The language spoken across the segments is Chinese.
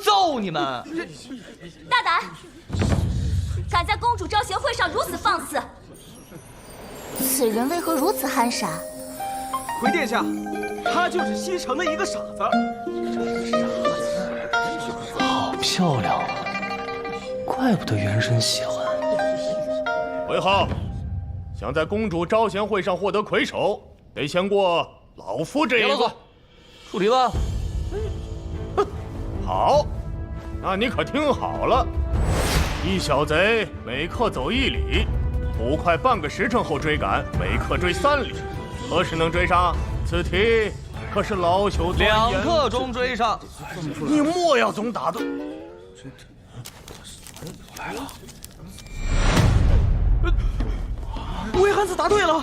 揍你们！大胆，敢在公主招贤会上如此放肆！此人为何如此憨傻？回殿下，他就是西城的一个傻子。好漂亮啊！怪不得元神喜欢。为号，想在公主招贤会上获得魁首，得先过老夫这一关。出题吧。好，那你可听好了，一小贼每刻走1里，捕快半个时辰后追赶，每刻追3里，何时能追上？此题可是老朽钻研。2刻钟追上。你莫要总打断。来了。魏汉子答对了。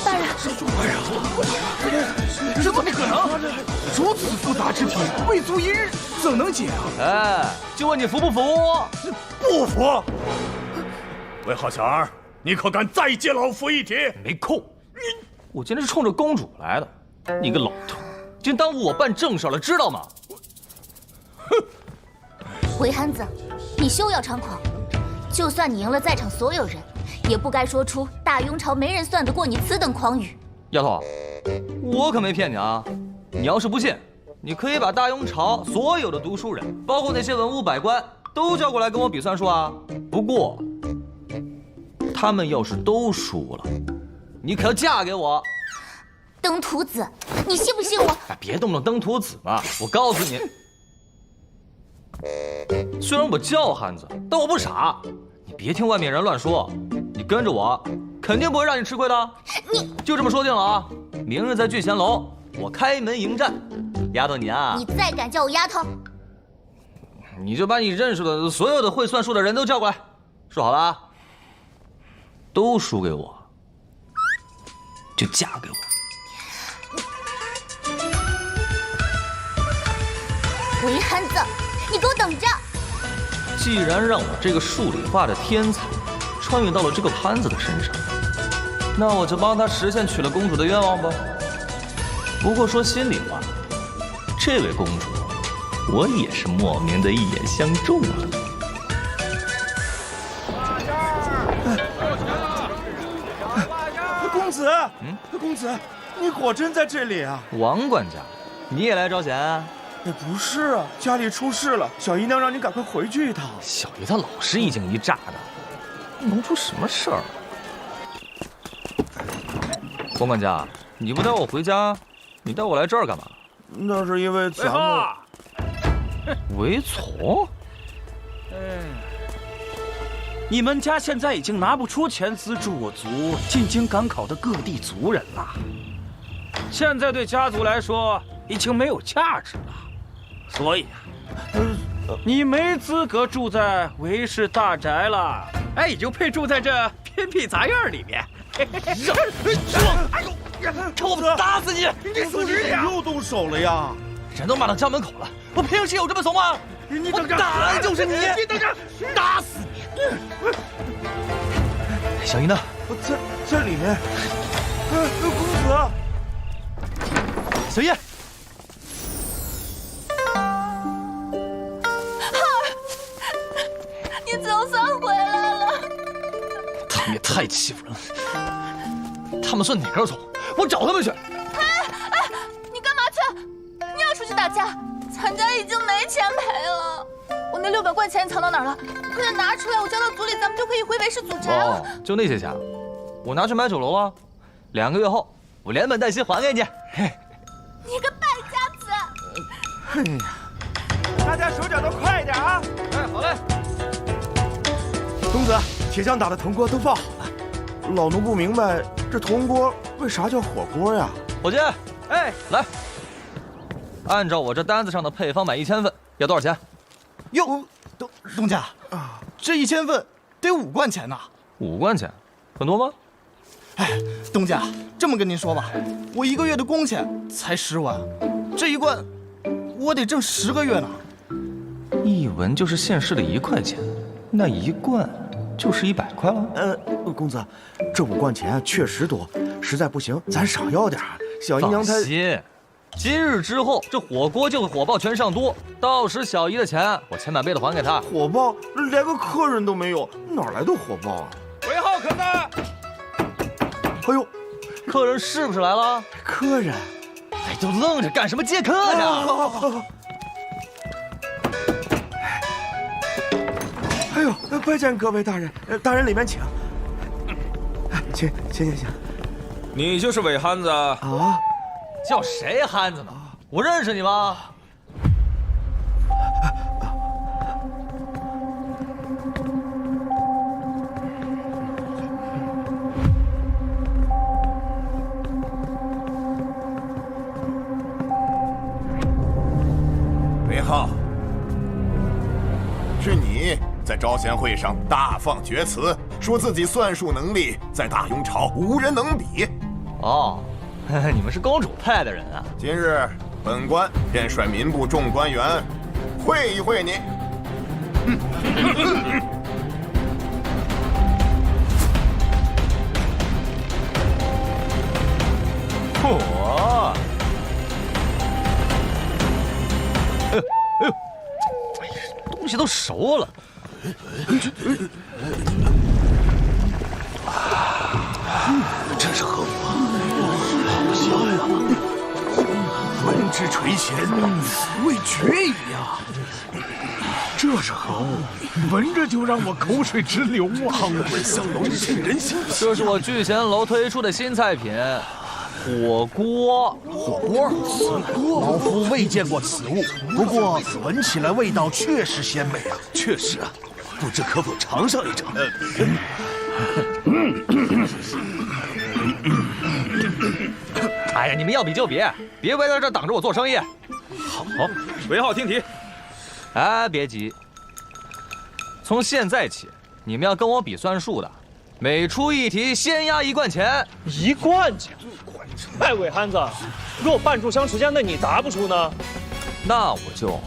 大人，这怎么可能？如此复杂之题，未足1日，怎能解啊？哎，就问你服不服？不服！魏浩小儿，你可敢再借老夫一题？没空！我今天是冲着公主来的，你个老头，竟耽误我办正事了，知道吗？韦憨子，你休要猖狂！就算你赢了在场所有人，也不该说出大庸朝没人算得过你此等狂语。丫头，我可没骗你啊！你要是不信，你可以把大庸朝所有的读书人，包括那些文武百官，都叫过来跟我比算术啊。不过，他们要是都输了，你可要嫁给我。登徒子，你信不信我？哎，别动不动登徒子嘛！我告诉你，虽然我叫汉子，但我不傻。你别听外面人乱说，你跟着我，肯定不会让你吃亏的。你就这么说定了啊！明日在聚贤楼，我开门迎战。丫头你啊，你再敢叫我丫头，你就把你认识的所有的会算数的人都叫过来，说好了啊，都输给我，就嫁给我。韦憨子，你给我等着！既然让我这个数理化的天才穿越到了这个潘子的身上，那我就帮他实现娶了公主的愿望吧。不过说心里话，这位公主，我也是莫名的一眼相中了。公子，公子，你果真在这里啊？王管家，你也来招贤啊？不是啊，家里出事了，小姨娘让你赶快回去一趟。小姨她老是一惊一乍的，能出什么事儿？王管家，你不带我回家，你带我来这儿干嘛？那是因为咱们韦从。你们家现在已经拿不出钱资助我族进京赶考的各地族人了，现在对家族来说已经没有价值了，所以你没资格住在韦氏大宅了，哎，就配住在这偏僻杂院里面。臭不打死你！你怎么又动手了呀？人都骂到家门口了，我平时有这么怂吗？你等着，我打的就是你！你等着，打死你！小姨呢？我在里面。公子，小姨。你总算回来了。他们也太欺负人了。他们算哪根葱？我找他们去。你干嘛去？你要出去打架？咱家已经没钱赔了。我那600贯钱你藏到哪儿了？快点拿出来，我交到族里，咱们就可以回韦氏祖宅了。就那些钱，我拿去买酒楼了。2个月后，我连本带息还给你。你个败家子！哎呀，大家手脚都快一点啊！哎，好嘞。公子，铁匠打的铜锅都放好了。老奴不明白，这铜锅为啥叫火锅呀？伙计，哎，来，按照我这单子上的配方买1000份，要多少钱？哟，东家，这1000份得5贯钱呐。5贯钱，很多吗？哎，东家，这么跟您说吧，我1个月的工钱才10文，这1贯我得挣10个月呢。1文就是现市的1块钱，那1贯就是100块了。公子，这5贯钱确实多，实在不行咱少要点。小姨娘她放心，今日之后，这火锅就会火爆全上都，到时小姨的钱我千百倍的还给她。火爆，连个客人都没有，哪来的火爆啊？尾号可在？哎呦，客人是不是来了？客人！哎，都愣着干什么？接客好呀！好好。哎呦，拜见各位大人，大人里面请。请。你就是伪憨子啊？啊？叫谁憨子呢？我认识你吗？韦浩，是你在招贤会上大放厥词，说自己算术能力在大雍朝无人能比。哦，你们是公主派的人啊？今日本官便率民部众官员会一会你。我，东西都熟了。这是何物？好香啊！闻之垂涎，味绝矣啊！这是何物？闻着就让我口水直流啊！汤滚香浓，沁人心脾。这是我聚贤楼推出的新菜品，火锅。火锅，老夫未见过此物，不过闻起来味道确实鲜美啊！确实啊，不知可否尝上一尝？哎呀，你们要比就比，别围在这挡着我做生意。好，尾号听题。哎，别急，从现在起，你们要跟我比算术的，每出一题先压1贯钱。1贯钱？哎，伪憨子，若半炷香时间内你答不出呢？那我就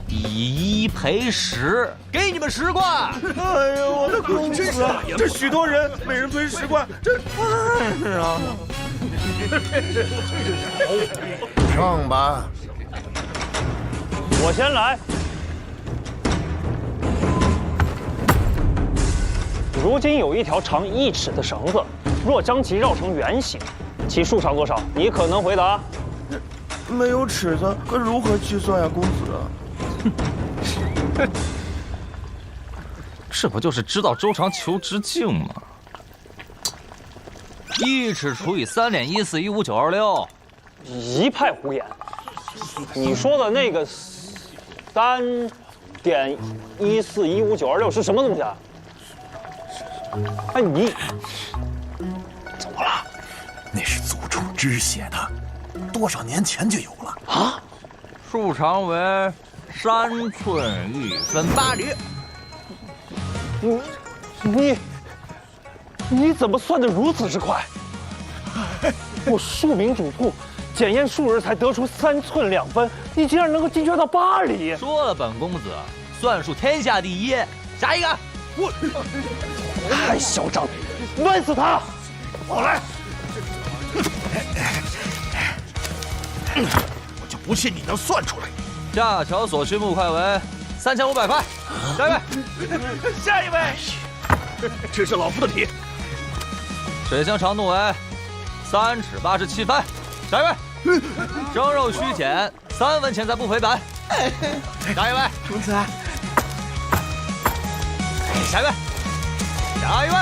以1赔10，给你们10贯。哎呀，我的公子，这许多人每人分10贯，这太啊！上吧。我先来。如今有一条长1尺的绳子，若将其绕成圆形，其数长多少？你可能回答。没有尺子，可如何计算呀，公子？这不就是知道周长求直径吗？1尺除以3.141596，一派胡言。你说的那个3.141596是什么东西啊？哎，你怎么了？那是祖冲之写的，多少年前就有了啊！数长为3寸1分8厘。你怎么算得如此之快？我数名主簿，检验数日才得出3寸2分，你竟然能够精确到8厘！说了，本公子算术天下第一。下一个，我太嚣张，闷死他！我来，我就不信你能算出来。架桥所需木块为3500块。下一位，下一位，这是老夫的题。水箱长度为3尺87分。下一位，蒸肉须减3文钱财不赔本。下一位，公子，下一位，下一位，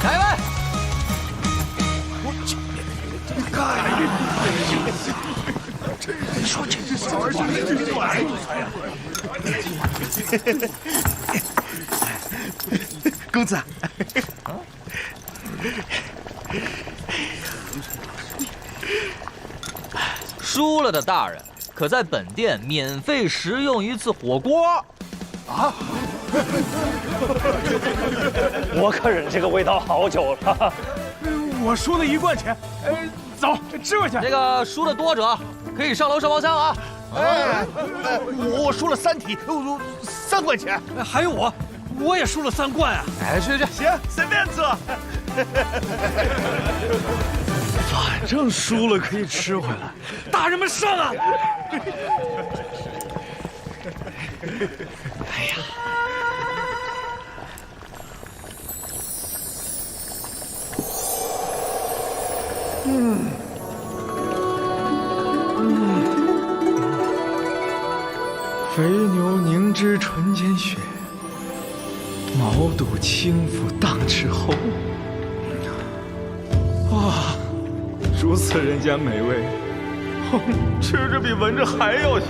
下一位。你说这小儿媳这是乱猜呀！公子，输了的大人可在本店免费食用1次火锅。啊！我可忍这个味道好久了。我输了1贯钱，走，吃回去。这个输的多者可以上楼上包厢啊。我输了3题，3贯钱。还有我也输了3贯啊！哎，去，行，随便吃。走。反正输了可以吃回来。大人们上啊！哎呀，肥牛凝脂纯坚血，毛肚轻抚荡翅后。啊，如此人间美味，吃着比闻着还要香。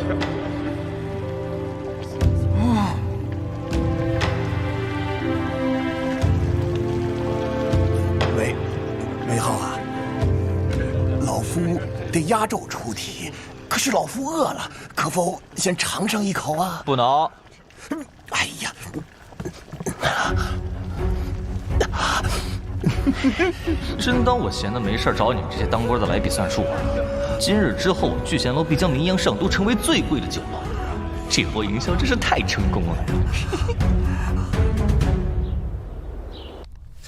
韦浩啊，老夫得压轴出题，可是老夫饿了，可否先尝上一口啊？不能。哎呀！真当我闲的没事找你们这些当官的来比算数啊？今日之后，聚贤楼必将名扬上都，成为最贵的酒楼。这波营销真是太成功了。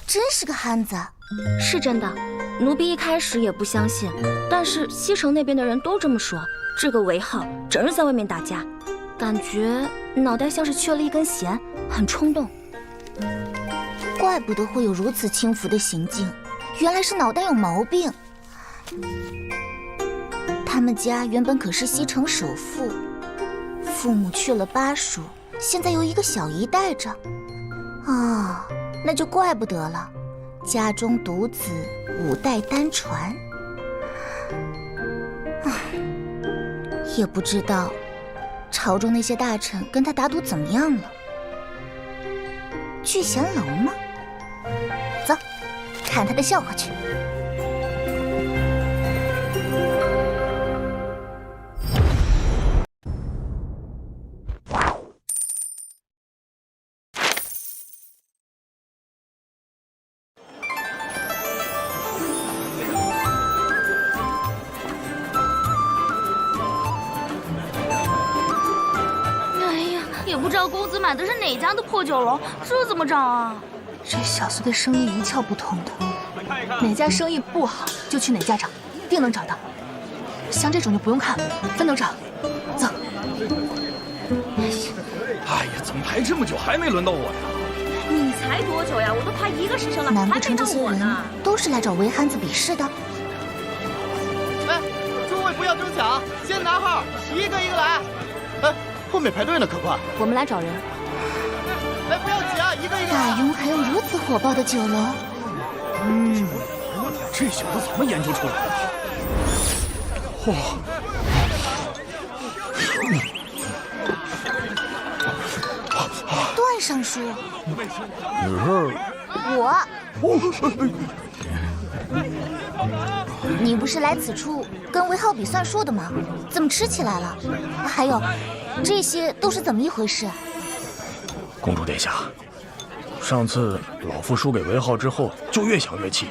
真是个憨子。是真的，奴婢一开始也不相信，但是西城那边的人都这么说。这个韦浩整日在外面打架，感觉脑袋像是缺了一根弦，很冲动。怪不得会有如此轻浮的行径，原来是脑袋有毛病。他们家原本可是西城首富，父母去了巴蜀，现在由一个小姨带着。啊，那就怪不得了。家中独子5代单传，也不知道朝中那些大臣跟他打赌怎么样了。聚贤楼吗？走，看他的笑话去。也不知道公子买的是哪家的破酒楼，这怎么涨啊？这小子对生意一窍不通的，哪家生意不好就去哪家找，定能找到。像这种就不用看了，分头找。走。哎呀，怎么排这么久还没轮到我呀？你才多久呀？我都排1个时辰了，难不成这些人都是来找韦憨子比试的？哎，诸位不要争抢，先拿号，一个一个来。哎。后面排队呢，可快！我们来找人。哎，不要挤啊，一个一个。大庸还有如此火爆的酒楼？这小子怎么研究出来的？嚯！段尚书，你不是来此处跟韦浩比算术的吗？怎么吃起来了？还有，这些都是怎么一回事？公主殿下，上次老夫输给韦浩之后，就越想越气，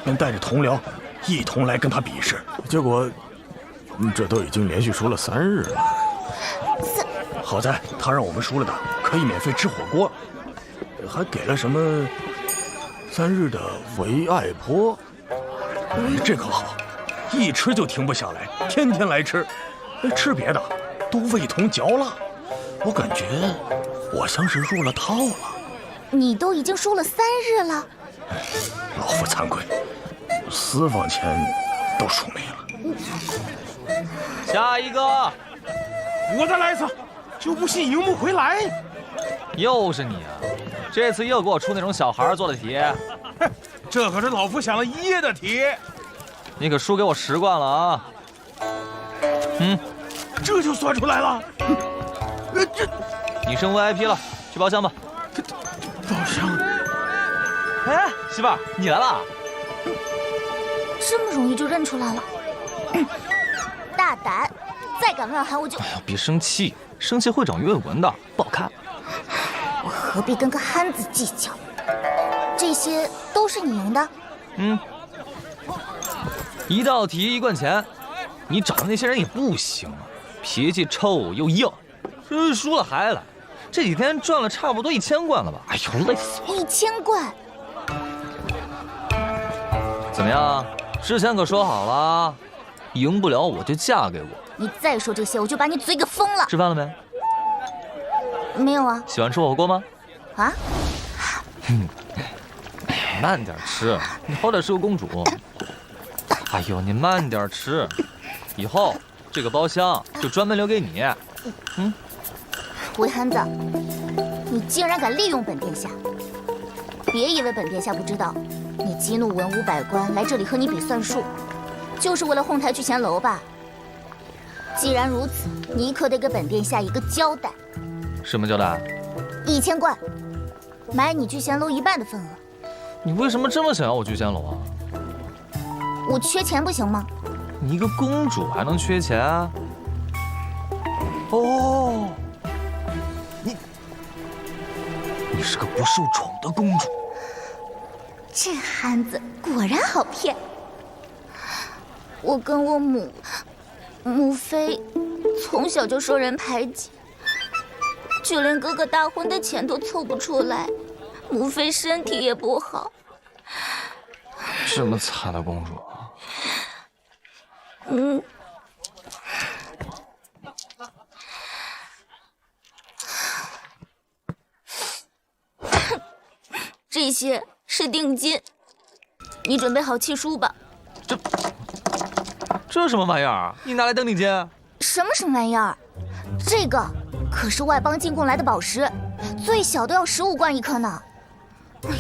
便带着同僚一同来跟他比试，结果这都已经连续输了3日了。好在他让我们输了的可以免费吃火锅，还给了什么3日的维爱坡。这可好，一吃就停不下来，天天来吃。吃别的都味同嚼蜡，我感觉我像是入了套了。你都已经输了3日了，老夫惭愧，私房钱都输没了。下一个，我再来一次，就不信赢不回来。又是你啊！这次又给我出那种小孩做的题。这可是老夫想了1夜的题。你可输给我10贯了啊！这就算出来了。你升 VIP 了，去包厢吧。包厢？哎，媳妇儿，你来了。这么容易就认出来了？大胆！再敢乱喊我就……哎呀，别生气，生气会长阅文的，不好看。我何必跟个憨子计较？这些都是你赢的。一道题1贯钱，你找的那些人也不行啊，脾气臭又硬，输了还来。这几天赚了差不多1000贯了吧？哎呦，累死我了！ 1000贯，怎么样，之前可说好了，赢不了我就嫁给我。你再说这些，我就把你嘴给封了。吃饭了没？没有啊。喜欢吃火锅吗？啊？慢点吃，你好歹是个公主。哎呦，你慢点吃，以后这个包厢就专门留给你。韦憨子，你竟然敢利用本殿下！别以为本殿下不知道，你激怒文武百官来这里和你比算术，就是为了哄抬聚贤楼吧？既然如此，你可得给本殿下一个交代。什么交代？1000贯，买你聚贤楼一半的份额。你为什么这么想要我聚贤楼啊？我缺钱不行吗？你一个公主还能缺钱啊？哦，你是个不受宠的公主。这憨子果然好骗。我跟我母妃从小就受人排挤，就连哥哥大婚的钱都凑不出来，母妃身体也不好。这么惨的公主啊！这些是定金，你准备好契书吧。这什么玩意儿？你拿来当定金？什么玩意儿？这个可是外邦进贡来的宝石，最小都要15贯一颗呢。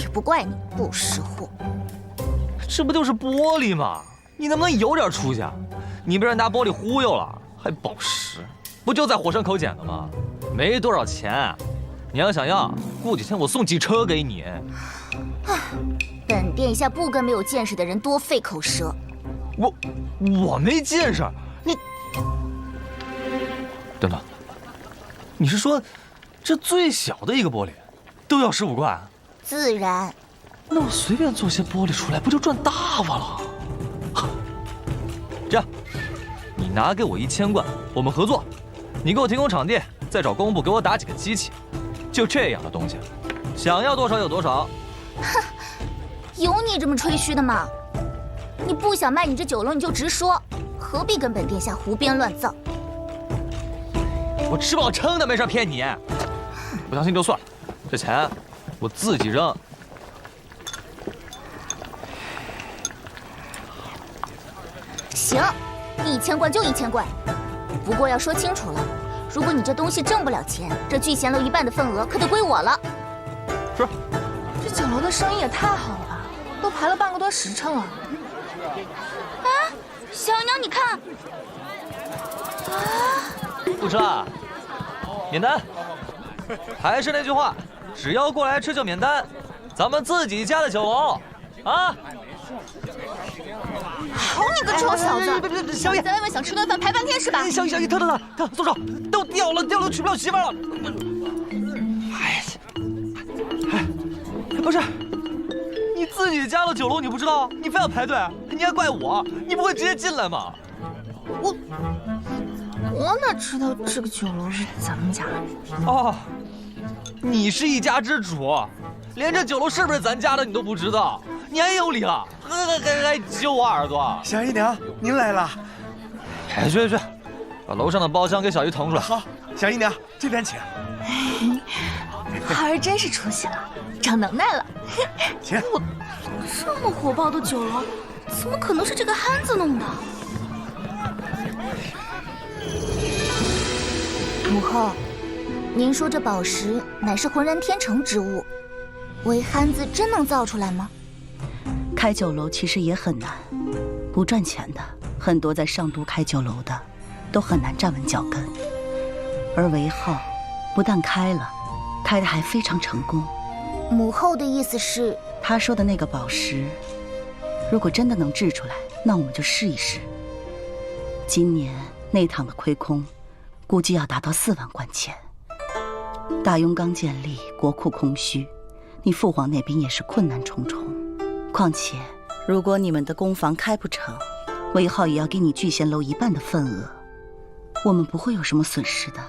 也不怪你不识货。这不就是玻璃吗？你能不能有点出息啊？你被人拿玻璃忽悠了，还宝石，不就在火山口捡的吗？没多少钱，你要想要，过几天我送几车给你。本殿下不跟没有见识的人多费口舌。我没见识，你等等，你是说这最小的一个玻璃都要15贯？自然。那我随便做些玻璃出来，不就赚大发了？这样，你拿给我1000贯，我们合作。你给我提供场地，再找工部给我打几个机器。就这样的东西，想要多少有多少。哼，有你这么吹嘘的吗？你不想卖你这酒楼，你就直说，何必跟本殿下胡编乱造？我吃饱撑的，没事骗你。不相信就算了，这钱我自己扔。行，1000贯就1000贯，不过要说清楚了，如果你这东西挣不了钱，这聚贤楼一半的份额可得归我了。是。这酒楼的生意也太好了吧，都排了半个多时辰了。啊，小娘你看，不吃了，免单。还是那句话，只要过来吃就免单，咱们自己家的酒楼，啊！好你个臭小子！小野在外面想吃顿饭排半天是吧？小野，疼，松手，都掉了，娶不了媳妇了。不是，你自己家的酒楼你不知道，你非要排队，你还怪我，你不会直接进来吗？我哪知道这个酒楼是咱们家的？哦，你是一家之主，连这酒楼是不是咱家的你都不知道，你还有理了，还揪我耳朵。小姨娘，您来了。哎，去，把楼上的包厢给小姨腾出来。好，小姨娘这边请。孩儿真是出息了，长能耐了。请。这么火爆的酒楼，怎么可能是这个憨子弄的？母后，您说这宝石乃是浑然天成之物，韦憨子真能造出来吗？开酒楼其实也很难，不赚钱的很多，在上都开酒楼的都很难站稳脚跟，而韦浩不但开了，开的还非常成功。母后的意思是，他说的那个宝石，如果真的能制出来，那我们就试一试。今年内堂的亏空，估计要达到4万贯钱。大雍刚建立，国库空虚，你父皇那边也是困难重重。况且，如果你们的工房开不成，韦浩也要给你聚贤楼一半的份额，我们不会有什么损失的。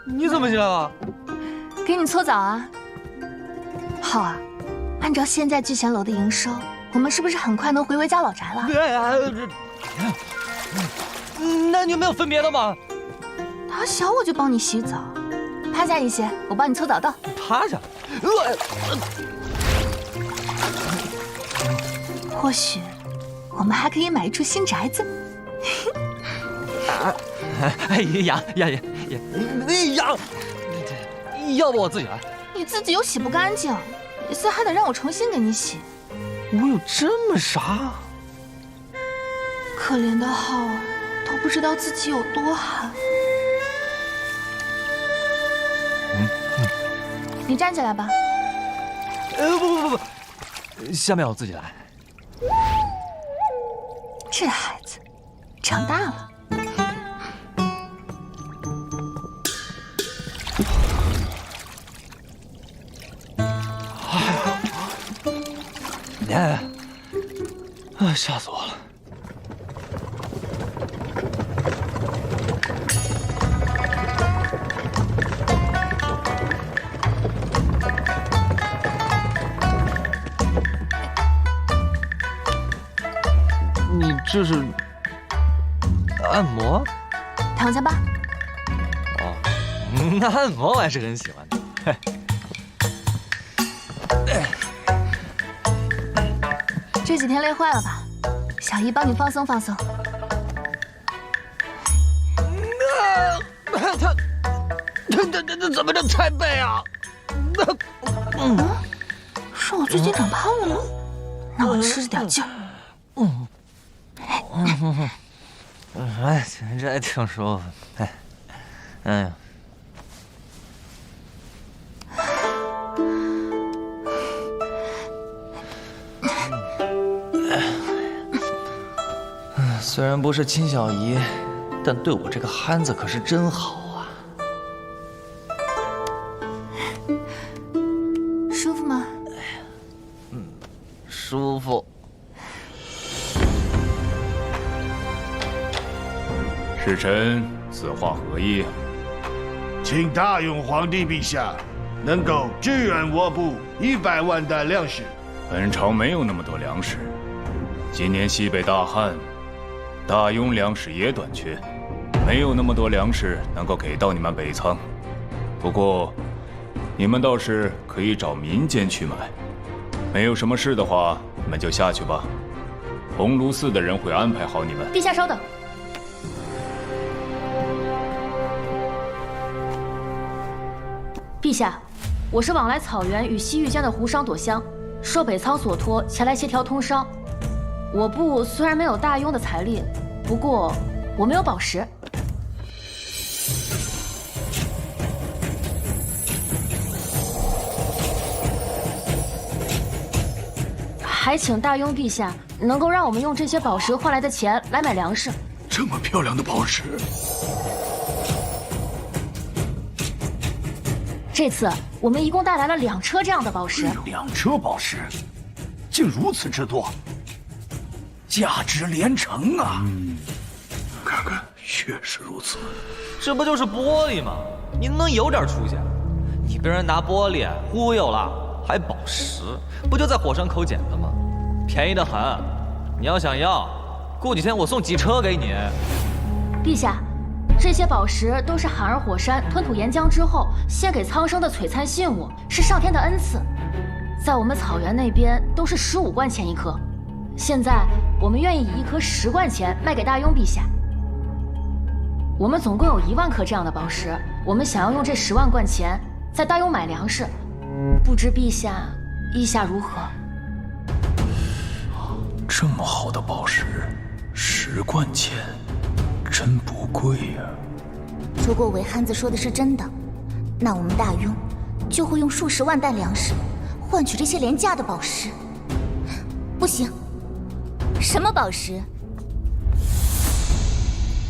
你怎么进来了？给你搓澡啊。浩儿，按照现在聚贤楼的营收，我们是不是很快能回回家老宅了？那你有没有分别的吗？打小我就帮你洗澡，趴下一些，我帮你搓澡豆。趴下。或许我们还可以买一处新宅子。养，要不我自己来。你自己又洗不干净，每次还得让我重新给你洗。我有这么傻？可怜的浩儿，都不知道自己有多寒。你站起来吧。不，下面我自己来。这孩子长大了。吓死我了！你这是按摩？躺下吧。哦，那按摩我还是很喜欢的。这几天累坏了吧？小姨帮你放松放松。他怎么能踩背啊？是我最近长胖了吗？那我吃点劲儿。哎，这还挺舒服。哎呀。虽然不是亲小姨，但对我这个憨子可是真好啊。舒服吗？舒服。使臣此话何意？请大雍皇帝陛下能够支援我部100万担粮食。本朝没有那么多粮食，今年西北大旱。大雍粮食也短缺，没有那么多粮食能够给到你们北仓。不过，你们倒是可以找民间去买。没有什么事的话，你们就下去吧。鸿胪寺的人会安排好你们。陛下稍等。陛下，我是往来草原与西域间的胡商朵香，受北仓所托前来协调通商。我部虽然没有大雍的财力，不过我们有宝石。还请大雍陛下能够让我们用这些宝石换来的钱来买粮食。这么漂亮的宝石，这次我们一共带来了2车这样的宝石。2车宝石，竟如此之多，价值连城啊！看看，确实如此。这不就是玻璃吗？你能有点出息？你被人拿玻璃忽悠了，还宝石，不就在火山口捡的吗？便宜得很。你要想要，过几天我送几车给你。陛下，这些宝石都是寒儿火山吞吐岩浆之后献给苍生的璀璨信物，是上天的恩赐。在我们草原那边都是15贯钱1颗，现在我们愿意以1颗10贯钱卖给大雍陛下。我们总共有1万颗这样的宝石，我们想要用这10万贯钱在大雍买粮食，不知陛下意下如何？这么好的宝石，10贯钱，真不贵呀。如果韦憨子说的是真的，那我们大雍就会用数十万担粮食换取这些廉价的宝石。不行，什么宝石？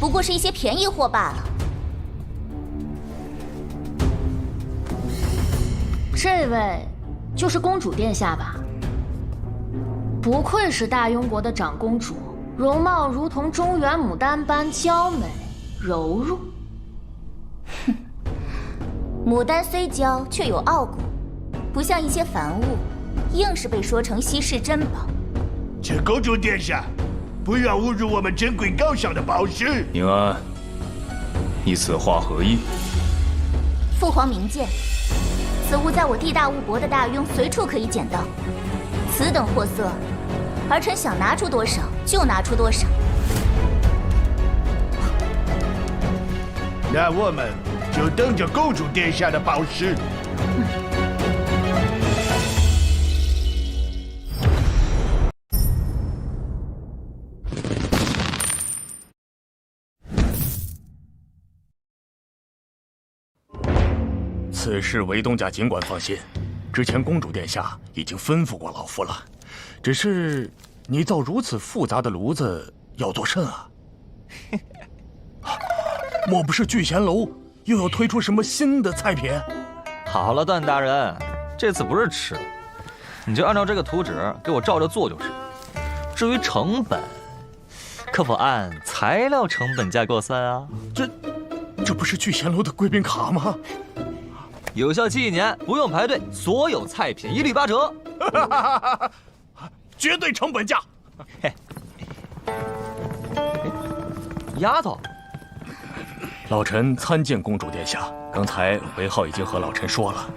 不过是一些便宜货罢了。这位就是公主殿下吧？不愧是大雍国的长公主，容貌如同中原牡丹般娇美柔弱。哼，牡丹虽娇，却有傲骨，不像一些凡物，硬是被说成稀世珍宝。请公主殿下，不要侮辱我们珍贵高尚的宝石。宁安，你此话何意？父皇明鉴，此物在我地大物博的大雍随处可以捡到，此等货色，儿臣想拿出多少就拿出多少。那我们就等着公主殿下的宝石。此事韦东家尽管放心，之前公主殿下已经吩咐过老夫了。只是你造如此复杂的炉子要做甚啊？莫不是聚贤楼又要推出什么新的菜品？好了，段大人，这次不是吃的，你就按照这个图纸给我照着做就是。至于成本，可否按材料成本价给我算啊？这不是聚贤楼的贵宾卡吗？有效期1年，不用排队，所有菜品一律8折，绝对成本价。丫头，老臣参见公主殿下。刚才韦浩已经和老臣说了。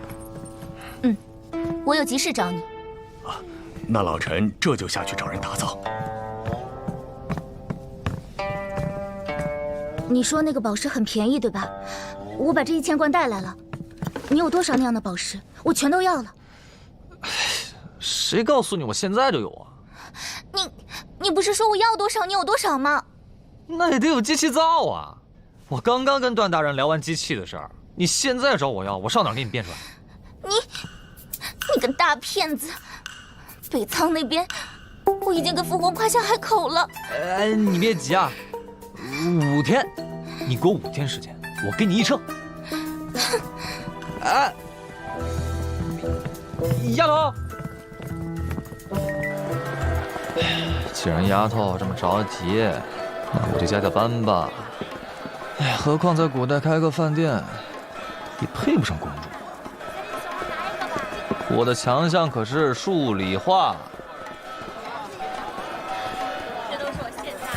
我有急事找你。那老臣这就下去找人打造。你说那个宝石很便宜，对吧？我把这1000贯带来了。你有多少那样的宝石？我全都要了。谁告诉你我现在就有啊？你不是说我要多少你有多少吗？那也得有机器造啊！我刚刚跟段大人聊完机器的事儿，你现在找我要，我上哪儿给你变出来？你个大骗子！北仓那边我已经跟父皇夸下海口了。你别急啊，5天，你给我5天时间，我给你1秤。丫头，既然丫头这么着急，那我就加班吧。何况在古代开个饭店，也配不上公主。我的强项可是数理化。这都是我现搭。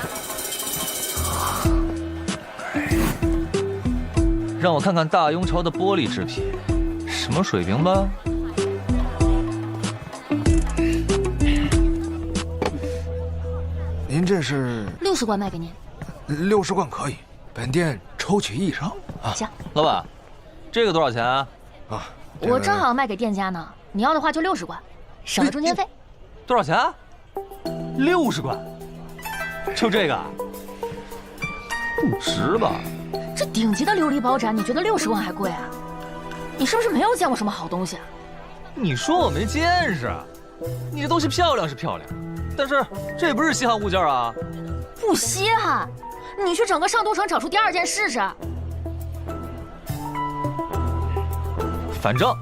让我看看大雍朝的玻璃制品什么水平吧。您这是60贯卖给您，60贯可以，本店抽取1升啊。行，老板，这个多少钱啊？我正好卖给店家呢，你要的话就60贯，省了中间费。多少钱？60贯，就这个？不值吧？这顶级的琉璃宝盏，你觉得60贯还贵啊？你是不是没有见过什么好东西啊？你说我没见识？你这东西漂亮是漂亮，但是这也不是稀罕物件啊。不稀罕，你去整个上都城找出第2件试试。反正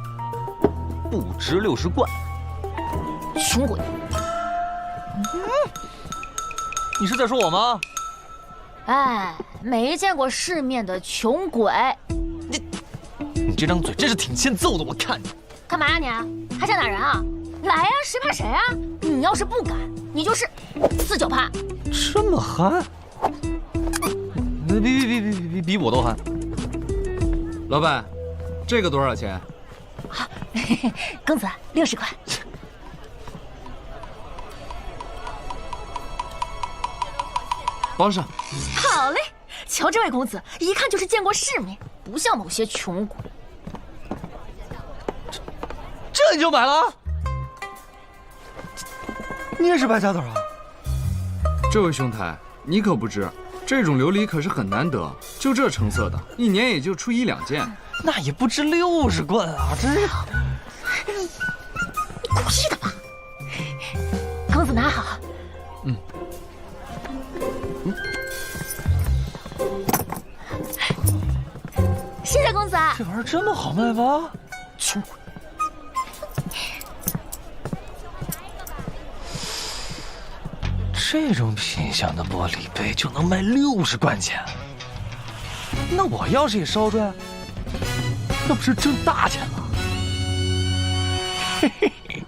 不值60贯。穷鬼！你是在说我吗？哎，没见过世面的穷鬼！你这张嘴真是挺欠揍的，我看你。干嘛呀你？还想打人啊？来呀，谁怕谁啊？你要是不敢，你就是498怕。这么憨？比我都憨。老板，这个多少钱？啊，公子60块。包上。好嘞，瞧这位公子，一看就是见过世面，不像某些穷鬼。这你就买了？你也是败家子啊？这位兄台，你可不知，这种琉璃可是很难得，就这成色的，1年也就出1、2件。那也不值60贯啊！这是你故意的吧？公子拿好。谢谢公子。这玩意儿这么好卖吗？穷鬼！这种品相的玻璃杯就能卖60贯钱，那我要是也烧出来，那不是挣大钱吗？嘿嘿嘿，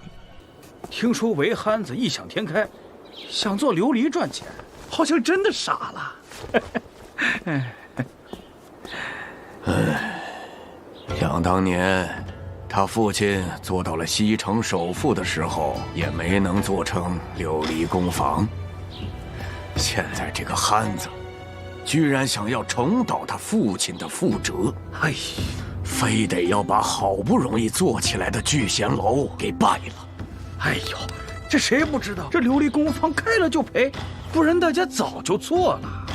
听说韦憨子异想天开，想做琉璃赚钱，好像真的傻了。想当年，他父亲做到了西城首富的时候，也没能做成琉璃工坊。现在这个憨子，居然想要重蹈他父亲的覆辙，哎，非得要把好不容易做起来的聚贤楼给败了。哎呦，这谁不知道？这琉璃工坊开了就赔，不然大家早就做了。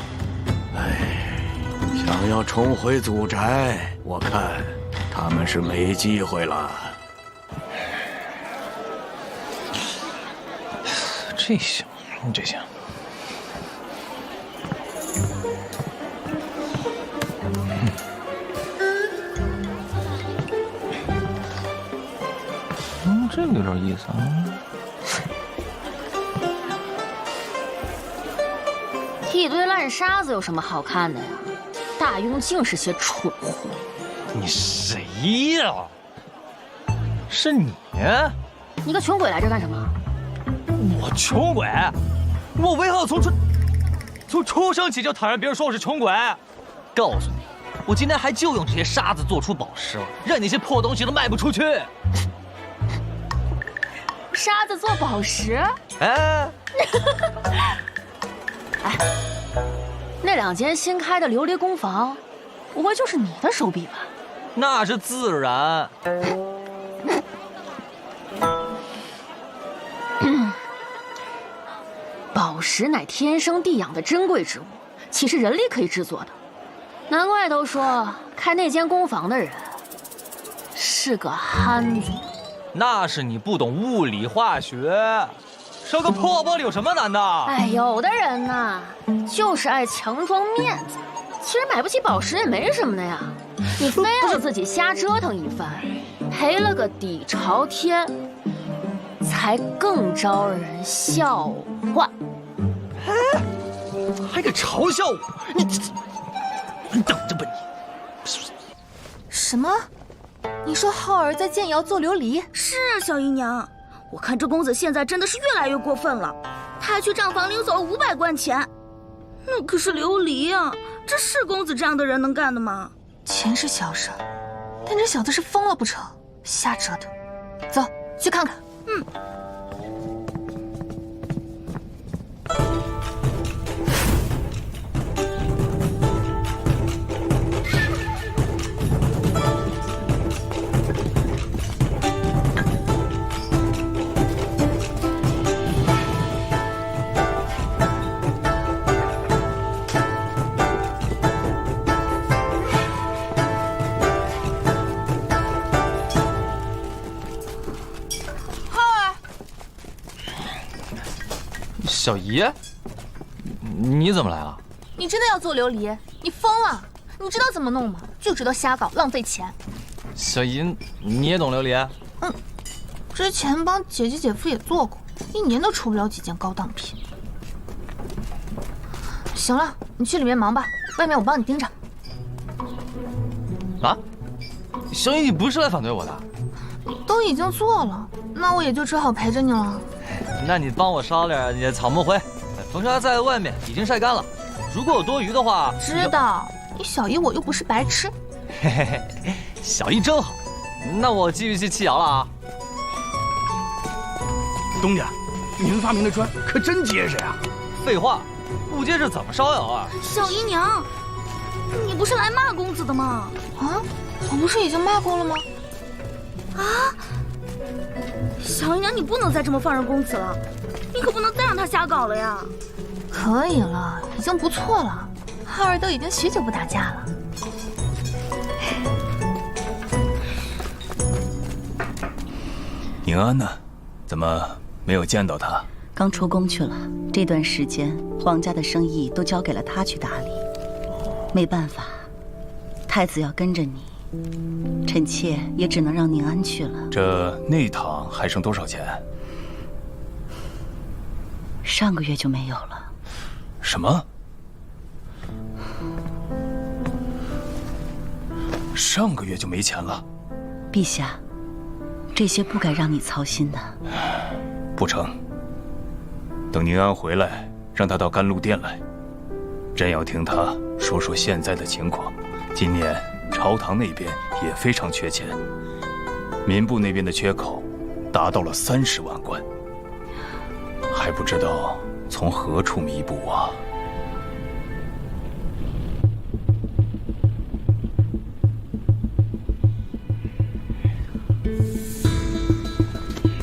想要重回祖宅，我看他们是没机会了。这行，这行。这个有点意思啊。一堆烂沙子有什么好看的呀？大庸净是些蠢货。你谁呀？是你？你个穷鬼来这干什么？我穷鬼？我韦浩从出生起就讨厌别人说我是穷鬼。告诉你，我今天还就用这些沙子做出宝石了，让你些破东西都卖不出去。沙子做宝石？哎，哎，那2间新开的琉璃工坊，不会就是你的手笔吧？那是自然。宝石乃天生地养的珍贵之物，岂是人力可以制作的？难怪都说开那间工坊的人是个憨子。那是你不懂物理化学，收个破玻璃有什么难的？哎，有的人呐，就是爱强装面子，其实买不起宝石也没什么的呀。你非要自己瞎折腾一番，赔了个底朝天，才更招人笑话。哎，还敢嘲笑我？你等着吧你！什么？你说浩儿在建窑做琉璃？是啊，小姨娘，我看这公子现在真的是越来越过分了，他还去账房领走了500贯钱，那可是琉璃啊，这是公子这样的人能干的吗？钱是小事，但这小子是疯了不成？瞎折腾，走去看看。嗯。小姨，你怎么来了？你真的要做琉璃？你疯了？你知道怎么弄吗？就知道瞎搞，浪费钱。小姨，你也懂琉璃？嗯，之前帮姐姐姐夫也做过，1年都出不了几件高档品。行了，你去里面忙吧，外面我帮你盯着。啊，小姨，你不是来反对我的？都已经做了，那我也就只好陪着你了。那你帮我烧点你的草木灰，缝纱在外面已经晒干了，如果有多余的话，知道。你小姨我又不是白痴。嘿嘿嘿，小姨真好。那我继续去砌窑了啊。东家，您发明的砖可真结实呀！废话，不结实怎么烧窑啊？小姨娘，你不是来骂公子的吗？啊，我不是已经骂过了吗？啊！小姨娘，你不能再这么放任公子了，你可不能再让他瞎搞了呀！可以了，已经不错了。浩儿都已经许久不打架了。宁安呢？怎么没有见到他？刚出宫去了。这段时间，皇家的生意都交给了他去打理。没办法，太子要跟着你，臣妾也只能让宁安去了。这内堂还剩多少钱？上个月就没有了。什么？上个月就没钱了。陛下，这些不该让你操心的。不成，等宁安回来，让他到甘露殿来，朕要听他说说现在的情况。今年朝堂那边也非常缺钱，民部那边的缺口达到了30万贯，还不知道从何处弥补啊。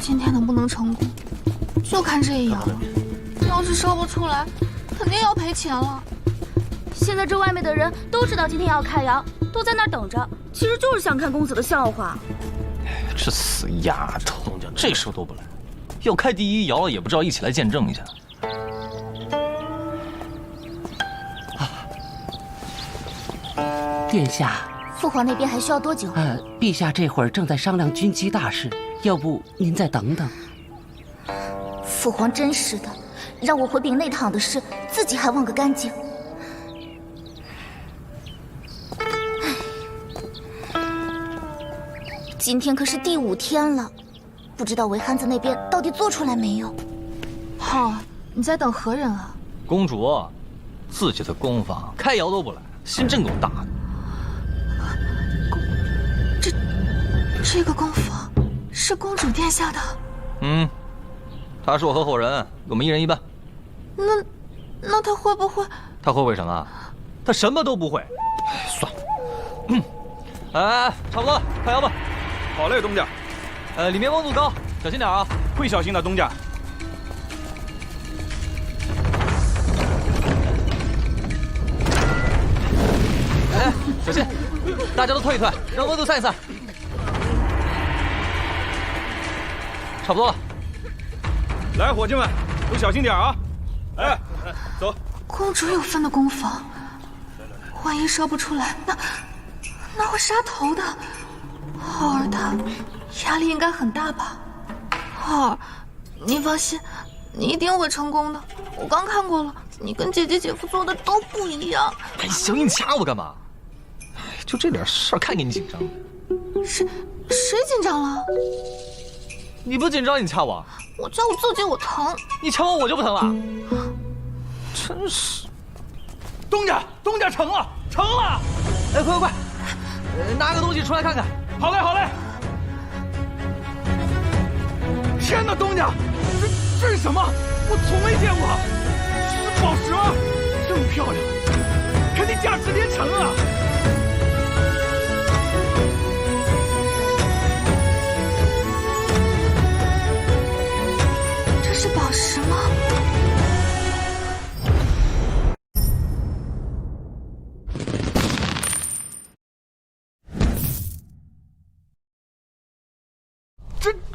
今天能不能成功，就看这一爻了。要是烧不出来，肯定要赔钱了。现在这外面的人都知道今天要开窑，都在那儿等着，其实就是想看公子的笑话。这死丫头，这时候都不来，要开第一爻了也不知道一起来见证一下。殿下，父皇那边还需要多久？陛下这会儿正在商量军机大事，要不您再等等。父皇真是的，让我回禀内堂的事，自己还忘个干净。今天可是第5天了，不知道韦憨子那边到底做出来没有？浩儿，你在等何人啊？公主，自己的宫房开窑都不来，心真够大的。这个宫房是公主殿下的。他是我合伙人，我们1人1半。那他会不会？他会什么？他什么都不会。算了。哎，差不多了，开窑吧。好嘞，东家。里面温度高，小心点啊。会小心的，东家。哎，小心！大家都退一退，让温度散一散。差不多了。来，伙计们，都小心点啊！哎，走。公主有分的宫房，万一烧不出来，那会杀头的。浩儿他压力应该很大吧？浩儿，你放心，你一定会成功的。我刚看过了，你跟姐姐姐夫做的都不一样。哎，小英，你掐我干嘛？就这点事儿，看给你紧张的。谁紧张了？你不紧张，你掐我？我掐我自己，我疼。你掐我就不疼了？真是。东家成了，成了！哎，快，拿个东西出来看看。好嘞。天哪，东家，这是什么？我从没见过，是宝石吗？这么漂亮，肯定价值连城啊！这是宝石吗？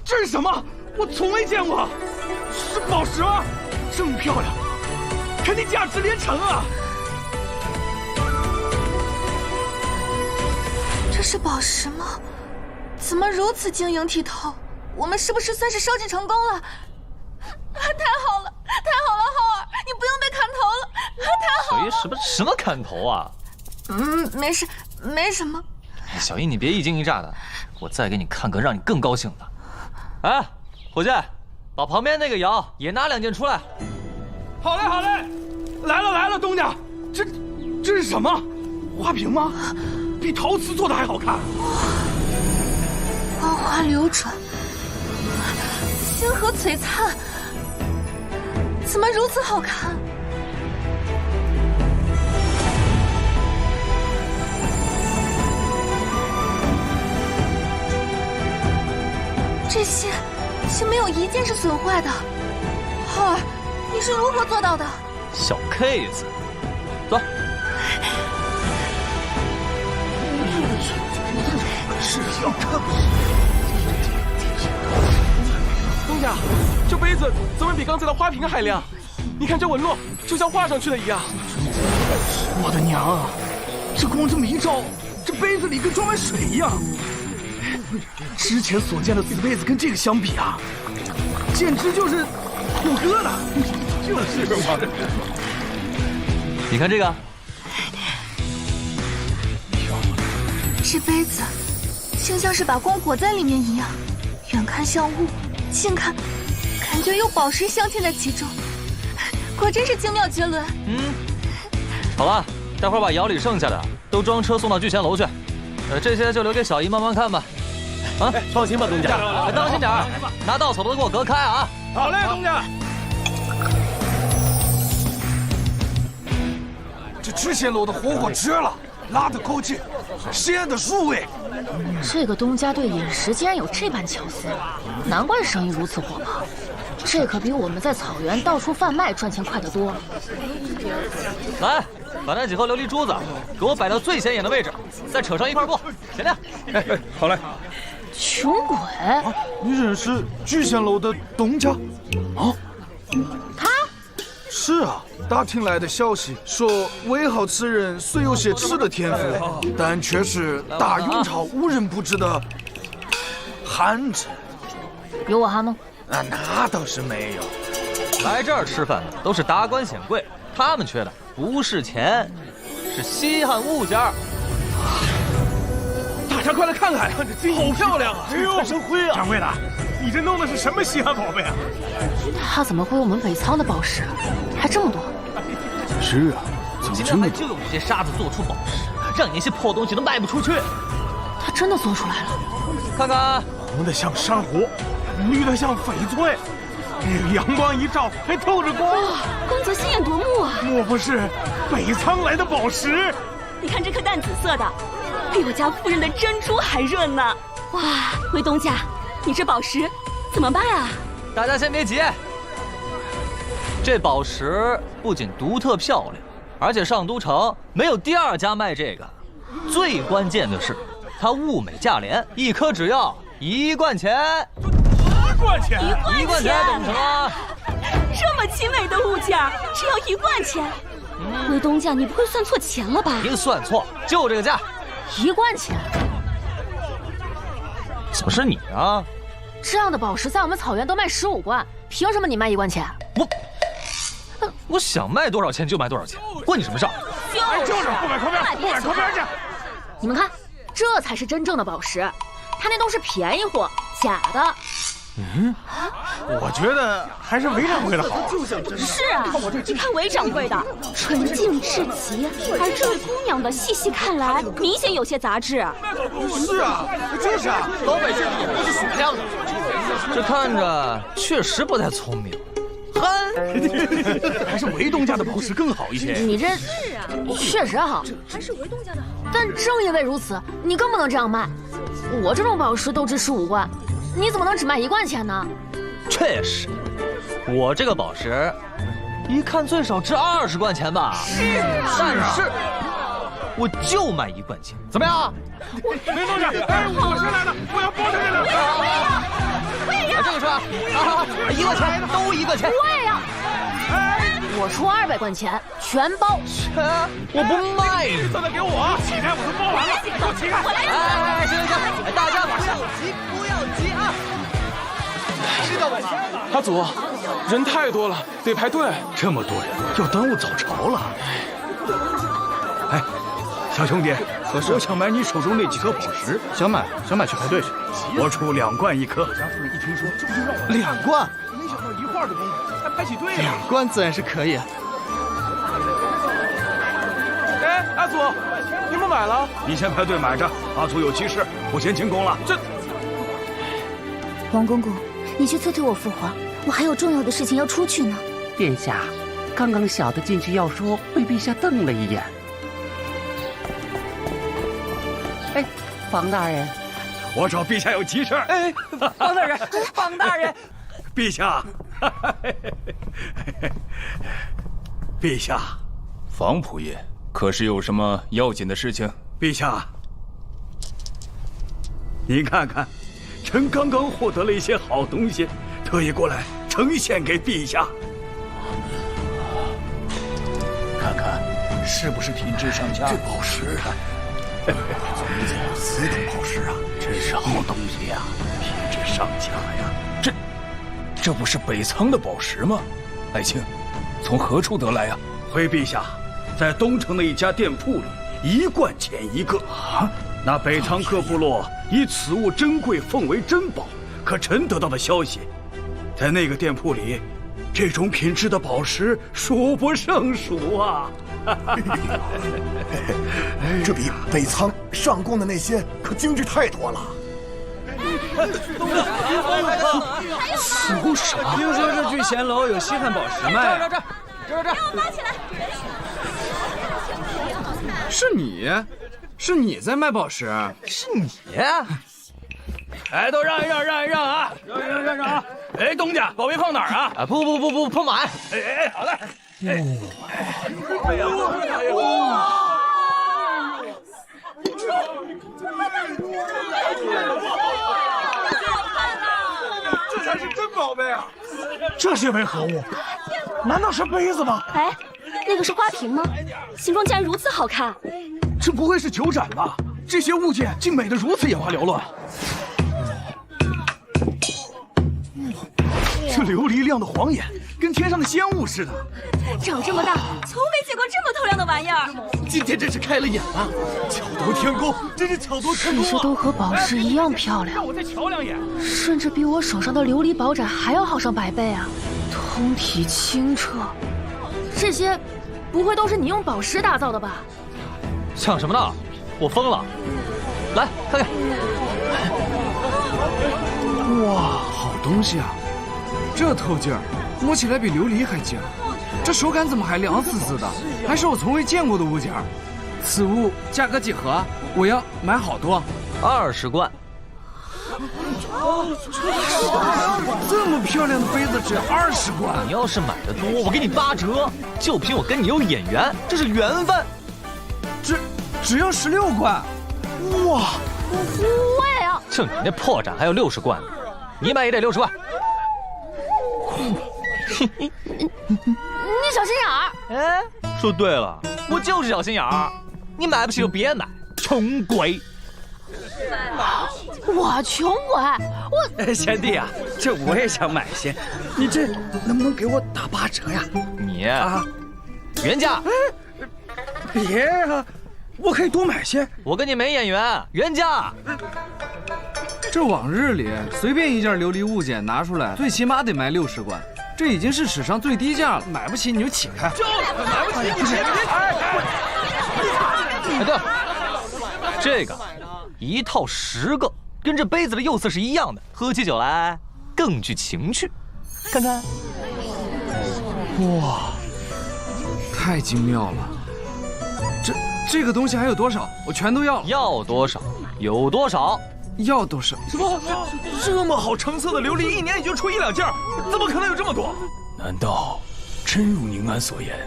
这是什么？我从没见过，是宝石吗？这么漂亮，肯定价值连城啊！这是宝石吗？怎么如此晶莹剔透？我们是不是算是烧制成功了？太好了，浩儿，你不用被砍头了，太好了！小英，什么砍头啊？没什么。小英，你别一惊一乍的，我再给你看个让你更高兴的。哎，伙计，把旁边那个窑也拿2件出来。好嘞，来了，东家，这是什么？花瓶吗？比陶瓷做的还好看。光滑流转，星河璀璨，怎么如此好看？这些却没有一件是损坏的。浩儿，你是如何做到的？小 case， 走。东家，这杯子怎么比刚才的花瓶还亮？你看这纹路，就像画上去的一样。我的娘啊！这光这么一照，这杯子里跟装满水一样。之前所见的死杯子跟这个相比啊，简直就是虎哥的。就是嘛。你看这个，这杯子，就像是把光裹在里面一样，远看像雾，近看感觉有宝石镶嵌在其中，果真是精妙绝伦。好了，待会儿把窑里剩下的都装车送到聚贤楼去，这些就留给小姨慢慢看吧。啊，放心吧，东家，当心点儿，拿稻草都给我隔开啊！好嘞，东家。这聚贤楼的火锅绝了，辣的够劲，鲜的入味。这个东家对饮食竟然有这般巧思，难怪生意如此火爆。这可比我们在草原到处贩卖赚钱快得多。来，把那几盒琉璃珠子给我摆到最显眼的位置，再扯上一块布，显亮。好嘞。穷鬼，你认识聚贤楼的东家？啊？他？是啊，打听来的消息说，韦浩此人虽有些吃的天赋，但却是大雍朝无人不知的汉子。有我哈吗？那倒是没有。来这儿吃饭的都是达官显贵，他们缺的不是钱，是稀罕物件。大家快来看看，看这金好漂亮啊！哎呦，生辉啊！掌柜的，你这弄的是什么稀罕宝贝啊？他怎么会有我们北仓的宝石？还这么多？是啊，今天还就用这些沙子做出宝石，让你那些破东西都卖不出去。他真的做出来了，看看，红的像珊瑚，绿的像翡翠，阳光一照还透着光。哇，公子心眼夺目啊！莫不是北仓来的宝石？你看这颗淡紫色的。比我家夫人的珍珠还润呢！哇，韦东家，你这宝石怎么办啊？大家先别急，这宝石不仅独特漂亮，而且上都城没有第二家卖这个。最关键的是，它物美价廉，一颗只要1贯钱。1贯钱？1贯钱，懂什么？这么精美的物件，只要1贯钱。韦东家，你不会算错钱了吧？您算错，就这个价。1贯钱？怎么是你啊？这样的宝石在我们草原都卖15贯，凭什么你卖1贯钱？我想卖多少钱就卖多少钱，关你什么事儿？就是不买靠边，不买靠边去！你们看，这才是真正的宝石，他那都是便宜货，假的。我觉得还是韦掌柜的好。是啊，你看韦掌柜的纯净至极，而这位姑娘的细细看来，明显有些杂质。是啊，就是啊，老百姓也不是属相的。这看着确实不太聪明。还是韦东家的宝石更好一些。你这是啊，确实好，还是韦东家的好。但正因为如此，你更不能这样卖。我这种宝石都值15贯。你怎么能只卖1贯钱呢？确实，我这个宝石一看最少值20贯钱吧。是啊，但是我就卖1贯钱，怎么样？韦东家，哎，我先来的，我要剥他这两我也要，这个是吧？1贯钱都1贯钱。我也要。我出200贯钱，全包。我不卖。绿色的给我，乞丐我都包完了，给我乞丐。哎，行，大家不要急，不要急啊！知道吗？阿祖，人太多了，得排队。这么多人，要耽误早朝了。哎，小兄弟，我想买你手中那几颗宝石。想买去排队去。我出2贯1颗。家夫人一听说，这不就让我2贯？没想到一会儿的功夫才排起队了。2贯自然是可以。哎，阿祖，你们买了？你先排队买着，阿祖有急事，我先进宫了。这，王公公，你去催催我父皇，我还有重要的事情要出去呢。殿下，刚刚小的进去要说，被陛下瞪了一眼。哎，房大人，我找陛下有急事。哎，房大人，房大人，陛下，陛下，房仆爷。可是有什么要紧的事情？陛下，您看看，臣刚刚获得了一些好东西，特意过来呈现给陛下。看看是不是品质上佳？这宝石啊，此等宝石啊，真是好东西呀，品质上佳呀。这不是北仓的宝石吗？爱卿，从何处得来呀？回陛下。在东城的一家店铺里，1贯钱1个啊！那北仓各部落以此物珍贵奉为珍宝，可臣得到的消息，在那个店铺里，这种品质的宝石数不胜数啊！这比北仓上贡的那些可精致太多了。说啥？听说这聚贤楼有稀罕宝石卖。这！给我包起来！是你在卖宝石？是你？哎，都让一让啊！让啊！哎，东家，宝贝放哪儿啊？啊，不，放满。哎，好嘞。这才是真宝贝啊！这些为何物？难道是杯子吗？哎，那个是花瓶吗？形状竟然如此好看！这不会是酒盏吧？这些物件竟美得如此眼花缭乱。这琉璃亮的晃眼，跟天上的仙雾似的。长这么大，从没见过这么透亮的玩意儿。今天真是开了眼了，巧夺天工，真是巧夺天工啊！是不是都和宝石一样漂亮？让我再瞧两眼，甚至比我手上的琉璃宝盏还要好上100倍啊！通体清澈，这些不会都是你用宝石打造的吧？想什么呢？我疯了！来看看。哇，好东西啊！这透劲儿，摸起来比琉璃还轻。这手感怎么还凉丝丝的？还是我从未见过的物件。此物价格几何？我要买好多。20贯。这么漂亮的杯子只要20贯。你要是买的多，我给你8折。就凭我跟你有眼缘，这是缘分。只要16贯。哇！我也要。就你那破盏还有60贯呢，你买也得60贯。你小心眼儿！哎，说对了，我就是小心眼儿。你买不起就别买，穷鬼！我穷鬼！贤弟啊，这我也想买些，你这能不能给我打8折呀？你啊，原价。别呀，我可以多买些。我跟你没眼缘，原价。这往日里随便一件琉璃物件拿出来，最起码得卖60贯。这已经是史上最低价了，买不起你就起开。买不起你起开！哎，对了，这个1套10个，跟这杯子的釉色是一样的，喝起酒来更具情趣。看看，哇，太精妙了！这个东西还有多少？我全都要了。要多少有多少。要多少？什么？这么好成色的琉璃，一年也就出1、2件，怎么可能有这么多？难道真如宁安所言，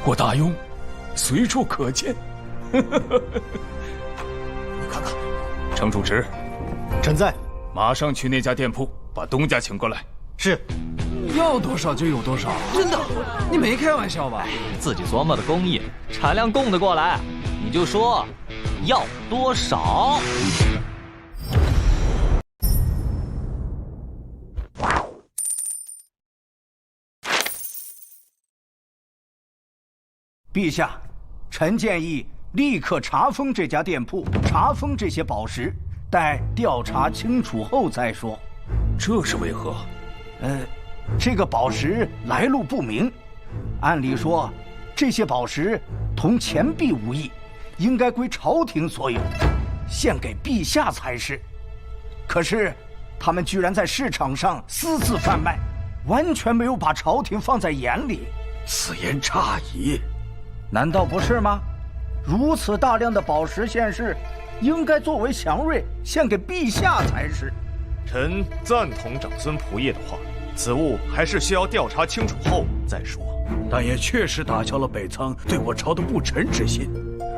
我大庸随处可见？你看看，程主持，臣在。马上去那家店铺，把东家请过来。是。要多少就有多少，真的？你没开玩笑吧？自己琢磨的工艺，产量供得过来，你就说要多少。陛下，臣建议立刻查封这家店铺，查封这些宝石，待调查清楚后再说。这是为何？这个宝石来路不明，按理说，这些宝石同钱币无异，应该归朝廷所有，献给陛下才是。可是，他们居然在市场上私自贩卖，完全没有把朝廷放在眼里。此言差矣。难道不是吗？如此大量的宝石现世，应该作为祥瑞献给陛下才是。臣赞同长孙仆射的话，此物还是需要调查清楚后再说。但也确实打消了北仓对我朝的不臣之心。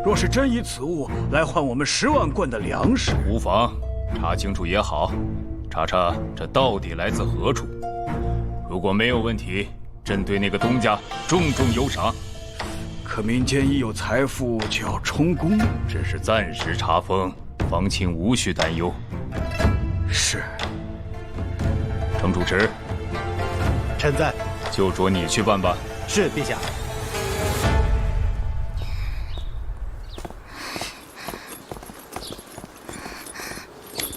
若是真以此物来换我们10万贯的粮食，无妨，查清楚也好，查查这到底来自何处。如果没有问题，朕对那个东家重重有赏。可民间一有财富就要充公，只是暂时查封，房卿无需担忧。是。程主持，臣在。就着你去办吧。是，陛下。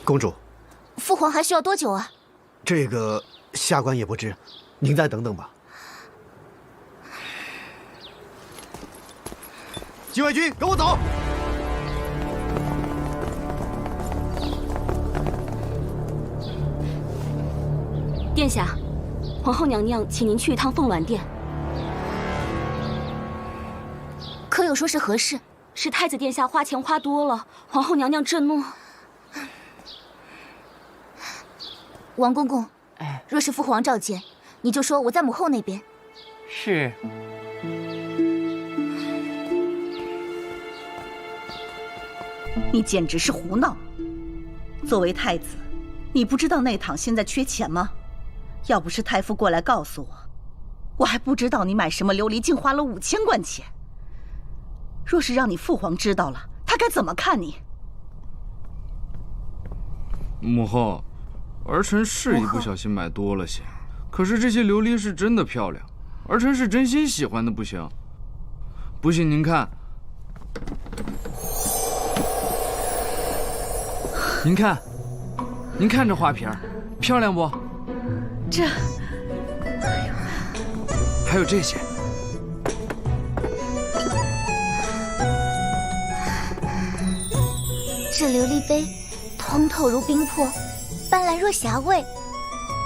公主，父皇还需要多久啊？这个下官也不知，您再等等吧。禁卫军，跟我走！殿下，皇后娘娘请您去一趟凤鸾殿。可有说是何事？是太子殿下花钱花多了，皇后娘娘震怒。王公公，若是父皇召见，你就说我在母后那边。是。你简直是胡闹！作为太子，你不知道内堂现在缺钱吗？要不是太傅过来告诉我，我还不知道你买什么琉璃竟花了5000贯钱。若是让你父皇知道了，他该怎么看你？母后，儿臣是一不小心买多了些，可是这些琉璃是真的漂亮，儿臣是真心喜欢的不行。不信您看，您看这花瓶，漂亮不？这，还有这些。这琉璃杯，通透如冰魄，斑斓若霞蔚，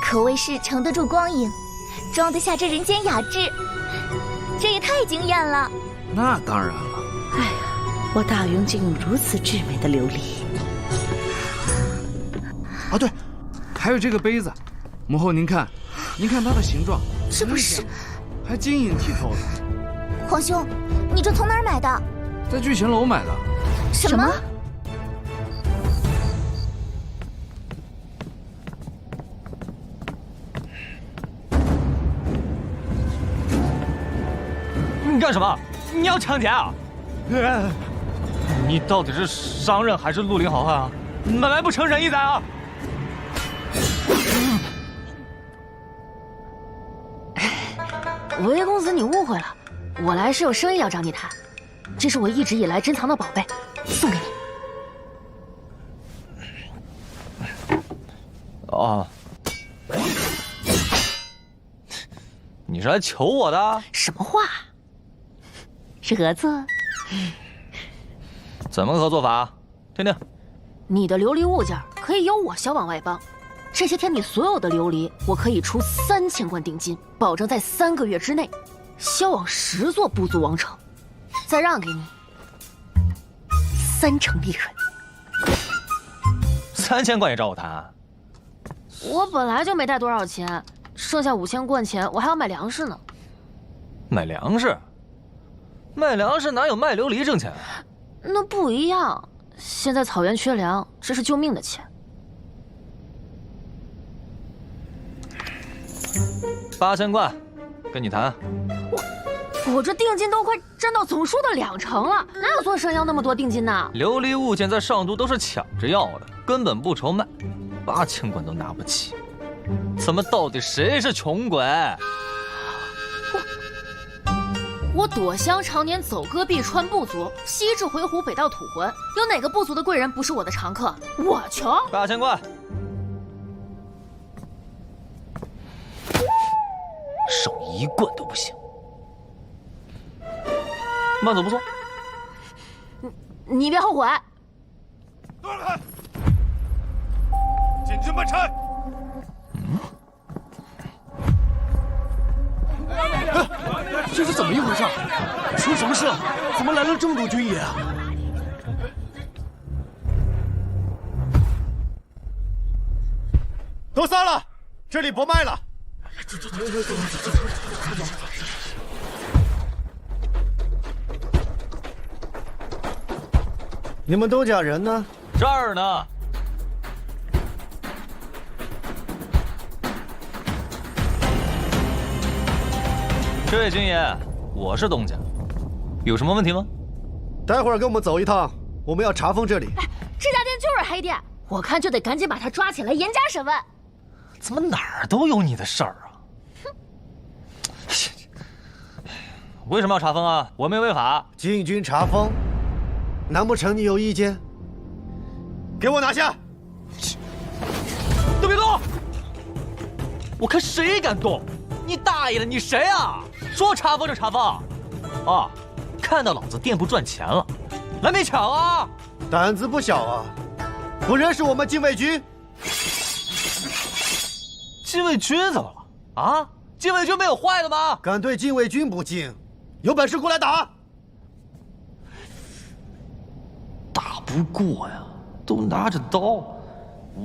可谓是承得住光影，装得下这人间雅致。这也太惊艳了！那当然了。哎呀，我大雍竟有如此至美的琉璃。啊，对，还有这个杯子，母后您看它的形状，这不是还晶莹剔透的。皇兄，你这从哪儿买的？在聚贤楼买的。什么？你干什么？你要抢劫啊？你到底是商人还是绿林好汉啊？买卖不成仁义在啊！维公子，你误会了，我来是有生意要找你谈。这是我一直以来珍藏的宝贝，送给你。哦，你是来求我的？什么话？是合作？怎么个合作法？听听。你的琉璃物件可以由我销往外邦。这些天你所有的琉璃，我可以出3000贯定金，保证在3个月之内销往10座部族王城，再让给你30%利润。3000贯也找我谈？我本来就没带多少钱，剩下5000贯钱我还要买粮食呢。买粮食？卖粮食哪有卖琉璃挣钱啊？那不一样，现在草原缺粮，这是救命的钱。8000贯，跟你谈。我这定金都快占到总数的20%了，哪有做生意要那么多定金呢？琉璃物件在上都都是抢着要的，根本不愁卖，8000贯都拿不起。怎么到底谁是穷鬼？我躲乡常年走戈壁穿部族，西至回鹘，北到吐浑，有哪个部族的贵人不是我的常客？我穷。8000贯。少1贯都不行。慢走不送。你别后悔。断开！进军门差。这是怎么一回事？出什么事了？怎么来了这么多军爷啊？都散了，这里不卖了。你们东家人呢？这儿呢。这位军爷，我是东家，有什么问题吗？待会儿跟我们走一趟，我们要查封这里。这家店就是黑店，我看就得赶紧把他抓起来，严加审问。怎么哪儿都有你的事儿啊？为什么要查封啊？我没违法。禁军查封，难不成你有意见？给我拿下！我看谁敢动！你大爷的，你谁啊？说查封就查封！啊，看到老子店铺赚钱了，来没抢啊？胆子不小啊！不认识我们禁卫军？禁卫军怎么了？啊？禁卫军没有坏的吗？敢对禁卫军不敬，有本事过来打！打不过呀，都拿着刀，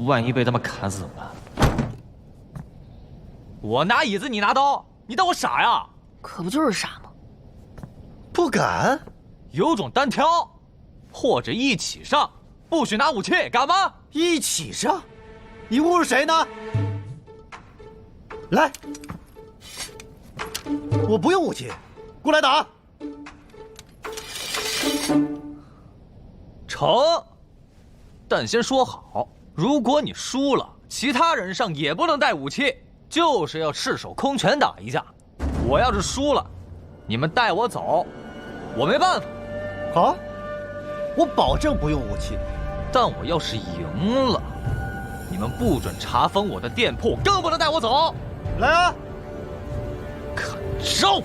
万一被他们砍死怎么办？我拿椅子，你拿刀，你当我傻呀？可不就是傻吗？不敢，有种单挑，或者一起上，不许拿武器，敢吗？一起上？你侮辱谁呢？来，我不用武器，过来打。成，但先说好，如果你输了，其他人上也不能带武器，就是要赤手空拳打一架。我要是输了，你们带我走，我没办法。好，我保证不用武器。但我要是赢了，你们不准查封我的店铺，更不能带我走。来啊！看招！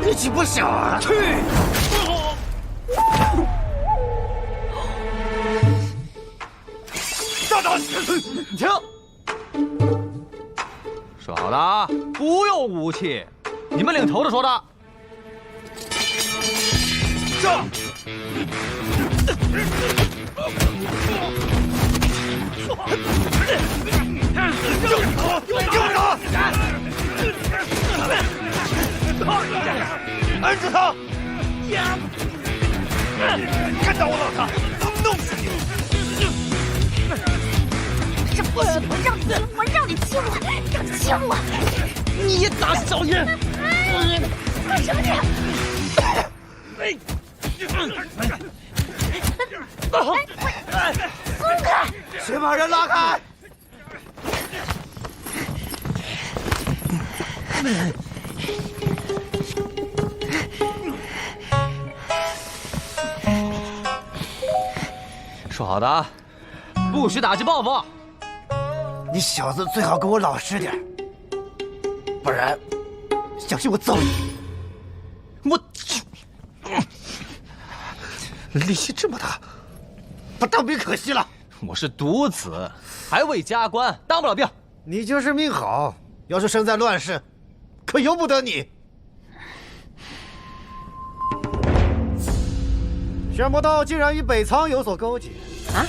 力气不小啊！去！大胆！停！说好的啊，不用武器。你们领头的说的。上！摁住他！看到我老大，弄死你！这不行，我让你亲我，让你亲我！你打小爷！干什么你？松开！先把人拉开！说好的啊，不许打击报复。你小子最好给我老实点，不然小心我揍你！我力气这么大，不当兵可惜了。我是独子，还未加官，当不了兵。你就是命好，要是生在乱世，可由不得你。宣不到竟然与北仓有所勾结啊！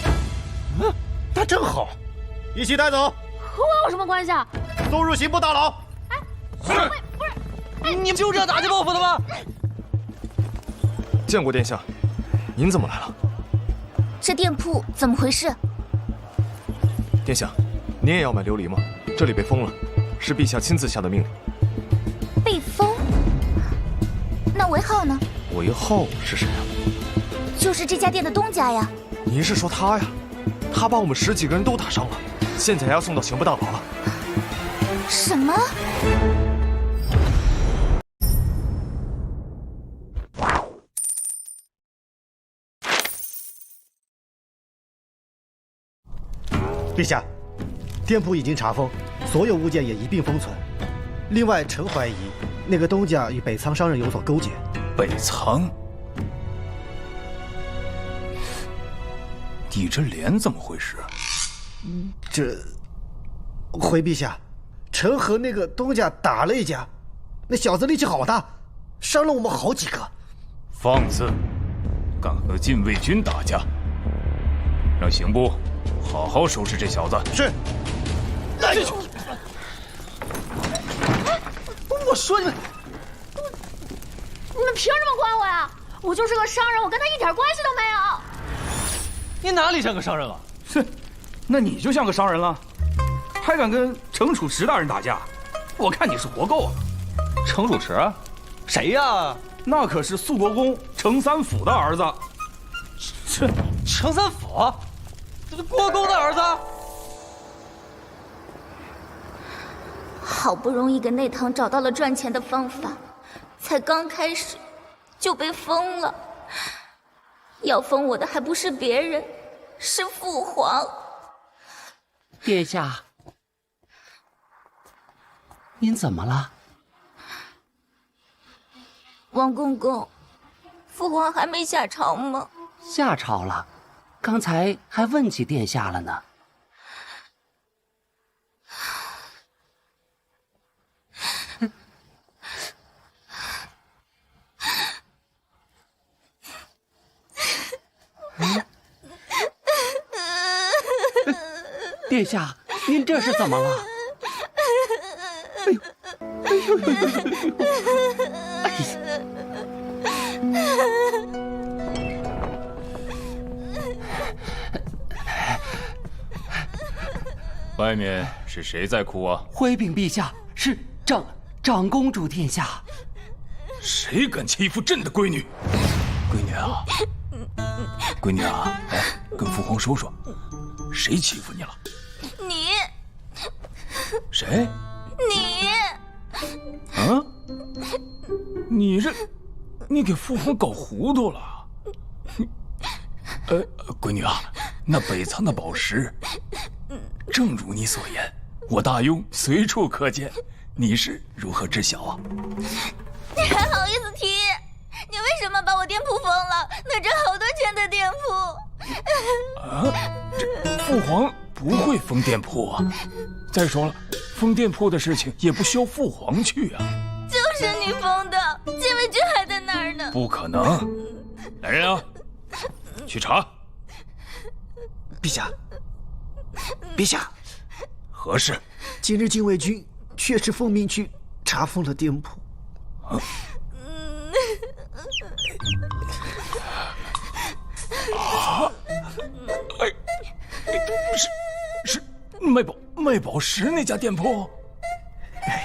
那正好，一起带走。和我有什么关系啊？送入刑部大牢。不是，你们就这样打击报复的吗？见过殿下，您怎么来了？这店铺怎么回事？殿下，您也要买琉璃吗？这里被封了，是陛下亲自下的命令。被封？那韦浩呢？韦浩是谁呀？就是这家店的东家呀。您是说他呀？他把我们10几个人都打伤了，现在要送到刑部大牢了。什么？陛下，店铺已经查封，所有物件也一并封存。另外，臣怀疑那个东家与北仓商人有所勾结。北仓？你这脸怎么回事？回陛下，臣和那个东家打了一架，那小子力气好大，伤了我们好几个。放肆！敢和禁卫军打架，让刑部好好收拾这小子。是。来人！我说你们，你们凭什么管我呀？我就是个商人，我跟他一点关系都没有。你哪里像个商人了？哼，那你就像个商人了，还敢跟程楚池大人打架？我看你是活够了。程楚池？谁呀？那可是肃国公程三府的儿子。程三府？这是国公的儿子？好不容易给内堂找到了赚钱的方法，才刚开始就被封了。要封我的还不是别人，是父皇。殿下，您怎么了？王公公，父皇还没下朝吗？下朝了，刚才还问起殿下了呢。殿下，您这是怎么了？哎呦，哎呦呦呦哎呦！外面是谁在哭啊？回禀陛下，是长公主殿下。谁敢欺负朕的闺女？闺女啊，闺女啊，哎，跟父皇说说，谁欺负你了？你。谁？你。啊？你给父皇搞糊涂了。闺女啊，那北仓的宝石，正如你所言，我大庸随处可见，你是如何知晓啊？你还好意思提？你为什么把我店铺封了？那挣好多钱的店铺。啊，这父皇不会封店铺啊！再说了，封店铺的事情也不需要父皇去啊。就是你封的，禁卫军还在那儿呢。不可能！来人啊，去查。陛下，陛下，何事？今日禁卫军确实奉命去查封了店铺。啊！哎，是卖宝石那家店铺。哎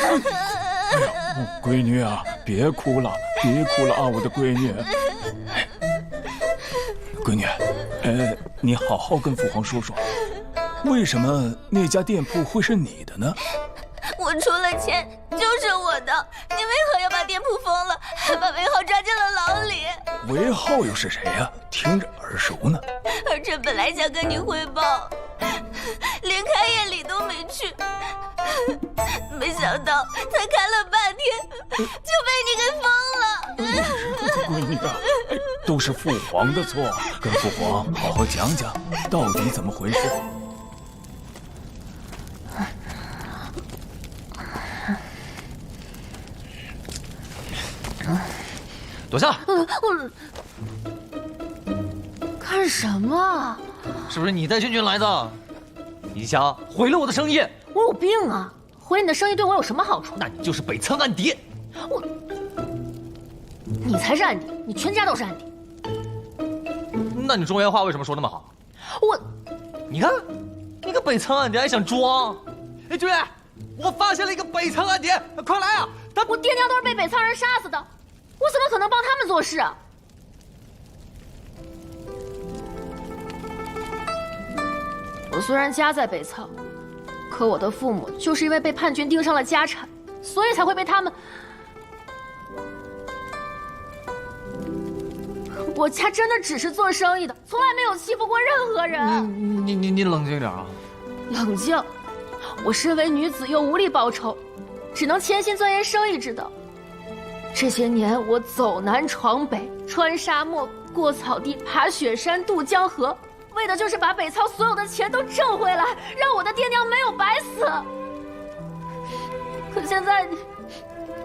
呀，闺女啊，别哭了，别哭了啊，我的闺女。闺女，你好好跟父皇说说，为什么那家店铺会是你的呢？我出了钱就是我的，你为何要把店铺封了，还把韦浩抓进了牢里？韦浩又是谁呀？听着耳熟呢。儿臣本来想跟你汇报，连开业礼都没去，没想到才开了半天就被你给封了。闺女啊，都是父皇的错，跟父皇好好讲讲，到底怎么回事。躲下！我干什么？是不是你带君君来的？你想毁了我的生意？我有病啊！毁你的生意对我有什么好处？那你就是北仓暗谍。你才是暗谍，你全家都是暗谍。那你中原话为什么说那么好？你看，你个北仓暗谍还想装？哎，君，我发现了一个北仓暗谍，快来啊！我爹娘都是被北仓人杀死的，我怎么可能帮他们做事啊？我虽然家在北仓，可我的父母就是因为被叛军盯上了家产，所以才会被他们。我家真的只是做生意的，从来没有欺负过任何人。你冷静点啊！冷静！我身为女子又无力报仇，只能潜心钻研生意之道。这些年我走南闯北，穿沙漠，过草地，爬雪山，渡江河，为的就是把北仓所有的钱都挣回来，让我的爹娘没有白死。可现在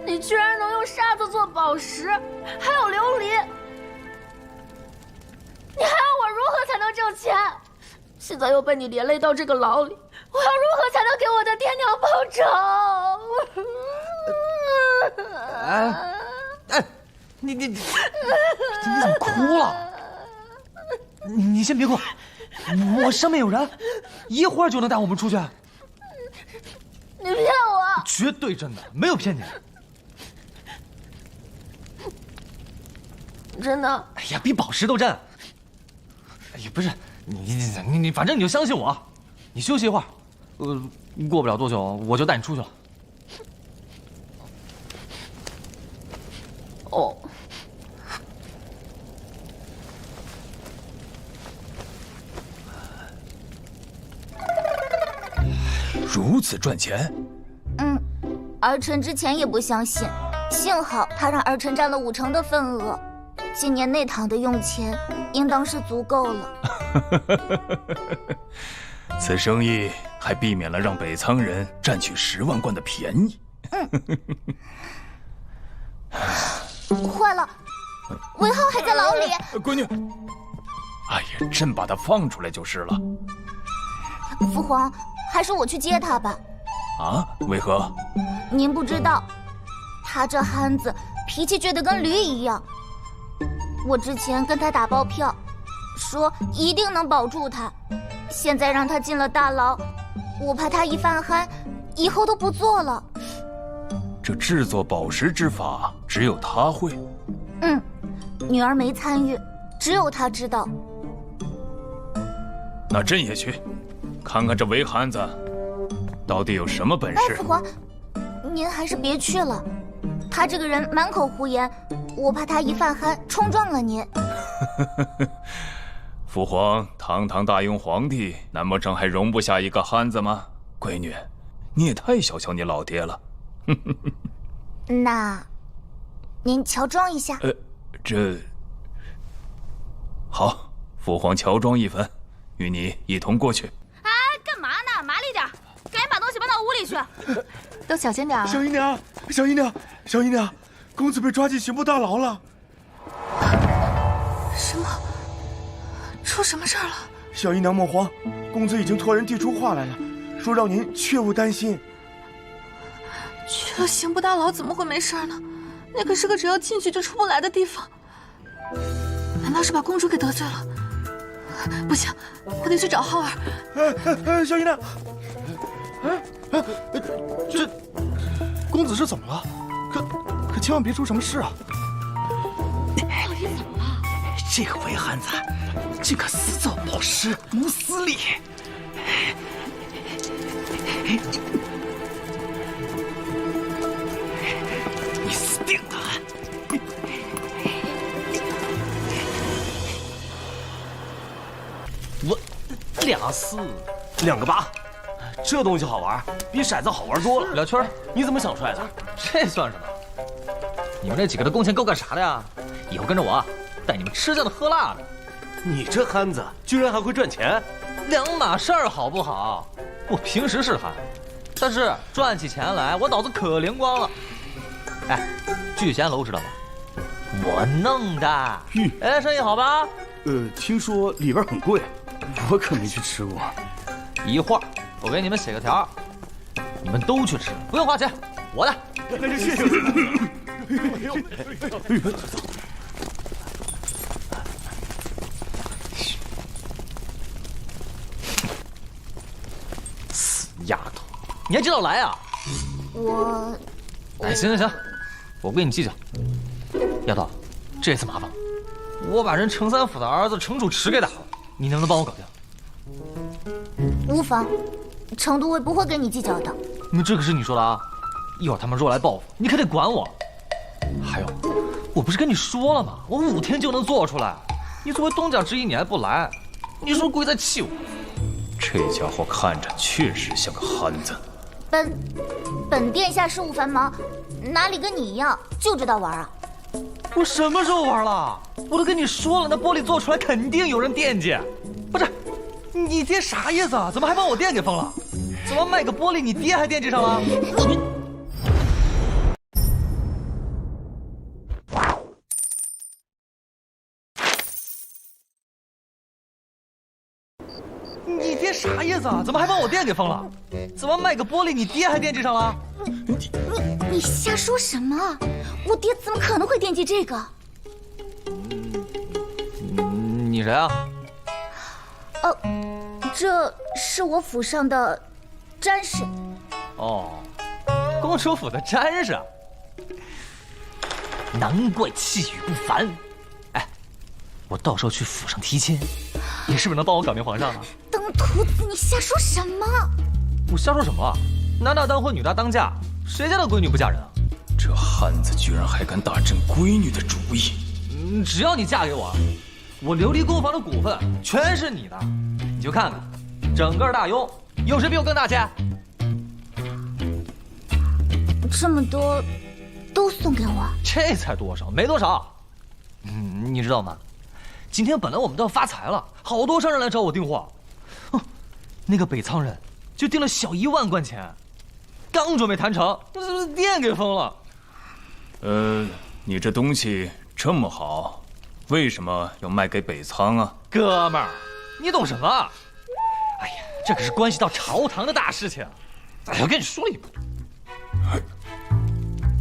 你居然能用沙子做宝石，还有琉璃，你还要我如何才能挣钱？现在又被你连累到这个牢里，我要如何才能给我的爹娘报仇？哎，你怎么哭了？你先别哭，我上面有人，一会儿就能带我们出去。你骗我！绝对真的，没有骗你。真的？哎呀，比宝石都真。哎呀，不是你，反正你就相信我，你休息一会儿，过不了多久我就带你出去了。哦。如此赚钱？儿臣之前也不相信，幸好他让儿臣占了50%的份额，今年内堂的用钱应当是足够了。此生意还避免了让北仓人占取10万贯的便宜。坏了，韦浩还在牢里。闺女，哎呀，朕把他放出来就是了。父皇，还是我去接他吧。啊？为何？您不知道，他这憨子脾气倔得跟驴一样。我之前跟他打包票，说一定能保住他。现在让他进了大牢，我怕他一犯憨，以后都不做了。这制作宝石之法，只有他会。女儿没参与，只有他知道。那朕也去，看看这韦憨子到底有什么本事。父皇，您还是别去了，他这个人满口胡言，我怕他一犯憨冲撞了您。父皇堂堂大雍皇帝，难不成还容不下一个憨子吗？闺女，你也太小瞧你老爹了。那，您乔装一下。这好，父皇乔装一番，与你一同过去。哎，干嘛呢？麻利点，赶紧把东西搬到屋里去。都小心点。小姨娘，小姨娘，小姨娘，公子被抓进刑部大牢了。什么？出什么事儿了？小姨娘莫慌，公子已经托人递出话来了，说让您切勿担心。去了刑部大牢怎么会没事呢？那可是个只要进去就出不来的地方。难道是把公主给得罪了？不行，我得去找浩儿。小姨娘，这公子是怎么了？可千万别出什么事啊！这个韦憨子竟可私造宝石，谋私利。你死定了！我2-4，2个8，这东西好玩，比骰子好玩多了。小圈，你怎么想出来的？这算什么？你们这几个的工钱够干啥的呀？以后跟着我，带你们吃酱的喝辣的。你这憨子居然还会赚钱，2码事儿好不好？我平时是憨，但是赚起钱来我脑子可灵光了。哎，聚贤楼知道吧？我弄的。哎，生意好吧？听说里边很贵，我可没去吃过。一会儿我给你们写个条，你们都去吃，不用花钱，我的。谢谢。死丫头，你还知道来啊？哎，行，我不跟你计较。丫头，这次麻烦了，我把人程三府的儿子程主持给打了，你能不能帮我搞定？无妨，程都尉不会跟你计较的。这可是你说的啊！一会儿他们若来报复，你可得管我。还有，我不是跟你说了吗？我5天就能做出来。你作为东家之一，你还不来，你是不是故意在气我？这家伙看着确实像个憨子。本殿下事务繁忙，哪里跟你一样就知道玩啊？我什么时候玩了？我都跟你说了，那玻璃做出来肯定有人惦记。不是，你爹啥意思啊？怎么还把我店给封了？怎么卖个玻璃，你爹还惦记上了？你爹啥意思啊？怎么还把我店给封了？怎么卖个玻璃，你爹还惦记上了？你瞎说什么？我爹怎么可能会惦记这个？你谁啊？这是我府上的詹事。哦，公主府的詹事，难怪气宇不凡。哎，我到时候去府上提亲，你是不是能帮我搞定皇上啊？登徒子，你瞎说什么？我瞎说什么？男大当婚，女大当嫁，谁家的闺女不嫁人啊？这汉子居然还敢打朕闺女的主意！只要你嫁给我，我琉璃工坊的股份全是你的。你就看看，整个大雍有谁比我更大气？这么多，都送给我？这才多少？没多少。你知道吗？今天本来我们都要发财了，好多商人来找我订货。那个北仓人就订了小1万贯钱，刚准备谈成，店给封了。你这东西这么好，为什么要卖给北仓啊？哥们儿，你懂什么？哎呀，这可是关系到朝堂的大事情。哎呀，跟你说了一步。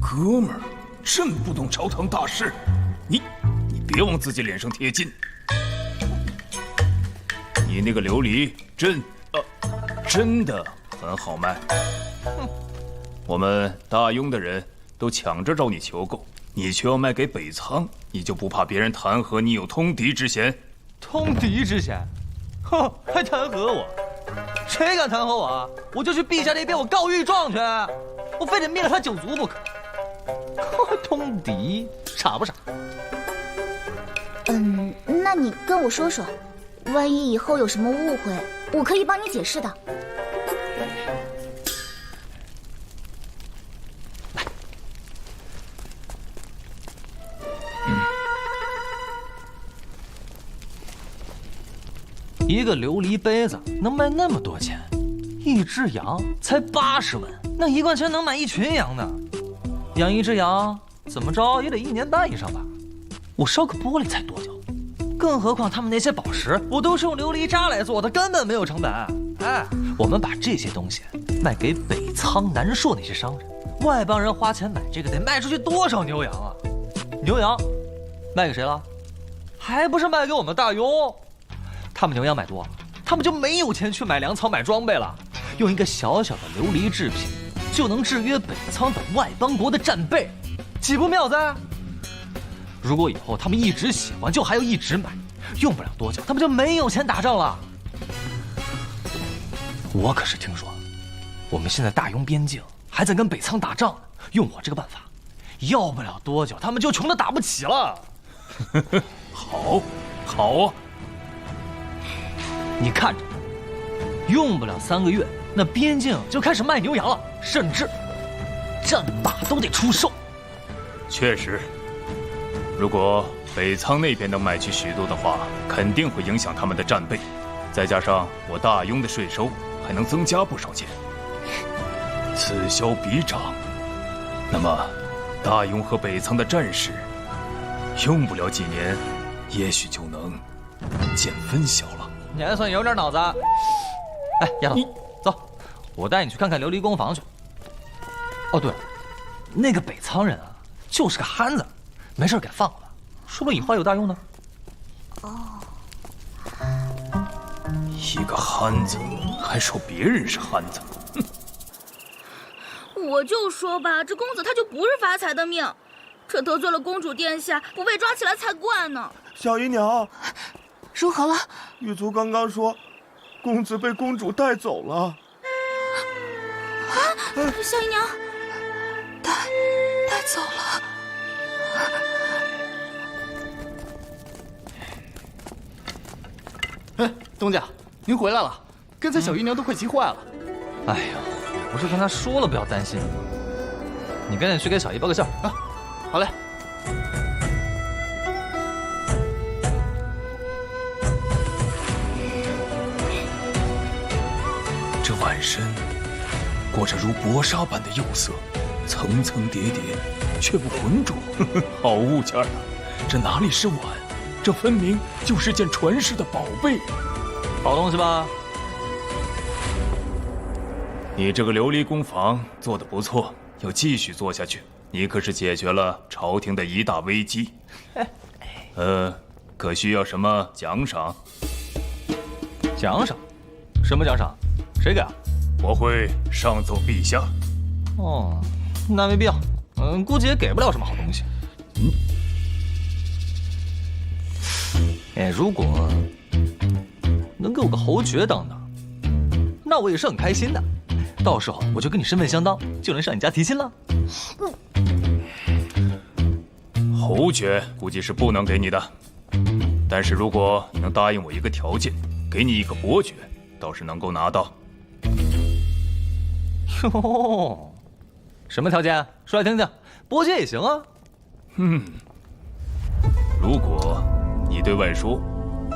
哥们儿，真不懂朝堂大事，你别往自己脸上贴金。你那个琉璃真的很好卖。我们大庸的人都抢着找你求购，你却要卖给北仓，你就不怕别人弹劾你有通敌之嫌？通敌之嫌？哼，还弹劾我？谁敢弹劾我啊？我就去陛下那边我告御状去，我非得灭了他9族不可。通敌，傻不傻？那你跟我说说，万一以后有什么误会，我可以帮你解释的。一个琉璃杯子能卖那么多钱，一只羊才80文，那1贯钱能买一群羊呢。养一只羊怎么着也得1年半以上吧？我烧个玻璃才多久？更何况他们那些宝石，我都是用琉璃渣来做的，根本没有成本。哎，我们把这些东西卖给北仓、南朔那些商人，外邦人花钱买这个得卖出去多少牛羊啊？牛羊卖给谁了？还不是卖给我们大庸？他们牛羊买多，他们就没有钱去买粮草、买装备了。用一个小小的琉璃制品，就能制约北仓等外邦国的战备，岂不妙哉？如果以后他们一直喜欢，就还要一直买，用不了多久，他们就没有钱打仗了。我可是听说，我们现在大庸边境还在跟北仓打仗呢。用我这个办法，要不了多久，他们就穷得打不起了。好啊！你看着，用不了3个月，那边境就开始卖牛羊了，甚至战马都得出售。确实，如果北仓那边能买去许多的话，肯定会影响他们的战备，再加上我大庸的税收，还能增加不少钱。此消彼长，那么大庸和北仓的战事，用不了几年，也许就能见分晓了。你还算有点脑子。哎，丫头，走，我带你去看看琉璃工坊去。哦，对了，那个北仓人啊，就是个憨子，没事给放了，说不定以后还有大用呢。一个憨子，还说别人是憨子。我就说吧，这公子他就不是发财的命，这得罪了公主殿下，不被抓起来才怪呢。小姨娘，如何了？狱卒刚刚说，公子被公主带走了。啊，小姨娘，带走了。哎，东家，您回来了，刚才小姨娘都快急坏了。哎呦，不是跟她说了不要担心吗？你赶紧去给小姨报个信啊！好嘞。这碗参裹着如薄纱般的釉色，层层叠叠，却不浑浊。好物件啊！这哪里是碗？这分明就是件传世的宝贝。好东西吧？你这个琉璃工坊做得不错，要继续做下去。你可是解决了朝廷的一大危机。可需要什么奖赏？奖赏？什么奖赏？谁给啊？我会上奏陛下。哦，那没必要。估计也给不了什么好东西。哎，如果能给我个侯爵当当，那我也是很开心的。到时候我就跟你身份相当，就能上你家提亲了。侯爵估计是不能给你的，但是如果你能答应我一个条件，给你一个伯爵，倒是能够拿到。哟，什么条件？说来听听。伯爵也行啊。如果你对外说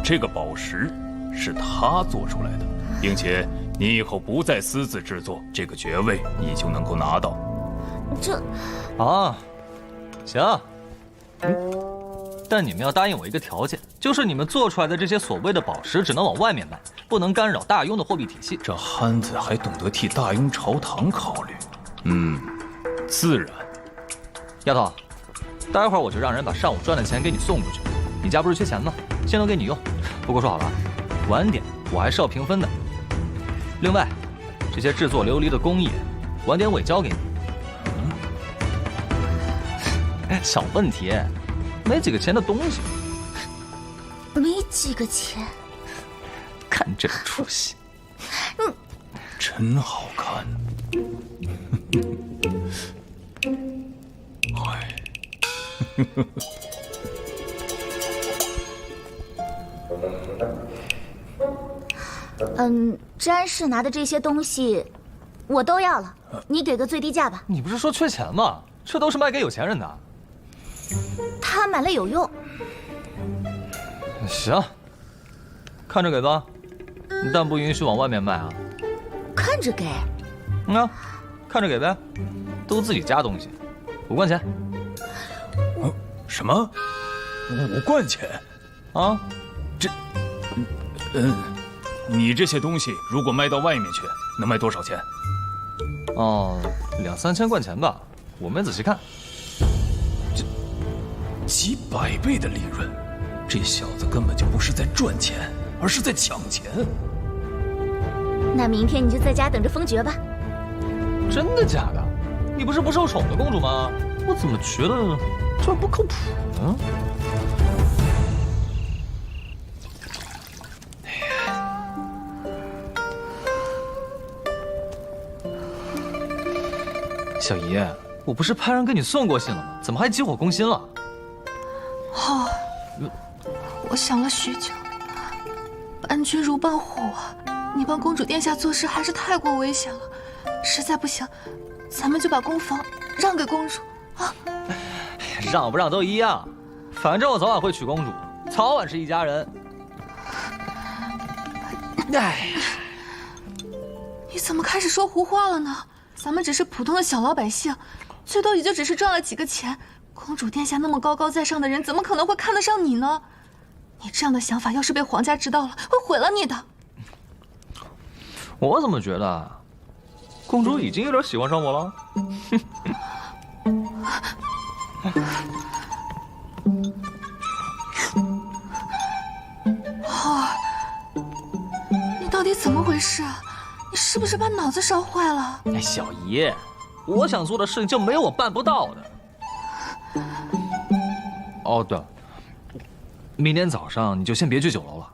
这个宝石是他做出来的，并且你以后不再私自制作，这个爵位你就能够拿到。这……啊，行。但你们要答应我一个条件，就是你们做出来的这些所谓的宝石只能往外面卖，不能干扰大雍的货币体系。这憨子还懂得替大雍朝堂考虑。自然。丫头，待会儿我就让人把上午赚的钱给你送过去。你家不是缺钱吗？先都给你用。不过说好了，晚点我还是要平分的。另外，这些制作琉璃的工艺，晚点我也交给你。小问题，没几个钱的东西。没几个钱。看这个出息，真好看。詹氏拿的这些东西，我都要了，你给个最低价吧。你不是说缺钱吗？这都是卖给有钱人的。他买了有用。行，看着给吧，但不允许往外面卖啊。看着给。看着给呗，都自己家东西，5贯钱。什么？5贯钱？啊？这……你这些东西如果卖到外面去，能卖多少钱？2、3千贯钱吧，我没仔细看。这几百倍的利润，这小子根本就不是在赚钱，而是在抢钱。那明天你就在家等着封爵吧。真的假的？你不是不受宠的公主吗？我怎么觉得这不靠谱呢？小姨，我不是派人给你送过信了吗？怎么还急火攻心了？我想了许久，伴君如伴虎啊！你帮公主殿下做事还是太过危险了，实在不行，咱们就把宫房让给公主啊！让不让都一样，反正我早晚会娶公主，早晚是一家人。哎，你怎么开始说胡话了呢？咱们只是普通的小老百姓，最多也就只是赚了几个钱。公主殿下那么高高在上的人，怎么可能会看得上你呢？你这样的想法要是被皇家知道了，会毁了你的。我怎么觉得公主已经有点喜欢上我了？你到底怎么回事啊？你是不是把脑子烧坏了？哎，小姨，我想做的事情就没有我办不到的。哦，对了，明天早上你就先别去酒楼了，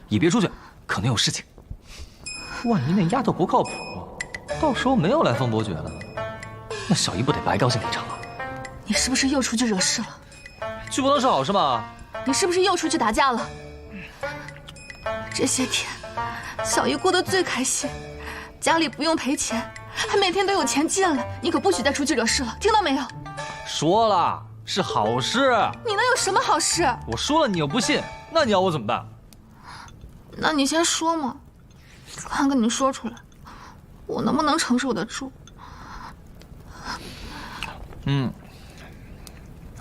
也别出去，可能有事情。万一那丫头不靠谱，到时候没有来封伯爵的，那小姨不得白高兴一场啊？你是不是又出去惹事了？去不能是好事吗？你是不是又出去打架了？这些天，小姨过得最开心，家里不用赔钱，还每天都有钱进来。你可不许再出去惹事了，听到没有？说了，是好事。你能有什么好事？我说了，你又不信，那你要我怎么办？那你先说嘛，看看你说出来，我能不能承受得住？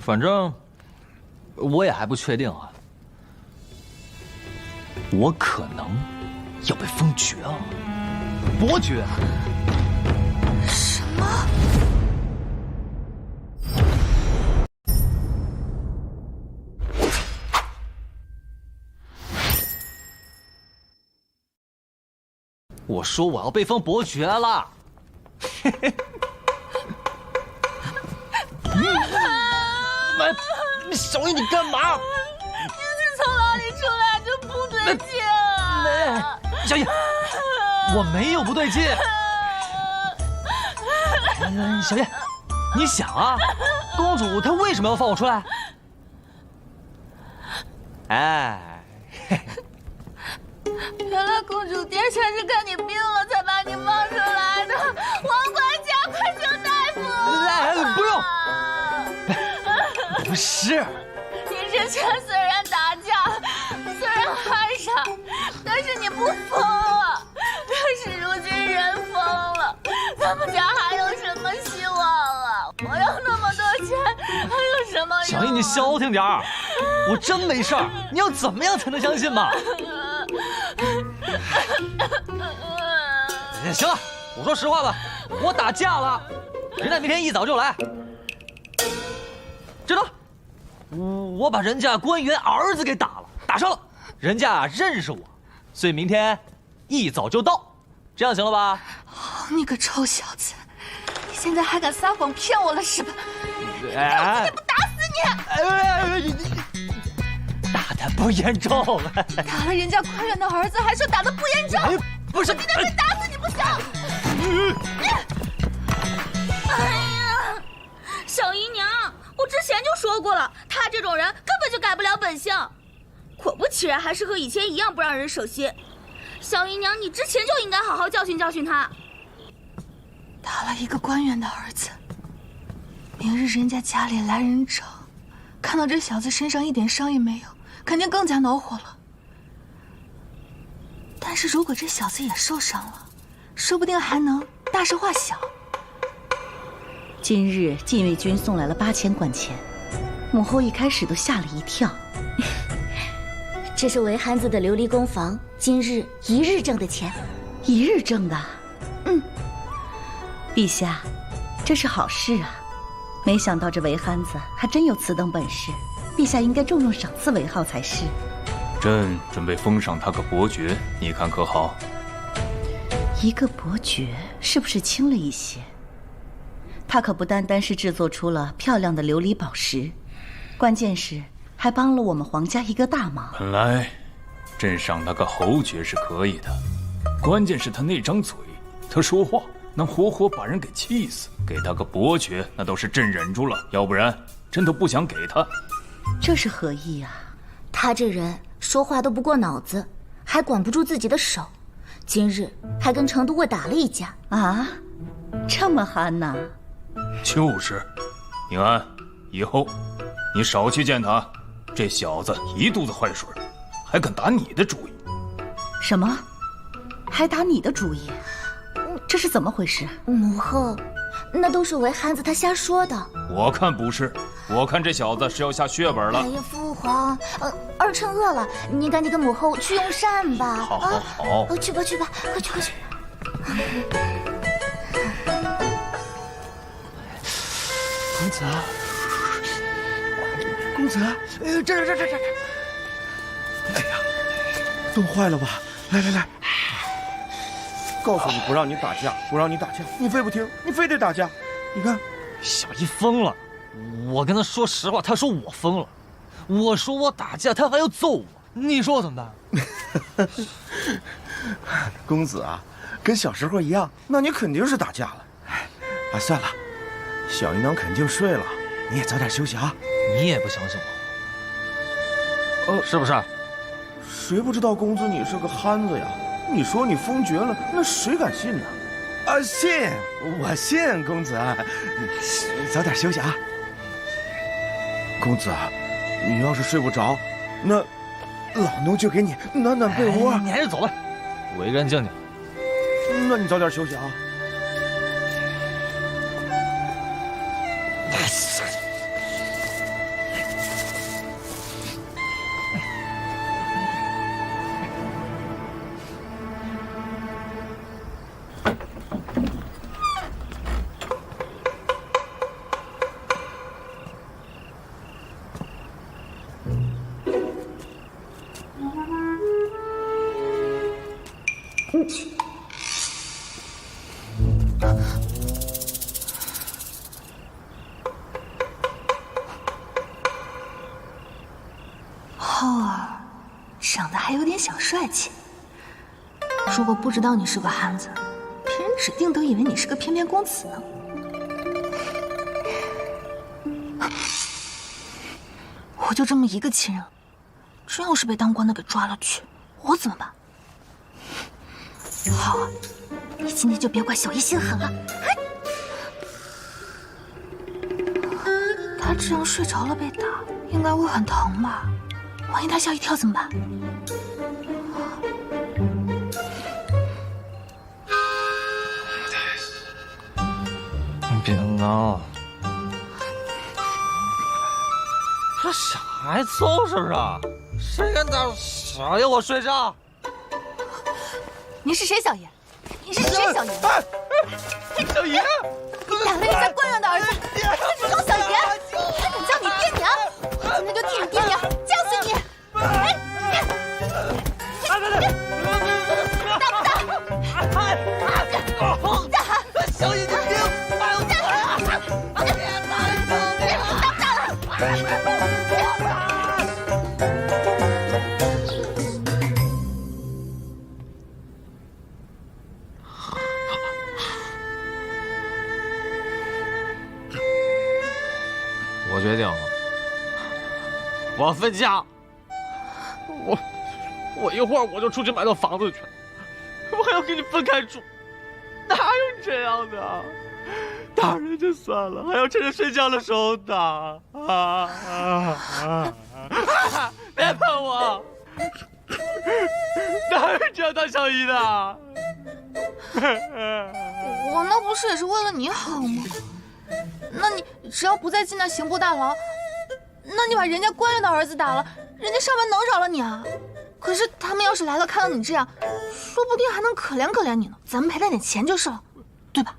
反正我也还不确定啊，我可能要被封爵了，伯爵。什么？我说我要被封伯爵了。小姨，你干嘛？你是从牢里出来就不对劲啊！小姨，我没有不对劲。小叶，你想啊，公主她为什么要放我出来？哎，原来公主殿下是看你病了才把你放出来的，王管家，快求大夫！是。你之前虽然打架，虽然害傻，但是你不疯了。但是如今人疯了，咱们家还有什么希望啊？我有那么多钱，还有什么用啊？小姨，你消停点儿，我真没事儿。你要怎么样才能相信嘛？行了，我说实话吧，我打架了，人家明天一早就来。知道？我把人家官员儿子给打伤了，人家认识我，所以明天一早就到，这样行了吧？你个臭小子，你现在还敢撒谎骗我了是吧？哎，不打死你！打得不严重，打了人家官员的儿子，还说打得不严重？不是，我今天非打死你不行！哎呀，小姨娘，我之前就说过了，他这种人根本就改不了本性。果不其然，还是和以前一样不让人省心。小姨娘，你之前就应该好好教训教训他。打了一个官员的儿子，明日人家家里来人找，看到这小子身上一点伤也没有，肯定更加恼火了。但是如果这小子也受伤了，说不定还能大事化小。今日禁卫军送来了8000贯钱，母后一开始都吓了一跳。这是韦憨子的琉璃工房今日一日挣的钱。一日挣的？陛下，这是好事啊！没想到这韦憨子还真有此等本事，陛下应该重重赏赐韦浩才是。朕准备封赏他个伯爵，你看可好？一个伯爵是不是轻了一些？他可不单单是制作出了漂亮的琉璃宝石，关键是还帮了我们皇家一个大忙。本来朕赏他个侯爵是可以的，关键是他那张嘴，他说话能活活把人给气死。给他个伯爵，那都是朕忍住了，要不然朕都不想给他。这是何意啊？他这人说话都不过脑子，还管不住自己的手，今日还跟程都尉打了一架啊！这么憨呐？就是，宁安，以后你少去见他。这小子一肚子坏水，还敢打你的主意。什么？还打你的主意？这是怎么回事？母后，那都是韦憨子他瞎说的。我看不是，我看这小子是要下血本了。哎呀，父皇，儿臣饿了，您赶紧跟母后去用膳吧。好好好，去吧去吧，快去快去。公子，公子，这！哎呀，冻坏了吧？来，告诉你不让你打架，不让你打架，你非不听，你非得打架。你看，小姨疯了。我跟他说实话，他说我疯了。我说我打架，他还要揍我。你说我怎么办？公子啊，跟小时候一样，那你肯定是打架了。啊，算了。小姨娘肯定睡了，你也早点休息啊。你也不相信我，是不是？谁不知道公子你是个憨子呀？你说你疯绝了，那谁敢信呢？啊，信，我信公子。早点休息啊。公子，你要是睡不着，那老奴就给你暖暖被窝。你还是走吧，我一个人静静。那你早点休息啊。浩儿，长得还有点小帅气。如果不知道你是个憨子，别人指定都以为你是个翩翩公子呢。我就这么一个亲人，真要是被当官的给抓了去，我怎么办？浩儿，你今天就别怪小姨心狠了。他这样睡着了被打，应该会很疼吧？万一他吓一跳怎么办？你别闹，这小孩凑合着，谁敢打小爷我睡觉？你是谁，小爷？你是谁，小爷？小爷，打了人家官员的儿子，还自称小爷，还敢叫你爹娘？那就替你爹娘教训你！打不打？小爷你别把我打！打不打了？我决定了，我分家。我一会儿我就出去买套房子去，我还要跟你分开住，哪有这样的？打人就算了，还要趁着睡觉的时候打别碰我！哪有这样当小姨的？我那不是也是为了你好吗？那你只要不再进那刑部大牢，那你把人家官员的儿子打了，人家上门能饶了你啊？可是他们要是来了，看到你这样，说不定还能可怜可怜你呢。咱们赔他点钱就是了，对吧？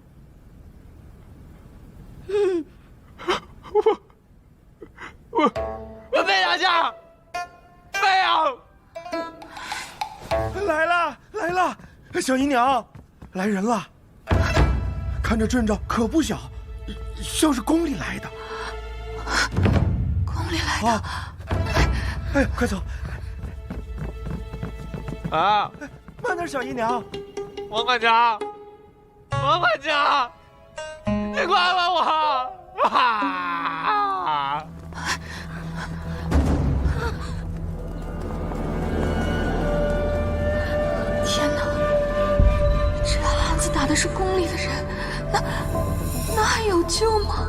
我没打架，没有。来了，小姨娘，来人了。看这阵仗可不小，像是宫里来的。宫里来的。哎，快走！啊，慢点，小姨娘。王管家，你快帮我！天哪，这汉子打的是宫里的人，那还有救吗？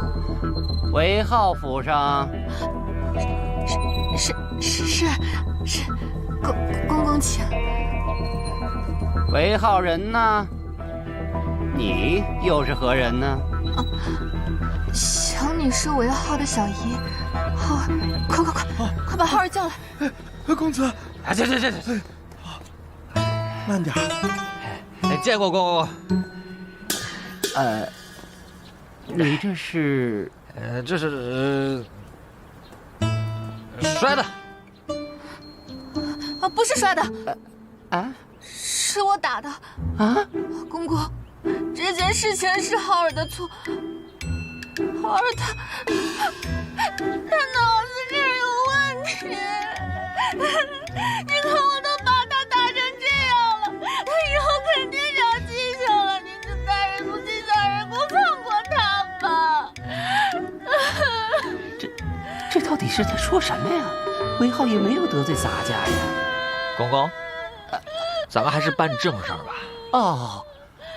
韦浩府上，是，公请。韦浩人呢？你又是何人呢？想你是韦浩的小姨，浩儿，快把浩儿叫来。公子，这，慢点。见过公公。你这是？这是摔的。不是摔的。啊？是我打的。啊？公公，这件事情是浩儿的错。浩儿他脑子这儿有问题。你看我都把他打成这样了，他以后肯定长记性了。您这大人不计小人过，放过他吧。这到底是在说什么呀？韦浩也没有得罪洒家呀。公公，咱们还是办正事儿吧。哦，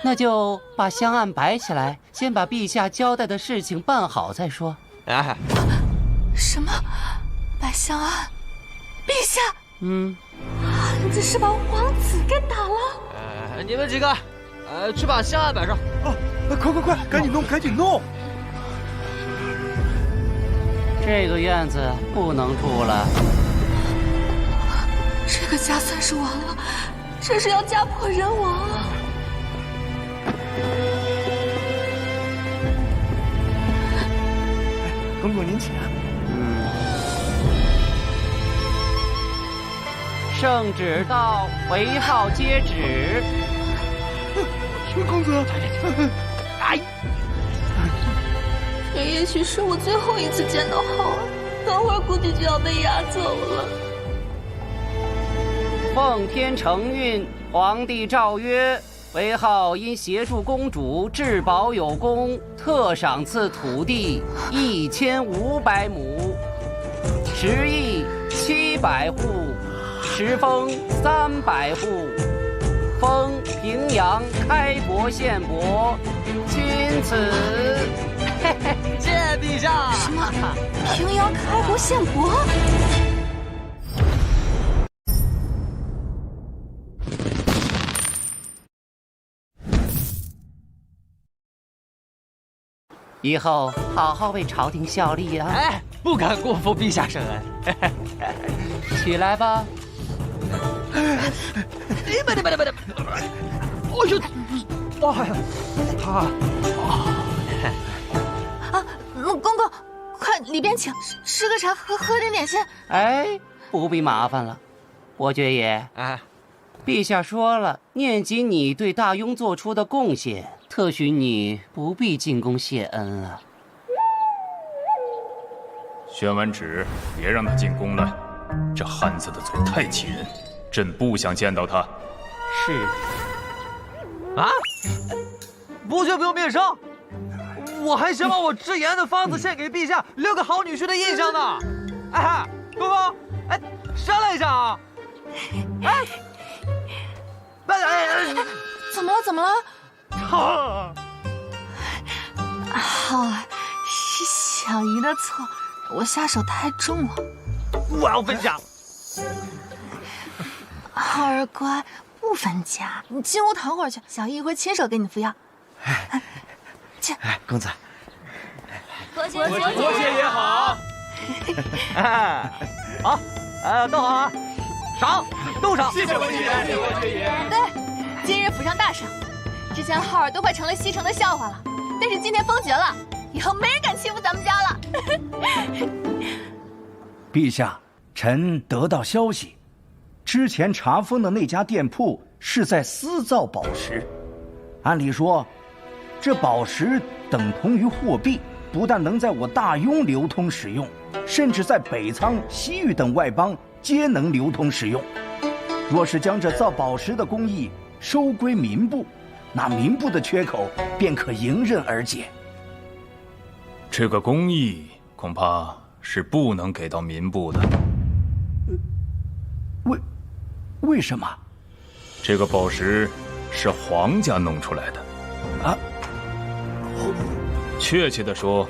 那就把香案摆起来，先把陛下交代的事情办好再说。哎，什么？摆香案？陛下？汉子是把王子给打了？你们几个，去把香案摆上。快，赶紧弄！这个院子不能住了。这个家算是完了，这是要家破人亡啊！公公您请。圣旨到，韦浩接旨。公子，这也许是我最后一次见到浩儿，等会儿估计就要被押走了。奉天承运，皇帝诏曰：韦浩因协助公主治保有功，特赏赐土地1500亩，10邑700户，时封300户，封平阳开国县伯，钦此。这陛下！什么？平阳开国献国？以后好好为朝廷效力啊！哎，不敢辜负陛下圣恩。起来吧。慢点！哎呦，哎呀，公公，快里边请，吃个茶，喝点点心。哎，不必麻烦了，伯爵爷。陛下说了，念及你对大雍做出的贡献，特许你不必进宫谢恩了。宣完旨，别让他进宫来。这汉子的嘴太气人，朕不想见到他。是。啊！伯爵不用面圣，我还想把我直言的方子献给陛下，留个好女婿的印象呢。哎，公公，哎，商量一下啊！哎，怎么了？浩儿，是小姨的错，我下手太重了。我要分家。浩儿乖，不分家，你进屋躺会儿去，小姨一会亲手给你敷药。去。公子。伯爵爷好。好，都好啊，赏，都赏。谢谢伯爵爷。对，今日府上大赏。之前浩儿都快成了西城的笑话了，但是今天封爵了，以后没人敢欺负咱们家了。陛下，臣得到消息，之前查封的那家店铺是在私造宝石。按理说，这宝石等同于货币，不但能在我大雍流通使用，甚至在北仓、西域等外邦皆能流通使用。若是将这造宝石的工艺收归民部，那民部的缺口便可迎刃而解。这个工艺恐怕是不能给到民部的。为什么？这个宝石是皇家弄出来的。啊？确切的说，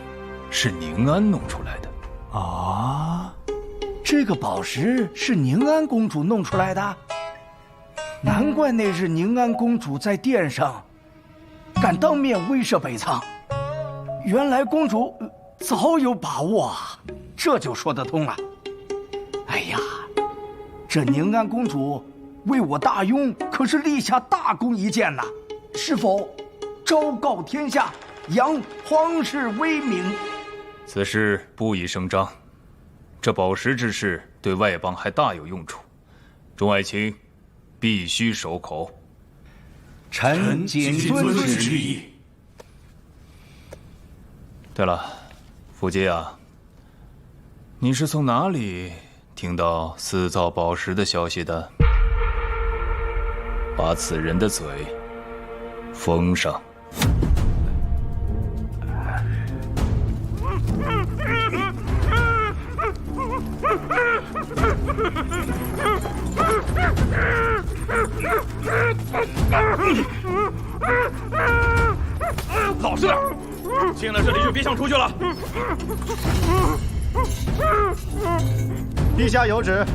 是宁安弄出来的。啊？这个宝石是宁安公主弄出来的？难怪那日宁安公主在殿上敢当面威慑北仓，原来公主早有把握啊，这就说得通了。哎呀，这宁安公主为我大雍可是立下大功一件呐，是否昭告天下，扬皇室威名？此事不宜声张，这宝石之事对外邦还大有用处，众爱卿必须守口。臣谨遵旨意。对了，福晋啊，你是从哪里听到私造宝石的消息的？把此人的嘴封上。老实点，进了这里就别想出去了。陛下有旨，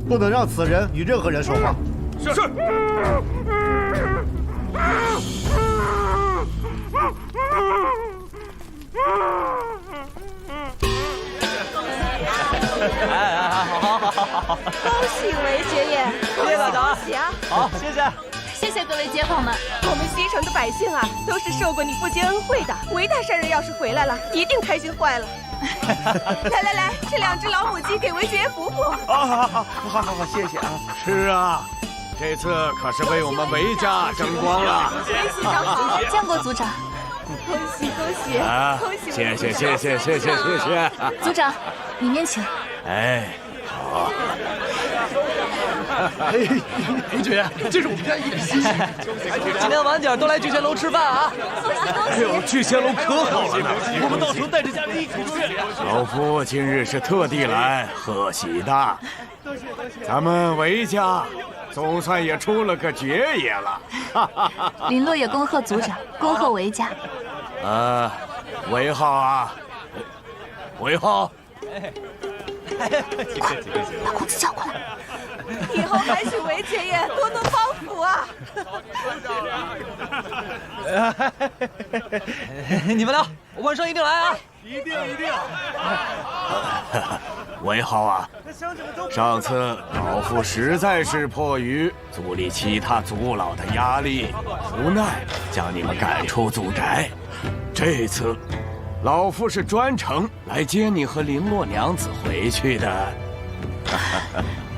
不能让此人与任何人说话。是。好！恭喜韦爵爷，谢谢大家，恭喜啊！好，谢谢。谢谢各位街坊们，我们西城的百姓啊，都是受过你不接恩惠的。韦大善人要是回来了，一定开心坏了。来，这2只老母鸡给韦爵爷补补。好，谢谢啊。是啊，这次可是为我们韦家争光了。韦系长好，见过族长。恭喜！啊，恭喜！谢。族长，里面请。哎，好。侯爵，这是我们家一点心意。今天晚点都来聚贤楼吃饭啊！哎呦，聚贤楼可好了呢，我们到时候带着家人一起去。老夫今日是特地来贺喜的，咱们韦家总算也出了个爵爷了。林洛也恭贺族长，恭贺韦家。韦浩啊，为好。把公子叫过来。以后还请韦姐爷多多帮扶啊！你们俩晚上一定来啊！一定。为好啊！上次老夫实在是迫于族里其他族老的压力，无奈将你们赶出族宅。这次，老夫是专程来接你和绫罗娘子回去的。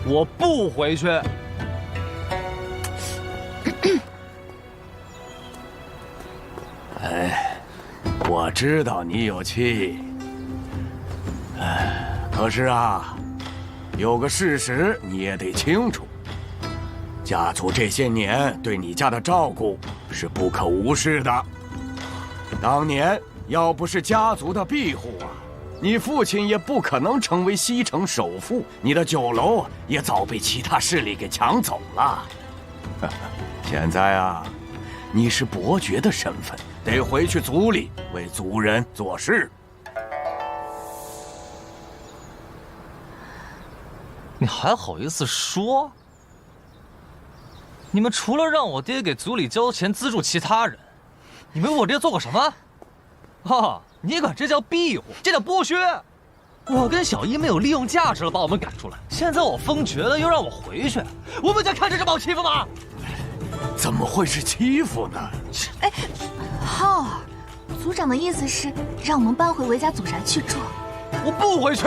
我不回去。哎，我知道你有气。可是啊，有个事实你也得清楚，家族这些年对你家的照顾是不可无视的。当年要不是家族的庇护啊，你父亲也不可能成为西城首富，你的酒楼也早被其他势力给抢走了。现在啊，你是伯爵的身份，得回去族里为族人做事。你还好意思说？你们除了让我爹给族里交钱资助其他人，你们为我爹做过什么？你管这叫庇护？这叫剥削！我跟小姨没有利用价值了，把我们赶出来，现在我封爵了，又让我回去，我们家看着是把我欺负吗？怎么会是欺负呢？哎，浩儿，族长的意思是让我们搬回韦家祖宅去住。我不回去。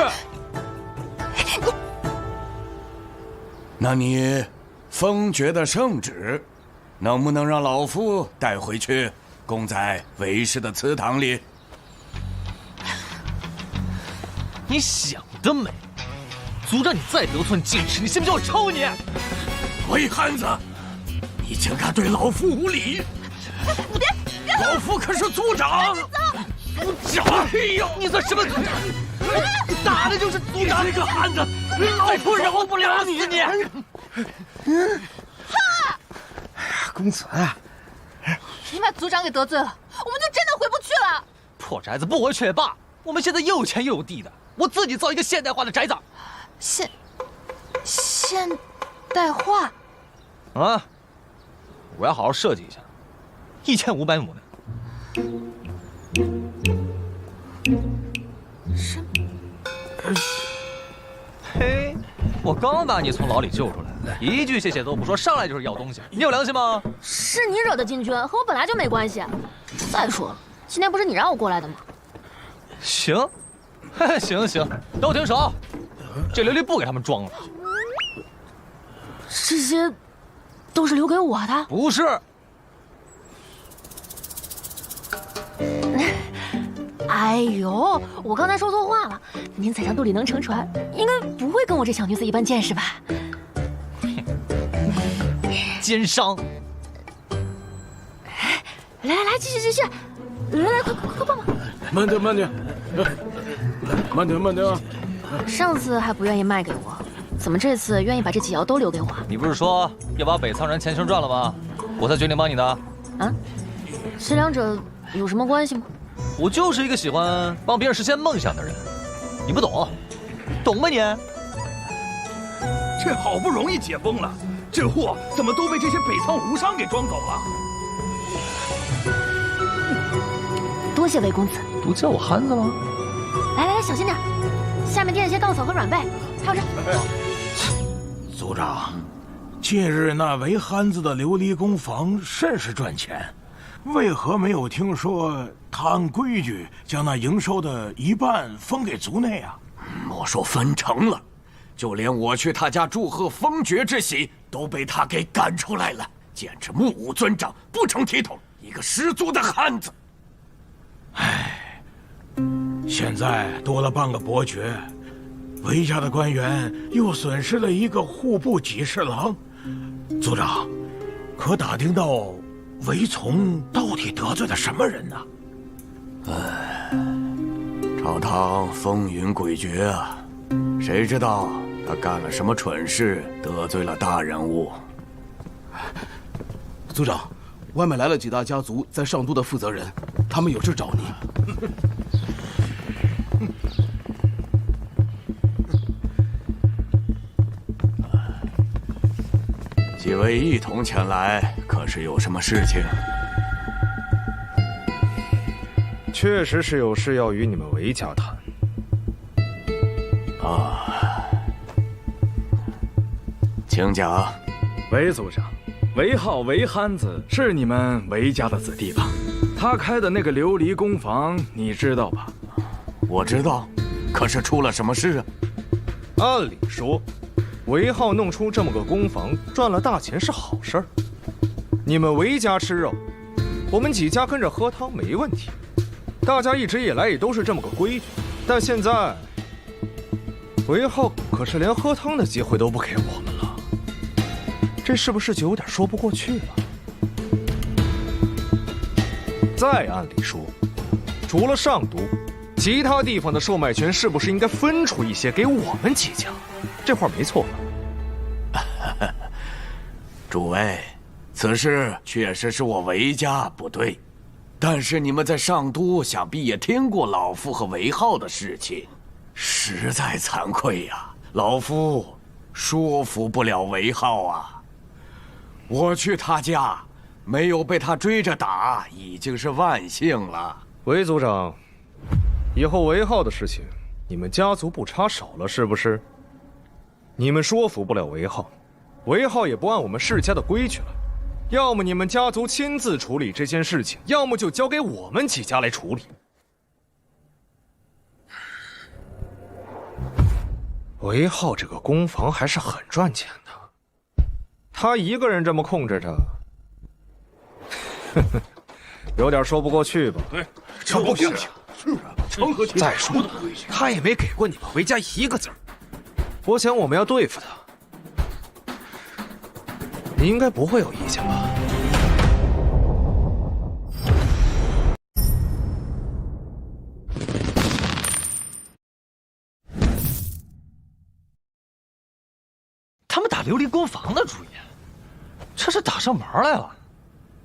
那你封爵的圣旨，能不能让老夫带回去，供在韦氏的祠堂里？你想得美！族长，你再得寸进尺，你信不信我抽你？韦汉子，你竟敢对老夫无礼！你别！老夫可是族长！族长！哎呦，你算什么族长？你打的就是族长！这个汉子，老夫饶不了你！公子，你把族长给得罪了，我们就真的回不去了。破宅子不回去也罢，我们现在又有钱又有地的，我自己造一个现代化的宅子。现代化？啊！我要好好设计一下，1500亩呢。嘿，我刚把你从牢里救出来，一句谢谢都不说，上来就是要东西，你有良心吗？是你惹的禁军，和我本来就没关系。再说了，今天不是你让我过来的吗？行，行，都停手，这琉璃不给他们装了。这些都是留给我的？不是。哎呦，我刚才说错话了。您宰相肚里能乘船，应该不会跟我这小女子一般见识吧？奸商！来，继续，来，快帮忙！慢点啊！上次还不愿意卖给我，怎么这次愿意把这几窑都留给我？你不是说要把北苍人钱全赚了吗？我才决定帮你的。啊？这两者有什么关系吗？我就是一个喜欢帮别人实现梦想的人，你不懂，懂吗你？这好不容易解封了，这货怎么都被这些北苍无商给装走了？多谢韦公子。不叫我憨子了？来，小心点，下面垫一些稻草和软被，还有这。族长，近日那韦憨子的琉璃工坊甚是赚钱，为何没有听说他按规矩将那营收的一半分给族内啊？莫说分成了，就连我去他家祝贺封爵之喜都被他给赶出来了，简直目无尊长，不成体统，一个十足的汉子。唉，现在多了半个伯爵，韦家的官员又损失了一个户部给事郎。族长，可打听到韦从到底得罪了什么人呢？朝堂风云诡谲啊，谁知道他干了什么蠢事，得罪了大人物？族长，外面来了几大家族在上都的负责人，他们有事找你。几位一同前来，可是有什么事情？确实是有事要与你们韦家谈。啊，请讲。韦族长，韦浩韦憨子是你们韦家的子弟吧？他开的那个琉璃工坊，你知道吧？我知道，可是出了什么事啊？按理说，韦浩弄出这么个工坊，赚了大钱是好事儿。你们韦家吃肉，我们几家跟着喝汤没问题。大家一直以来也都是这么个规矩。但现在，韦浩可是连喝汤的机会都不给我们了，这是不是就有点说不过去了？再按理说，除了上都，其他地方的售卖权是不是应该分出一些给我们几家？这话没错吧？诸位，此事确实是我韦家不对，但是你们在上都想必也听过老夫和韦浩的事情，实在惭愧呀，老夫说服不了韦浩啊。我去他家，没有被他追着打，已经是万幸了。韦族长，以后韦浩的事情，你们家族不插手了，是不是？你们说服不了韦浩，韦浩也不按我们世家的规矩了。要么你们家族亲自处理这件事情，要么就交给我们几家来处理。韦浩这个工坊还是很赚钱的，他一个人这么控制着，有点说不过去吧？对，这不行。是啊，成何体统？再说，他也没给过你们韦家一个字儿。我想我们要对付他，你应该不会有意见吧？他们打琉璃工坊的主意，这是打上门来了。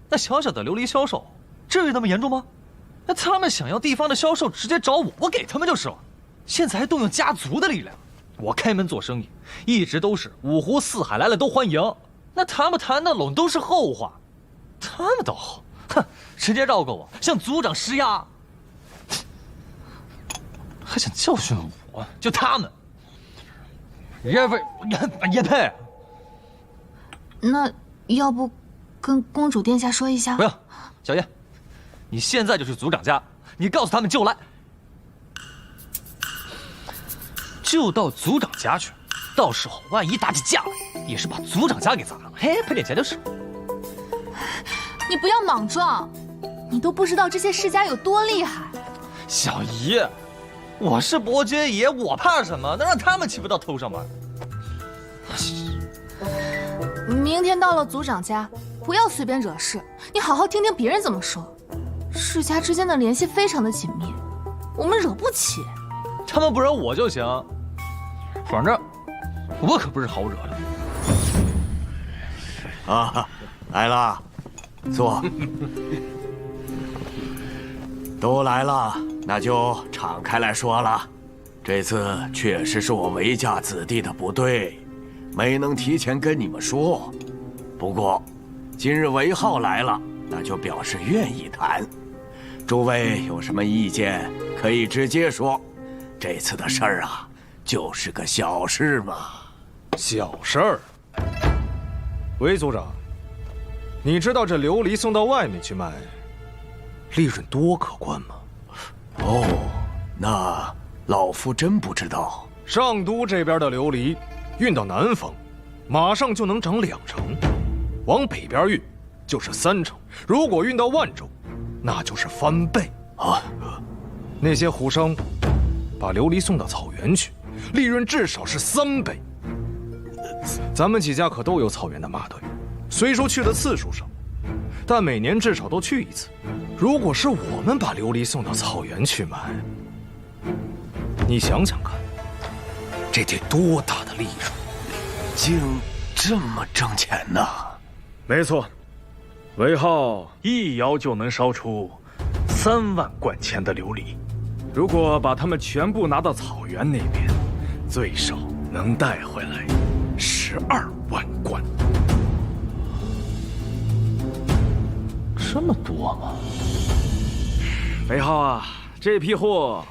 那小小的琉璃销售，至于那么严重吗？那他们想要地方的销售，直接找我，我给他们就是了。现在还动用家族的力量。我开门做生意，一直都是五湖四海来了都欢迎。那谈不谈得拢都是后话。他们倒好，哼，直接绕过我，向族长施压，还想教训我，就他们，也配。那要不跟公主殿下说一下？不要，小叶，你现在就去族长家，你告诉他们就来。就到族长家去，到时候万一打起架来，也是把族长家给砸了，嘿，赔点钱就是。你不要莽撞，你都不知道这些世家有多厉害。小姨，我是伯爵爷，我怕什么？能让他们骑不到头上吗？明天到了族长家，不要随便惹事，你好好听听别人怎么说。世家之间的联系非常的紧密，我们惹不起。他们不惹我就行。反正我可不是好惹的。啊，来了，坐。都来了，那就敞开来说了。这次确实是我韦家子弟的不对，没能提前跟你们说。不过，今日韦浩来了，那就表示愿意谈。诸位有什么意见，可以直接说。这次的事儿啊，就是个小事嘛。小事儿。韦族长，你知道这琉璃送到外面去卖，利润多可观吗？哦，那老夫真不知道。上都这边的琉璃运到南方，马上就能涨2成；往北边运就是3成。如果运到万州，那就是翻倍啊！那些虎商把琉璃送到草原去，利润至少是3倍。咱们几家可都有草原的马队，虽说去的次数少，但每年至少都去1次。如果是我们把琉璃送到草原去卖，你想想看，这得多大的利润？竟这么挣钱呢？没错，韦浩一窑就能烧出3万贯钱的琉璃。如果把它们全部拿到草原那边，最少能带回来12万贯。这么多吗？韦浩啊，这批货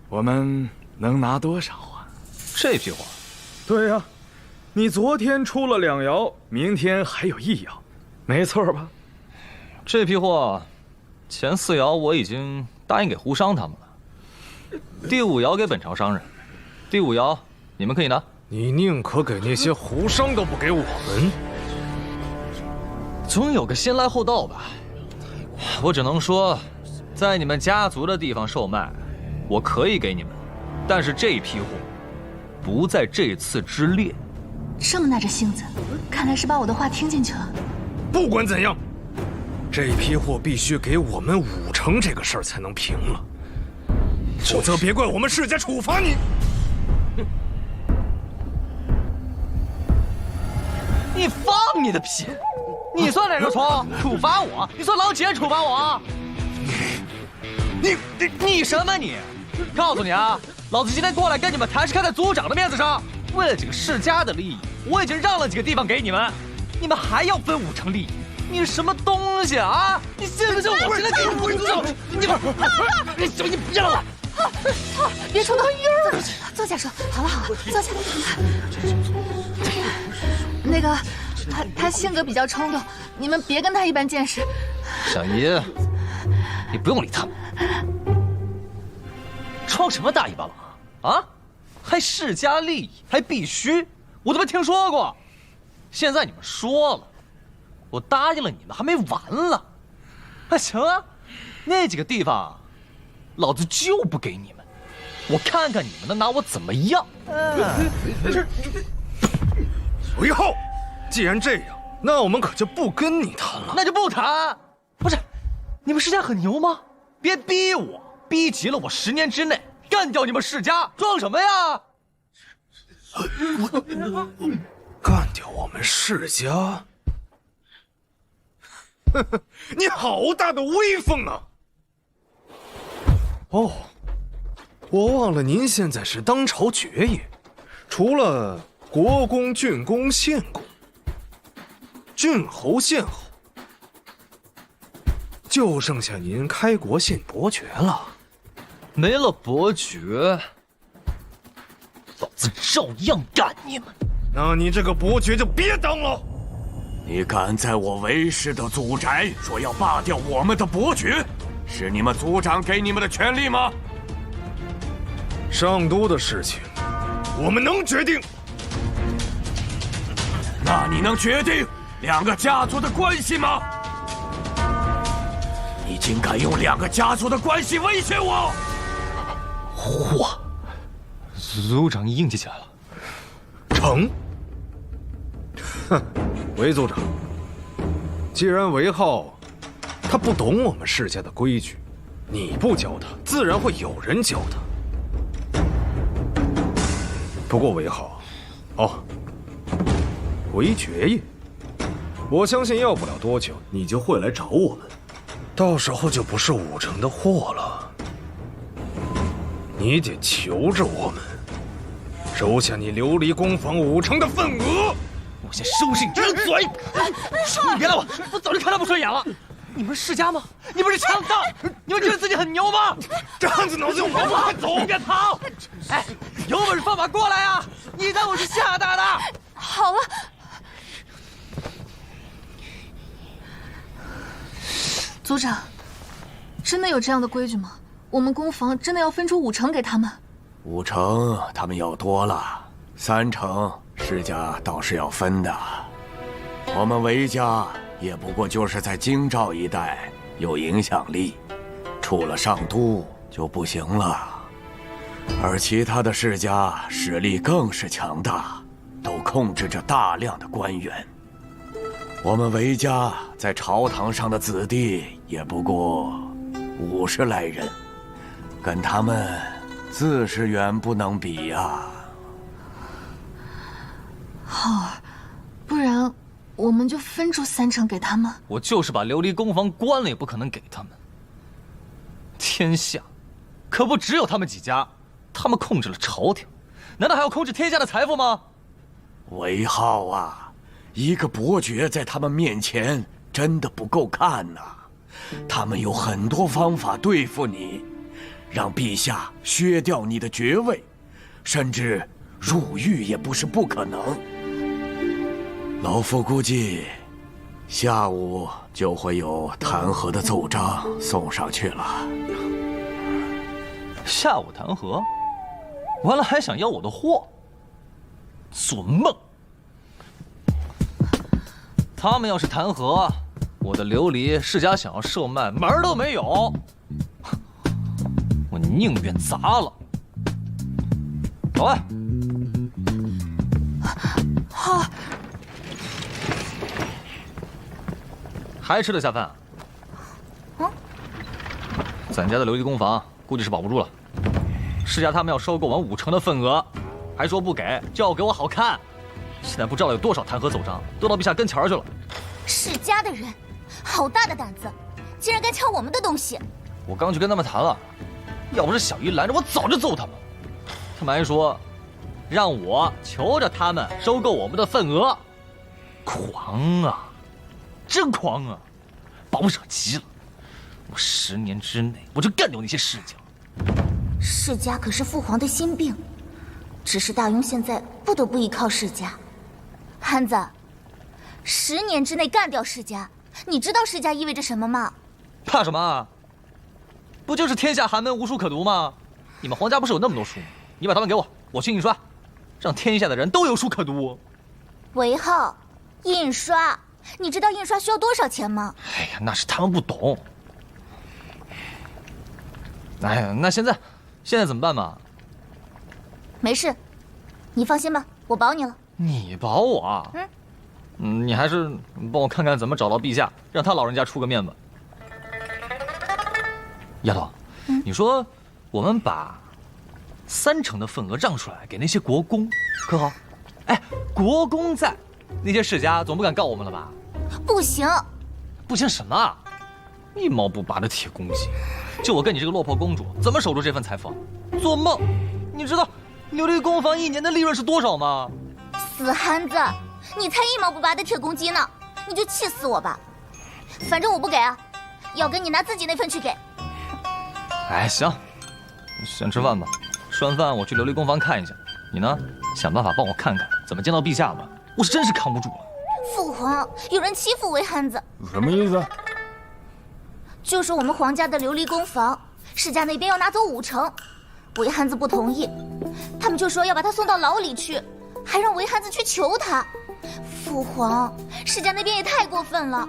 我们能拿多少啊？这批货？对呀，你昨天出了2窑，明天还有1窑，没错吧？这批货，前4窑我已经答应给胡商他们了，第5窑给本朝商人，第5窑你们可以拿。你宁可给那些胡商都不给我们？总有个先来后到吧。我只能说，在你们家族的地方售卖，我可以给你们，但是这批货不在这次之列。这么耐着性子，看来是把我的话听进去了。不管怎样，这批货必须给我们5成这个事儿才能平了，否则别怪我们世家处罚你。你放你的屁！你算哪个虫？处罚我？你算老几处罚我？你什么你？告诉你啊，老子今天过来跟你们谈是看在族长的面子上，为了几个世家的利益，我已经让了几个地方给你们，你们还要分5成利益？你什么东西啊？你信不信我现在给你滚走？你不要了！别冲动，坐下说。好了，坐下。那个，他性格比较冲动，你们别跟他一般见识。小姨，你不用理他们。装什么大尾巴狼啊？还世家利益，还必须，我都没听说过。现在你们说了，我答应了你们，还没完了。行啊，那几个地方，老子就不给你们，我看看你们能拿我怎么样。韦浩，既然这样，那我们可就不跟你谈了。那就不谈。不是，你们世家很牛吗？别逼我，逼急了我10年之内干掉你们世家，装什么呀？干掉我们世家？你好大的威风啊！哦，我忘了，您现在是当朝爵爷，除了国公、郡公、县公、郡侯、县侯，就剩下您开国县伯爵了。没了伯爵，老子照样干你们。那你这个伯爵就别当了。你敢在我韦氏的祖宅说要罢掉我们的伯爵，是你们族长给你们的权利吗？上都的事情，我们能决定。那你能决定2个家族的关系吗？你竟敢用2个家族的关系威胁我！嚯，族长硬气起来了。成。哼，韦族长，既然韦浩他不懂我们世家的规矩，你不教他，自然会有人教他。不过韦浩，韦爵爷，我相信要不了多久，你就会来找我们，到时候就不是5成的货了。你得求着我们收下你琉璃工坊5成的份额。我先收拾你这张嘴！你别来我早就看他不顺眼了。你们是世家吗？你们是强盗？你们觉得自己很牛吗？这子脑子有毛病，快走！别跑！哎，有本事放马过来啊！你当我是吓大的？好了。族长，真的有这样的规矩吗？我们工坊真的要分出5成给他们？5成他们要多了，3成世家倒是要分的。我们韦家也不过就是在京兆一带有影响力，出了上都就不行了。而其他的世家实力更是强大，都控制着大量的官员。我们韦家在朝堂上的子弟也不过50来人，跟他们自是远不能比呀。浩儿，不然我们就分出3成给他们。我就是把琉璃工坊关了，也不可能给他们。天下可不只有他们几家，他们控制了朝廷，难道还要控制天下的财富吗？韦浩啊，一个伯爵在他们面前真的不够看呐！他们有很多方法对付你，让陛下削掉你的爵位，甚至入狱也不是不可能。老夫估计，下午就会有弹劾的奏章送上去了。下午弹劾，完了还想要我的货，做梦！他们要是弹劾，我的琉璃世家想要售卖，门儿都没有。我宁愿砸了。走啊！好。还吃得下饭？咱家的琉璃工坊估计是保不住了。世家他们要收购我们5成的份额，还说不给就要给我好看。现在不知道有多少弹劾奏章都到陛下跟前去了。世家的人，好大的胆子，竟然敢抢我们的东西！我刚去跟他们谈了，要不是小姨拦着，我早就揍他们。他们还说，让我求着他们收购我们的份额。狂啊，真狂啊！把我惹急了。我10年之内我就干掉那些世家。世家可是父皇的心病，只是大庸现在不得不依靠世家。憨子，10年之内干掉世家，你知道世家意味着什么吗？怕什么啊？不就是天下寒门无书可读吗？你们皇家不是有那么多书吗？你把它们给我，我去印刷，让天下的人都有书可读。韦浩，印刷，你知道印刷需要多少钱吗？哎呀，那是他们不懂。哎呀，那现在怎么办嘛？没事，你放心吧，我保你了。你保我啊？你还是帮我看看怎么找到陛下，让他老人家出个面吧。丫头，你说我们把3成的份额让出来给那些国公，可好？哎，国公在，那些世家总不敢告我们了吧？不行，不行什么？一毛不拔的铁公鸡，就我跟你这个落魄公主，怎么守住这份财富？做梦！你知道琉璃工坊1年的利润是多少吗？死憨子，你才1毛不拔的铁公鸡呢！你就气死我吧！反正我不给啊，要给你拿自己那份去给。哎，行，先吃饭吧。吃完饭我去琉璃工坊看一下，你呢，想办法帮我看看怎么见到陛下吧。我是真是扛不住了。父皇，有人欺负韦憨子。什么意思？就是我们皇家的琉璃工坊，世家那边要拿走5成，韦憨子不同意，他们就说要把他送到牢里去，还让韦憨子去求他。父皇，世家那边也太过分了，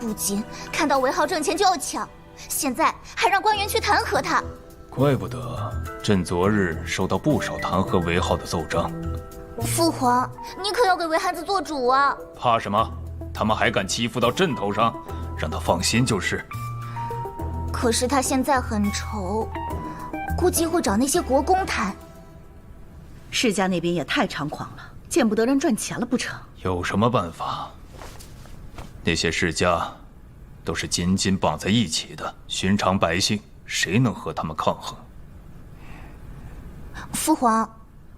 不仅看到韦浩挣钱就要抢，现在还让官员去弹劾他。怪不得朕昨日收到不少弹劾韦浩的奏章。父皇，你可要给韦憨子做主啊！怕什么？他们还敢欺负到朕头上，让他放心就是。可是他现在很愁，估计会找那些国公谈。世家那边也太猖狂了，见不得人赚钱了不成？有什么办法？那些世家都是紧紧绑在一起的，寻常百姓谁能和他们抗衡？父皇，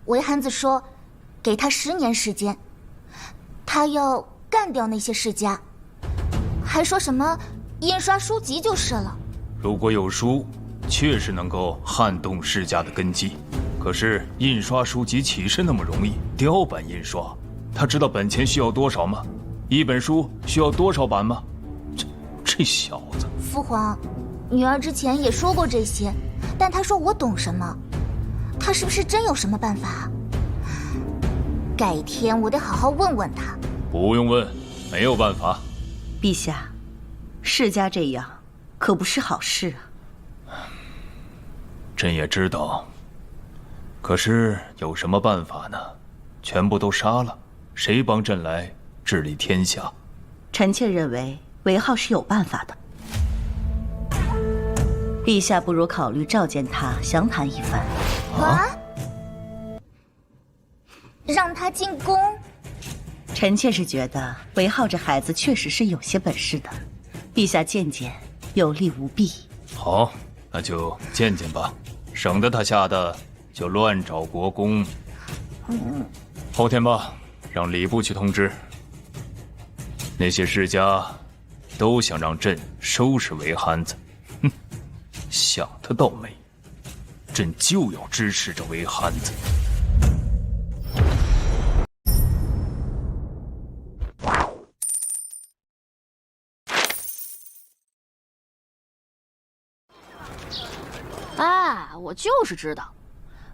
韦憨子说，给他10年时间，他要干掉那些世家，还说什么印刷书籍就是了。如果有书，确实能够撼动世家的根基。可是印刷书籍岂是那么容易？雕版印刷，他知道本钱需要多少吗？一本书需要多少版吗？这小子！父皇，女儿之前也说过这些，但她说我懂什么，她是不是真有什么办法？改天我得好好问问她。不用问，没有办法。陛下，世家这样可不是好事啊。朕也知道，可是有什么办法呢？全部都杀了，谁帮朕来治理天下？臣妾认为韦浩是有办法的。陛下不如考虑召见他详谈一番。啊？让他进宫？臣妾是觉得韦浩这孩子确实是有些本事的，陛下见见有利无弊。好，那就见见吧，省得他吓得就乱找国公。后天吧，让礼部去通知那些世家，都想让朕收拾韦憨子。哼，想得到美！朕就要支持这韦憨子。啊，我就是知道，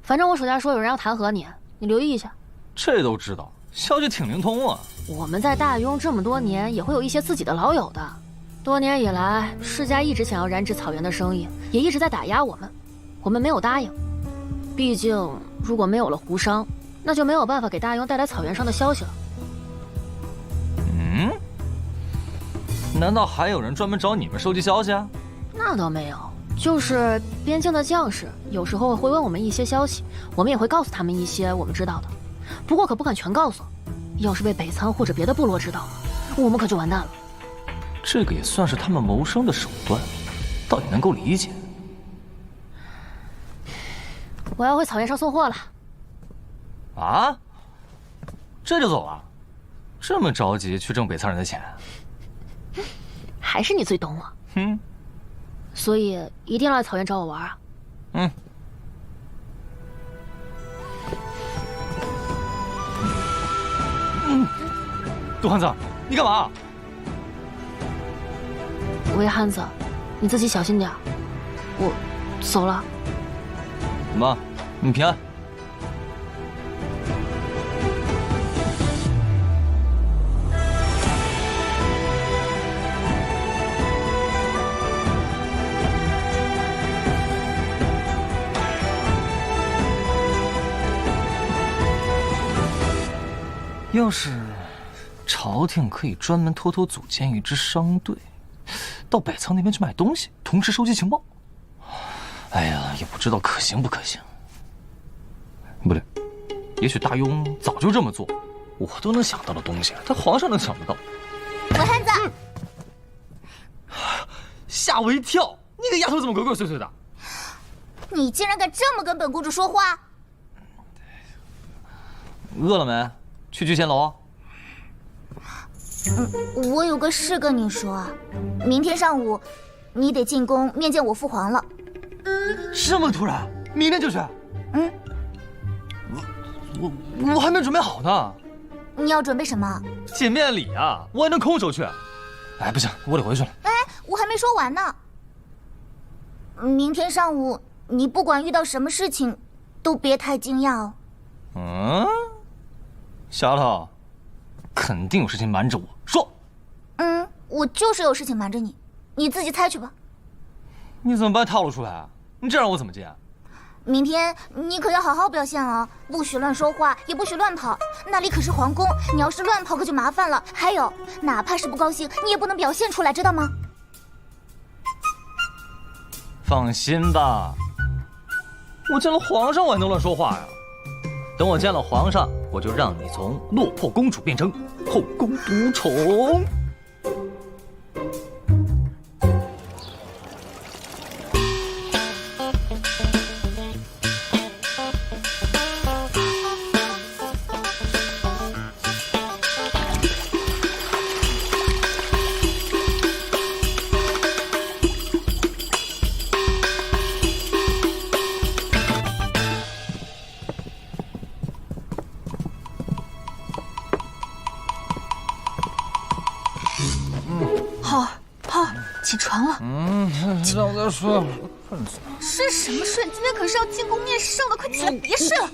反正我手下说有人要弹劾你，你留意一下。这都知道，消息挺灵通啊。我们在大庸这么多年，也会有一些自己的老友的。多年以来，世家一直想要染指草原的生意，也一直在打压我们，我们没有答应。毕竟，如果没有了胡商，那就没有办法给大庸带来草原上的消息了。嗯？难道还有人专门找你们收集消息啊？那倒没有。就是边境的将士，有时候会问我们一些消息，我们也会告诉他们一些我们知道的，不过可不敢全告诉。要是被北仓或者别的部落知道了，我们可就完蛋了。这个也算是他们谋生的手段，倒也能够理解。我要回草原上送货了。啊？这就走了？这么着急去挣北仓人的钱？还是你最懂我。哼。所以一定要来草原找我玩啊！嗯。杜汉子，你干嘛？韦憨子，你自己小心点。我走了。妈，你平安。要是朝廷可以专门偷偷组建一支商队，到北仓那边去买东西，同时收集情报。哎呀，也不知道可行不可行。不对，也许大庸早就这么做，我都能想到的东西，他皇上能想得到。韦憨子，吓我一跳！你个丫头怎么鬼鬼祟祟的？你竟然敢这么跟本公主说话！饿了没？去聚贤楼。我有个事跟你说，明天上午你得进宫面见我父皇了。这么突然？明天就去？嗯。我还没准备好呢。你要准备什么？见面礼啊，我还能空手去？哎，不行，我得回去了。哎，我还没说完呢。明天上午你不管遇到什么事情，都别太惊讶哦。嗯。丫头，肯定有事情瞒着我，说。我就是有事情瞒着你，你自己猜去吧。你怎么把套路出来啊？你这让我怎么接？明天你可要好好表现哦，不许乱说话，也不许乱跑，那里可是皇宫，你要是乱跑可就麻烦了。还有，哪怕是不高兴，你也不能表现出来，知道吗？放心吧，我见了皇上我还能乱说话呀？等我见了皇上，我就让你从落魄公主变成后宫独宠。起床了。让我再睡会儿。睡什么睡？今天可是要进宫面圣的，快起来，别睡了。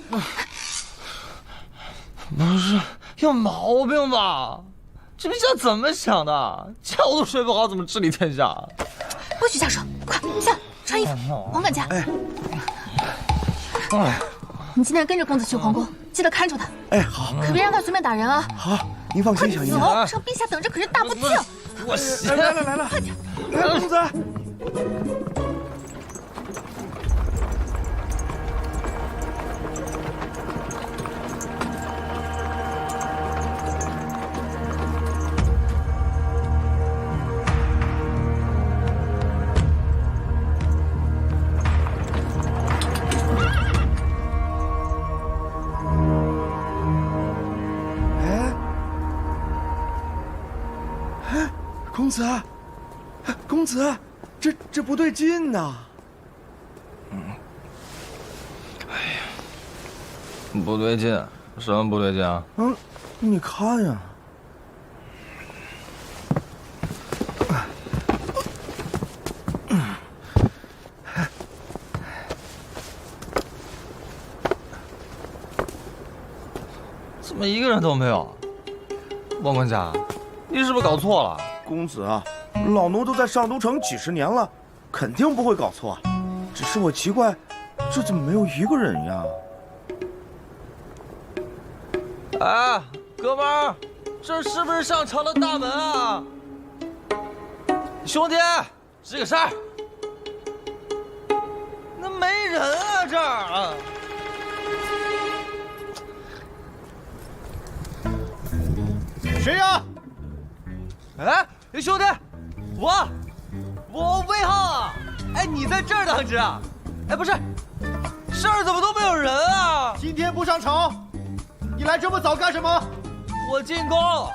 不是有毛病吧？这陛下怎么想的？觉都睡不好，怎么治理天下？不许瞎说！快下穿衣服，王管家。你今天跟着公子去皇宫，记得看住他。哎，好。可别让他随便打人啊。好，您放心，小姨子。走，上陛下等着可是大不敬。我来了，快点！来，公子。公子，公子，这不对劲呐！不对劲，什么不对劲啊？你看呀。怎么一个人都没有？王管家，你是不是搞错了？公子啊，老奴都在上都城几十年了，肯定不会搞错。只是我奇怪，这怎么没有一个人呀？哎，哥们儿，这是不是上城的大门啊？兄弟，吱个声儿。那没人啊，这儿啊。谁呀？哎，兄弟，我魏浩啊！哎，你在这儿当值啊？哎，不是，这儿怎么都没有人啊？今天不上朝，你来这么早干什么？我进宫，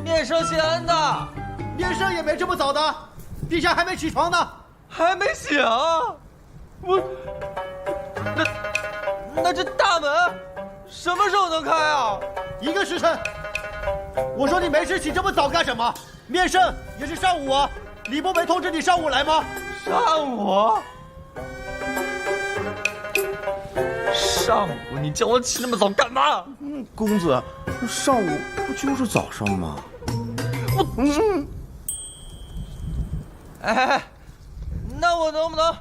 面圣谢恩的。面圣也没这么早的，陛下还没起床呢。还没醒？我，那这大门什么时候能开啊？1个时辰。我说你没事起这么早干什么？面圣也是上午啊，礼部没通知你上午来吗？上午？上午你叫我起那么早干嘛？公子，上午不就是早上吗？哎，那我能不能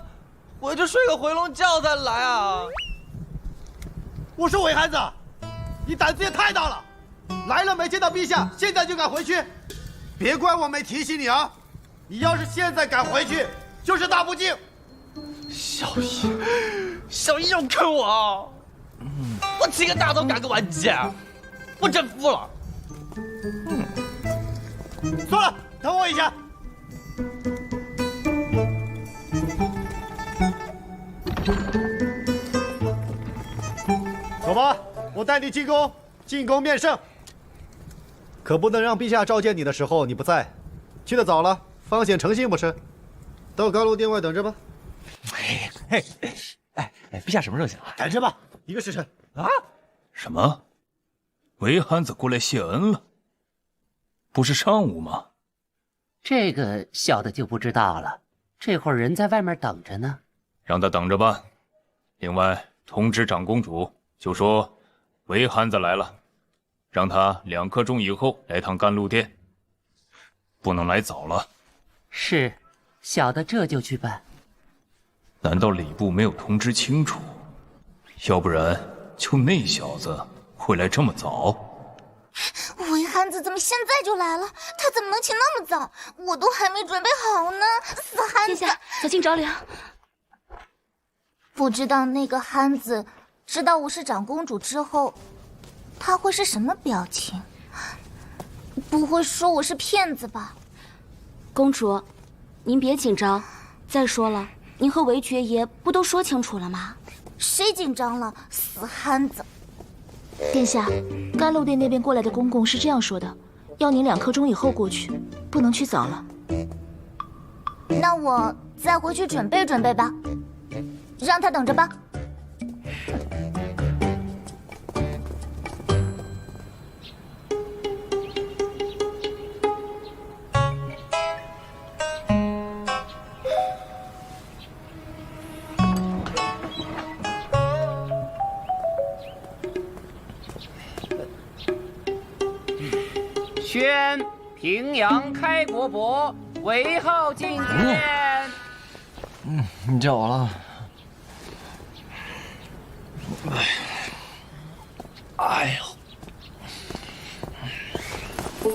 回去睡个回笼觉再来啊？我说韦孩子，你胆子也太大了！来了没见到陛下，现在就敢回去？别怪我没提醒你啊！你要是现在敢回去，就是大不敬。小姨要坑我啊！我起个大早赶个晚集，我真服了。算了，等我一下。走吧，我带你进宫，进宫面圣。可不能让陛下召见你的时候你不在，去得早了，方显诚信不是？到甘露殿外等着吧。陛下什么时候醒啊？等着吧，1个时辰。啊？什么？韦汉子过来谢恩了？不是上午吗？这个小的就不知道了。这会儿人在外面等着呢，让他等着吧。另外，通知长公主，就说韦汉子来了，让他2刻钟以后来趟甘露殿，不能来早了。是，小的这就去办。难道礼部没有通知清楚？要不然就那小子会来这么早？韦汉子怎么现在就来了？他怎么能起那么早？我都还没准备好呢！死汉子！殿下，小心着凉。不知道那个憨子知道我是长公主之后，他会是什么表情？不会说我是骗子吧？公主，您别紧张。再说了，您和韦爵爷不都说清楚了吗？谁紧张了？死憨子！殿下，甘露殿那边过来的公公是这样说的，要您2刻钟以后过去，不能去早了。那我再回去准备准备吧，让他等着吧。宣平阳开国伯韦浩觐见。你叫我了。哎呦，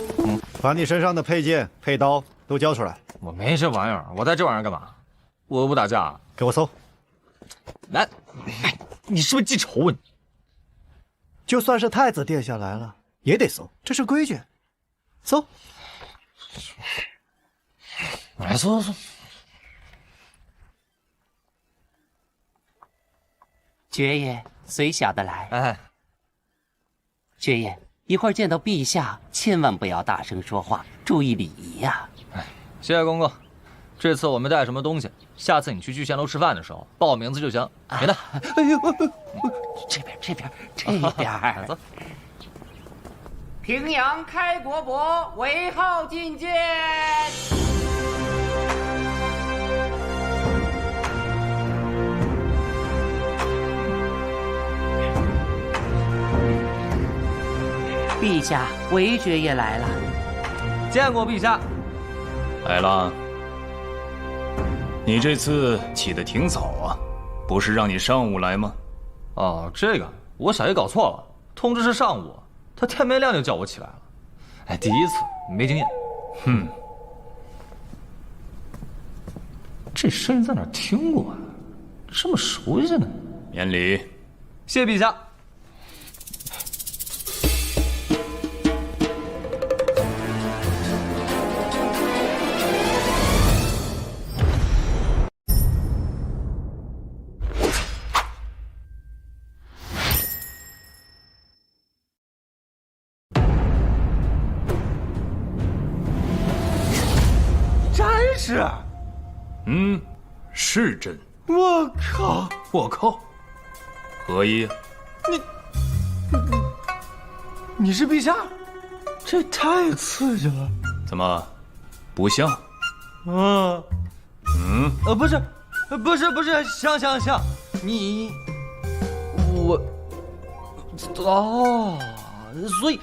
把你身上的配件、佩刀都交出来。我没这玩意儿，我带这玩意儿干嘛？我又不打架。给我搜。来，你是不是记仇啊？就算是太子殿下来了，也得搜，这是规矩。搜。来，搜。爵爷，随小的来。哎，爵爷，一会儿见到陛下，千万不要大声说话，注意礼仪呀。谢谢公公。这次我没带什么东西，下次你去聚贤楼吃饭的时候报我名字就行，别的。哎呦，这边。走。平阳开国伯为号觐见。陛下，韦爵爷来了。见过陛下。来了。你这次起得挺早啊，不是让你上午来吗？哦，这个我小爷搞错了，通知是上午，他天没亮就叫我起来了。哎，第一次没经验。哼，这声音在哪儿听过啊？这么熟悉呢？免礼。谢陛下。是，是朕。我靠！我靠！何意？你是陛下？这太刺激了！怎么，不像？不是，像，你，我，所以，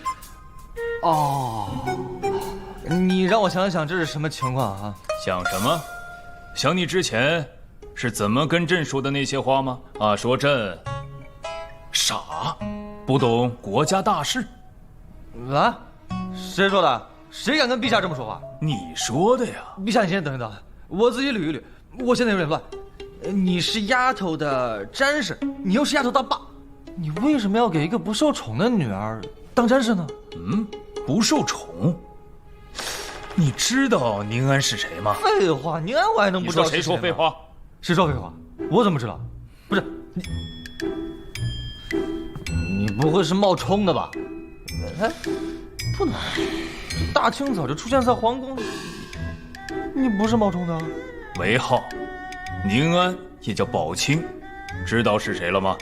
你让我想想这是什么情况啊？想什么？想你之前是怎么跟朕说的那些话吗？说朕傻，不懂国家大事。啊？谁说的？谁敢跟陛下这么说话？你说的呀。陛下，你先等一等，我自己捋一捋。我现在有点乱。你是丫头的詹氏，你又是丫头当爸，你为什么要给一个不受宠的女儿当詹氏呢？不受宠？你知道宁安是谁吗？废话，宁安我还能不知道谁说废话？谁说废话？我怎么知道？不是你不会是冒充的吧？哎，不能，大清早就出现在皇宫，你不是冒充的？韦浩，宁安也叫宝清，知道是谁了吗？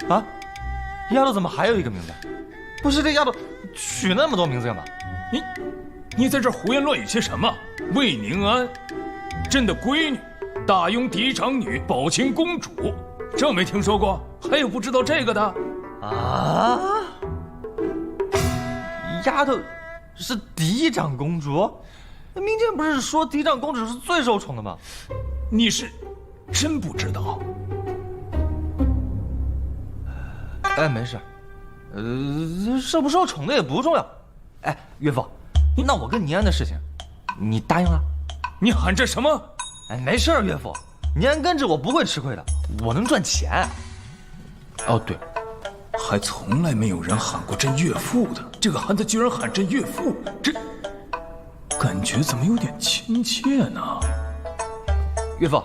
啊，丫头怎么还有一个名字？不是这丫头取那么多名字干嘛？你在这胡言乱语些什么？魏宁安，朕的闺女，大雍嫡长女宝清公主，这没听说过？还有不知道这个的？啊！丫头是嫡长公主？民间不是说嫡长公主是最受宠的吗？你是真不知道？哎，没事，受不受宠的也不重要。哎，岳父。那我跟宁安的事情，你答应了？你喊这什么？哎，没事，岳父，宁安跟着我不会吃亏的，我能赚钱。哦，对，还从来没有人喊过朕岳父的，这个汉子居然喊朕岳父，这感觉怎么有点亲切呢？岳父，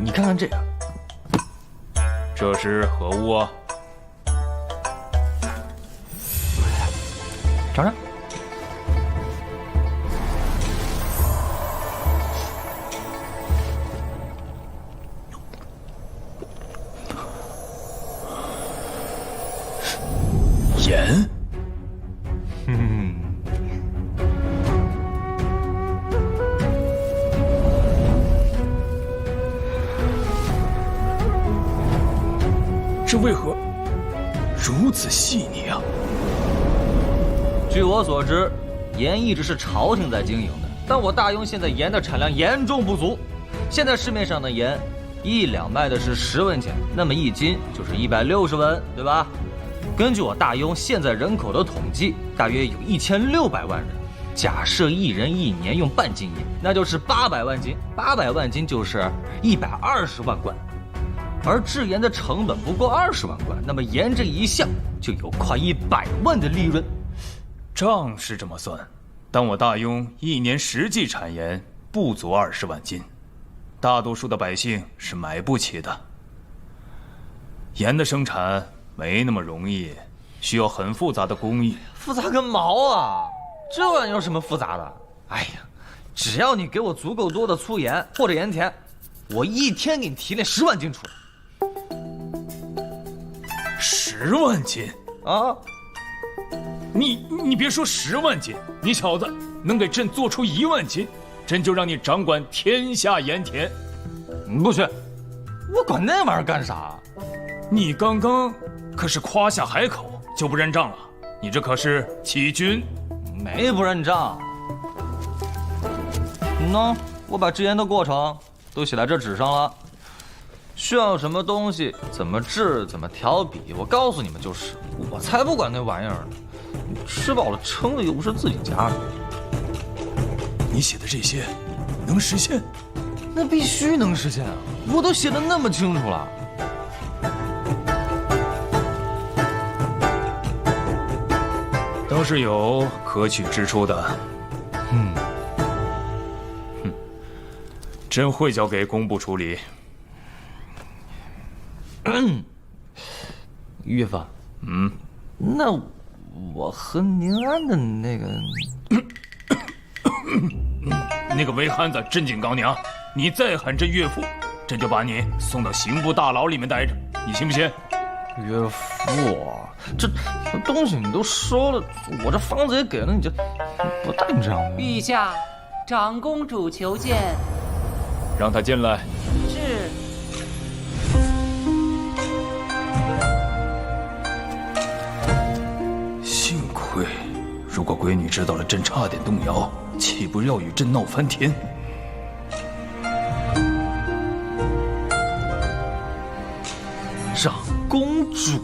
你看看这个，这是何物啊？尝尝。盐，这为何如此细腻啊？据我所知，盐一直是朝廷在经营的，但我大雍现在盐的产量严重不足。现在市面上的盐，1两卖的是10文钱，那么1斤就是160文，对吧？根据我大雍现在人口的统计，大约有1600万人。假设一人1年用半斤盐，那就是800万斤，800万斤就是120万贯。而制盐的成本不过20万贯，那么盐这一项就有快100万的利润。账是这么算，但我大雍1年实际产盐不足20万斤，大多数的百姓是买不起的。盐的生产没那么容易，需要很复杂的工艺。复杂个毛啊！这玩意有什么复杂的？哎呀，只要你给我足够多的粗盐或者盐田，我一天给你提炼10万斤出来。10万斤啊！你别说10万斤，你小子能给朕做出1万斤，朕就让你掌管天下盐田。不去，我管那玩意儿干啥？你刚刚可是夸下海口就不认账了，你这可是欺君。没不认账。喏，我把制盐的过程都写在这纸上了，需要什么东西，怎么制，怎么调比，我告诉你们就是。我才不管那玩意儿呢，吃饱了撑的又不是自己家的。你写的这些能实现？那必须能实现啊！我都写得那么清楚了。倒是有可取之处的。朕会交给工部处理。岳父，那我和宁安的那个那个伪汉子，朕警告你啊！你再喊朕岳父，朕就把你送到刑部大牢里面待着，你信不信？岳父，这东西你都收了，我这方子也给了，你就不带这样的。陛下，长公主求见。让他进来。是。幸亏，如果闺女知道了朕差点动摇，岂不要与朕闹翻天？长公主，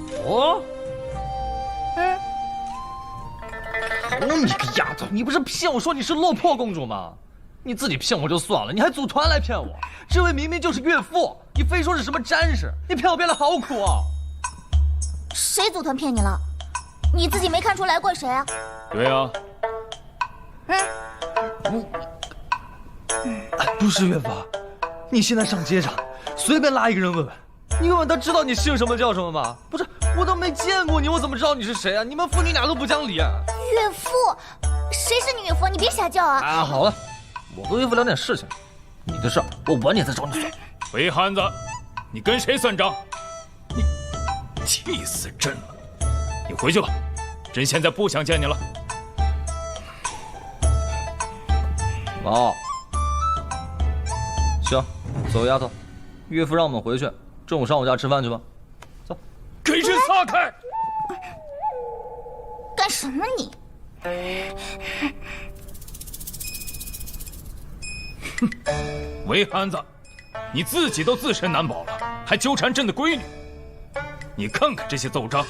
你个丫头，你不是骗我说你是落魄公主吗？你自己骗我就算了，你还组团来骗我。这位明明就是岳父，你非说是什么詹事，你骗我骗得好苦啊！谁组团骗你了？你自己没看出来怪谁啊？对啊。不是岳父，你现在上街上随便拉一个人问问，你问问他知道你姓什么叫什么吗？不是，我都没见过你，我怎么知道你是谁啊？你们父女俩都不讲理啊！岳父，谁是你岳父？你别瞎叫啊！啊，好了，我和岳父聊点事情，你的事儿我晚点再找你算。伪汉子，你跟谁算账？你气死朕了！你回去吧，朕现在不想见你了。哦，行，走，丫头，岳父让我们回去，中午上我家吃饭去吧。走，给朕撒开！干什么你？伪汉子，你自己都自身难保了，还纠缠朕的闺女。你看看这些奏章，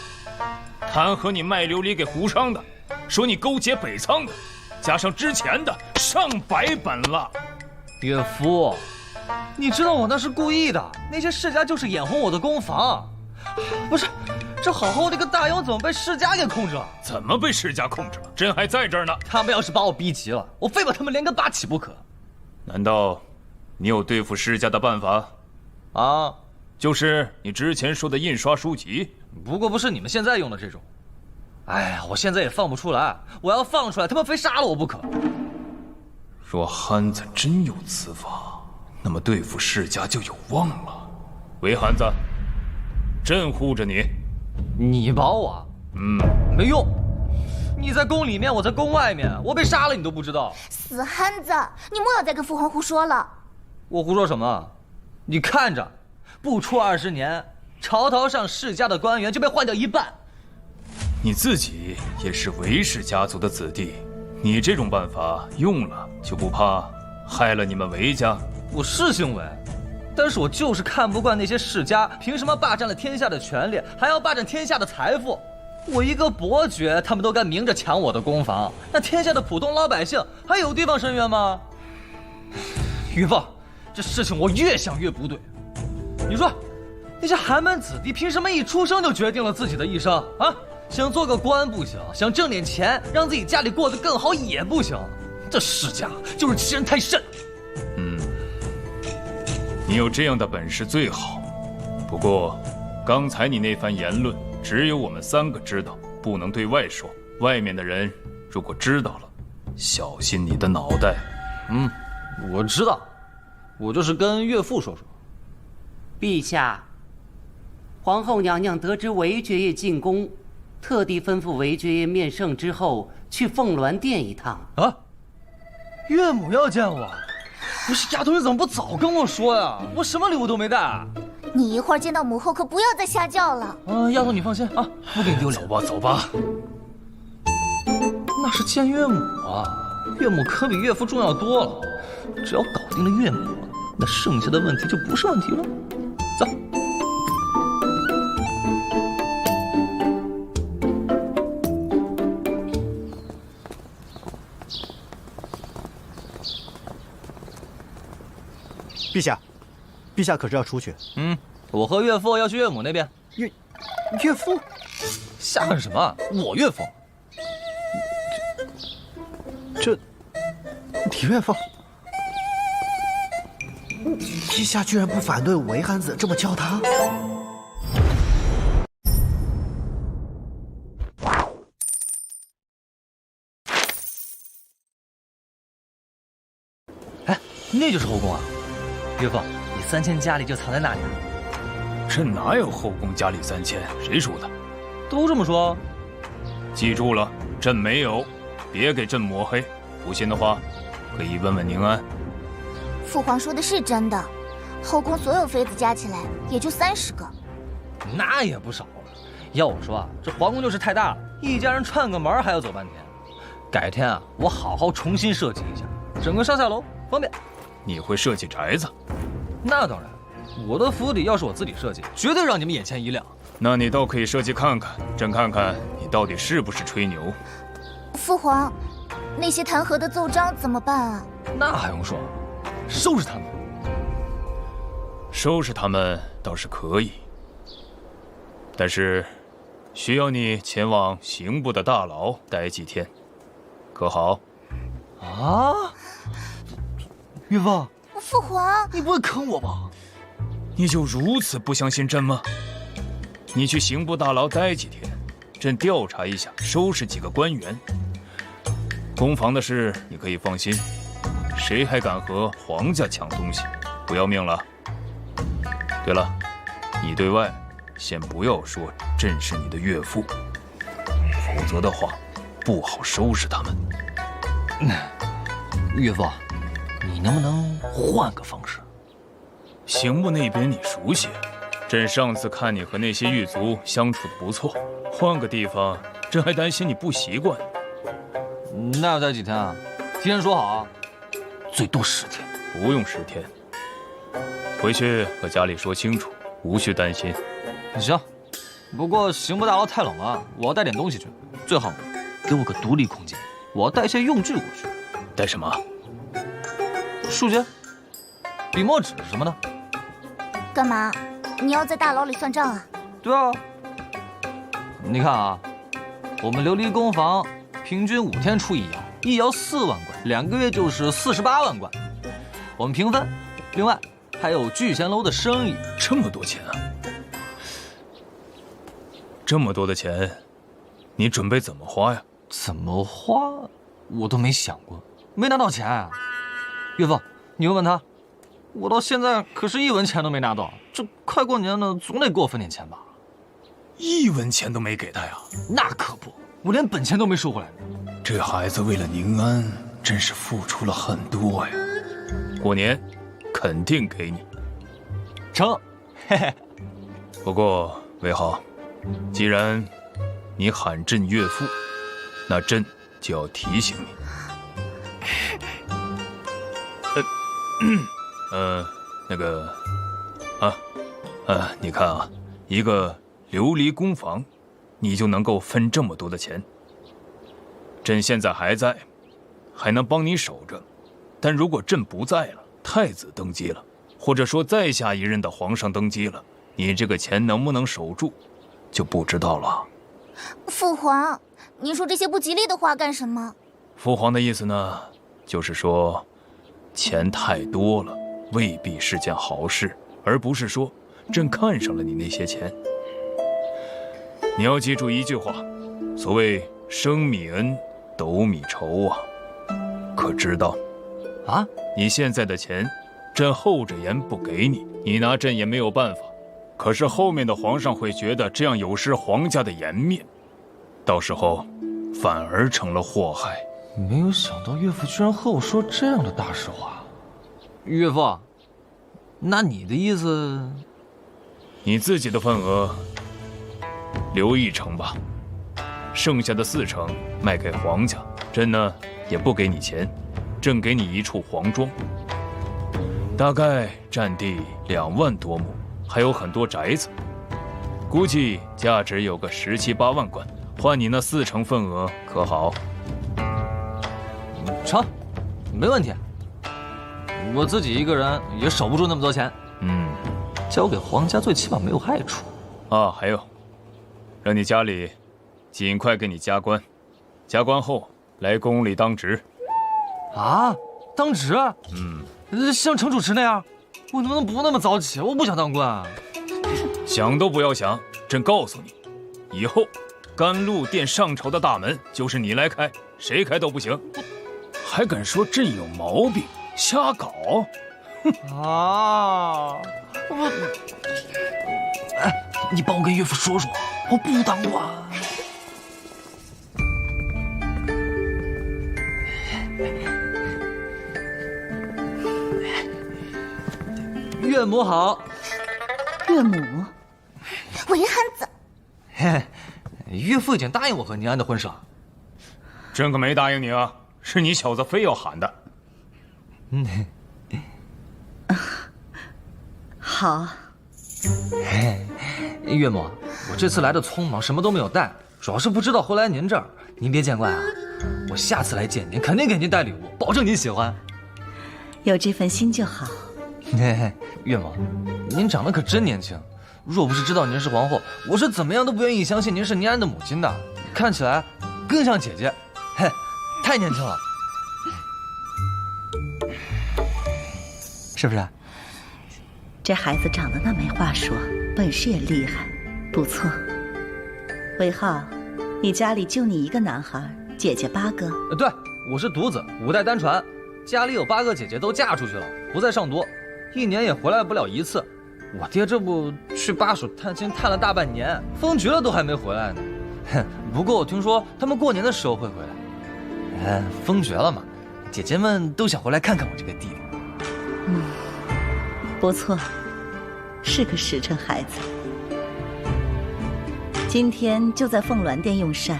弹劾你卖琉璃给胡商的，说你勾结北仓的，加上之前的上百本了。岳父，你知道我那是故意的，那些世家就是眼红我的公房。不是，这好好的一个大庸怎么被世家给控制了？怎么被世家控制了？朕还在这儿呢。他们要是把我逼急了，我非把他们连根拔起不可。难道你有对付世家的办法？啊，就是你之前说的印刷书籍，不过不是你们现在用的这种。哎呀，我现在也放不出来，我要放出来，他们非杀了我不可。若憨子真有此法，那么对付世家就有望了。伪憨子，朕护着你。你保我？没用。你在宫里面，我在宫外面，我被杀了你都不知道。死憨子，你莫要再跟父皇胡说了。我胡说什么？你看着，不出20年，朝堂上世家的官员就被换掉一半。你自己也是韦氏家族的子弟，你这种办法用了，就不怕害了你们韦家？我是姓韦，但是我就是看不惯那些世家凭什么霸占了天下的权利，还要霸占天下的财富。我一个伯爵，他们都敢明着抢我的公房，那天下的普通老百姓还有地方伸冤吗？于凤，这事情我越想越不对。你说，那些寒门子弟凭什么一出生就决定了自己的一生啊？想做个官不行，想挣点钱让自己家里过得更好也不行。这世家就是欺人太甚。你有这样的本事最好。不过，刚才你那番言论，只有我们3个知道，不能对外说。外面的人如果知道了，小心你的脑袋。我知道，我就是跟岳父说说。陛下，皇后娘娘得知韦爵爷进宫，特地吩咐韦爵爷面圣之后去凤鸾殿一趟。啊，岳母要见我？不是丫头，你怎么不早跟我说呀？我什么礼物都没带。你一会儿见到母后可不要再瞎叫了。丫头你放心啊，不给你丢脸。走吧，走吧。那是见岳母啊，岳母可比岳父重要多了。只要搞定了岳母，那剩下的问题就不是问题了。走。陛下，陛下可是要出去？我和岳父要去岳母那边。岳父？瞎喊什么？我岳父。你岳父？陛下居然不反对韦汉子这么叫他？哎，那就是后宫啊！岳父，你3000家里就藏在那里啊？这哪有后宫佳丽3000？谁说的？都这么说。记住了，朕没有，别给朕抹黑。不信的话，可以问问宁安。父皇说的是真的，后宫所有妃子加起来也就30个，那也不少啊。要我说啊，这皇宫就是太大了，一家人串个门还要走半天。改天啊，我好好重新设计一下，整个上下楼方便。你会设计宅子？那当然，我的府邸要是我自己设计，绝对让你们眼前一亮。那你倒可以设计看看，朕看看你到底是不是吹牛。父皇，那些弹劾的奏章怎么办啊？那还用说，收拾他们。收拾他们倒是可以，但是需要你前往刑部的大牢待几天，可好？啊！岳父，父皇，你不会坑我吧？你就如此不相信朕吗？你去刑部大牢待几天，朕调查一下，收拾几个官员。公房的事你可以放心，谁还敢和皇家抢东西？不要命了。对了，你对外先不要说朕是你的岳父，否则的话不好收拾他们。岳父，你能不能换个方式？刑部那边你熟悉，朕上次看你和那些狱卒相处的不错，换个地方，朕还担心你不习惯。那要待几天啊？提前说好啊。最多10天。不用10天，回去和家里说清楚，无需担心。行，不过刑部大牢太冷了，我要带点东西去，最好给我个独立空间，我要带些用具过去。带什么？书签、笔墨纸什么的。干嘛？你要在大牢里算账啊？对啊。你看啊，我们琉璃工房平均5天出1窑，一窑4万贯，2个月就是48万贯。我们平分，另外还有聚贤楼的生意。这么多钱啊！这么多的钱，你准备怎么花呀？怎么花？我都没想过，没拿到钱啊。岳父，你问问他，我到现在可是1文钱都没拿到。这快过年了，总得给我分点钱吧？1文钱都没给他呀？那可不，我连本钱都没收回来呢。这孩子为了宁安，真是付出了很多呀。过年肯定给你。成，嘿嘿。不过韦好，既然你喊朕岳父，那朕就要提醒你。那个，你看啊，一个琉璃工房，你就能够分这么多的钱。朕现在还在，还能帮你守着，但如果朕不在了，太子登基了，或者说再下一任的皇上登基了，你这个钱能不能守住，就不知道了。父皇，您说这些不吉利的话干什么？父皇的意思呢，就是说，钱太多了，未必是件好事，而不是说朕看上了你那些钱。你要记住一句话，所谓升米恩，斗米仇啊，可知道？啊？你现在的钱，朕厚着颜不给你，你拿朕也没有办法。可是后面的皇上会觉得这样有失皇家的颜面，到时候反而成了祸害。没有想到岳父居然和我说这样的大实话。岳父，那你的意思？你自己的份额留1成吧，剩下的4成卖给皇家。朕呢也不给你钱，朕给你一处皇庄，大概占地2万多亩，还有很多宅子，估计价值有个17、18万贯，换你那4成份额，可好？成，没问题。我自己一个人也守不住那么多钱。交给皇家最起码没有害处。啊，还有，让你家里尽快给你加官，加官后来宫里当职。啊，当职？像程主持那样，我能不能不那么早起？我不想当官。想都不要想，朕告诉你，以后甘露殿上朝的大门就是你来开，谁开都不行。还敢说朕有毛病，瞎搞？啊！你帮我跟岳父说说，我不当官。岳母好。岳母，韦憨子。嘿，岳父已经答应我和宁安的婚事了。朕可没答应你啊，是你小子非要喊的。好。岳母，我这次来的匆忙，什么都没有带，主要是不知道会来您这儿，您别见怪啊。我下次来见您，肯定给您带礼物，保证您喜欢。有这份心就好。岳母，您长得可真年轻，若不是知道您是皇后，我是怎么样都不愿意相信您是宁安的母亲的。看起来更像姐姐，嘿，太年轻了，是不是？这孩子长得那没话说，本事也厉害，不错。韦浩，你家里就你一个男孩，姐姐8个。对，我是独子，5代单传，家里有8个姐姐都嫁出去了，不再上多，1年也回来不了1次。我爹这不去巴蜀探亲探了大半年，封爵了都还没回来呢。不过我听说他们过年的时候会回来。封爵了嘛，姐姐们都想回来看看我这个弟弟。不错，是个实诚孩子。今天就在凤鸾殿用膳，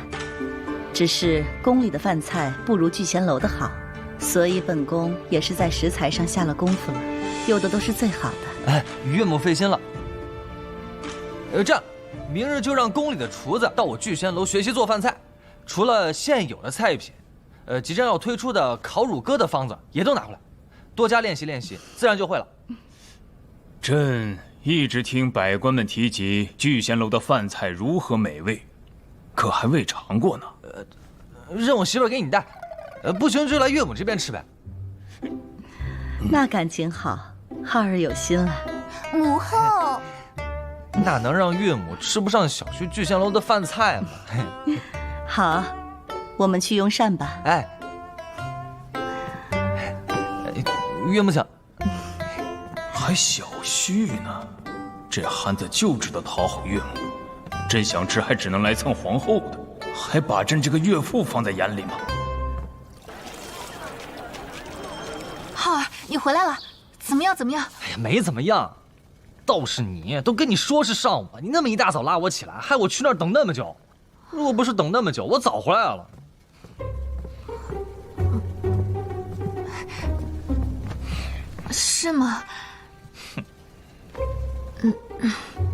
只是宫里的饭菜不如聚贤楼的好，所以本宫也是在食材上下了功夫了，用的都是最好的。岳母费心了。这样，明日就让宫里的厨子到我聚贤楼学习做饭菜，除了现有的菜品，即将要推出的烤乳鸽的方子也都拿回来，多加练习练习，自然就会了。朕一直听百官们提及聚贤楼的饭菜如何美味，可还未尝过呢。让我媳妇给你带，不行就来岳母这边吃呗。那感情好，浩儿有心了。母后，哪能让岳母吃不上小婿聚贤楼的饭菜嘛？好，我们去用膳吧。岳母想。还小婿呢，这憨子就知道讨好岳母。朕想吃还只能来蹭皇后的，还把朕这个岳父放在眼里吗？浩儿，你回来了，怎么样？怎么样？没怎么样，倒是你，都跟你说是上午，你那么一大早拉我起来，害我去那儿等那么久。如果不是等那么久，我早回来了。是吗？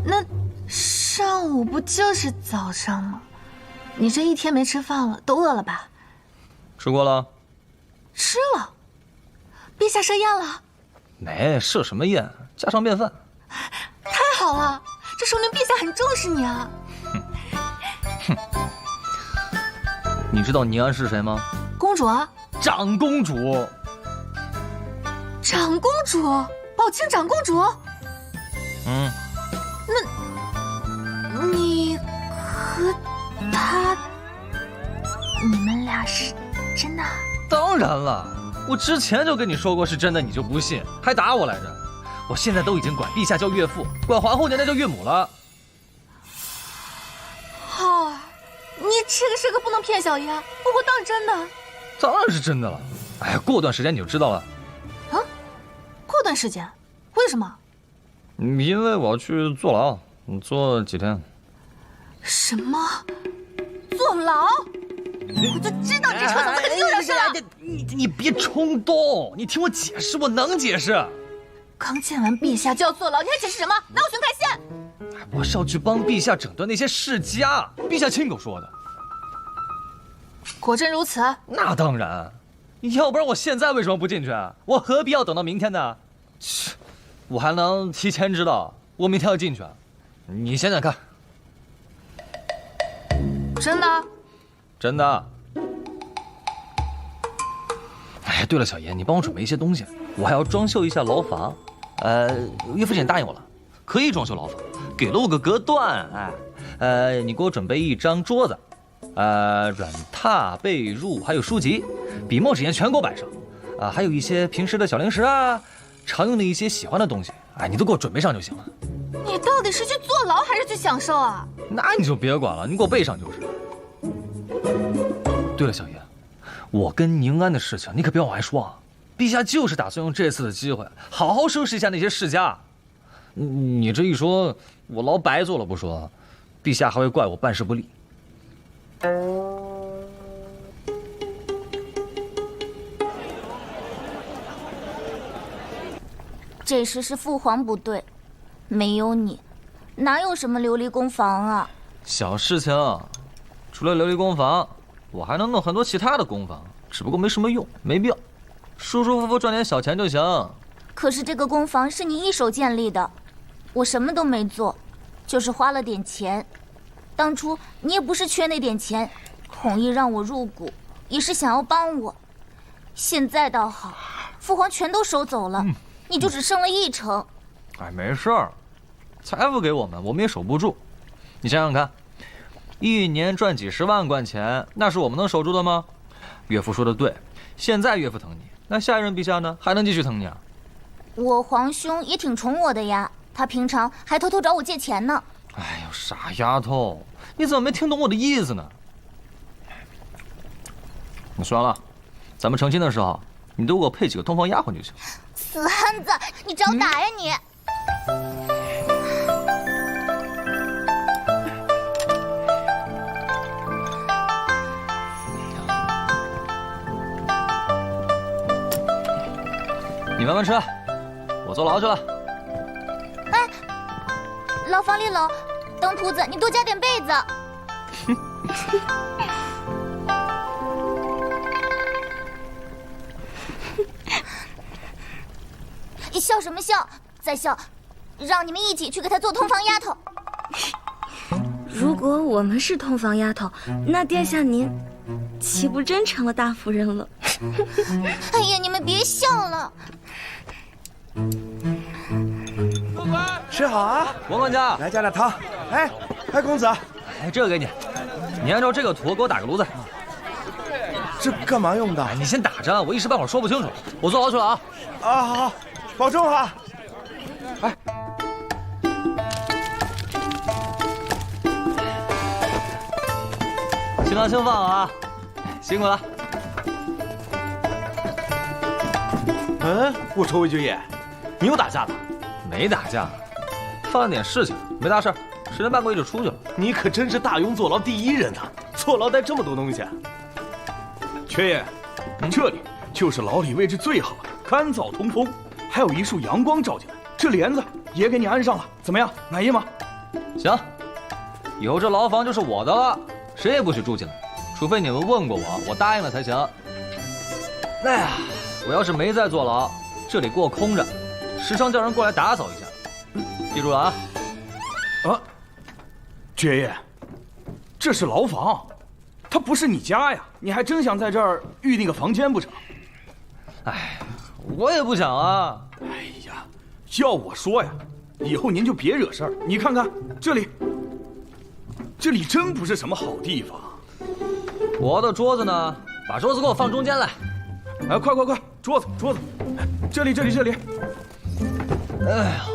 那上午不就是早上吗？你这一天没吃饭了，都饿了吧？吃过了。吃了。陛下设宴了？没设什么宴，家常便饭。太好了，这说明陛下很重视你啊。你知道宁安是谁吗？公主啊。长公主。长公主，宝庆长公主。那，你和她，你们俩是真的？当然了，我之前就跟你说过是真的，你就不信，还打我来着。我现在都已经管陛下叫岳父，管皇后娘娘叫岳母了。浩儿，你这个时刻不能骗小爷，我会当真的。当然是真的了。哎呀，过段时间你就知道了。啊？过段时间？为什么？因为我要去坐牢，坐几天。什么？坐牢？我就知道你这臭小子肯定又惹事了。你别冲动，你听我解释，我能解释。刚见完陛下就要坐牢，你还解释什么？拿我寻开线！我是要去帮陛下整顿那些世家，陛下亲口说的。果真如此？那当然，要不然我现在为什么不进去？我何必要等到明天呢？切，我还能提前知道我明天要进去。你想想看。真的？真的。哎，对了，小爷，你帮我准备一些东西，我还要装修一下牢房。岳父也答应我了，可以装修牢房，给了我个隔断。你给我准备一张桌子，软榻、被褥，还有书籍，笔墨纸砚全给我摆上。还有一些平时的小零食啊，常用的一些喜欢的东西，你都给我准备上就行了。你到底是去坐牢还是去享受啊？那你就别管了，你给我备上就是。对了，小爷，我跟宁安的事情你可别往外说啊！陛下就是打算用这次的机会，好好收拾一下那些世家。你这一说，我牢白坐了不说，陛下还会怪我办事不力。这事是父皇不对，没有你，哪有什么琉璃宫房啊？小事情，除了琉璃宫房，我还能弄很多其他的宫房，只不过没什么用，没必要。舒舒服服赚点小钱就行。可是这个宫房是你一手建立的，我什么都没做，就是花了点钱。当初你也不是缺那点钱，孔毅让我入股，也是想要帮我。现在倒好，父皇全都收走了，你就只剩了1成。哎，没事儿，财富给我们，我们也守不住。你想想看，一年赚几10万贯钱，那是我们能守住的吗？岳父说的对，现在岳父疼你，那下一任陛下呢，还能继续疼你啊？我皇兄也挺宠我的呀，他平常还偷偷找我借钱呢。哎呦，傻丫头，你怎么没听懂我的意思呢？那算了，咱们成亲的时候，你都给我配几个通房丫鬟就行。死汉子，你找打呀你！你慢慢吃，我坐牢去了。哎，牢房里冷，当铺子你多加点被子。你笑什么笑？再笑，让你们一起去给他做通房丫头。如果我们是通房丫头，那殿下您岂不真成了大夫人了？哎呀，你们别笑了。吃好啊，王管家，来加点汤。哎，公子，哎，这个给你，你按照这个图给我打个炉子。这干嘛用的？你先打着，我一时半会儿说不清楚。我坐牢去了啊！好，保重哈。哎，轻拿轻放啊，辛苦了。我说魏爵爷，你又打架了？没打架，犯了点事情，没大事，10年半个月就出去了。你可真是大庸坐牢第1人呐！坐牢带这么多东西。缺爷，这里就是牢里位置最好的，干燥通风，还有一束阳光照进来。这帘子也给你安上了，怎么样？满意吗？行，以后这牢房就是我的了，谁也不许住进来，除非你们问过我，我答应了才行。哎呀，我要是没在坐牢，这里给我空着，时常叫人过来打扫一下。记住了啊！爵爷，这是牢房，它不是你家呀！你还真想在这儿预定个房间不成？哎，我也不想啊。哎呀，要我说呀，以后您就别惹事儿。你看看这里，这里真不是什么好地方。我的桌子呢？把桌子给我放中间来。哎，快，桌子，这里。哎呀，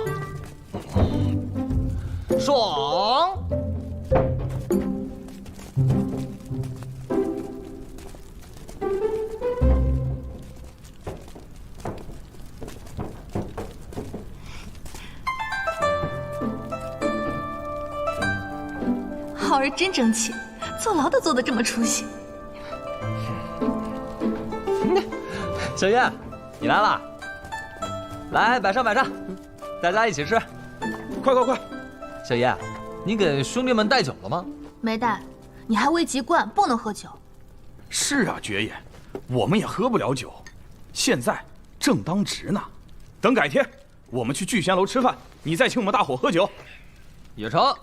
爽！浩儿真争气，坐牢都坐得这么出息。小月，你来了，来摆上，大家一起吃。快！小叶，你给兄弟们带酒了吗？没带，你还未及冠，不能喝酒。是啊，爵爷，我们也喝不了酒，现在正当值呢。等改天我们去聚贤楼吃饭，你再请我们大伙喝酒。也成，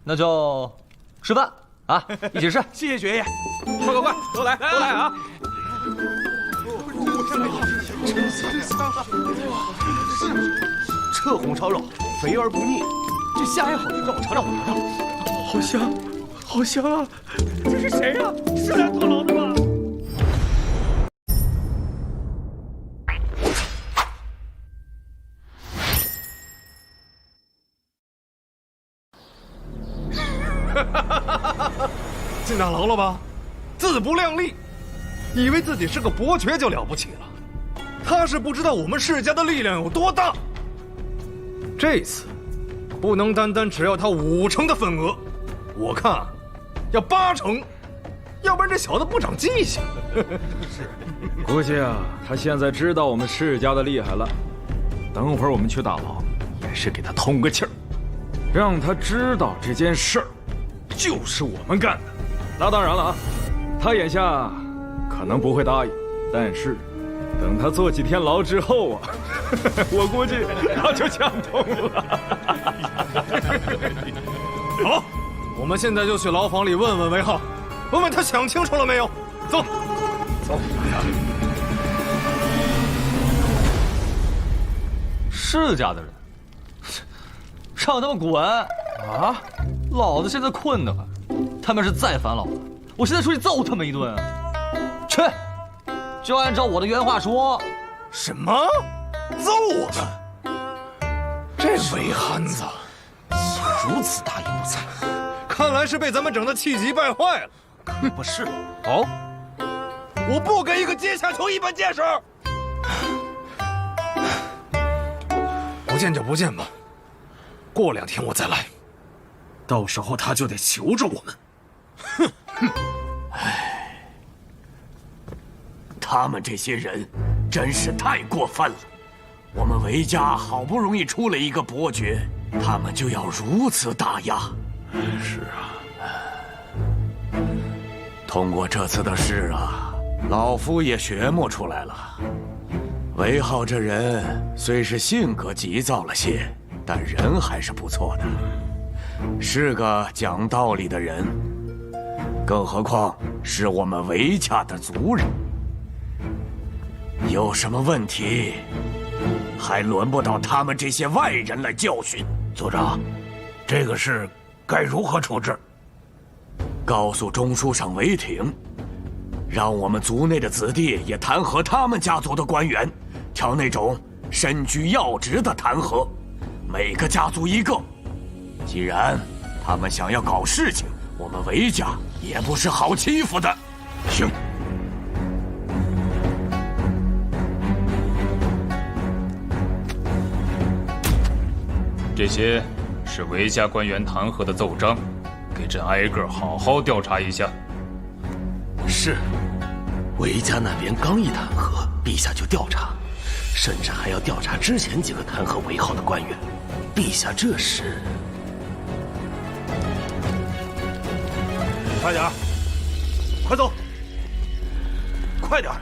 那就吃饭啊，一起吃。谢谢爵爷，快，都来啊！这红烧肉肥而不腻，这虾也好吃，让我尝尝。好香啊！这是谁呀？是来坐牢的吗？进大牢了吧？自不量力，以为自己是个伯爵就了不起了。他是不知道我们世家的力量有多大。这次不能单只要他5成的份额，我看要8成，要不然这小子不长记性。是，估计啊，他现在知道我们世家的厉害了。等会儿我们去大牢，也是给他通个气儿，让他知道这件事儿就是我们干的。那当然了啊，他眼下可能不会答应，但是等他坐几天牢之后啊，我估计他就想通了。好，我们现在就去牢房里问问韦浩，问问他想清楚了没有。走。世家的人，让他们滚啊！老子现在困得很，他们是再烦老子，我现在出去揍他们一顿。去，就按照我的原话说。什么？揍我们？这韦憨子如此大义不惭，看来是被咱们整得气急败坏了。可不是。好，我不给一个阶下囚一般见识。不见就不见吧，过2天我再来，到时候他就得求着我们。唉，他们这些人真是太过分了。我们韦家好不容易出了一个伯爵，他们就要如此打压。是啊，通过这次的事啊，老夫也学摸出来了。韦浩这人虽是性格急躁了些，但人还是不错的，是个讲道理的人。更何况是我们韦家的族人，有什么问题，还轮不到他们这些外人来教训。族长，这个事该如何处置？告诉中书省韦廷，让我们族内的子弟也弹劾他们家族的官员，挑那种身居要职的弹劾，每个家族1个。既然他们想要搞事情，我们韦家也不是好欺负的。行。这些是韦家官员弹劾的奏章，给朕挨个好好调查一下。是，韦家那边刚一弹劾，陛下就调查，甚至还要调查之前几个弹劾韦浩的官员。陛下这是……快点儿，快走，快点儿！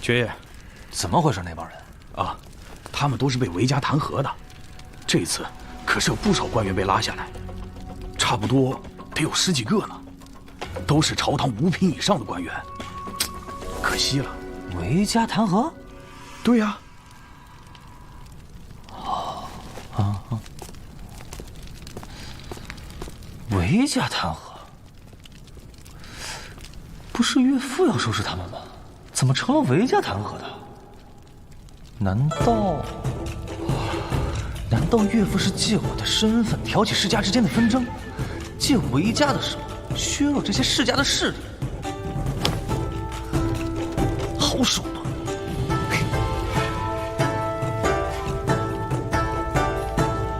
爵爷，怎么回事？那帮人啊，他们都是被韦家弹劾的。这次可是有不少官员被拉下来，差不多得有10几个呢，都是朝堂5品以上的官员。可惜了。韦家弹劾？对呀。啊！韦家弹劾，不是岳父要收拾他们吗？怎么成了韦家弹劾的？难道岳父是借我的身份挑起世家之间的纷争，借韦家的手削弱这些世家的势力？好手段！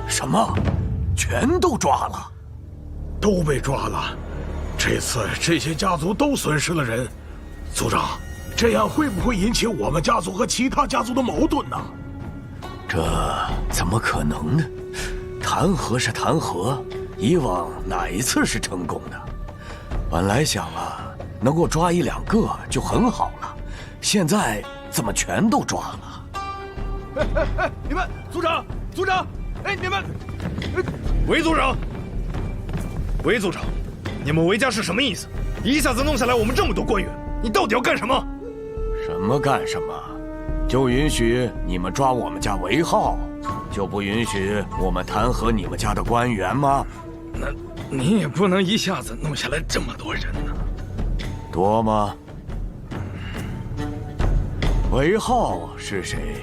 什么？全都抓了？都被抓了。这次这些家族都损失了人，族长，这样会不会引起我们家族和其他家族的矛盾呢？这怎么可能呢？弹劾是弹劾，以往哪一次是成功的？本来想啊，能够抓1、2个就很好了，现在怎么全都抓了？哎，你们族长，哎，你们，韦族长，你们韦家是什么意思？一下子弄下来我们这么多官员，你到底要干什么？什么干什么？就允许你们抓我们家韦浩，就不允许我们弹劾你们家的官员吗？那你也不能一下子弄下来这么多人呢。多吗？韦浩是谁？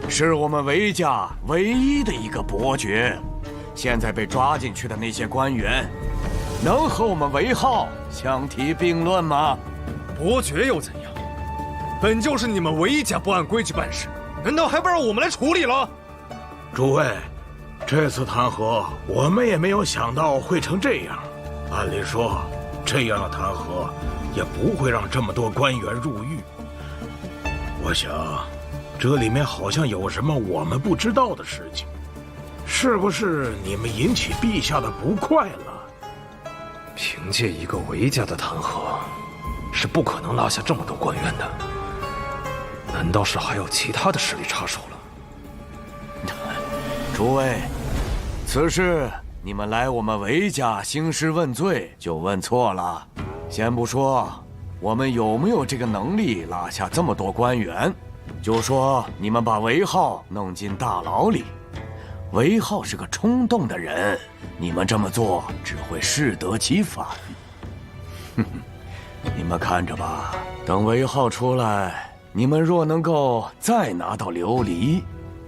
是我们韦家唯一的一个伯爵。现在被抓进去的那些官员，能和我们韦浩相提并论吗？伯爵又怎样？本就是你们韦家不按规矩办事，难道还不让我们来处理了？诸位，这次弹劾我们也没有想到会成这样。按理说，这样的弹劾也不会让这么多官员入狱。我想，这里面好像有什么我们不知道的事情，是不是你们引起陛下的不快了？凭借一个韦家的弹劾，是不可能拉下这么多官员的。难道是还有其他的势力插手了？诸位，此事你们来我们韦家兴师问罪就问错了。先不说我们有没有这个能力拉下这么多官员，就说你们把韦浩弄进大牢里，韦浩是个冲动的人，你们这么做只会适得其反。哼哼，你们看着吧，等韦浩出来，你们若能够再拿到琉璃，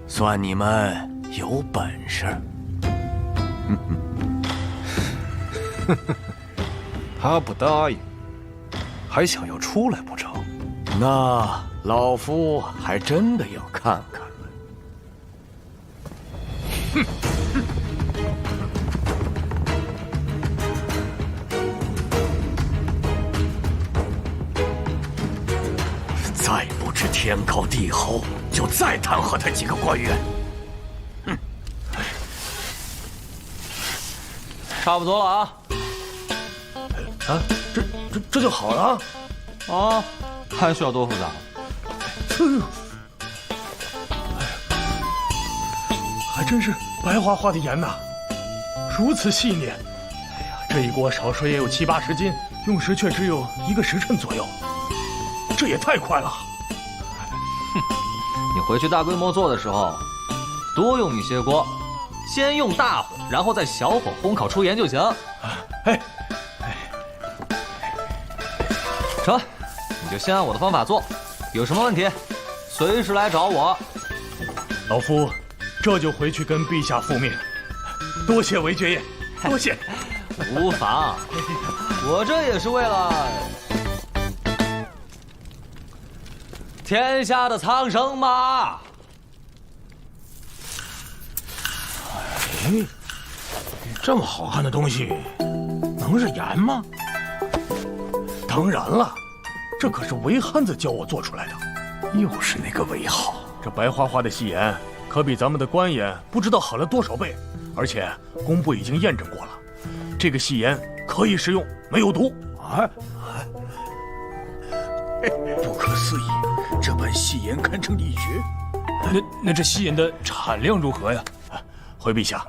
算你们有本事。他不答应，还想要出来不成？那老夫还真的要看看了。再不知天高地厚，就再弹劾他几个官员。差不多了啊！啊，这就好了啊？还需要多复杂？还真是白花花的盐呐，如此细腻。哎呀，这一锅少说也有70、80斤，用时却只有1个时辰左右，这也太快了。哼，你回去大规模做的时候，多用一些锅。先用大火，然后再小火烘烤出盐就行。哎，成，你就先按我的方法做，有什么问题，随时来找我。老夫这就回去跟陛下复命，多谢韦爵爷，多谢。无妨，我这也是为了天下的苍生嘛。哎，这么好看的东西，能是盐吗？当然了，这可是韦汉子教我做出来的。又是那个韦浩，这白花花的细盐，可比咱们的官盐不知道好了多少倍。而且工部已经验证过了，这个细盐可以食用，没有毒。啊！不可思议，这般细盐堪称一绝。那这细盐的产量如何呀？回陛下，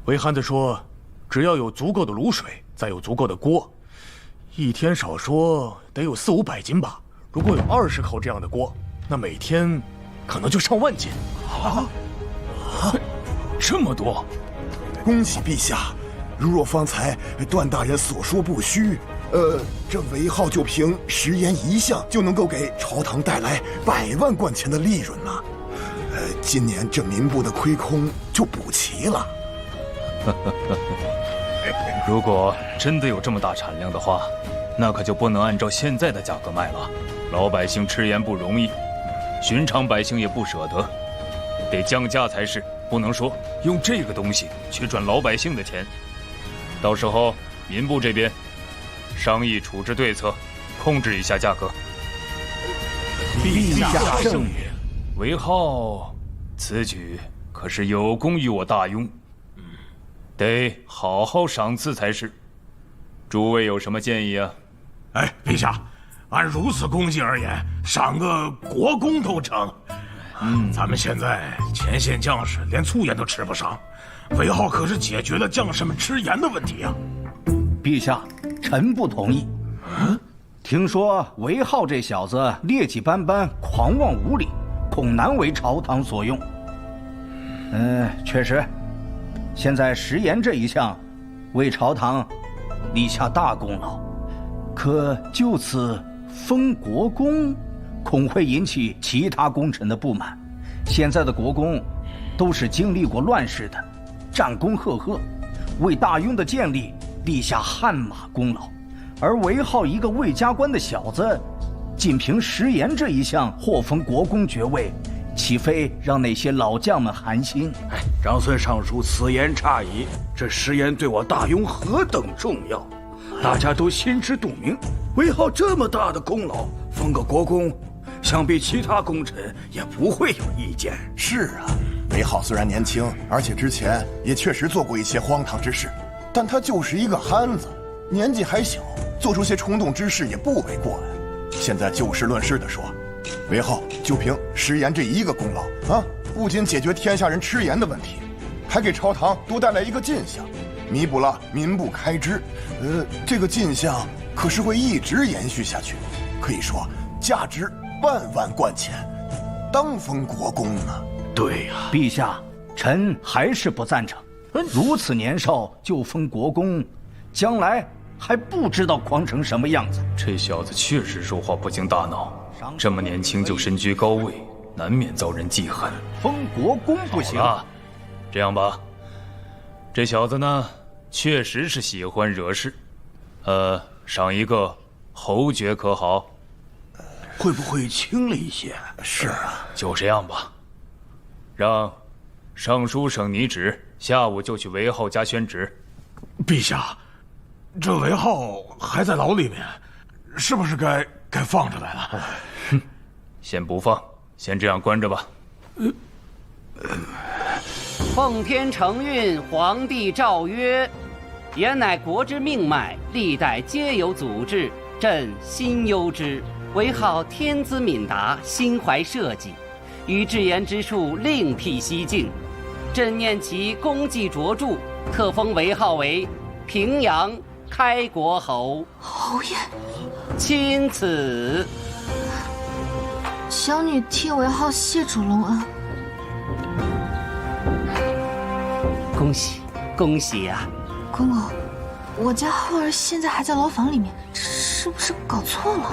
韦汉子说，只要有足够的卤水，再有足够的锅，一天少说得有400、500斤吧。如果有20口这样的锅，那每天可能就上万斤。这么多！恭喜陛下！如若方才段大人所说不虚，这韦浩就凭食盐一项就能够给朝堂带来100万贯钱的利润了。今年这民部的亏空就补齐了。如果真的有这么大产量的话，那可就不能按照现在的价格卖了。老百姓吃盐不容易，寻常百姓也不舍得，得降价才是。不能说用这个东西去赚老百姓的钱。到时候民部这边商议处置对策，控制一下价格。陛下圣明。韦浩此举可是有功于我大庸，得好好赏赐才是。诸位有什么建议啊？哎，陛下，按如此功绩而言，赏个国公都成。咱们现在前线将士连醋盐都吃不上，韦浩可是解决了将士们吃盐的问题啊！陛下，臣不同意。听说韦浩这小子劣迹斑斑，狂妄无礼，恐难为朝堂所用。确实，现在食盐这一项，为朝堂立下大功劳，可就此封国公，恐会引起其他功臣的不满。现在的国公都是经历过乱世的，战功赫赫，为大庸的建立立下汗马功劳。而韦浩一个未加官的小子，仅凭食盐这一项获封国公爵位，岂非让那些老将们寒心？长孙尚书此言差矣。这食盐对我大庸何等重要，大家都心知肚明。韦浩这么大的功劳，封个国公，想必其他功臣也不会有意见。是啊，韦浩虽然年轻，而且之前也确实做过一些荒唐之事，但他就是一个憨子，年纪还小，做出些冲动之事也不为过呀。现在就事论事地说，韦浩就凭食盐这一个功劳啊，不仅解决天下人吃盐的问题，还给朝堂多带来一个进项，弥补了民部开支。这个进项可是会一直延续下去，可以说价值万万贯钱，当封国公呢。对呀，陛下，臣还是不赞成。如此年少就封国公，将来还不知道狂成什么样子。这小子确实说话不经大脑，这么年轻就身居高位，难免遭人记恨。封国公不行啊！这样吧，这小子呢，确实是喜欢惹事，赏一个侯爵可好？会不会轻了一些？是啊，就这样吧。让尚书省拟旨，下午就去韦浩家宣旨。陛下，这韦浩还在牢里面，是不是该放出来了？哼，先不放，先这样关着吧。奉天承运，皇帝诏曰：言乃国之命脉，历代皆有祖制，朕心忧之。韦浩天资敏达，心怀社稷，于治盐之术另辟蹊径。朕念其功绩卓著，特封韦浩为平阳开国侯。侯爷，钦此。小女替韦浩谢主隆恩。恭喜，恭喜呀！公公，我家浩儿现在还在牢房里面，是不是搞错了？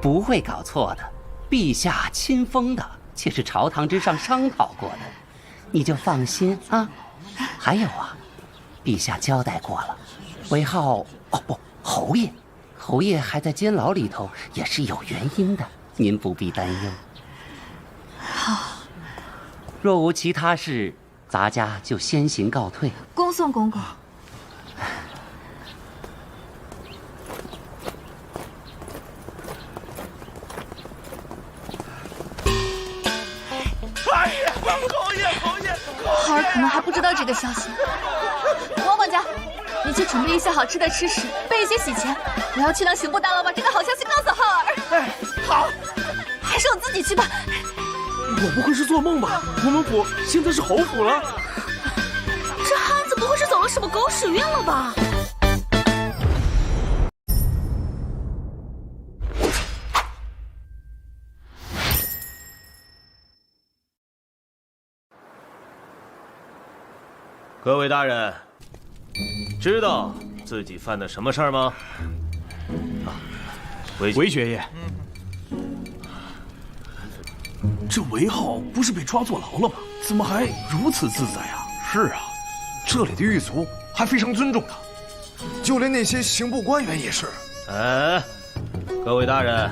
不会搞错的，陛下亲封的，且是朝堂之上商讨过的，你就放心啊。还有啊，陛下交代过了，韦浩侯爷还在监牢里头，也是有原因的，您不必担忧。好，若无其他事，咱家就先行告退。恭送公公。浩儿可能还不知道这个消息。王管家，你去准备一些好吃的吃食，备一些喜钱，我要去让刑部大老把这个好消息告诉浩儿。哎，好，还是我自己去吧。我不会是做梦吧？我们府现在是侯府了？这汉子不会是走了什么狗屎运了吧？各位大人，知道自己犯的什么事儿吗？韦爵爷，这韦浩不是被抓坐牢了吗？怎么还如此自在啊？是啊，这里的狱卒还非常尊重他，就连那些刑部官员也是。哎，各位大人，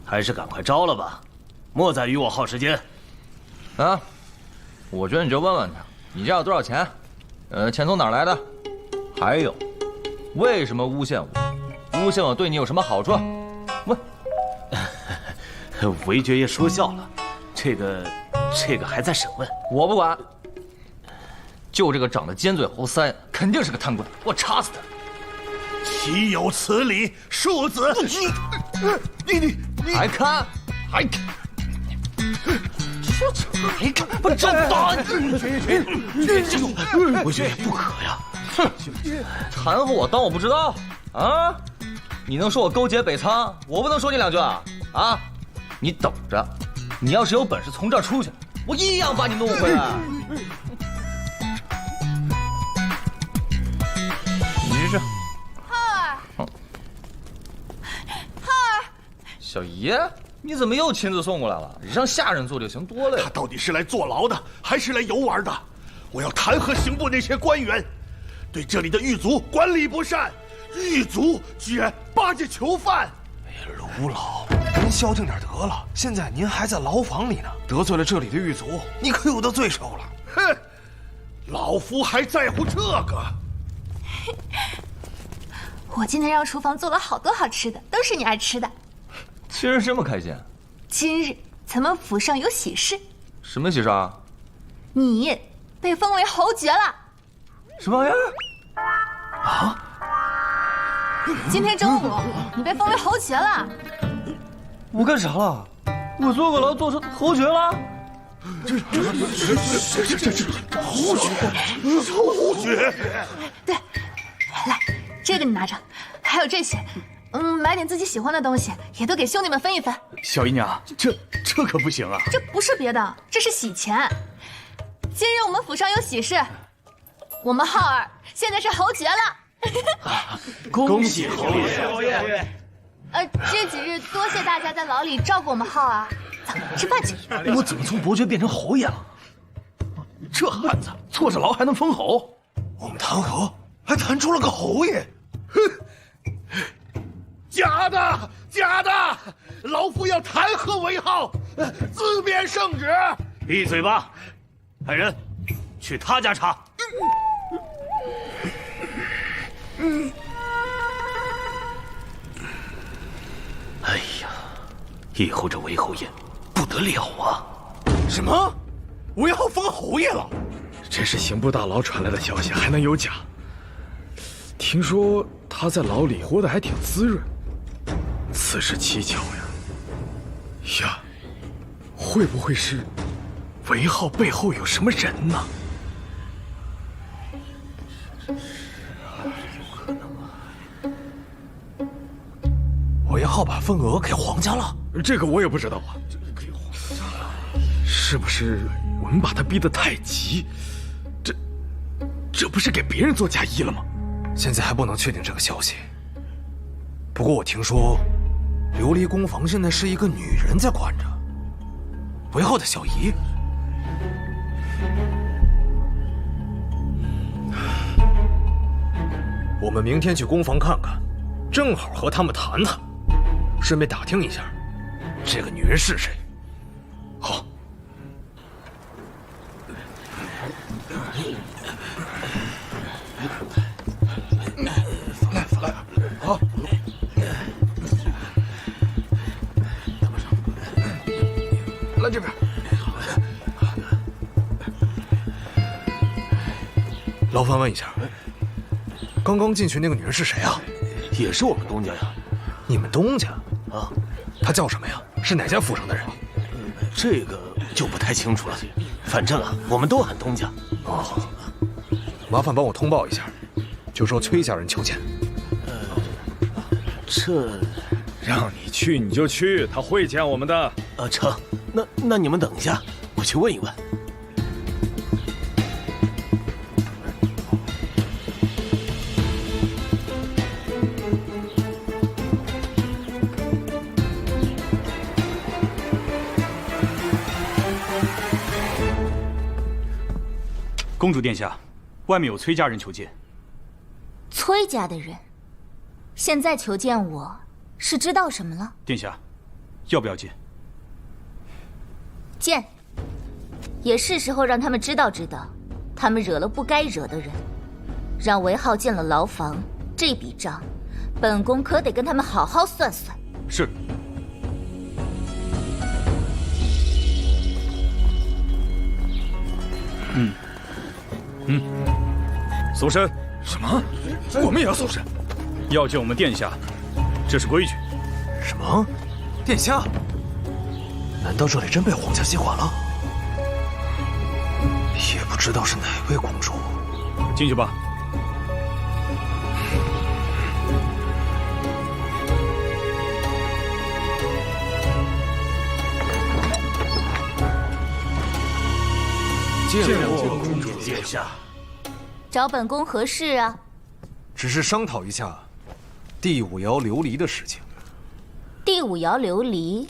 还是赶快招了吧，莫再与我耗时间。啊，我觉得你就问问他，你家有多少钱？钱从哪儿来的？还有，为什么诬陷我？诬陷我对你有什么好处？问。韦爵爷说笑了，这个还在审问，我不管。就这个长得尖嘴猴腮，肯定是个贪官，我查死他！岂有此理，庶子！你还看？还看？还看？不正打你！韦爵爷不可呀！哼，缠和我当我不知道啊？你能说我勾结北仓，我不能说你两句啊？啊？你等着，你要是有本事从这儿出去，我一样把你弄回来。你这浩儿，浩儿，小姨，你怎么又亲自送过来了？让下人做就行，多累。他到底是来坐牢的，还是来游玩的？我要弹劾刑部那些官员，对这里的狱卒管理不善，狱卒居然巴结囚犯。卢老，您消停点得了。现在您还在牢房里呢，得罪了这里的狱卒，你可有的罪受了。哼，老夫还在乎这个？我今天让厨房做了好多好吃的，都是你爱吃的。今儿这么开心？今日咱们府上有喜事。什么喜事啊？你被封为侯爵了。什么玩意儿？啊！今天中午你被封为侯爵了。我干啥了？我坐个牢做成侯爵了？这侯爵！对，来，这个你拿着，还有这些，买点自己喜欢的东西，也都给兄弟们分一分。小姨娘，这可不行啊！这不是别的，这是喜钱。今日我们府上有喜事，我们浩儿现在是侯爵了。恭喜侯爷！这几日多谢大家在牢里照顾我们浩儿，走，吃饭去。我怎么从伯爵变成侯爷了？这汉子坐着牢还能封侯？我们弹劾还弹出了个侯爷！哼，假的，假的！老夫要弹劾韦浩，自便圣旨。闭嘴吧！派人去他家查。哎呀，以后这韦侯爷不得了啊！什么？韦浩封侯爷了？这是刑部大牢传来的消息，还能有假？听说他在牢里活得还挺滋润，此事蹊跷呀！呀，会不会是韦浩背后有什么人呢？韦浩把份额给皇家了？这个我也不知道啊。是不是我们把他逼得太急？这不是给别人做嫁衣了吗？现在还不能确定这个消息。不过我听说，琉璃工房现在是一个女人在管着，韦浩的小姨。我们明天去工房看看，正好和他们谈谈，顺便打听一下，这个女人是谁。好。好。来这边。劳烦问一下，刚刚进去那个女人是谁啊？也是我们东家呀。你们东家？啊，她叫什么呀？是哪家府上的人？这个就不太清楚了。反正啊，我们都喊东家。哦，麻烦帮我通报一下，就说崔家人求见。这让你去你就去，他会见我们的。成，那你们等一下，我去问一问。公主殿下，外面有崔家人求见。崔家的人，现在求见我，是知道什么了？殿下，要不要见？见。也是时候让他们知道知道，他们惹了不该惹的人，让韦浩进了牢房，这笔账，本宫可得跟他们好好算算。是。搜身。什么？我们也要搜身？要见我们殿下，这是规矩。什么？殿下？难道这里真被皇家接管了？也不知道是哪位公主。进去吧。见过公主殿下。找本宫何事啊？只是商讨一下第5爻琉璃的事情。第5爻琉璃，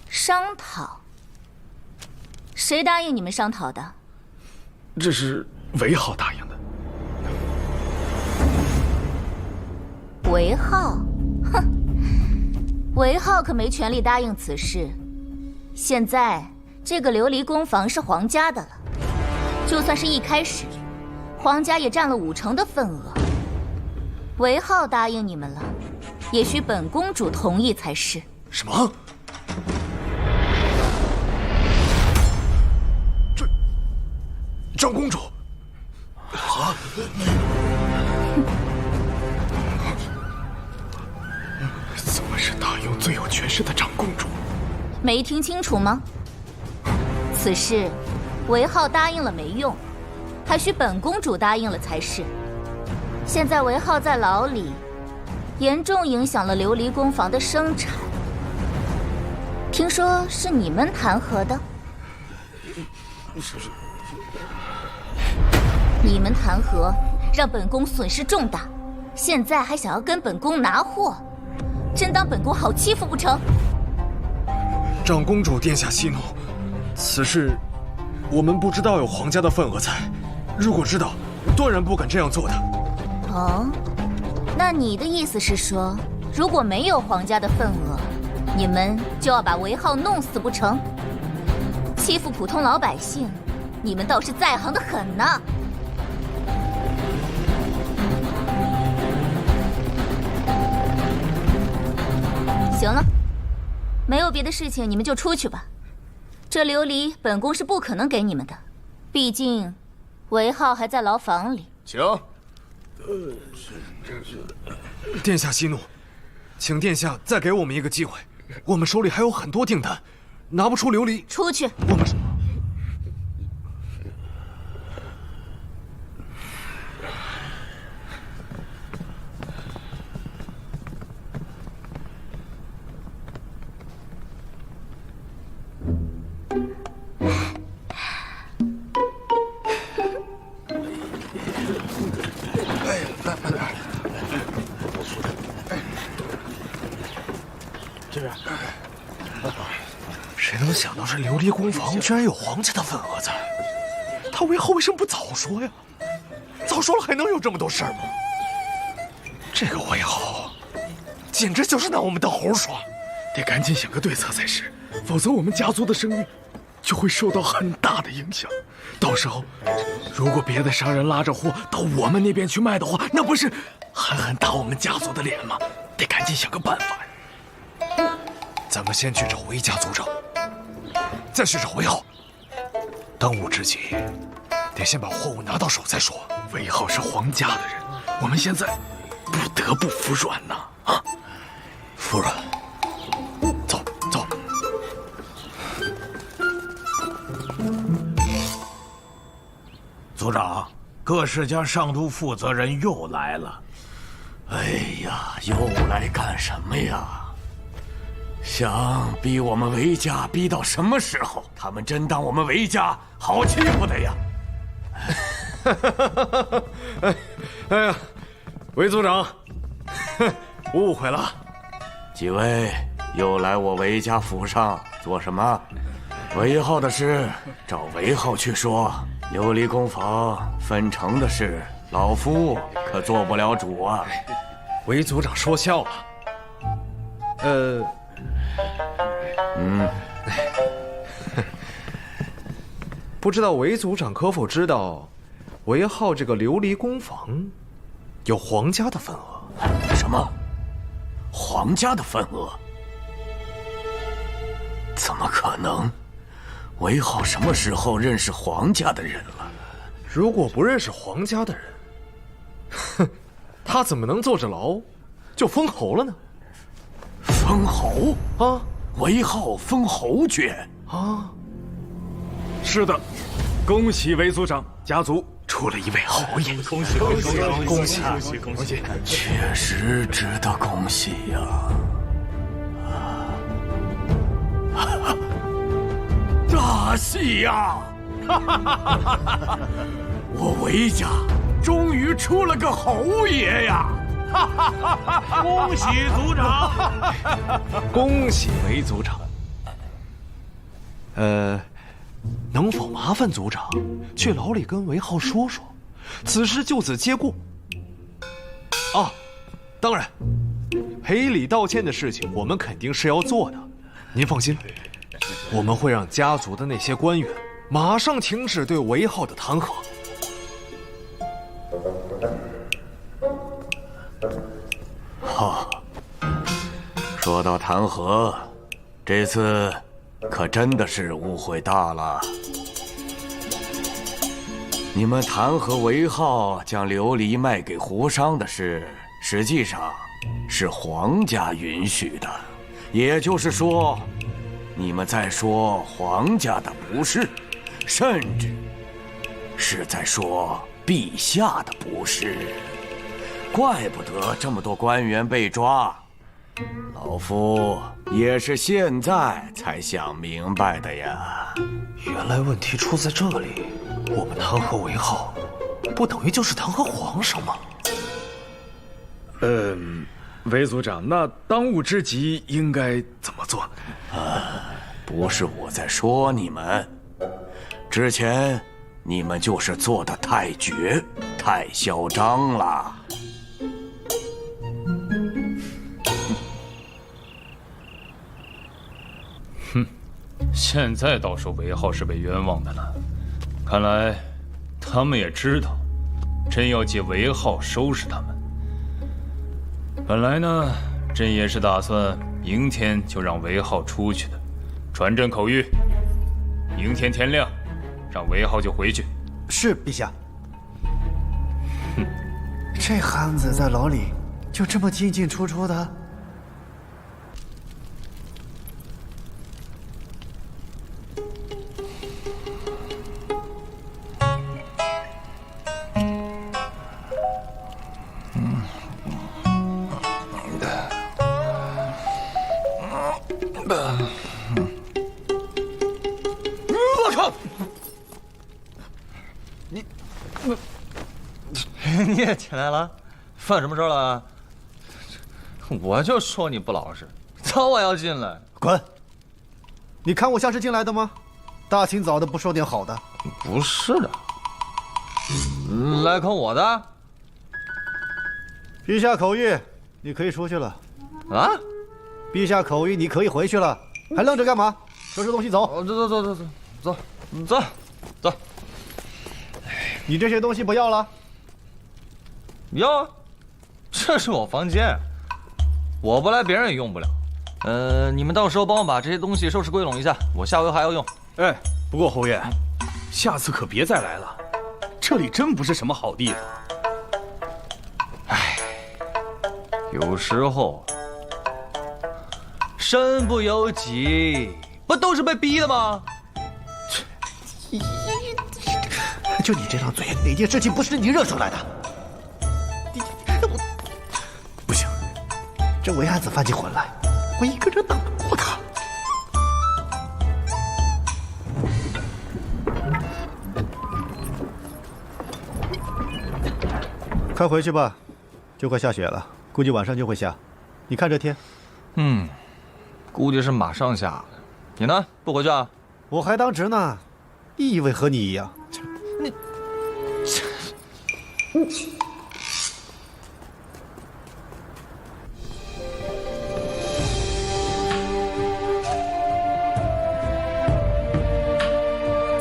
商讨。谁答应你们商讨的？这是韦浩答应的。韦浩，哼，韦浩可没权利答应此事。现在这个琉璃宫房是皇家的了，就算是一开始，皇家也占了50%的份额。韦浩答应你们了，也许本公主同意才是。什么？长公主？啊！怎么是大雍最有权势的长公主？没听清楚吗？此事，韦浩答应了没用，还需本公主答应了才是。现在韦浩在牢里，严重影响了琉璃宫房的生产。听说是你们弹劾的？你们弹劾，让本宫损失重大，现在还想要跟本宫拿货，真当本宫好欺负不成？长公主殿下息怒，此事我们不知道有皇家的份额在，如果知道，断然不敢这样做的。哦，那你的意思是说，如果没有皇家的份额，你们就要把韦浩弄死不成？欺负普通老百姓，你们倒是在行的很呢。行了，没有别的事情，你们就出去吧。这琉璃本宫是不可能给你们的，毕竟韦浩还在牢房里。请。殿下息怒，请殿下再给我们一个机会，我们手里还有很多订单，拿不出琉璃。出去。我们。这边，谁能想到这琉璃宫房居然有皇家的份额在？他韦浩为什么不早说呀？早说了还能有这么多事儿吗？这个韦浩，简直就是拿我们当猴耍，得赶紧想个对策才是，否则我们家族的声誉就会受到很大的影响。到时候，如果别的商人拉着货到我们那边去卖的话，那不是狠狠打我们家族的脸吗？得赶紧想个办法呀。咱们先去找韦家族长，再去找韦浩。当务之急，得先把货物拿到手再说。韦浩是皇家的人，我们现在不得不服软呐！啊，服软。走走。族长，各世家上都负责人又来了。哎呀，又来干什么呀？想逼我们韦家逼到什么时候？他们真当我们韦家好欺负的呀？哎呀，韦族长，误会了。几位又来我韦家府上做什么？韦浩的事找韦浩去说，琉璃工坊分成的事，老夫可做不了主啊。韦族长说笑了。不知道韦族长可否知道，韦浩这个琉璃工坊有皇家的份额？什么？皇家的份额？怎么可能？韦浩什么时候认识皇家的人了？如果不认识皇家的人，哼，他怎么能坐着牢就封侯了呢？封侯啊！韦浩封侯爵啊！是的，恭喜韦族长家族出了一位侯爷，恭喜恭喜恭喜恭喜！确实值得恭喜呀！大喜呀！我韦家终于出了个侯爷呀！恭喜族长！恭喜韦族长！能否麻烦族长去牢里跟韦浩说说，此事就此接过？啊，当然，赔礼道歉的事情我们肯定是要做的，您放心，我们会让家族的那些官员马上停止对韦浩的弹劾。好，说到弹劾，这次可真的是误会大了。你们弹劾韦浩将琉璃卖给胡商的事，实际上是皇家允许的，也就是说，你们在说皇家的不是，甚至是在说陛下的不是。怪不得这么多官员被抓，老夫也是现在才想明白的呀。原来问题出在这里，我们弹劾韦浩，不等于就是弹劾皇上吗？韦族长，那当务之急应该怎么做？不是我在说你们，之前你们就是做得太绝、太嚣张了。现在倒说韦浩是被冤枉的了，看来他们也知道，朕要借韦浩收拾他们。本来呢，朕也是打算明天就让韦浩出去的，传朕口谕，明天天亮，让韦浩就回去。是，陛下。这汉子在牢里就这么进进出出的？我靠！你也起来了？犯什么事了？我就说你不老实，早晚要进来。滚！你看我像是进来的吗？大清早的不说点好的。不是的。来口我的。陛下口谕，你可以出去了。啊？陛下口谕，你可以回去了，还愣着干嘛？收拾东西走。走。你这些东西不要了？要啊，这是我房间，我不来别人也用不了。你们到时候帮我把这些东西收拾归拢一下，我下回还要用。哎，不过侯爷，下次可别再来了，这里真不是什么好地方。哎，有时候身不由己，不都是被逼的吗？就你这张嘴，哪件事情不是你惹出来的？不行，这韦汉子翻起魂来，我一个人打不过他。快回去吧，就快下雪了，估计晚上就会下。你看这天，估计是马上下。你呢？不回去啊？我还当值呢，以为和你一样。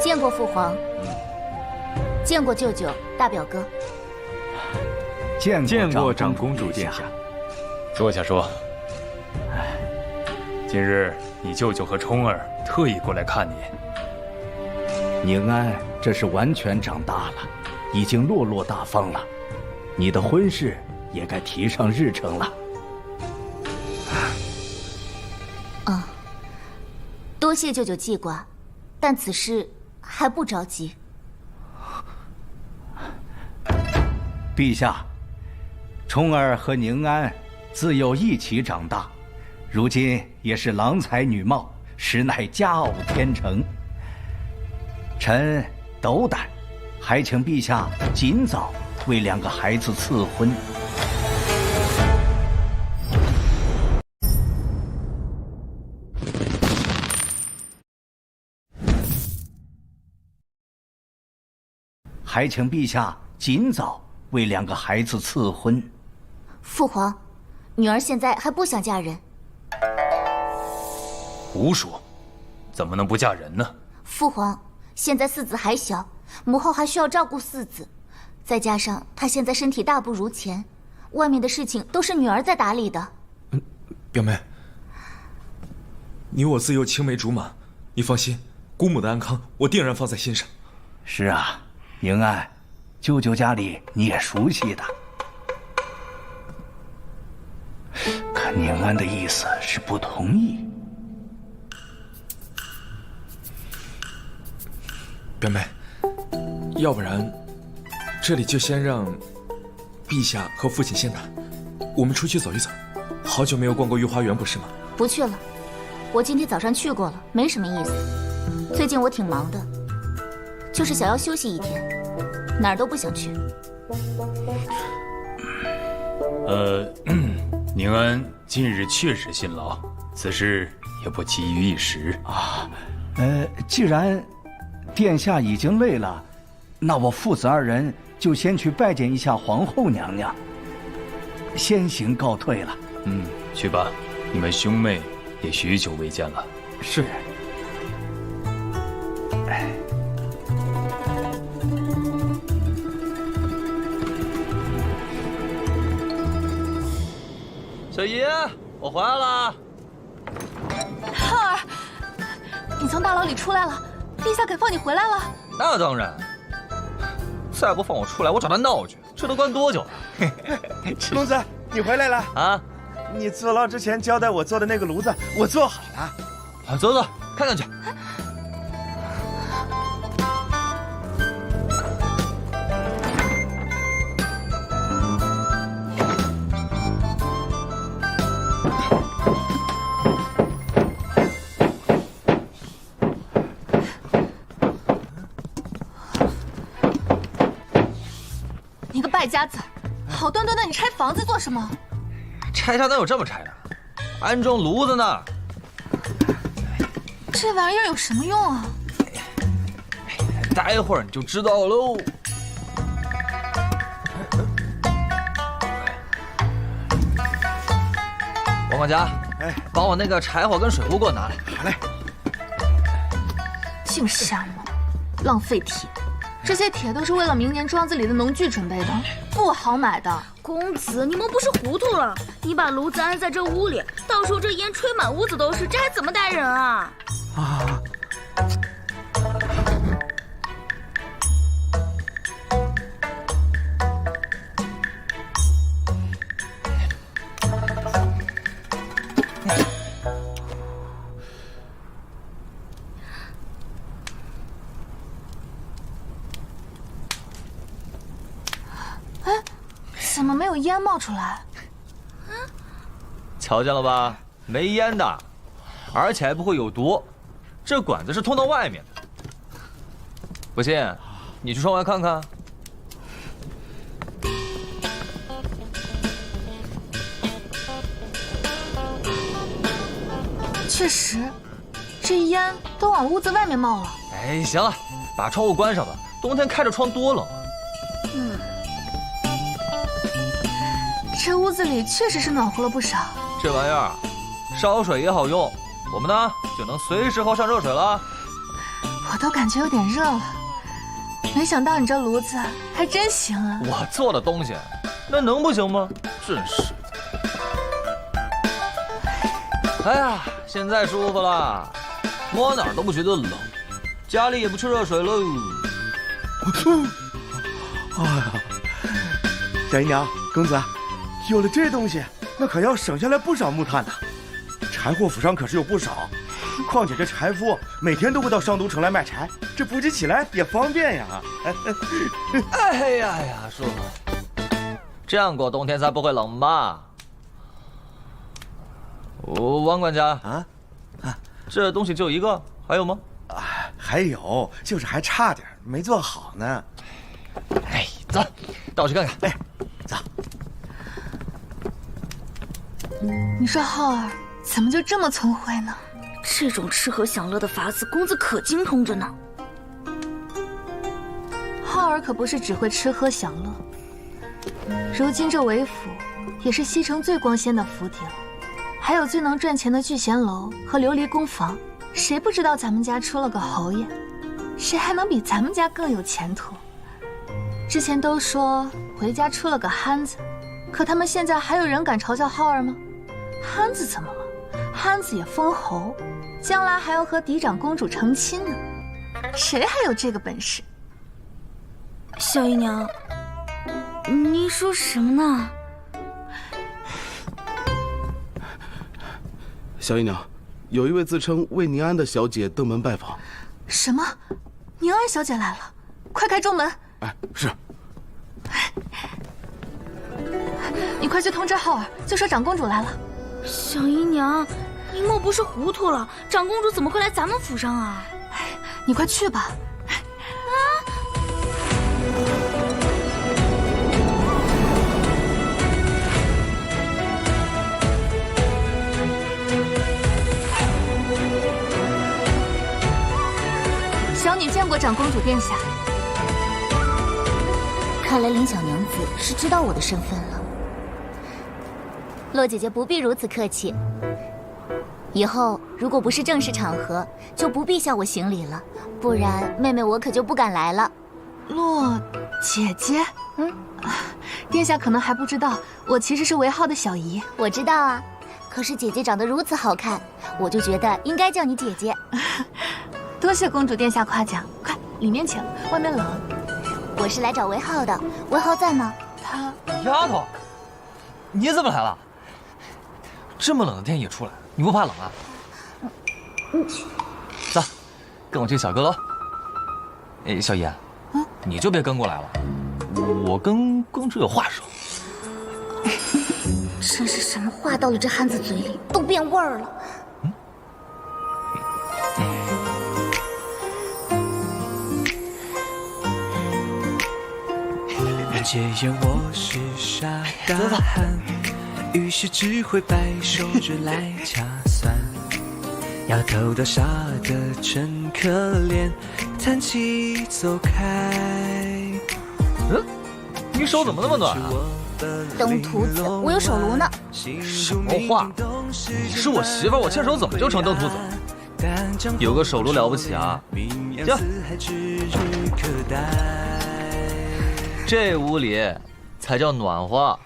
见过父皇，见过舅舅、大表哥，见过长公主殿下。坐下说。今日你舅舅和冲儿特意过来看你。宁安这是完全长大了，已经落落大方了，你的婚事也该提上日程了。多谢舅舅记挂，但此事还不着急。陛下，冲儿和宁安自幼一起长大，如今也是郎才女貌，实乃佳偶天成。臣斗胆，还请陛下尽早为两个孩子赐婚。还请陛下尽早为两个孩子赐婚。父皇，女儿现在还不想嫁人。胡说，怎么能不嫁人呢？父皇，现在四子还小，母后还需要照顾四子，再加上她现在身体大不如前，外面的事情都是女儿在打理的。表妹，你我自幼青梅竹马，你放心，姑母的安康我定然放在心上。是啊，宁安，舅舅家里你也熟悉的。看宁安的意思是不同意。表妹，要不然，这里就先让陛下和父亲先谈，我们出去走一走。好久没有逛过御花园，不是吗？不去了，我今天早上去过了，没什么意思。最近我挺忙的，就是想要休息一天，哪儿都不想去。宁安近日确实辛劳，此事也不急于一时啊。既然殿下已经累了，那我父子二人就先去拜见一下皇后娘娘，先行告退了。去吧，你们兄妹也许久未见了。是。小姨，我回来了。浩儿，你从大牢里出来了，陛下肯放你回来了？那当然，再不放我出来，我找他闹去，这都关多久了？公子，你回来了啊！你坐牢之前交代我做的那个炉子，我做好了。走走，看看去。你个败家子，好端端的你拆房子做什么？拆家哪有这么拆的？安装炉子呢。这玩意儿有什么用啊？待会儿你就知道喽。王管家，把我那个柴火跟水壶给我拿来。好嘞。净瞎忙，浪费铁。这些铁都是为了明年庄子里的农具准备的，不好买的。公子，你们不是糊涂了？你把炉子安在这屋里，到时候这烟吹满屋子都是，这还怎么带人啊？啊！怎么没有烟冒出来？瞧见了吧，没烟的，而且还不会有毒。这管子是通到外面的。不信，你去窗外看看。确实，这烟都往屋子外面冒了。哎，行了，把窗户关上吧，冬天开着窗多冷啊。这屋子里确实是暖和了不少。这玩意儿烧水也好用，我们呢就能随时喝上热水了。我都感觉有点热了，没想到你这炉子还真行啊！我做的东西，那能不行吗？真是的。哎呀，现在舒服了，摸哪儿都不觉得冷，家里也不缺热水喽。哎呀，小姨娘、公子，有了这东西，那可要省下来不少木炭呢。柴火府上可是有不少，况且这柴夫每天都会到上都城来卖柴，这补给起来也方便呀。哎呀呀，舒服，这样过冬天才不会冷吧？王管家这东西就一个，还有吗？还有，就是还差点没做好呢。哎，走，带我去看看。哎，走。你说浩儿怎么就这么聪慧呢？这种吃喝享乐的法子，公子可精通着呢。浩儿可不是只会吃喝享乐，如今这韦府也是西城最光鲜的府邸了，还有最能赚钱的聚贤楼和琉璃宫房。谁不知道咱们家出了个侯爷？谁还能比咱们家更有前途？之前都说韦家出了个憨子，可他们现在还有人敢嘲笑浩儿吗？憨子怎么了？憨子也封侯，将来还要和嫡长公主成亲呢，谁还有这个本事？小姨娘，你说什么呢？小姨娘，有一位自称魏宁安的小姐登门拜访。什么？宁安小姐来了，快开中门！哎，是。你快去通知浩儿，就说长公主来了。小姨娘，你莫不是糊涂了？长公主怎么会来咱们府上啊？你快去吧。小女见过长公主殿下。看来林小娘子是知道我的身份了。洛姐姐不必如此客气，以后如果不是正式场合，就不必向我行礼了，不然妹妹我可就不敢来了。洛姐姐，殿下可能还不知道，我其实是韦浩的小姨。我知道啊，可是姐姐长得如此好看，我就觉得应该叫你姐姐。多谢公主殿下夸奖，快里面请，外面冷。我是来找韦浩的，韦浩在吗？他……丫头，你怎么来了？这么冷的天也出来，你不怕冷啊？走，跟我去小阁楼。哎，小姨，你就别跟过来了，我跟公主有话说。真是什么话到了这憨子嘴里都变味儿了。戒烟我是傻大汉，于是只会摆手指来掐算，摇头的傻的真可怜，叹气走开。你手怎么那么暖啊？登徒子，我有手炉呢。什么话？你是我媳妇，我牵手怎么就成登徒子了？有个手炉了不起啊？行。这屋里才叫暖和。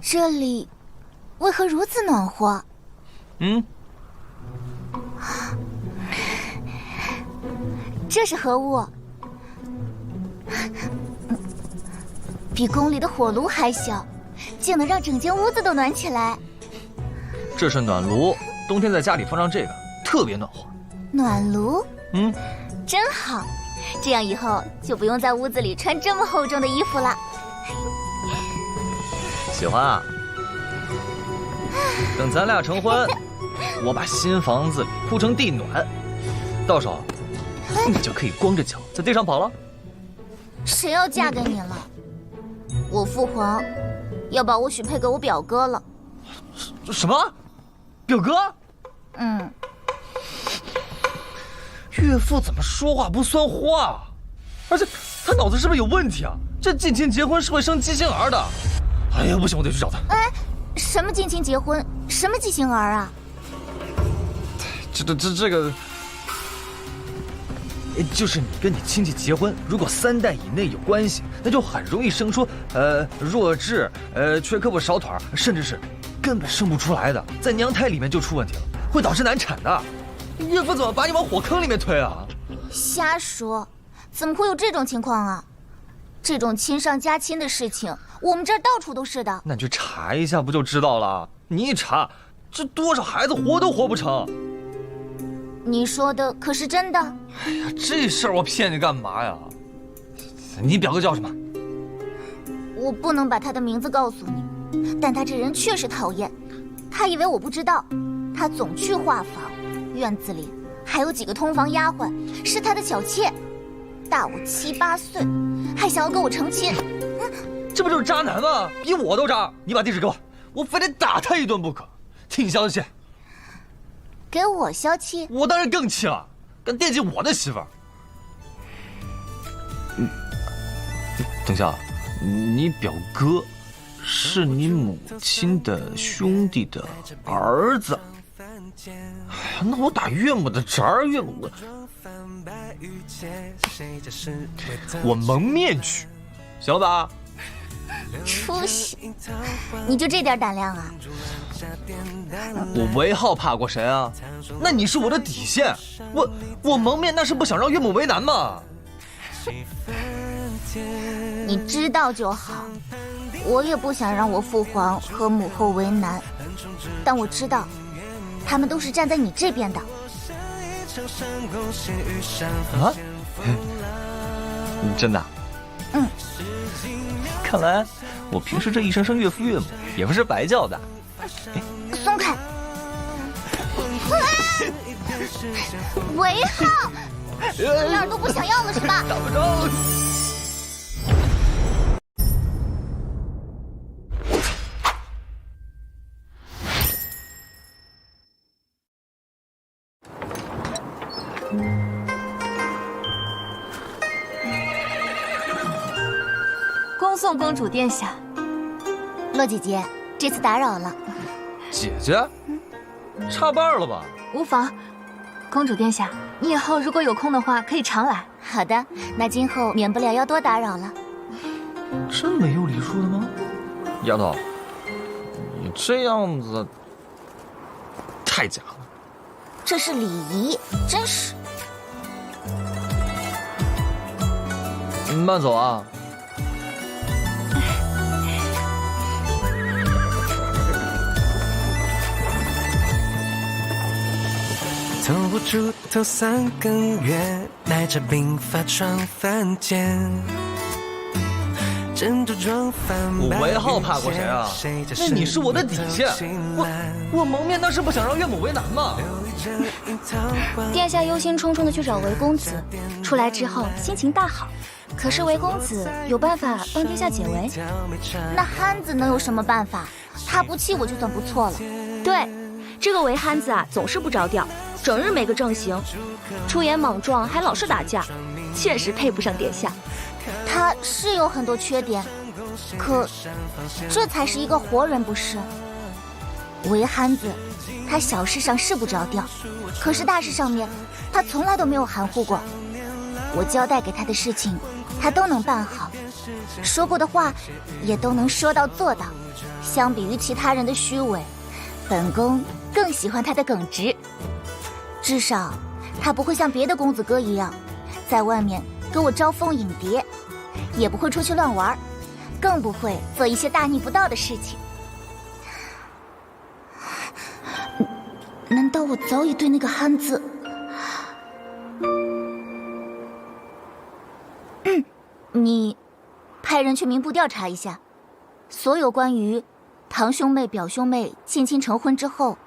这里为何如此暖和？这是何物？比宫里的火炉还小，竟能让整间屋子都暖起来。这是暖炉，冬天在家里放上这个，特别暖和。暖炉？真好。这样以后就不用在屋子里穿这么厚重的衣服了。喜欢啊！等咱俩成婚，我把新房子里铺成地暖，到时候你就可以光着脚在地上跑了。谁要嫁给你了？我父皇要把我许配给我表哥了。什么？表哥？岳父怎么说话不算话？而且他脑子是不是有问题啊？这近亲结婚是会生畸形儿的。哎呀，不行，我得去找他。哎，什么近亲结婚，什么畸形儿啊？这个，就是你跟你亲戚结婚，如果3代以内有关系，那就很容易生出弱智、缺胳膊少腿，甚至是根本生不出来的，在娘胎里面就出问题了，会导致难产的。岳父怎么把你往火坑里面推啊？瞎说，怎么会有这种情况啊？这种亲上加亲的事情，我们这儿到处都是的。那你去查一下不就知道了？你一查，这多少孩子活都活不成。你说的可是真的？哎呀，这事儿我骗你干嘛呀？你表哥叫什么？我不能把他的名字告诉你，但他这人确实讨厌。他以为我不知道，他总去画坊，院子里还有几个通房丫鬟是他的小妾，大我7、8岁，还想要跟我成亲。这不就是渣男吗？比我都渣！你把地址给我，我非得打他一顿不可。替你消气。给我消气？我当然更气了，敢惦记我的媳妇儿。等一下，你表哥是你母亲的兄弟的儿子。哎呀，那我打岳母的侄儿，岳母我蒙面去，行吧？出息！你就这点胆量啊？我韦浩怕过谁啊？那你是我的底线，我蒙面那是不想让岳母为难嘛。你知道就好，我也不想让我父皇和母后为难，但我知道，他们都是站在你这边的。啊？真的？嗯。看来我平时这一声声岳父岳母也不是白叫的。松开！韦浩，你耳朵不想要了是吧？打不着。恭送公主殿下。洛姐姐，这次打扰了。姐姐，差半了吧？无妨。公主殿下，你以后如果有空的话，可以常来。好的，那今后免不了要多打扰了。真没有礼数的吗？丫头，你这样子太假了。这是礼仪，真是。慢走啊。透不出头3更月，带着鬓发窗翻间。我韦浩怕过谁啊？那你是我的底线。我蒙面那是不想让岳母为难嘛。殿下忧心忡忡的去找韦公子，出来之后心情大好。可是韦公子有办法帮殿下解围？那憨子能有什么办法？他不气我就算不错了。对，这个韦憨子啊，总是不着调，整日没个正形，出言莽撞，还老是打架，确实配不上殿下。他是有很多缺点，可这才是一个活人，不是？韦憨子，他小事上是不着调，可是大事上面，他从来都没有含糊过。我交代给他的事情，他都能办好，说过的话也都能说到做到。相比于其他人的虚伪，本宫更喜欢他的耿直。至少，他不会像别的公子哥一样，在外面跟我招蜂引蝶，也不会出去乱玩，更不会做一些大逆不道的事情。难道我早已对那个憨子……你派人去民部调查一下，所有关于堂兄妹、表兄妹近亲成婚之后，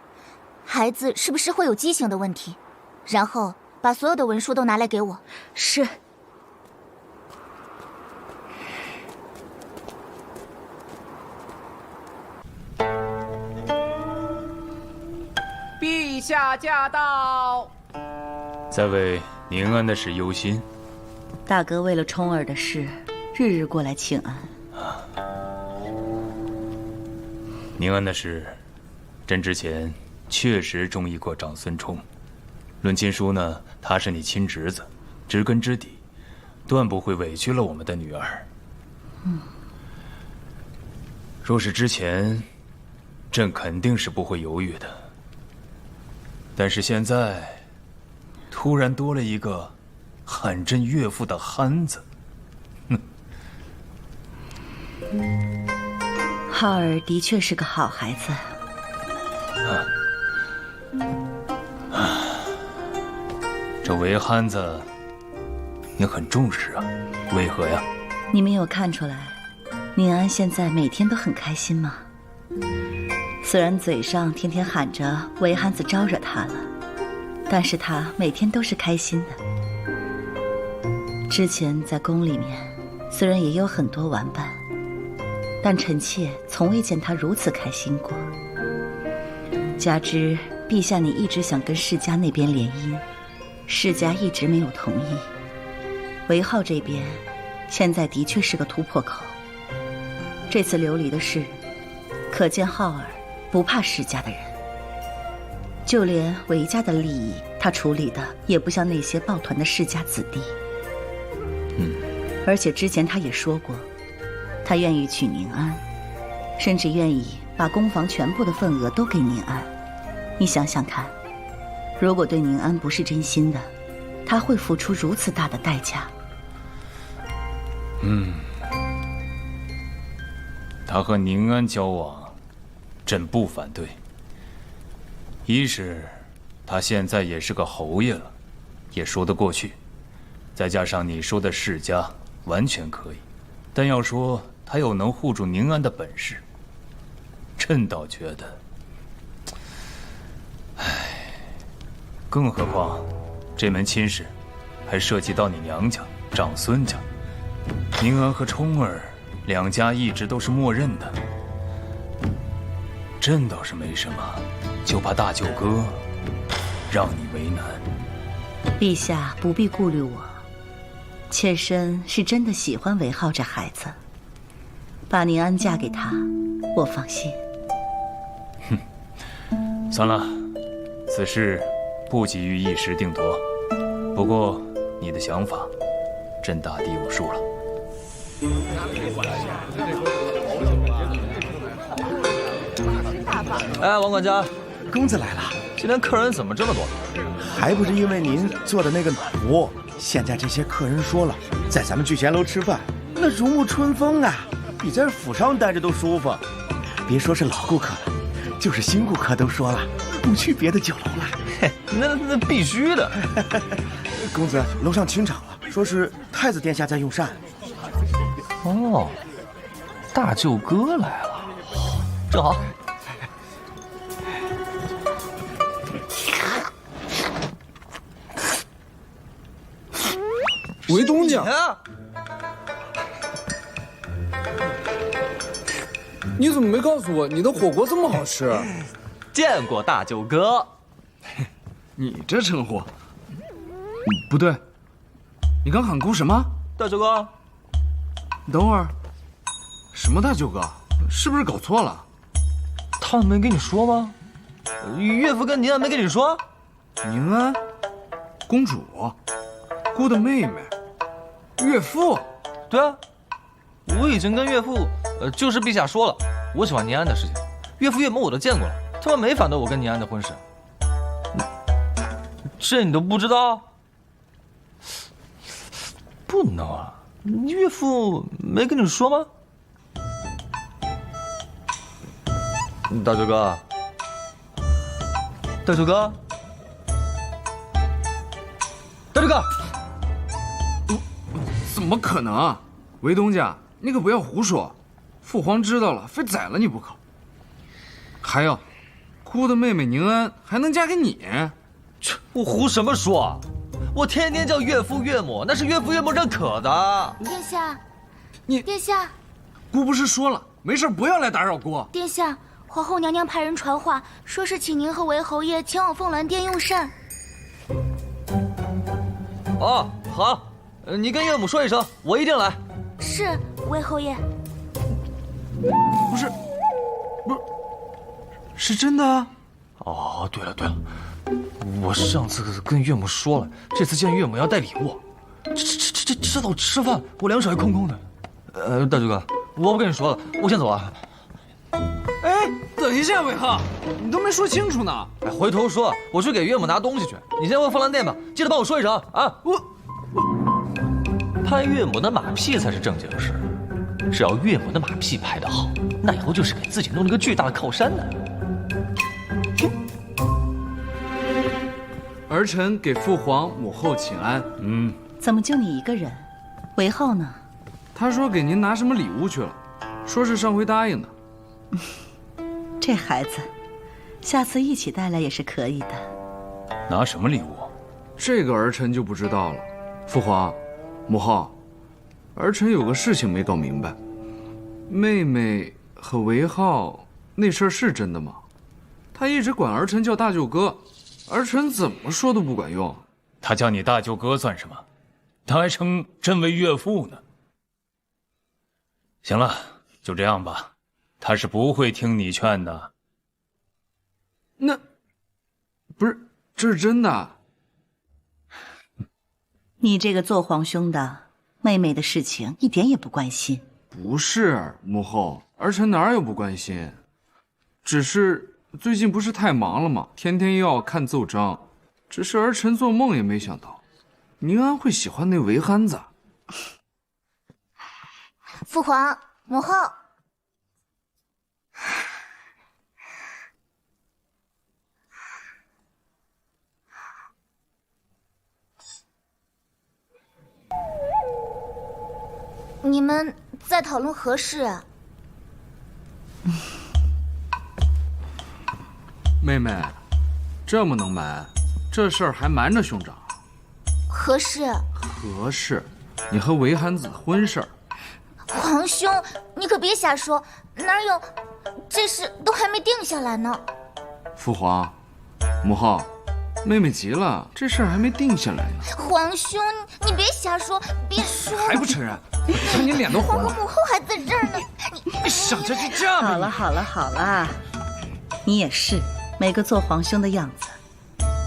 孩子是不是会有畸形的问题，然后把所有的文书都拿来给我。是。陛下驾到！在为宁安的事忧心。大哥为了冲儿的事，日日过来请安。宁安的事，朕之前确实中意过长孙冲。论亲疏呢，他是你亲侄子，知根知底，断不会委屈了我们的女儿。若是之前，朕肯定是不会犹豫的。但是现在，突然多了一个喊朕岳父的憨子，浩儿的确是个好孩子。这韦憨子，你很重视啊？为何呀？你没有看出来，宁安现在每天都很开心吗？虽然嘴上天天喊着韦憨子招惹他了，但是他每天都是开心的。之前在宫里面，虽然也有很多玩伴，但臣妾从未见他如此开心过。加之陛下你一直想跟世家那边联姻，世家一直没有同意。韦浩这边现在的确是个突破口。这次流离的事，可见浩儿不怕世家的人。就连韦家的利益，他处理的也不像那些抱团的世家子弟。而且之前他也说过，他愿意娶宁安，甚至愿意把宫房全部的份额都给宁安。你想想看，如果对宁安不是真心的，他会付出如此大的代价。他和宁安交往，朕不反对。一是他现在也是个侯爷了，也说得过去。再加上你说的世家，完全可以。但要说他有能护住宁安的本事，朕倒觉得，更何况这门亲事还涉及到你娘家、长孙家。宁安和冲儿两家一直都是默认的，朕倒是没什么，就怕大舅哥让你为难。陛下不必顾虑我，妾身是真的喜欢韦浩这孩子，把宁安嫁给他，我放心。算了，此事不急于一时定夺。不过你的想法，朕大抵有数了。哎，王管家，公子来了。今天客人怎么这么多？还不是因为您做的那个暖壶。现在这些客人说了，在咱们聚贤楼吃饭，那如沐春风啊，比在府上待着都舒服。别说是老顾客了，就是新顾客都说了，不去别的酒楼了。嘿，那必须的。公子，楼上清场了，说是太子殿下在用膳。哦，大舅哥来了，正好。韦东家，你怎么没告诉我你的火锅这么好吃？见过大舅哥。你这称呼，不对，你刚喊姑什么？大舅哥。等会儿，什么大舅哥？是不是搞错了？他们没跟你说吗？岳父跟宁安没跟你说？宁安，公主，姑的妹妹。岳父，对啊，我已经跟岳父，就是陛下说了，我喜欢宁安的事情，岳父岳母我都见过了，他们没反对我跟宁安的婚事。这你都不知道？不能啊，岳父没跟你说吗？大舅哥，大舅哥，大舅哥。怎么可能啊！韦东家，你可不要胡说，父皇知道了，非宰了你不可。还有，姑的妹妹宁安还能嫁给你？我胡什么说？我天天叫岳父岳母，那是岳父岳母认可的。殿下，你殿下，姑不是说了，没事不要来打扰姑。殿下，皇后娘娘派人传话，说是请您和韦侯爷前往凤鸾殿用膳。哦，好。你跟岳母说一声，我一定来。是，韦侯爷。不是，是真的啊。哦，对了，我上次跟岳母说了，这次见岳母要带礼物。这到吃饭，我两手还空空的。大舅哥，我不跟你说了，我先走啊。哎，等一下，伟浩，你都没说清楚呢。哎，回头说，我去给岳母拿东西去。你先问凤兰店吧，记得帮我说一声啊。拍岳母的马屁才是正经事，只要岳母的马屁拍得好，那以后就是给自己弄了个巨大的靠山呢。儿臣给父皇母后请安。怎么就你一个人？韦浩呢？他说给您拿什么礼物去了，说是上回答应的。这孩子，下次一起带来也是可以的。拿什么礼物？这个儿臣就不知道了。父皇，母后，儿臣有个事情没搞明白。妹妹和韦浩那事儿是真的吗？他一直管儿臣叫大舅哥，儿臣怎么说都不管用。他叫你大舅哥算什么？他还称朕为岳父呢。行了，就这样吧，他是不会听你劝的。那不是，这是真的。你这个做皇兄的，妹妹的事情一点也不关心。不是，母后，儿臣哪有不关心？只是最近不是太忙了吗？天天又要看奏章，只是儿臣做梦也没想到，宁安会喜欢那韦憨子。父皇，母后。你们在讨论何事啊？妹妹，这么能瞒，这事儿还瞒着兄长？何事？何事？你和韦憨子的婚事儿。皇兄，你可别瞎说，哪有？这事都还没定下来呢。父皇，母后，妹妹急了，这事儿还没定下来呢。皇兄，你别瞎说，别说。还不承认？看你脸都红了。皇和母后还在这儿呢，你想着就这样吧。好了，你也是，没个做皇兄的样子，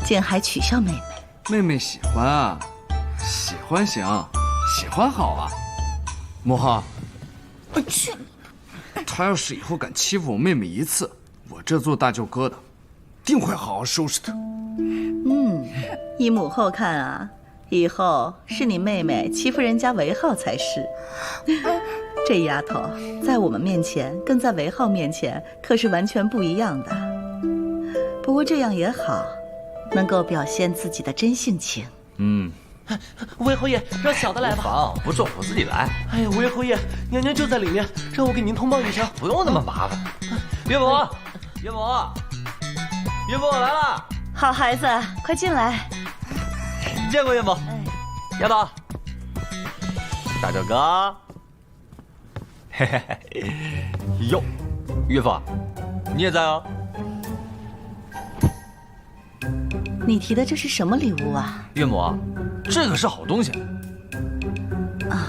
竟还取笑妹妹。妹妹喜欢啊，喜欢行，喜欢好啊。母后，去！他要是以后敢欺负我妹妹一次，我这做大舅哥的，定会好好收拾他。依母后看啊，以后是你妹妹欺负人家韦浩才是。这丫头在我们面前跟在韦浩面前可是完全不一样的。不过这样也好，能够表现自己的真性情。韦侯爷，让小的来吧。烦，不重，我自己来。哎呀，韦侯爷，娘娘就在里面，让我给您通报一声。不用那么麻烦。岳母，岳母，岳母，我来了。好孩子，快进来。见过岳母。丫头，大舅哥。嘿嘿嘿。哟，岳父，你也在啊？你提的这是什么礼物啊？岳母，这个是好东西。啊。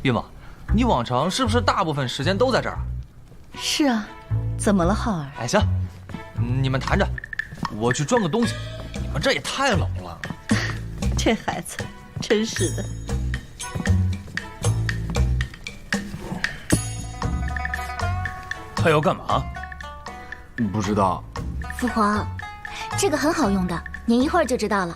岳母，你往常是不是大部分时间都在这儿啊？是啊，怎么了，浩儿？哎，行，你们谈着，我去装个东西。你们这也太冷了。这孩子，真是的。他要干嘛？不知道。父皇，这个很好用的，您一会儿就知道了。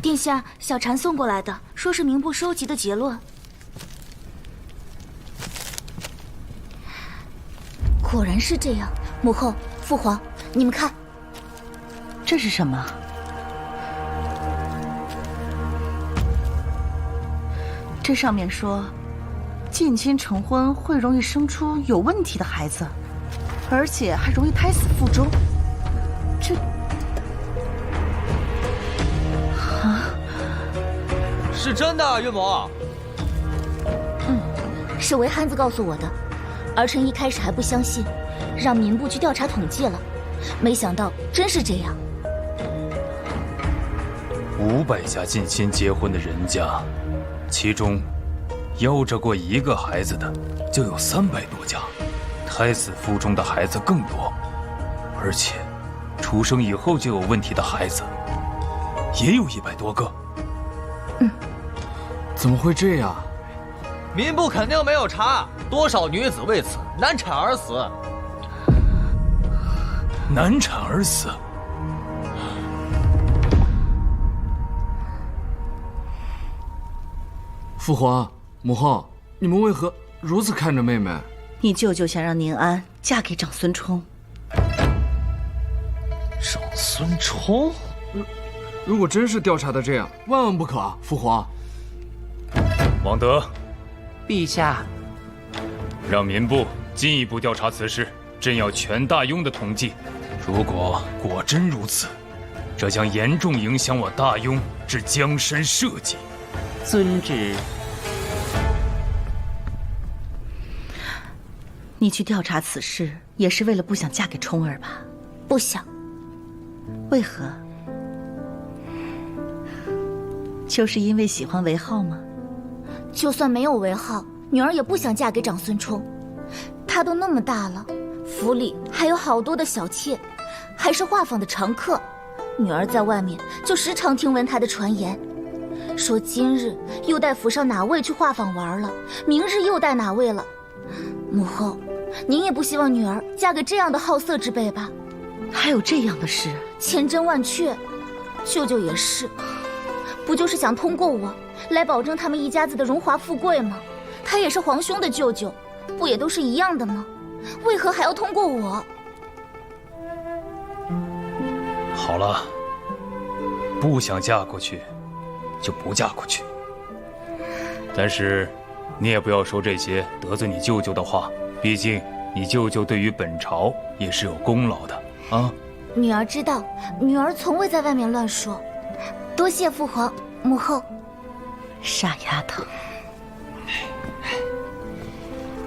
殿下，小禅送过来的，说是明部收集的结论。果然是这样。母后、父皇，你们看，这是什么？这上面说，近亲成婚会容易生出有问题的孩子，而且还容易胎死腹中。这是真的，岳母。是韦憨子告诉我的，儿臣一开始还不相信，让民部去调查统计了。没想到真是这样。 500家近亲结婚的人家，其中夭折过1个孩子的就有300多家，胎死腹中的孩子更多，而且出生以后就有问题的孩子也有100多个。怎么会这样？民部肯定没有查多少女子为此难产而死。难产而死？ 父皇、母后，你们为何如此看着妹妹？你舅舅想让宁安嫁给长孙冲。长孙冲？如果真是调查的这样，万万不可啊！父皇，王德，陛下，让民部进一步调查此事，朕要全大雍的统计。如果果真如此，这将严重影响我大雍之江山社稷。遵旨。 你去调查此事，也是为了不想嫁给冲儿吧？不想。为何？就是因为喜欢韦浩吗？就算没有韦浩，女儿也不想嫁给长孙冲。他都那么大了，府里还有好多的小妾，还是画舫的常客。女儿在外面就时常听闻他的传言，说今日又带府上哪位去画舫玩了，明日又带哪位了。母后，您也不希望女儿嫁给这样的好色之辈吧？还有这样的事？千真万确。舅舅也是，不就是想通过我来保证他们一家子的荣华富贵吗？他也是皇兄的舅舅，不也都是一样的吗？为何还要通过我？好了，不想嫁过去，就不嫁过去。但是，你也不要说这些得罪你舅舅的话，毕竟你舅舅对于本朝也是有功劳的啊。女儿知道，女儿从未在外面乱说。多谢父皇、母后。傻丫头。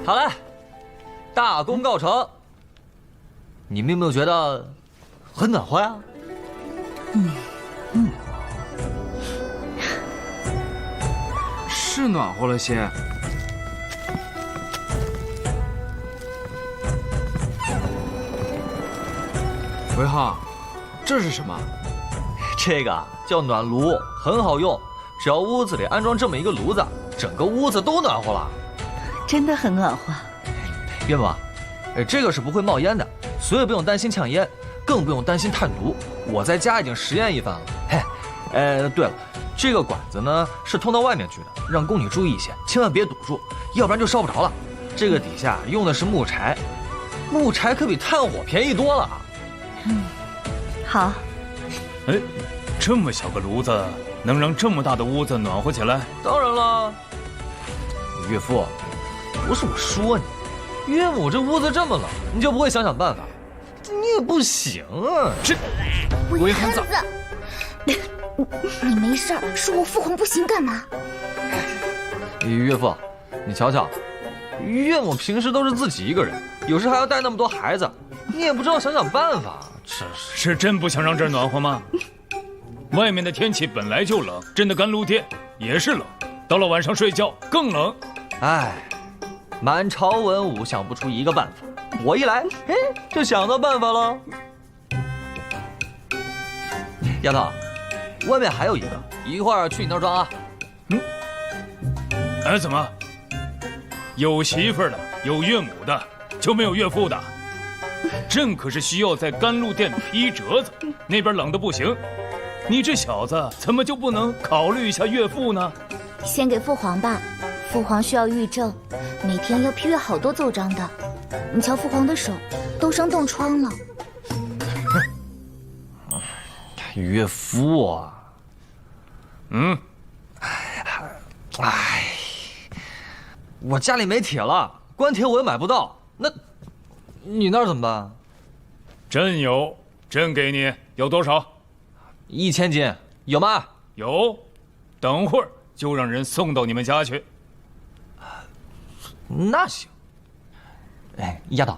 好了，大功告成。你们有没有觉得很暖和呀？是暖和了些。韦浩，这是什么？这个叫暖炉，很好用。只要屋子里安装这么一个炉子，整个屋子都暖和了。真的很暖和。岳母，这个是不会冒烟的，所以不用担心呛烟，更不用担心炭毒。我在家已经实验一番了。嘿，对了，这个管子呢是通到外面去的，让宫女注意一些，千万别堵住，要不然就烧不着了。这个底下用的是木柴，木柴可比炭火便宜多了。好。哎，这么小个炉子能让这么大的屋子暖和起来？当然了，岳父，不是我说你，岳母这屋子这么冷，你就不会想想办法？你也不行啊！这韦憨子，你没事儿，说我父皇不行干嘛？岳父，你瞧瞧，岳母平时都是自己一个人，有时还要带那么多孩子，你也不知道想想办法。是真不想让这儿暖和吗？外面的天气本来就冷，朕的干露殿也是冷，到了晚上睡觉更冷。哎，满朝文武想不出一个办法，我一来，就想到办法了。丫头，外面还有一个，一会儿去你那儿装啊。哎，怎么？有媳妇儿的，有岳母的，就没有岳父的？朕可是需要在甘露殿批折子，那边冷得不行。你这小子怎么就不能考虑一下岳父呢？先给父皇吧，父皇需要御证，每天要批阅好多奏章的。你瞧父皇的手都生冻疮了。岳父啊，我家里没铁了，官铁我也买不到，那你那儿怎么办？朕有，朕给你，有多少？1000斤，有吗？有，等会儿就让人送到你们家去。那行。哎，丫头，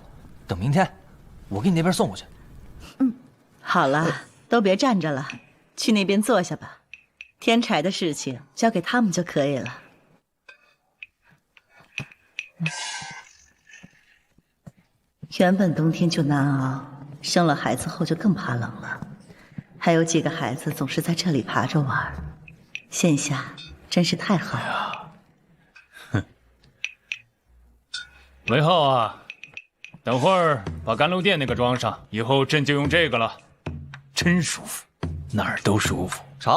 等明天，我给你那边送过去。好了，都别站着了，去那边坐下吧。添柴的事情交给他们就可以了。原本冬天就难熬，生了孩子后就更怕冷了。还有几个孩子总是在这里爬着玩，现下真是太好了。哼，韦浩啊，等会儿把甘露殿那个装上，以后朕就用这个了，真舒服，哪儿都舒服。成。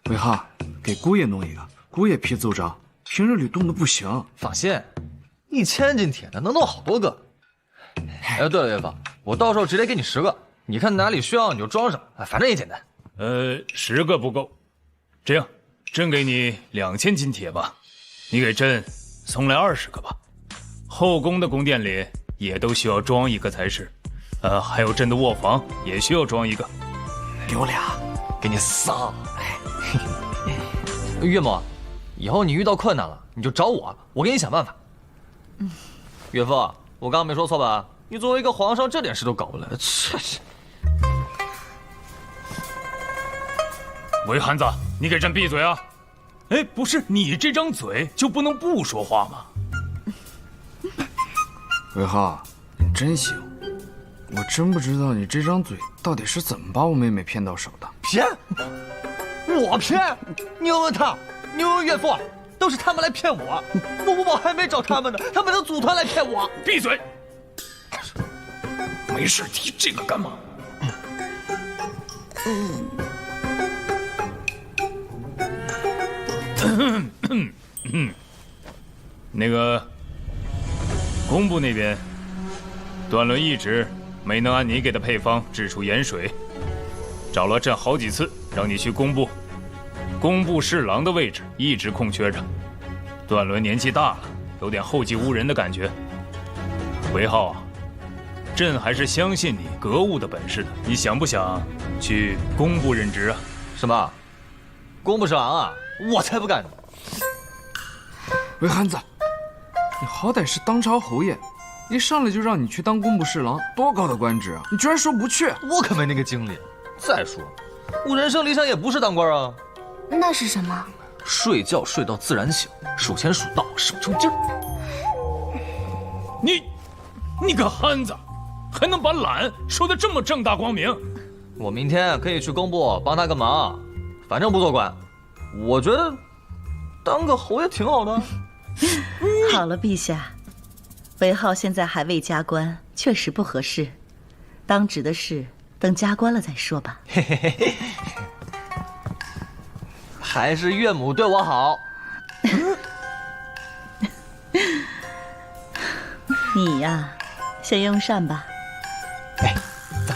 韦浩，给姑爷弄一个，姑爷皮奏章，平日里冻得不行。放心，1000斤铁的能弄好多个。哎，对了，岳父，我到时候直接给你10个，你看哪里需要你就装上，反正也简单。10个不够，这样，朕给你2000斤铁吧，你给朕送来20个吧。后宫的宫殿里也都需要装一个才是，还有朕的卧房也需要装一个。留俩，给你仨。岳母，以后你遇到困难了，你就找我，我给你想办法。岳父，我刚刚没说错吧？你作为一个皇上，这点事都搞不来，这是。韦汉子，你给朕闭嘴啊！哎，不是你这张嘴就不能不说话吗？韦浩，你真行，我真不知道你这张嘴到底是怎么把我妹妹骗到手的。骗？我骗？你问问他，你问问岳父，都是他们来骗我，我还没找他们呢，他们能组团来骗我。闭嘴！没事提这个干嘛？那个工部那边，段伦一直没能按你给的配方制出盐水，找了朕好几次，让你去工部。工部侍郎的位置一直空缺着，段伦年纪大了，有点后继无人的感觉。韦浩啊，朕还是相信你格物的本事的，你想不想去工部任职啊？什么？工部侍郎啊？我才不干呢！韦汉子，你好歹是当朝侯爷，一上来就让你去当工部侍郎，多高的官职啊！你居然说不去，我可没那个精力。再说，我人生理想也不是当官啊。那是什么？睡觉睡到自然醒，数钱数到手抽筋儿。你个憨子，还能把懒说得这么正大光明？我明天可以去工部帮他个忙，反正不做官。我觉得当个侯爷挺好的。好了，陛下，韦浩现在还未加官，确实不合适。当值的事等加官了再说吧。嘿嘿嘿嘿，还是岳母对我好。你呀，先用膳吧。哎，走。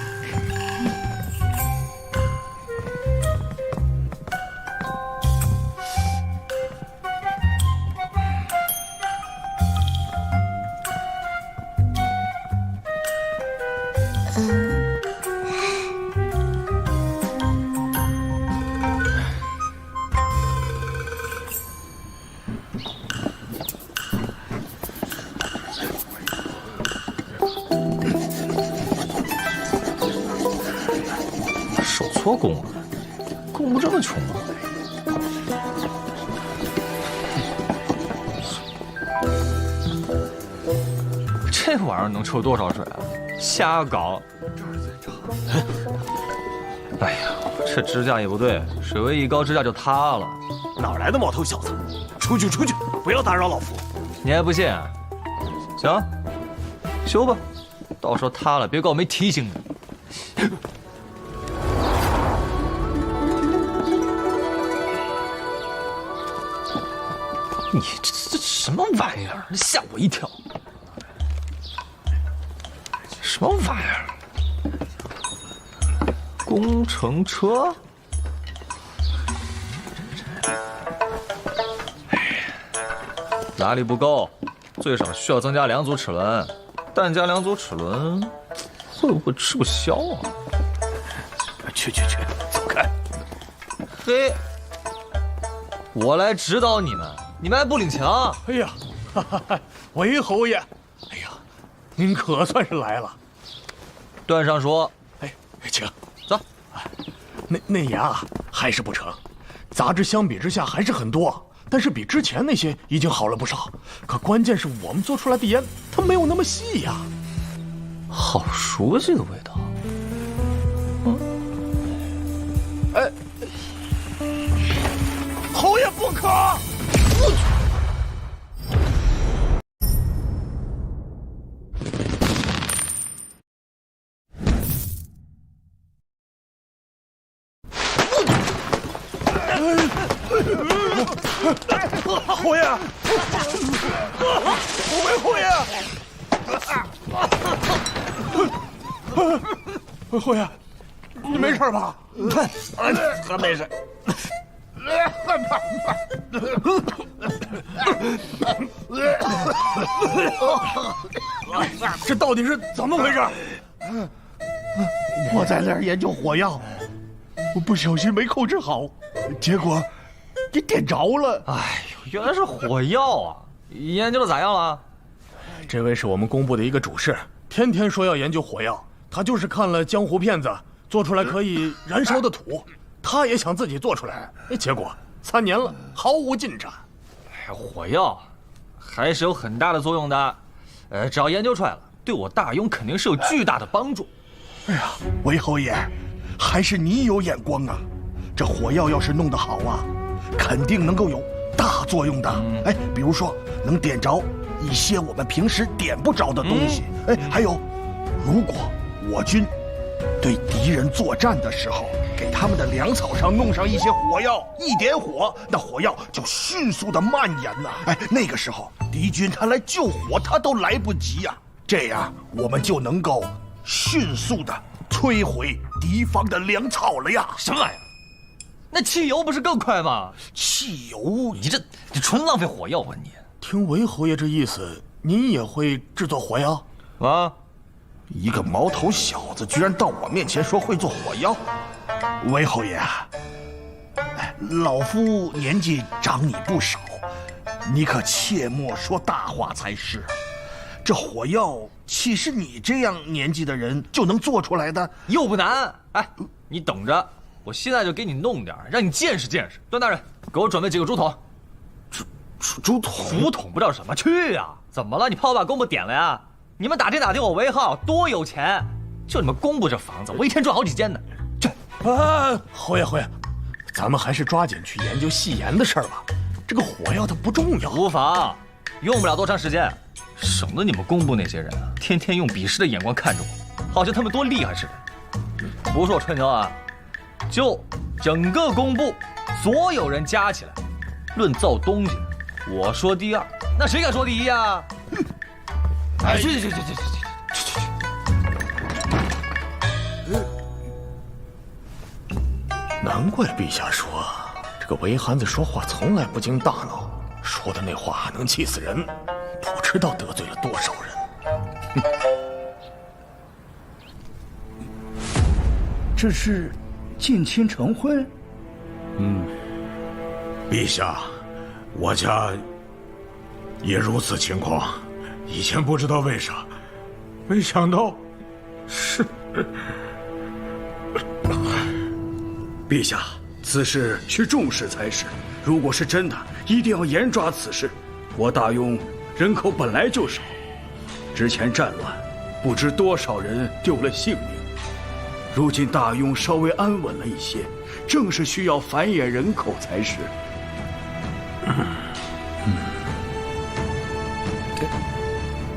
守错宫了，宫部这么穷吗？这玩意儿能抽多少水啊？瞎搞！哎呀，这支架也不对，水位一高，支架就塌了。哪来的毛头小子？出去出去，不要打扰老夫。你还不信？行，修吧，到时候塌了别怪我没提醒你。你这什么玩意儿？吓我一跳！什么玩意儿？工程车？拉力不够，最少需要增加2组齿轮，但加2组齿轮会不会吃不消啊？去，走开！嘿，我来指导你们。你们还不领情？哎呀，韦侯爷，哎呀，您可算是来了。段尚书，哎，请走。那也啊，还是不成。杂质相比之下还是很多，但是比之前那些已经好了不少。可关键是我们做出来的盐，它没有那么细呀。好熟悉的味道。哎，侯爷不可！侯爷，侯爷，侯爷，你没事吧？还没事。这到底是怎么回事？我在那儿研究火药，我不小心没控制好，结果给点着了。哎呦，原来是火药啊！研究的咋样了？这位是我们工部的一个主事，天天说要研究火药。他就是看了江湖片子做出来可以燃烧的土，他也想自己做出来，结果3年了毫无进展。哎，火药还是有很大的作用的，只要研究出来了，对我大庸肯定是有巨大的帮助。哎呀，韦侯爷，还是你有眼光啊！这火药要是弄得好啊，肯定能够有大作用的。哎，比如说能点着一些我们平时点不着的东西。哎，还有，如果我军对敌人作战的时候，给他们的粮草上弄上一些火药，一点火，那火药就迅速的蔓延呐。哎，那个时候敌军他来救火，他都来不及呀。这样我们就能够迅速的摧毁敌方的粮草了呀！什么玩意儿？那汽油不是更快吗？汽油，你这纯浪费火药啊！你听韦侯爷这意思，您也会制作火药啊？一个毛头小子居然到我面前说会做火药，韦侯爷啊，老夫年纪长你不少，你可切莫说大话才是。这火药岂是你这样年纪的人就能做出来的？又不难。哎，你等着，我现在就给你弄点，让你见识见识。段大人，给我准备几个竹筒。竹筒？竹筒不知道什么？去呀！怎么了？你怕我把工部点了呀？你们打听打听我韦浩多有钱，就你们工部这房子，我一天赚好几间呢。去！侯爷，咱们还是抓紧去研究细盐的事儿吧。这个火药它不重要。无妨，用不了多长时间，省得你们工部那些人啊，天天用鄙视的眼光看着我，好像他们多厉害似的。不是我吹牛啊，就整个工部所有人加起来，论造东西，我说第二，那谁敢说第一啊？哎，去！难怪陛下说这个韦憨子说话从来不经大脑，说的那话能气死人，不知道得罪了多少人。这是近亲成婚？陛下，我家也如此情况。以前不知道为啥，没想到是。陛下，此事需重视才是。如果是真的，一定要严抓此事。我大庸人口本来就少，之前战乱，不知多少人丢了性命。如今大庸稍微安稳了一些，正是需要繁衍人口才是。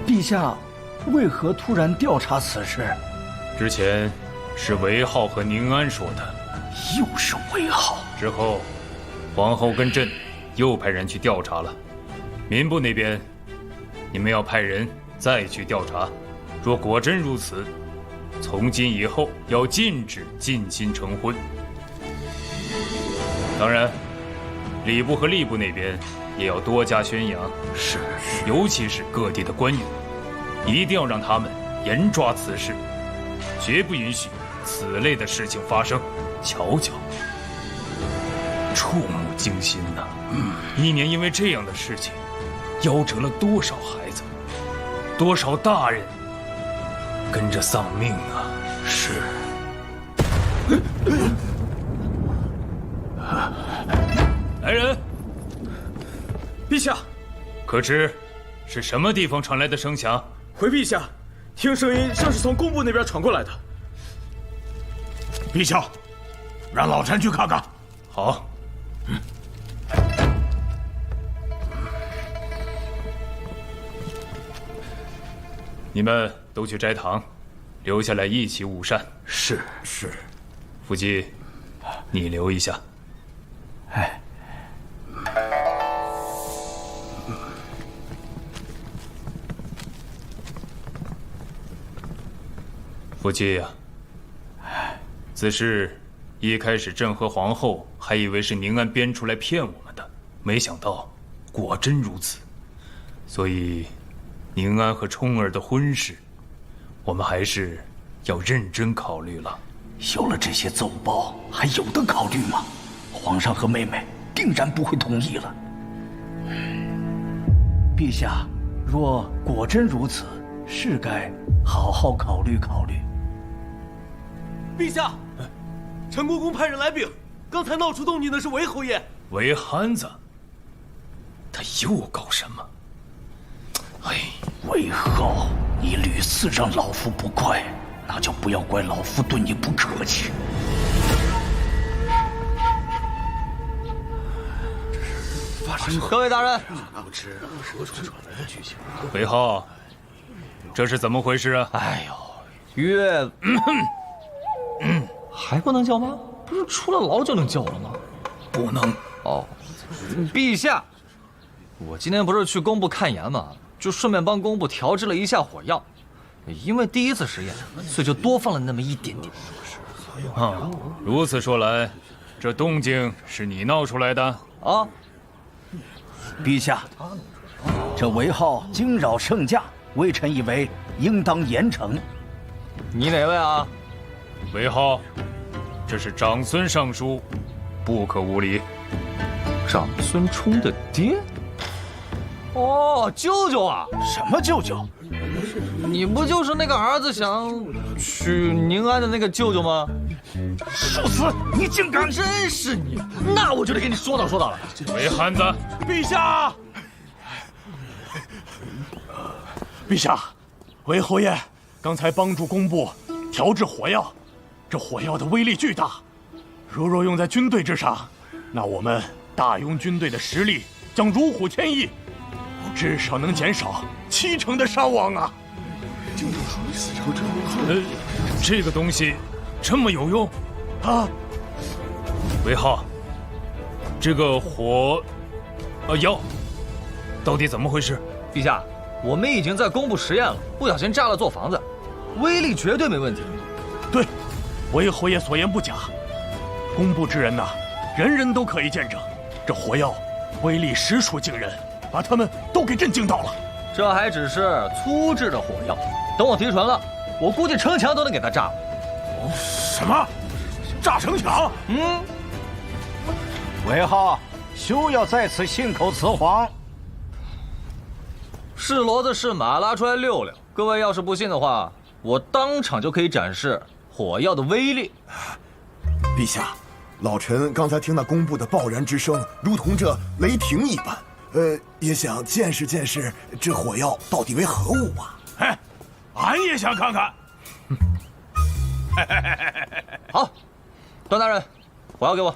陛下，为何突然调查此事？之前是韦浩和宁安说的，又是韦浩。之后，皇后跟朕又派人去调查了。民部那边，你们要派人再去调查。若果真如此，从今以后要禁止近亲成婚。当然，礼部和吏部那边也要多加宣扬。是，尤其是各地的官员，一定要让他们严抓此事，绝不允许此类的事情发生。瞧瞧，触目惊心呐！一年因为这样的事情，夭折了多少孩子，多少大人跟着丧命啊！是。来人！陛下，可知是什么地方传来的声响？回陛下，听声音像是从工部那边传过来的。陛下，让老臣去看看。好。你们都去斋堂，留下来一起午膳。是。福记，你留一下。哎。福记呀，此事一开始朕和皇后还以为是宁安编出来骗我们的，没想到果真如此。所以，宁安和冲儿的婚事，我们还是要认真考虑了。有了这些奏报，还有的考虑吗？皇上和妹妹定然不会同意了。陛下，若果真如此，是该好好考虑考虑。陛下，陈国公派人来禀，刚才闹出动静的是韦侯爷。韦憨子，他又搞什么？哎，韦浩，你屡次让老夫不快，那就不要怪老夫对你不客气。各位大人，韦浩，这是怎么回事啊？哎呦，岳，还不能叫吗？不是出了牢就能叫了吗？不能。哦，陛下，我今天不是去工部看盐吗？就顺便帮工部调制了一下火药，因为第一次实验，所以就多放了那么一点点。啊，如此说来，这动静是你闹出来的啊？陛下，这韦浩惊扰圣驾，微臣以为应当严惩。你哪位啊？韦浩，这是长孙上书，不可无礼。长孙冲的爹？哦，舅舅啊！什么舅舅？你不就是那个儿子想娶宁安的那个舅舅吗？受死！你竟敢！真是你！那我就得给你说道说道了。韦憨子，陛下，陛下，韦侯爷刚才帮助工部调制火药，这火药的威力巨大，若用在军队之上，那我们大庸军队的实力将如虎添翼，至少能减少70%的伤亡啊！这个东西这么有用啊！韦浩，这个火药到底怎么回事？陛下，我们已经在工部实验了，不小心炸了座房子，威力绝对没问题。对，韦侯爷所言不假，工部之人呐，人人都可以见证，这火药威力实属惊人，把他们都给震惊到了。这还只是粗制的火药，等我提纯了，我估计城墙都能给它炸了。什么？炸城墙？韦浩，休要在此信口雌黄。是骡子是马，拉出来溜溜。各位要是不信的话，我当场就可以展示火药的威力。陛下，老臣刚才听那工部的爆燃之声，如同这雷霆一般。也想见识见识这火药到底为何物啊！哎，俺也想看看。好，段大人，火药给我。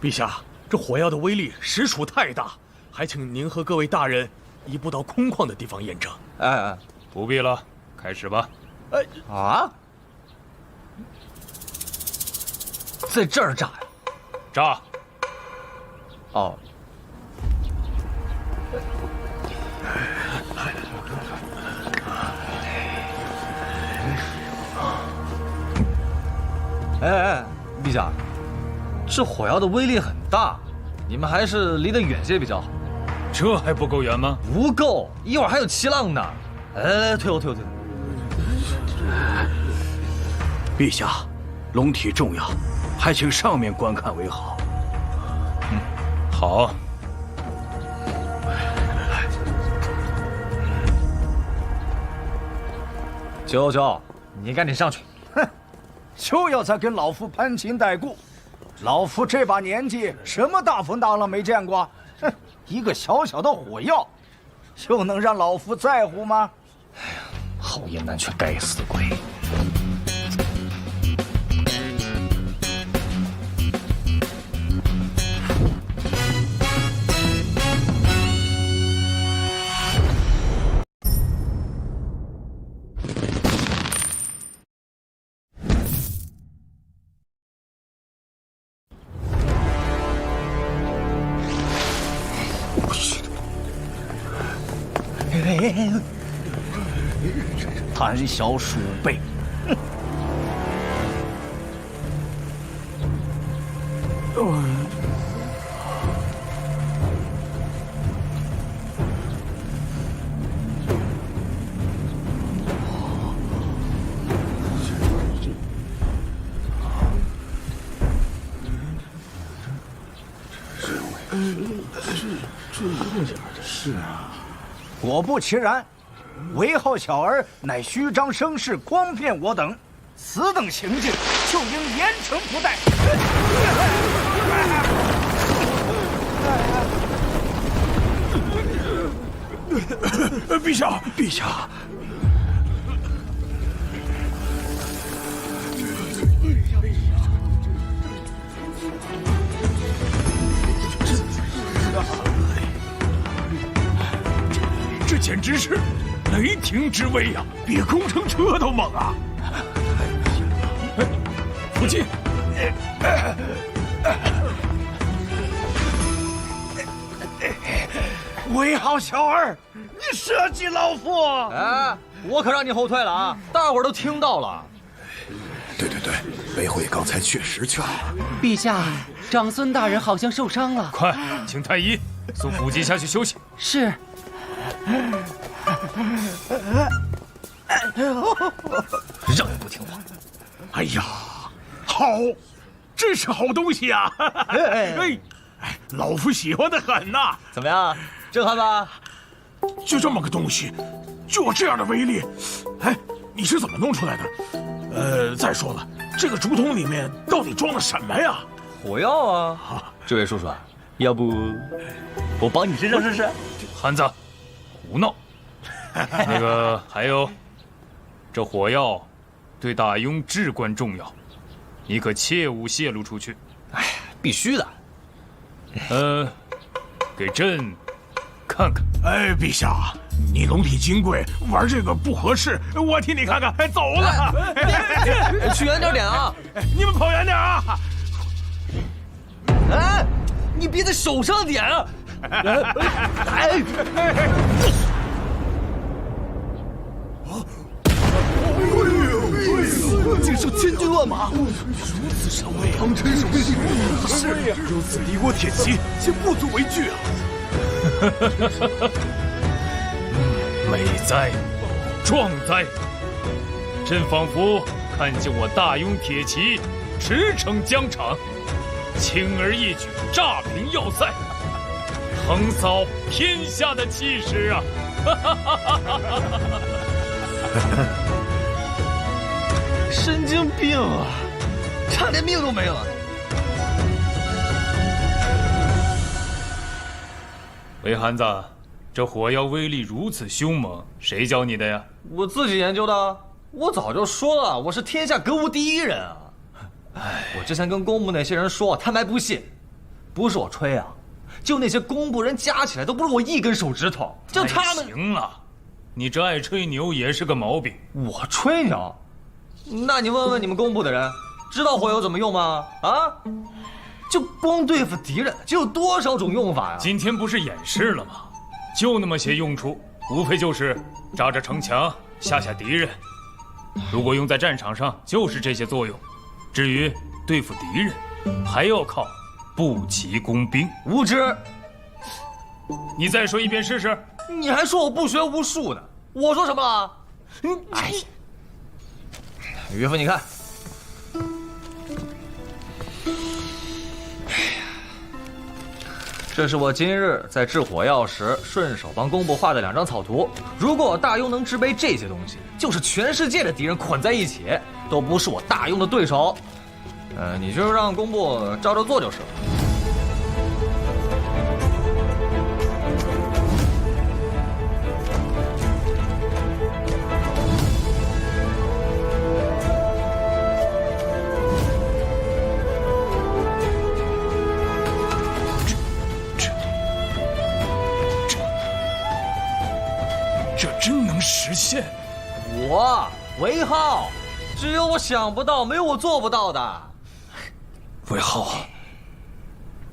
陛下，这火药的威力实属太大，还请您和各位大人移步到空旷的地方验证。哎，不必了，开始吧。啊，在这儿炸呀？炸。哦。哎，陛下，这火药的威力很大，你们还是离得远些比较好。这还不够远吗？不够，一会儿还有七浪呢。哎，退后。陛下，龙体重要，还请上面观看为好。好。九九，你赶紧上去。哼，就要再跟老夫攀亲带故。老夫这把年纪，什么大风大浪没见过？哼，一个小小的火药，就能让老夫在乎吗？哎呀，好言难劝，该死的鬼！胆小鼠辈！是啊，果不其然，韦浩小儿乃虚张声势，诓骗我等，此等行径就应严惩不贷。陛下，陛下。这简直是雷霆之威呀，比工程车都猛啊！父亲，韦浩小儿，你设计老夫！哎，我可让你后退了啊！大伙儿都听到了。对，韦慧刚才确实劝了。陛下，长孙大人好像受伤了。快，请太医送福晋下去休息。是。让你不听话！哎呀，好，这是好东西啊！哎，老夫喜欢的很呐。怎么样，震撼吧？就这么个东西，就有这样的威力，哎，你是怎么弄出来的？再说了，这个竹筒里面到底装了什么呀？火药啊！这位叔叔，要不我帮你身上试试？汉子，胡闹！那个还有，这火药对大庸至关重要，你可切勿泄露出去。哎，必须的。给朕看看。哎，陛下，你龙体金贵，玩这个不合适，我替你看看。走了，去远点啊！你们跑远点啊！哎，你别在手上点啊！哎！竟是千军万马，如此神威，汤臣手势是呀，如此敌国铁骑，竟不足为惧啊！美哉，壮哉！朕仿佛看见我大庸铁骑驰骋疆场，轻而易举炸平要塞，横扫天下的气势啊！神经病啊！差点命都没了。韦憨子，这火药威力如此凶猛，谁教你的呀？我自己研究的。我早就说了，我是天下歌舞第一人啊！哎，我之前跟工部那些人说，他们还不信。不是我吹啊，就那些工部人加起来都不是我一根手指头。就他们。行了，你这爱吹牛也是个毛病。我吹牛？那你问问你们工部的人，知道火药怎么用吗？啊？就光对付敌人，就有多少种用法呀？今天不是演示了吗？就那么些用处，无非就是扎着城墙，吓吓敌人。如果用在战场上，就是这些作用。至于对付敌人，还要靠步骑工兵。无知！你再说一遍试试。你还说我不学无术呢？我说什么了？哎，岳父，你看。这是我今日在制火药时顺手帮工部画的2张草图。如果我大庸能制备这些东西，就是全世界的敌人捆在一起，都不是我大庸的对手。你就让工部照着做就是了。这真能实现？我韦浩，只有我想不到，没有我做不到的。韦浩，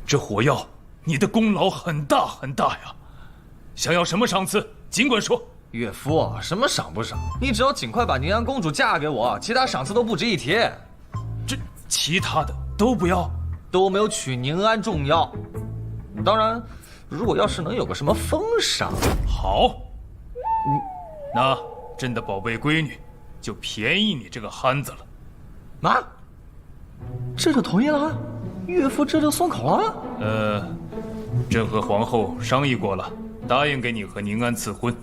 这火药你的功劳很大很大呀！想要什么赏赐，尽管说。岳父，什么赏不赏？你只要尽快把宁安公主嫁给我，其他赏赐都不值一提。这其他的都不要，都没有娶宁安重要。当然，如果要是能有个什么封赏，好。那朕的宝贝闺女，就便宜你这个憨子了。啊？这就同意了？岳父这就松口了？朕和皇后商议过了，答应给你和宁安赐婚，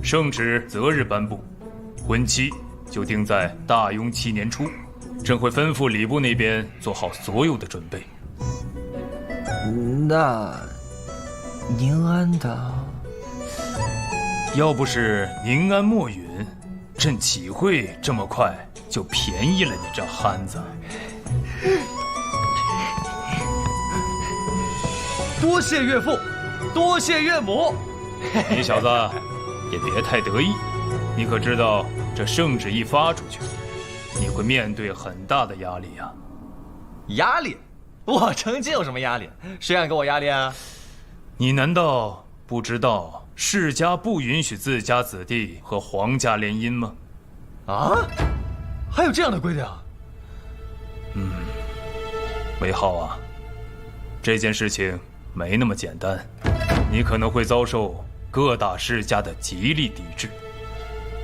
圣旨择日颁布，婚期就定在大庸7年初。朕会吩咐礼部那边做好所有的准备。那宁安的？要不是宁安墨允，朕岂会这么快就便宜了你这憨子？多谢岳父，多谢岳母。你小子也别太得意，你可知道这圣旨一发出去，你会面对很大的压力呀。压力？我成亲有什么压力？谁敢给我压力啊？你难道不知道世家不允许自家子弟和皇家联姻吗？啊？还有这样的规定？韦浩啊，这件事情没那么简单，你可能会遭受各大世家的极力抵制，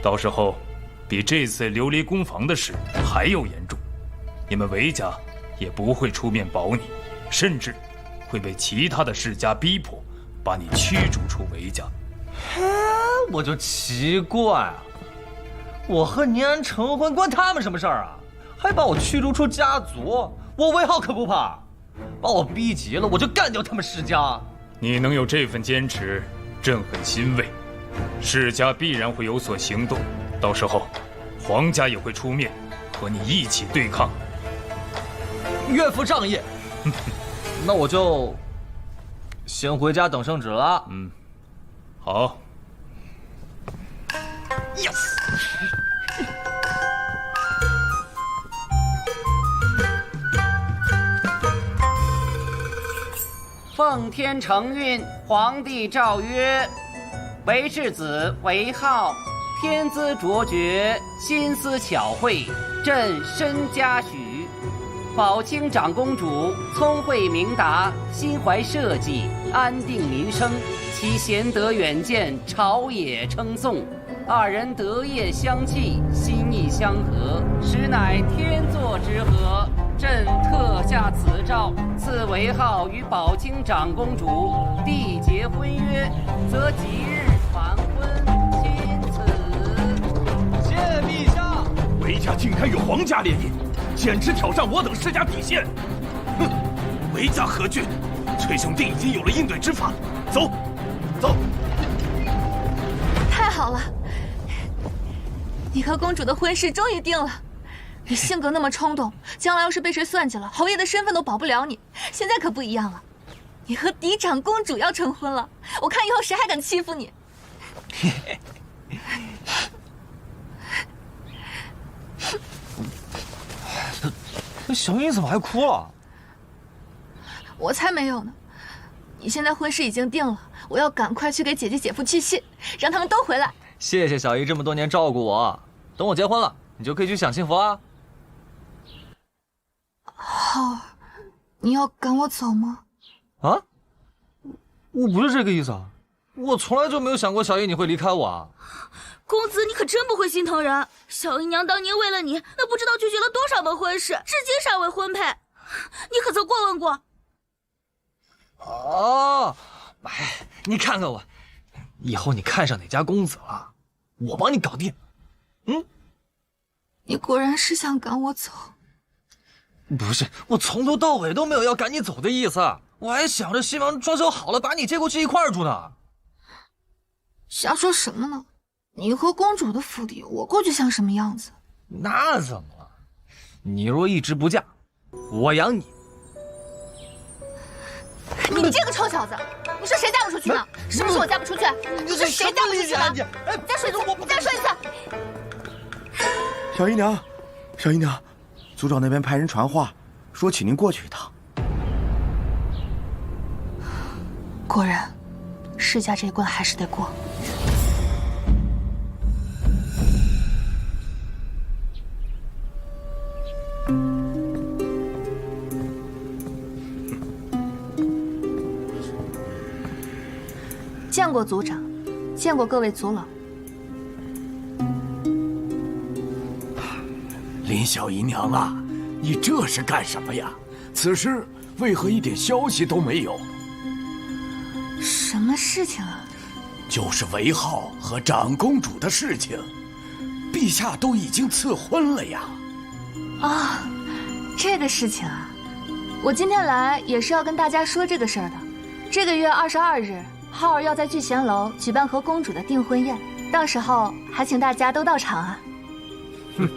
到时候比这次琉璃工坊的事还要严重。你们韦家也不会出面保你，甚至会被其他的世家逼迫把你驱逐出韦家。我就奇怪了，我和宁安成婚关他们什么事儿啊？还把我驱逐出家族？我韦浩可不怕，把我逼急了，我就干掉他们世家。你能有这份坚持，朕很欣慰。世家必然会有所行动，到时候皇家也会出面和你一起对抗。岳父仗义，那我就先回家等圣旨了。好。Yes。奉天承运，皇帝诏曰：韦世子韦浩，天资卓绝，心思巧慧，朕深嘉许。宝清长公主聪慧明达，心怀社稷，安定民生，其贤德远见，朝野称颂。二人德业相契，心意相合，实乃天作之合。朕特下此诏，赐韦浩与宝清长公主缔结婚约，则即日完婚，钦此。谢陛下。韦家竟敢与皇家联姻，简直挑战我等世家底线！哼，韦家何惧？崔兄弟已经有了应对之法，走，走。太好了，你和公主的婚事终于定了。你性格那么冲动，将来要是被谁算计了，侯爷的身份都保不了你。现在可不一样了，你和嫡长公主要成婚了，我看以后谁还敢欺负你。小英怎么还哭了？我才没有呢。你现在婚事已经定了，我要赶快去给姐姐姐夫去信，让他们都回来。谢谢小姨这么多年照顾我，等我结婚了，你就可以去享幸福啦。浩儿，你要赶我走吗？啊？我不是这个意思啊，我从来就没有想过小姨你会离开我啊。公子，你可真不会心疼人。小姨娘当年为了你，那不知道拒绝了多少门婚事，至今尚未婚配，你可曾过问过？哦，哎，你看看我，以后你看上哪家公子了，我帮你搞定。嗯，你果然是想赶我走？不是，我从头到尾都没有要赶你走的意思，我还想着希望装修好了把你接过去一块儿住呢。瞎说什么呢？你和公主的府邸，我过去像什么样子？那怎么了？你若一直不嫁，我养你。你这个臭小子，你说谁嫁不出去呢？是不是我嫁不出去？你说谁嫁不出去呢？再说一次，再说一次。小姨娘，小姨娘，族长那边派人传话，说请您过去一趟。果然，世家这一关还是得过。见过族长，见过各位族老。林小姨娘啊，你这是干什么呀？此事为何一点消息都没有？什么事情啊？就是韦浩和长公主的事情，陛下都已经赐婚了呀。啊，这个事情啊，我今天来也是要跟大家说这个事儿的。这个月22日，浩儿要在聚贤楼举办和公主的订婚宴，到时候还请大家都到场啊。哼，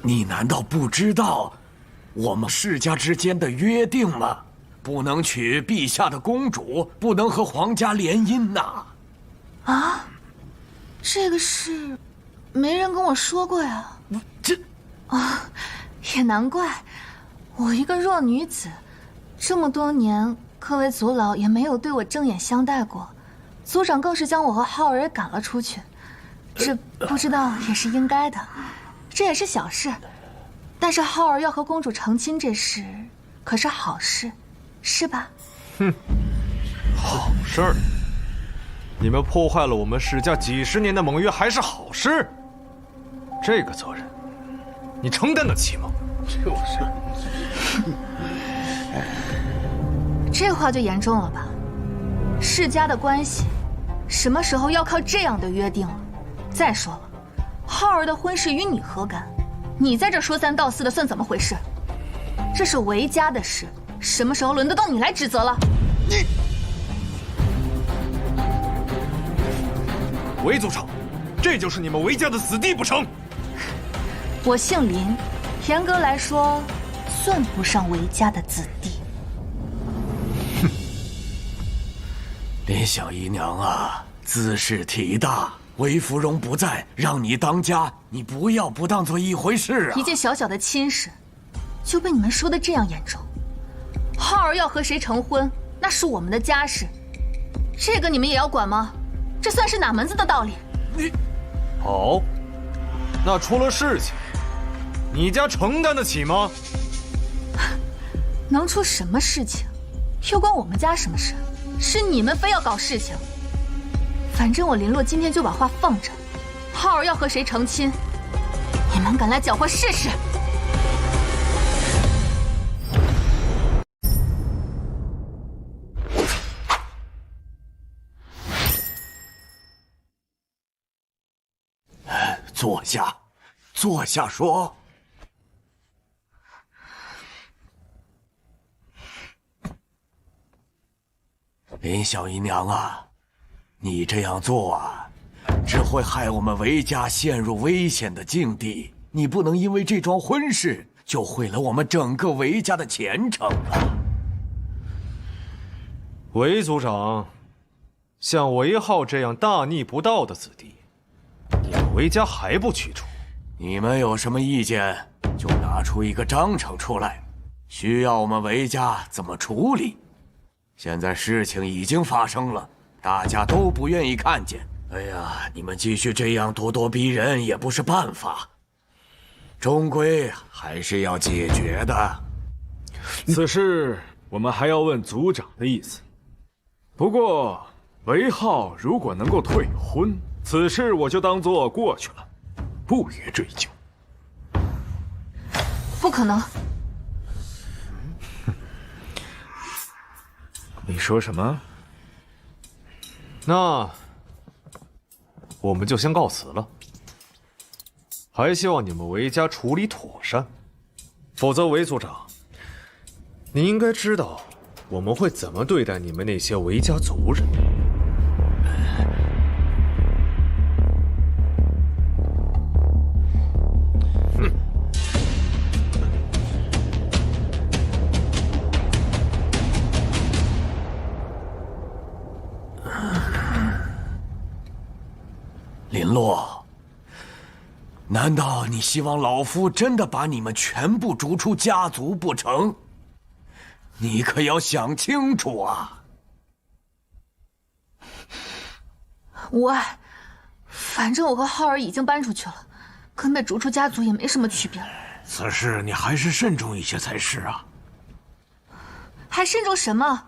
你难道不知道我们世家之间的约定吗？不能娶陛下的公主，不能和皇家联姻呐。啊，这个事没人跟我说过呀。啊，也难怪，我一个弱女子，这么多年各位族老也没有对我正眼相待过，族长更是将我和浩儿赶了出去，这不知道也是应该的，这也是小事。但是浩儿要和公主成亲这事，可是好事，是吧？哼，好事儿！你们破坏了我们世家几十年的盟约，还是好事？这个责任，你承担得起吗？就是。这话就严重了吧？世家的关系，什么时候要靠这样的约定了？再说了，浩儿的婚事与你何干？你在这说三道四的，算怎么回事？这是韦家的事，什么时候轮得到你来指责了？韦族长，这就是你们韦家的子弟不成？我姓林，严格来说，算不上韦家的子弟。哼，林小姨娘啊，兹事体大。韦芙蓉不在，让你当家，你不要不当做一回事啊！一件小小的亲事，就被你们说的这样严重。浩儿要和谁成婚，那是我们的家事，这个你们也要管吗？这算是哪门子的道理？你，好，那出了事情，你家承担得起吗？能出什么事情？又关我们家什么事？是你们非要搞事情。反正我林洛今天就把话放着，浩儿要和谁成亲，你们敢来搅和试试？坐下，坐下说。林小姨娘啊，你这样做啊，只会害我们韦家陷入危险的境地。你不能因为这桩婚事就毁了我们整个韦家的前程啊！韦族长，像韦浩这样大逆不道的子弟，你们韦家还不驱除？你们有什么意见，就拿出一个章程出来，需要我们韦家怎么处理？现在事情已经发生了，大家都不愿意看见。哎呀，你们继续这样咄咄逼人也不是办法，终归还是要解决的。此事我们还要问族长的意思。不过，韦浩如果能够退婚，此事我就当作过去了，不予追究。不可。可能。你说什么？那我们就先告辞了。还希望你们韦家处理妥善，否则韦族长，你应该知道我们会怎么对待你们那些韦家族人。林洛，难道你希望老夫真的把你们全部逐出家族不成？你可要想清楚啊！无碍，反正我和浩儿已经搬出去了，跟被逐出家族也没什么区别了。此事你还是慎重一些才是啊！还慎重什么？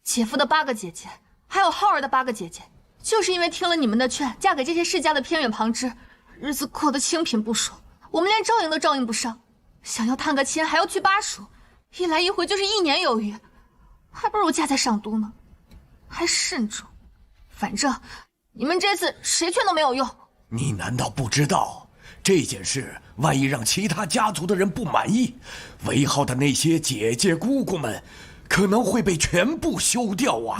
姐夫的8个姐姐，还有浩儿的8个姐姐，就是因为听了你们的劝，嫁给这些世家的偏远旁支，日子过得清贫不说，我们连照应都照应不上，想要探个亲还要去巴蜀，一来一回就是1年有余，还不如嫁在上都呢。还慎重，反正你们这次谁劝都没有用。你难道不知道这件事万一让其他家族的人不满意，韦浩的那些姐姐姑姑们可能会被全部休掉啊！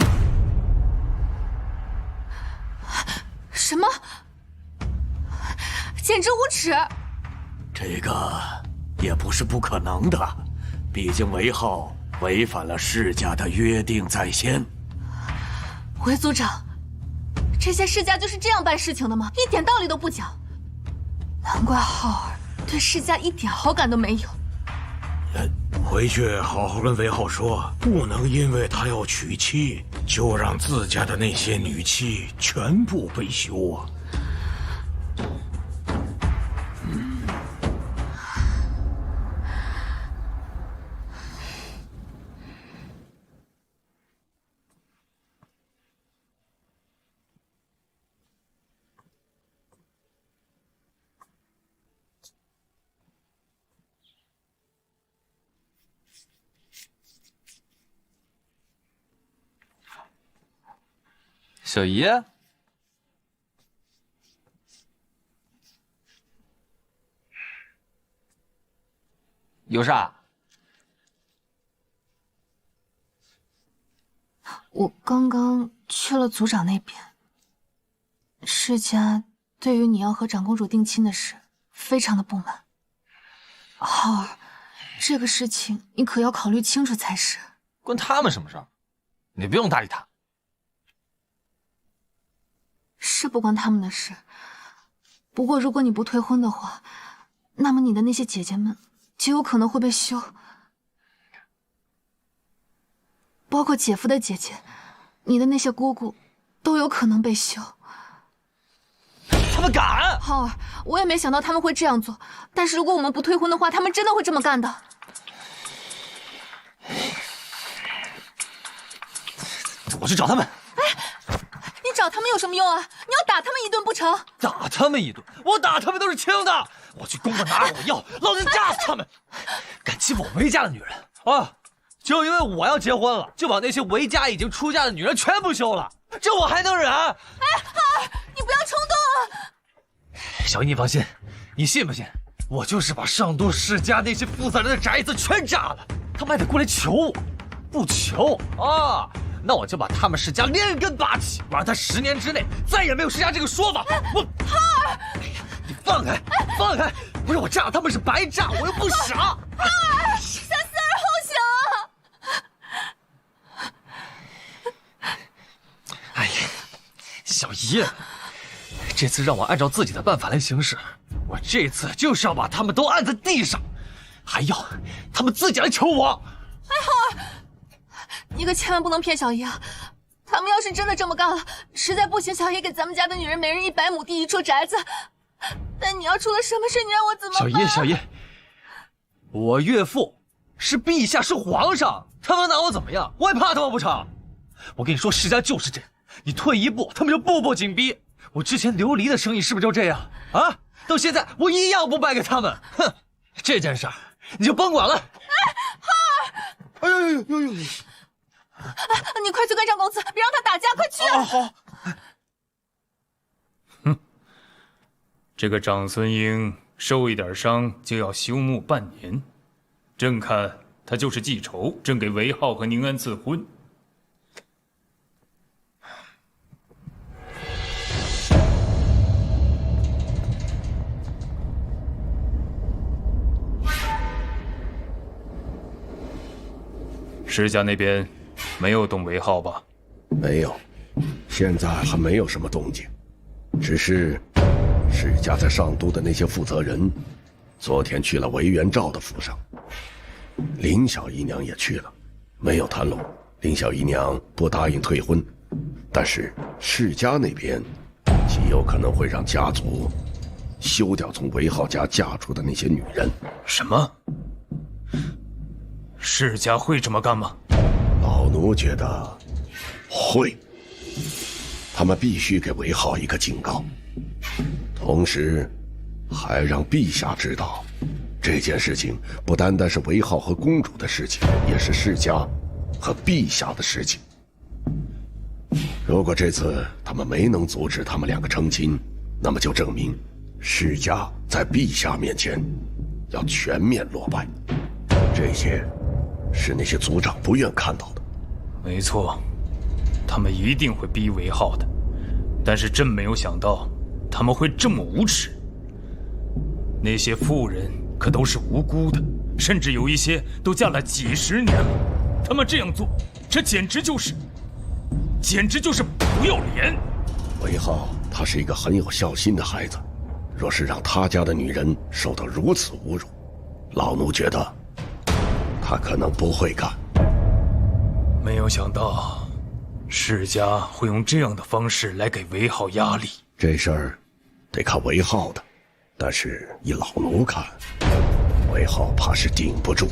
什么？简直无耻！这个也不是不可能的，毕竟韦浩违反了世家的约定在先。韦族长，这些世家就是这样办事情的吗？一点道理都不讲。难怪浩儿对世家一点好感都没有。回去好好跟韦浩说，不能因为他要娶妻，就让自家的那些女妻全部被休啊！小姨，有啥？我刚刚去了族长那边，世家对于你要和长公主定亲的事非常的不满。浩儿，这个事情你可要考虑清楚才是。关他们什么事儿？你不用搭理他。是不关他们的事，不过如果你不退婚的话，那么你的那些姐姐们就有可能会被休，包括姐夫的姐姐，你的那些姑姑都有可能被休。他们敢！浩儿，我也没想到他们会这样做，但是如果我们不退婚的话，他们真的会这么干的。我去找他们。你找他们有什么用啊？你要打他们一顿不成？打他们一顿？我打他们都是轻的。我去公馆拿火药，老子炸死他们！敢欺负我韦家的女人啊！就因为我要结婚了，就把那些韦家已经出嫁的女人全部休了，这我还能忍？哎，浩儿，你不要冲动啊！小姨，你放心，你信不信？我就是把上都世家那些负责人的宅子全炸了，他们还得过来求我，不求啊？那我就把他们世家连根拔起，我让他10年之内再也没有世家这个说法。我浩儿，你放开，放开！不是我炸他们是白炸，我又不傻。浩儿，三思而后行。哎呀，小姨，这次让我按照自己的办法来行事，我这次就是要把他们都按在地上，还要他们自己来求我。哎，浩儿。你可千万不能骗小姨啊！他们要是真的这么干了，实在不行，小姨给咱们家的女人每人100亩地1处宅子。但你要出了什么事，你让我怎么办？小姨，我岳父是陛下，是皇上，他能拿我怎么样？我还怕他们不成？我跟你说，世家就是这样，你退一步，他们就步步紧逼。我之前琉璃的生意是不是就这样啊？到现在我一样不败给他们。哼！这件事儿你就甭管了。哎呦！你快去跟上公子，别让他打架，快去！好。这个长孙英受一点伤就要休沐半年，朕看他就是记仇，朕给韦浩和宁安赐婚。世家那边没有动韦浩吧？没有，现在还没有什么动静，只是世家在上都的那些负责人，昨天去了韦元照的府上，林小姨娘也去了，没有谈拢。林小姨娘不答应退婚，但是世家那边极有可能会让家族休掉从韦浩家嫁出的那些女人。什么？世家会这么干吗？老奴觉得会，他们必须给韦浩一个警告，同时还让陛下知道，这件事情不单单是韦浩和公主的事情，也是世家和陛下的事情。如果这次他们没能阻止他们两个成亲，那么就证明世家在陛下面前要全面落败。这些是那些族长不愿看到的。没错，他们一定会逼韦浩的，但是朕没有想到他们会这么无耻。那些妇人可都是无辜的，甚至有一些都嫁了几十年了。他们这样做，这简直就是不要脸。韦浩他是一个很有孝心的孩子，若是让他家的女人受到如此侮辱，老奴觉得他可能不会干。没有想到世家会用这样的方式来给韦浩压力。这事儿得看韦浩的，但是以老奴看，韦浩怕是顶不住。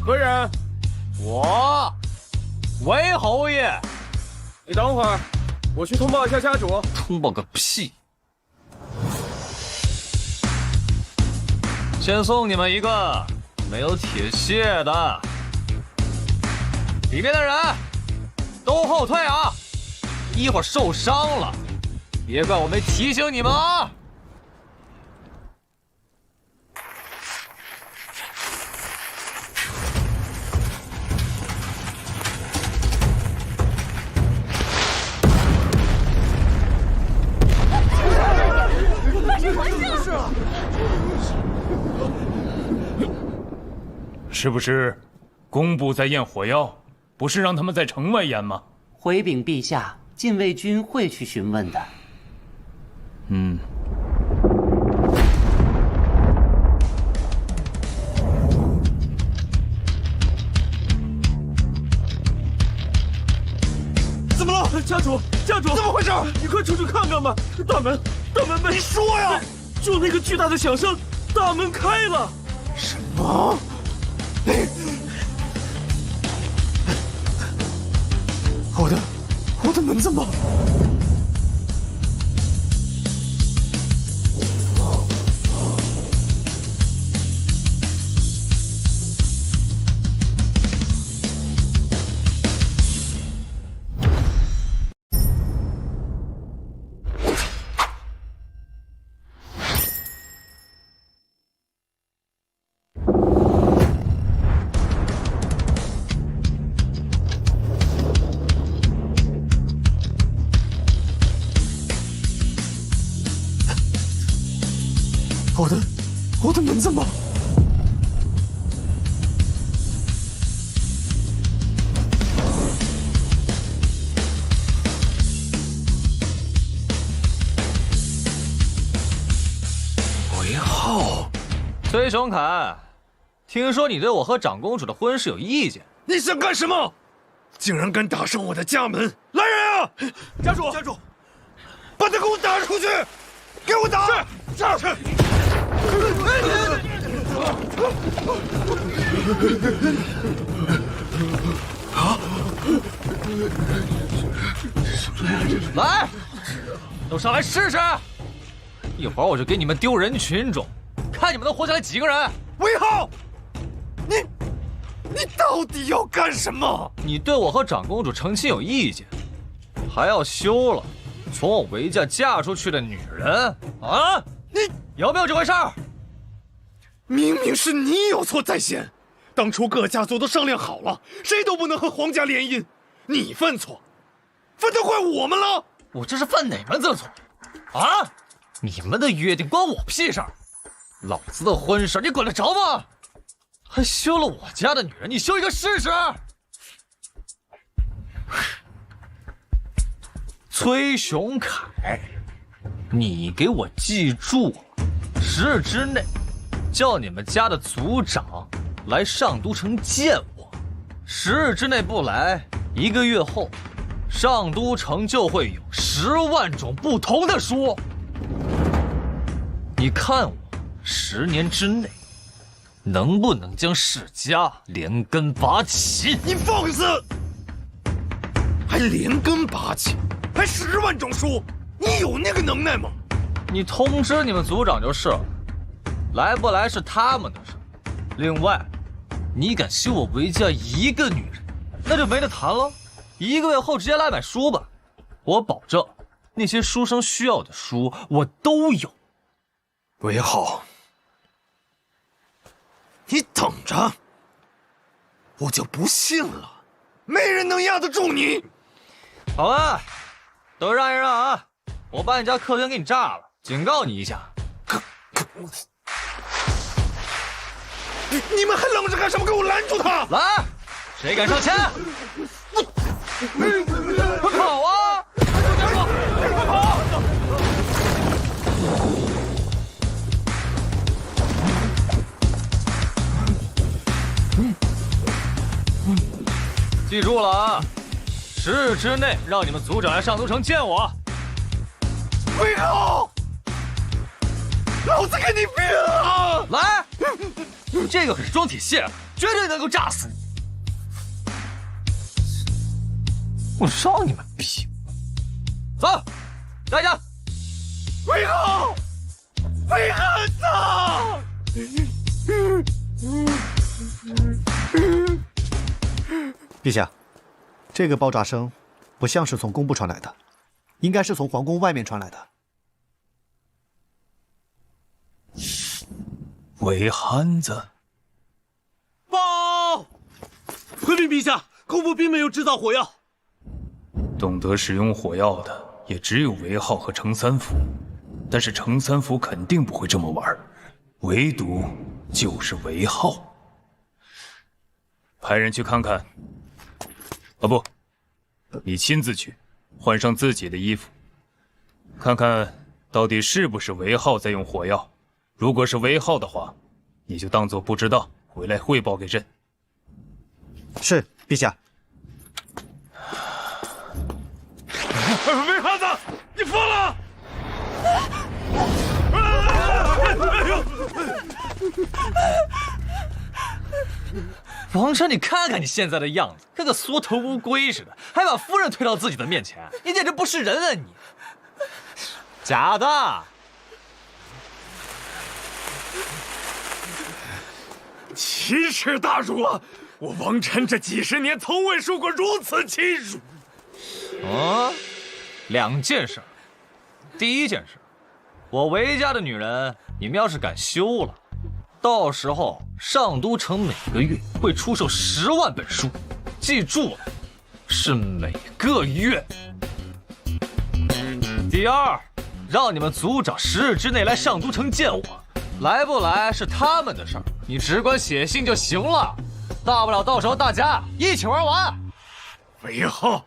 何人？我，韦侯爷。你等会儿，我去通报一下家主。通报个屁！先送你们一个没有铁屑的。里面的人都后退啊！一会儿受伤了，别怪我没提醒你们啊！是不是工部在验火药？不是让他们在城外验吗？回禀陛下，禁卫军会去询问的。怎么了，家主？家主，怎么回事？你快出去看看吧！大门被……你说呀！就那个巨大的响声，大门开了。什么？我的门怎么？我的门怎么？韦浩，崔雄凯，听说你对我和长公主的婚事有意见？你想干什么？竟然敢打上我的家门！来人啊！家主，把他给我打出去！给我打！是。来，都上来试试！一会儿我就给你们丢人群中，看你们能活下来几个人！韦浩，你到底要干什么？你对我和长公主成亲有意见，还要休了从我韦家嫁出去的女人啊？你有没有这回事儿？明明是你有错在先，当初各家族都商量好了，谁都不能和皇家联姻，你犯错，反倒怪我们了。我这是犯哪门子的错？啊！你们的约定关我屁事儿！老子的婚事你管得着吗？还休了我家的女人，你休一个试试！崔雄凯，你给我记住了，10日之内叫你们家的族长来上都城见我。10日之内不来，1个月后，上都城就会有10万种不同的书。你看我10年之内能不能将世家连根拔起？你放肆！还连根拔起，还10万种书，你有那个能耐吗？你通知你们族长就是了，来不来是他们的事。另外，你敢休我韦家一个女人，那就没得谈了。1个月后直接来买书吧，我保证那些书生需要的书我都有。韦浩，你等着，我就不信了，没人能压得住你。好了，都让一让啊！我把你家客厅给你炸了，警告你一下。你们还愣着干什么？给我拦住他！来，谁敢上前？快跑啊！快跑！记住了啊！10日之内让你们族长来上都城见我。韦浩，老子跟你拼了！来，这个可是装铁线，绝对能够炸死你。我让你们比，走，下去。韦浩，韦汉子！陛下，这个爆炸声不像是从宫部传来的，应该是从皇宫外面传来的。韦憨子，报！回禀陛下，宫部并没有制造火药。懂得使用火药的也只有韦浩和程三福，但是程三福肯定不会这么玩，唯独就是韦浩。派人去看看。哦不，你亲自去，换上自己的衣服，看看到底是不是韦浩在用火药。如果是韦浩的话，你就当作不知道，回来汇报给朕。是，陛下。韦汉子，你疯了！王晨，你看看你现在的样子，跟个缩头乌龟似的，还把夫人推到自己的面前，你简直不是人啊你！假的！奇耻大辱啊！我王晨这几10年从未受过如此欺辱。2件事。第一件事，我韦家的女人，你们要是敢休了，到时候上都城每个月会出售10万本书，记住了，是每个月。第二，让你们族长10日之内来上都城见我，来不来是他们的事儿，你只管写信就行了，大不了到时候大家一起玩完。韦浩，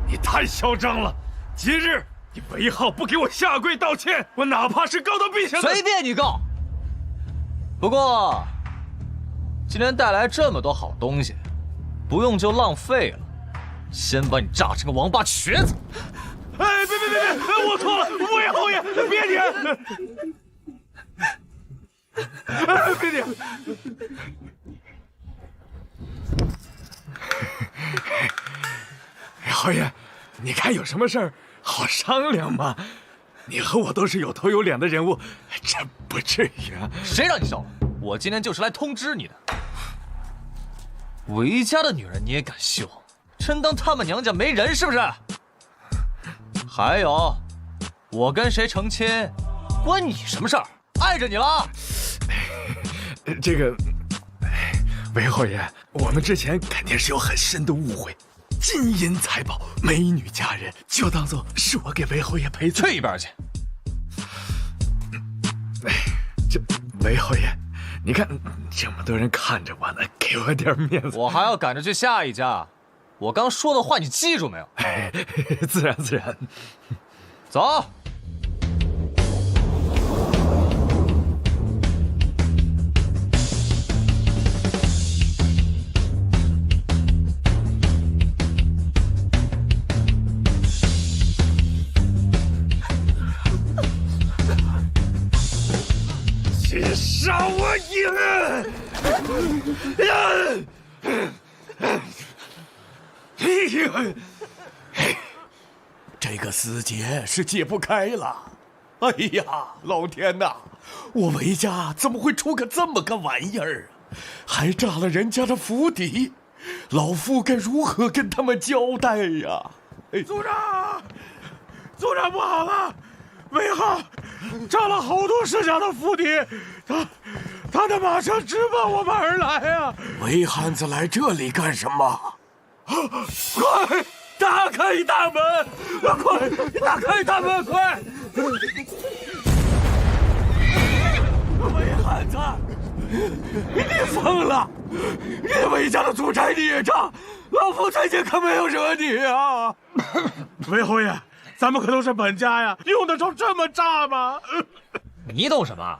你太嚣张了！今日你韦浩不给我下跪道歉，我哪怕是告到陛下的……随便你告，不过，今天带来这么多好东西，不用就浪费了。先把你炸成个王八瘸子！哎，别！我错了，魏侯爷，别点！别点！侯爷，你看有什么事儿好商量吗？你和我都是有头有脸的人物，这不至于啊。谁让你笑了？我今天就是来通知你的。韦家的女人你也敢秀？真当他们娘家没人是不是？还有，我跟谁成亲，关你什么事儿？碍着你了？这个，韦侯爷，我们之前肯定是有很深的误会。金银财宝、美女佳人，就当做是我给韦侯爷赔罪。去一边去！这韦侯爷，你看这么多人看着我呢，给我点面子。我还要赶着去下一家，我刚说的话你记住没有？自然自然。走。杀我一人！这个死结是解不开了。哎呀，老天哪！我韦家怎么会出个这么个玩意儿啊？还炸了人家的府邸，老夫该如何跟他们交代呀？族长，族长不好了！韦浩炸了好多世家的府邸，他的马车直奔我们而来呀！韦汉子来这里干什么？快打开大门！快打开大门！快！韦汉子，你疯了！你韦家的祖宅你也炸，老夫最近可没有惹你啊！韦侯爷。咱们可都是本家呀，用得着这么炸吗？你懂什么？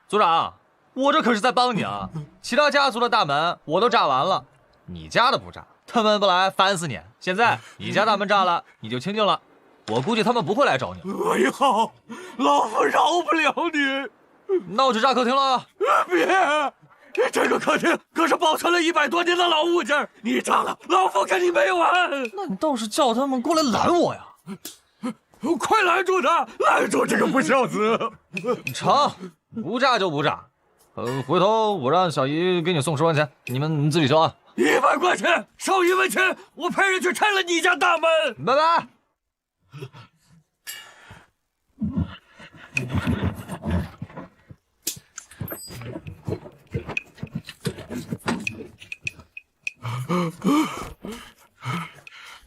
族长，我这可是在帮你啊！其他家族的大门我都炸完了，你家的不炸，他们不来烦死你。现在你家大门炸了，你就清静了。我估计他们不会来找你。韦浩，老夫饶不了你。那我去炸客厅了。别！这个客厅可是保存了100多年的老物件，你炸了，老夫跟你没完。那你倒是叫他们过来拦我呀！快拦住他！拦住这个不孝子！成，不炸就不炸。回头我让小姨给你送10万钱，你们自己修啊。1万块钱，少1文钱，我派人去拆了你家大门。拜拜。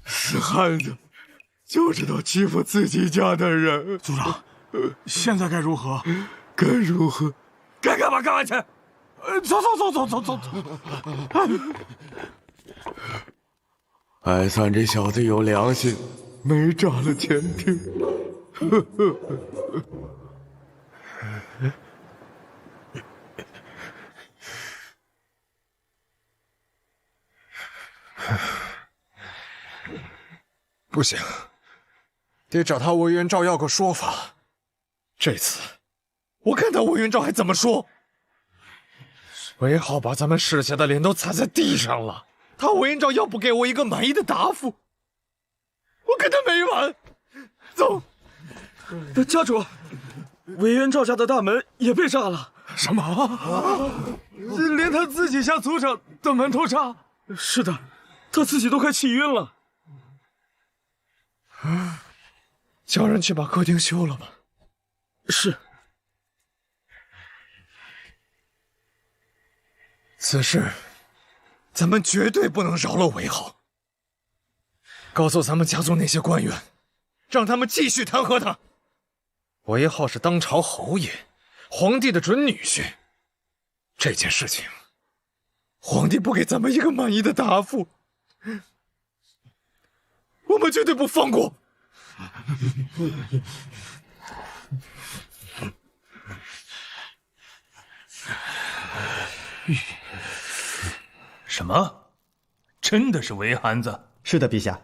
死汉子！就知道欺负自己家的人。族长，现在该如何？该如何？该干嘛干嘛去！走！艾三这小子有良心，没炸了前厅。不行，得找他韦元照要个说法。这次，我看他韦元照还怎么说。韦浩把咱们世家的脸都踩在地上了，他韦元照要不给我一个满意的答复，我跟他没完。走。家主，韦元照家的大门也被炸了。什么？连他自己家族长的门都炸。是的，他自己都快气晕了。叫人去把客厅修了吧。是。此事，咱们绝对不能饶了韦浩。告诉咱们家族那些官员，让他们继续弹劾他。韦浩是当朝侯爷，皇帝的准女婿。这件事情，皇帝不给咱们一个满意的答复，我们绝对不放过。什么？真的是韦憨子？是的，陛下，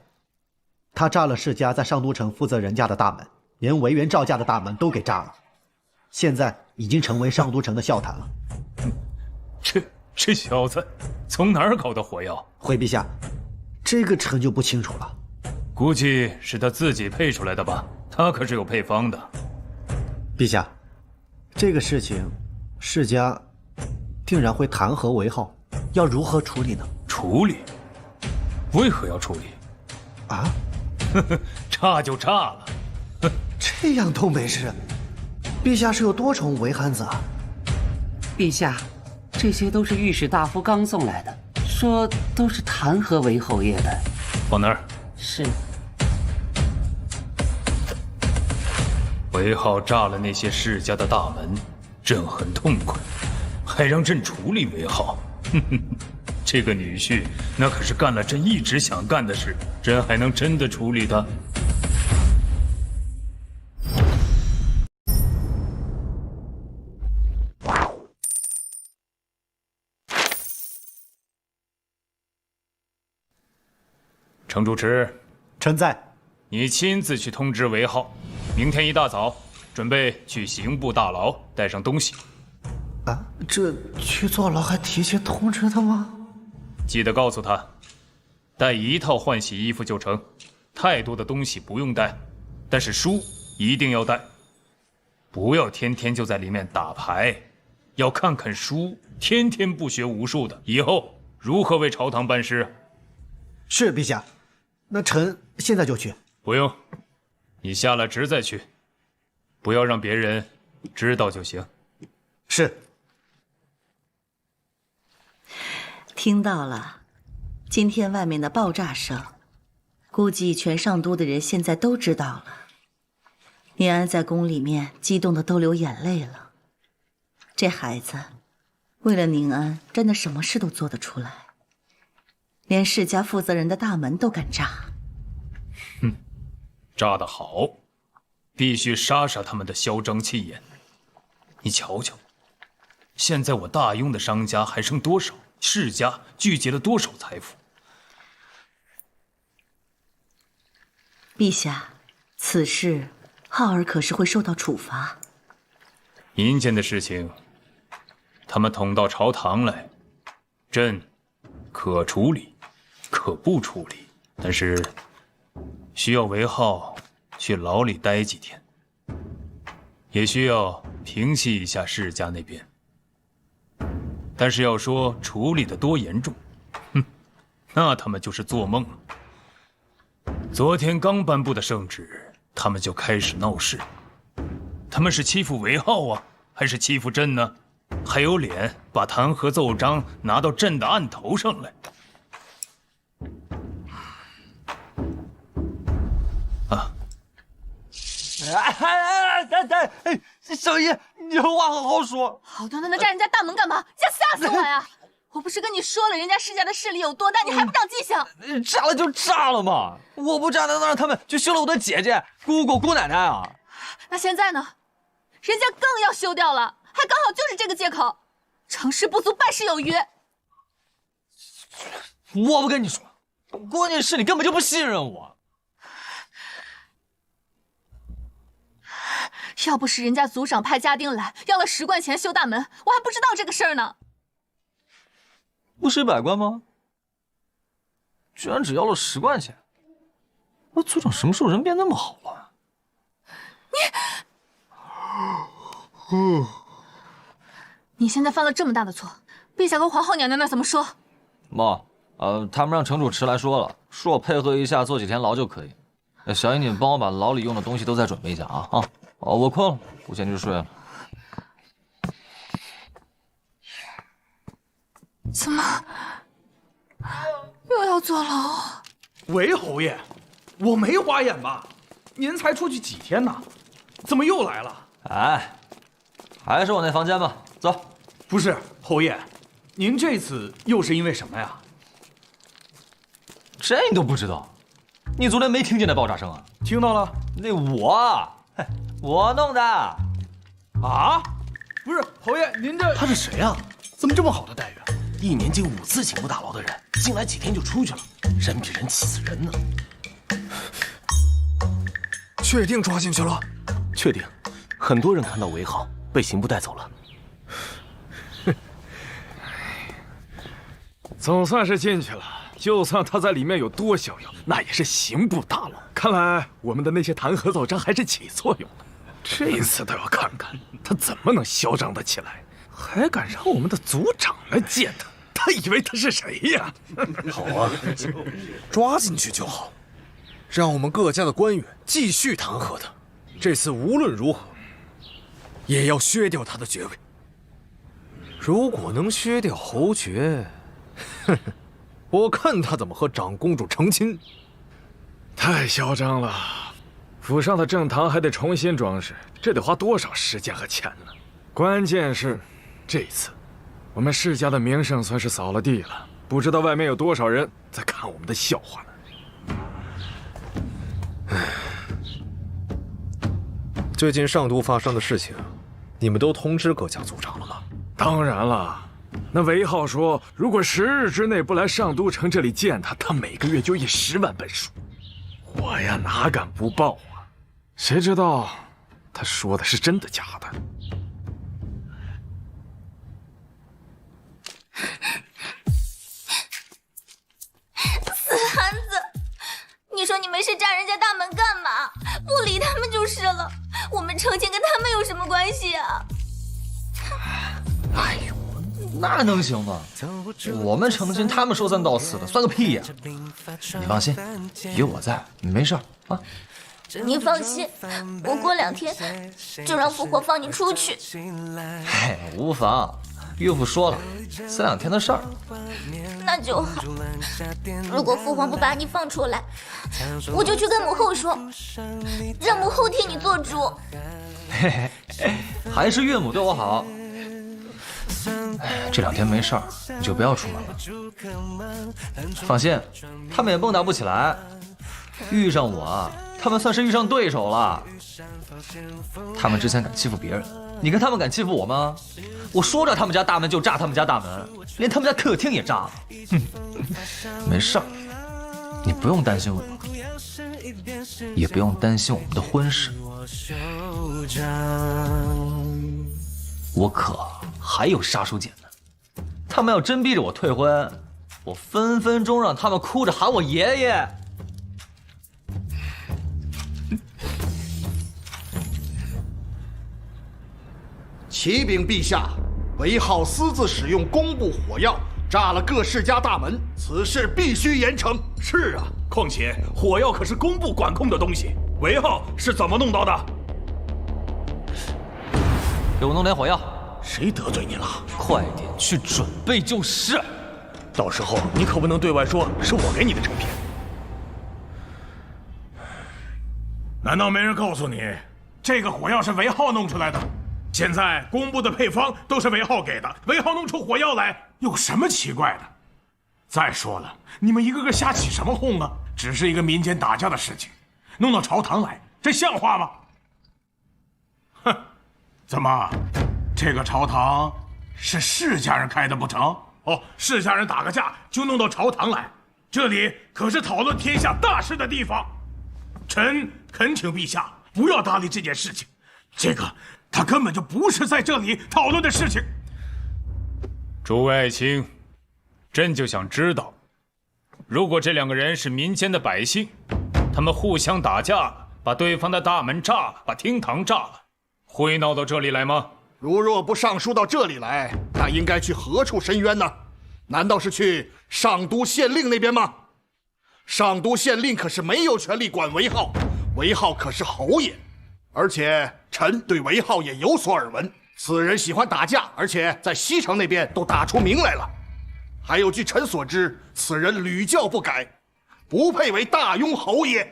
他炸了世家在上都城负责人家的大门，连维园赵家的大门都给炸了，现在已经成为上都城的笑谈了。这小子从哪儿搞的火药？回陛下，这个臣就不清楚了。估计是他自己配出来的吧？他可是有配方的。陛下，这个事情，世家定然会弹劾韦浩，要如何处理呢？处理？为何要处理？啊？炸就炸了。这样都没事？陛下是有多宠韦憨子啊？陛下，这些都是御史大夫刚送来的，说都是弹劾韦侯爷的。放那儿。是。韦浩炸了那些世家的大门，朕很痛快，还让朕处理韦浩。这个女婿那可是干了朕一直想干的事，朕还能真的处理他？程主持，臣在。你亲自去通知韦浩，明天一大早准备去刑部大牢带上东西。啊，这去坐牢还提前通知他吗？记得告诉他，带一套换洗衣服就成，太多的东西不用带，但是书一定要带，不要天天就在里面打牌，要看看书，天天不学无术的，以后如何为朝堂办事？是陛下，那臣现在就去。不用，你下了职再去，不要让别人知道就行。是。听到了，今天外面的爆炸声，估计全上都的人现在都知道了。宁安在宫里面激动的都流眼泪了。这孩子，为了宁安，真的什么事都做得出来，连世家负责人的大门都敢炸。哼，炸得好，必须杀杀他们的嚣张气焰。你瞧瞧，现在我大雍的商家还剩多少？世家聚集了多少财富？陛下，此事浩儿可是会受到处罚。民间的事情，他们捅到朝堂来，朕可处理，可不处理。但是需要韦浩去牢里待几天，也需要平息一下世家那边。但是要说处理的多严重，那他们就是做梦了。昨天刚颁布的圣旨，他们就开始闹事。他们是欺负韦浩啊，还是欺负朕呢？还有脸把弹劾奏章拿到朕的案头上来？等，小姨，你有话好好说。好端端的炸人家大门干嘛？想吓死我呀！我不是跟你说了，人家世家的势力有多大，你还不长记性？炸了就炸了嘛，我不炸难道让他们去休了我的姐姐、姑姑、姑奶奶啊？那现在呢？人家更要休掉了，还刚好就是这个借口，成事不足败事有余。我不跟你说，关键是你根本就不信任我。要不是人家族长派家丁来要了10贯钱修大门，我还不知道这个事儿呢。不是100贯吗？居然只要了10贯钱，那族长什么时候人变那么好了？你现在犯了这么大的错，陛下跟皇后娘娘那怎么说？妈，他们让程主持来说了，说我配合一下，坐几天牢就可以。小姨，你帮我把牢里用的东西都再准备一下啊！我困了，我先去睡了。怎么又要坐牢？韦侯爷，我没花眼吧？您才出去几天呢，怎么又来了？哎，还是我那房间吧，走。不是，侯爷，您这次又是因为什么呀？这你都不知道？你昨天没听见那爆炸声啊？听到了。那我弄的。啊？不是，侯爷，您这……他是谁啊？怎么这么好的待遇啊？一年进5次刑部大牢的人，进来几天就出去了，人比人气死人呢。确定抓进去了？确定，很多人看到韦浩被刑部带走了。总算是进去了，就算他在里面有多逍遥，那也是刑部大牢。看来我们的那些弹劾奏章还是起作用了。这次都要看看他怎么能嚣张得起来，还敢让我们的组长来见他，他以为他是谁呀？好啊，抓进去就好，让我们各家的官员继续弹劾他。这次无论如何，也要削掉他的爵位。如果能削掉侯爵，我看他怎么和长公主成亲。太嚣张了，府上的正堂还得重新装饰，这得花多少时间和钱呢？关键是，这次我们世家的名声算是扫了地了，不知道外面有多少人在看我们的笑话呢。最近上都发生的事情，你们都通知各家族长了吗？当然了。那韦浩说，如果10日之内不来上都城这里见他，他每个月就以10万本书。我呀，哪敢不报啊？谁知道他说的是真的假的？死汉子！你说你没事占人家大门干嘛？不理他们就是了。我们成亲跟他们有什么关系啊？哎呦！那能行吗？我们成亲，他们说3道4的，算个屁呀！你放心，有我在，没事啊。你放心，我过2天就让复活放你出去。嘿，无妨，岳父说了，3、2天的事儿。那就好。如果父皇不把你放出来，我就去跟母后说，让母后替你做主。嘿嘿，还是岳母对我好。这2天没事儿，你就不要出门了。放心，他们也蹦跶不起来。遇上我，他们算是遇上对手了。他们之前敢欺负别人，你看他们敢欺负我吗？我说炸他们家大门就炸他们家大门，连他们家客厅也炸了。没事儿，你不用担心我，也不用担心我们的婚事。我可还有杀手锏呢，他们要真逼着我退婚，我分分钟让他们哭着喊我爷爷。启禀陛下，韦浩私自使用工部火药炸了各世家大门，此事必须严惩。是啊，况且火药可是工部管控的东西，韦浩是怎么弄到的？给我弄点火药。谁得罪你了？快点去准备就是。到时候你可不能对外说是我给你的成品。难道没人告诉你，这个火药是韦浩弄出来的？现在工部的配方都是韦浩给的，韦浩弄出火药来有什么奇怪的？再说了，你们一个个瞎起什么哄啊？只是一个民间打架的事情，弄到朝堂来，这像话吗？哼，怎么？这个朝堂是世家人开的不成？哦，世家人打个架就弄到朝堂来，这里可是讨论天下大事的地方。臣恳请陛下不要搭理这件事情，这个他根本就不是在这里讨论的事情。诸位爱卿，朕就想知道，如果这2个人是民间的百姓，他们互相打架了，把对方的大门炸了，把厅堂炸了，会闹到这里来吗？如若不上书到这里来，那应该去何处申冤呢？难道是去上都县令那边吗？上都县令可是没有权力管韦浩，韦浩可是侯爷，而且臣对韦浩也有所耳闻，此人喜欢打架，而且在西城那边都打出名来了。还有据臣所知，此人屡教不改，不配为大庸侯爷。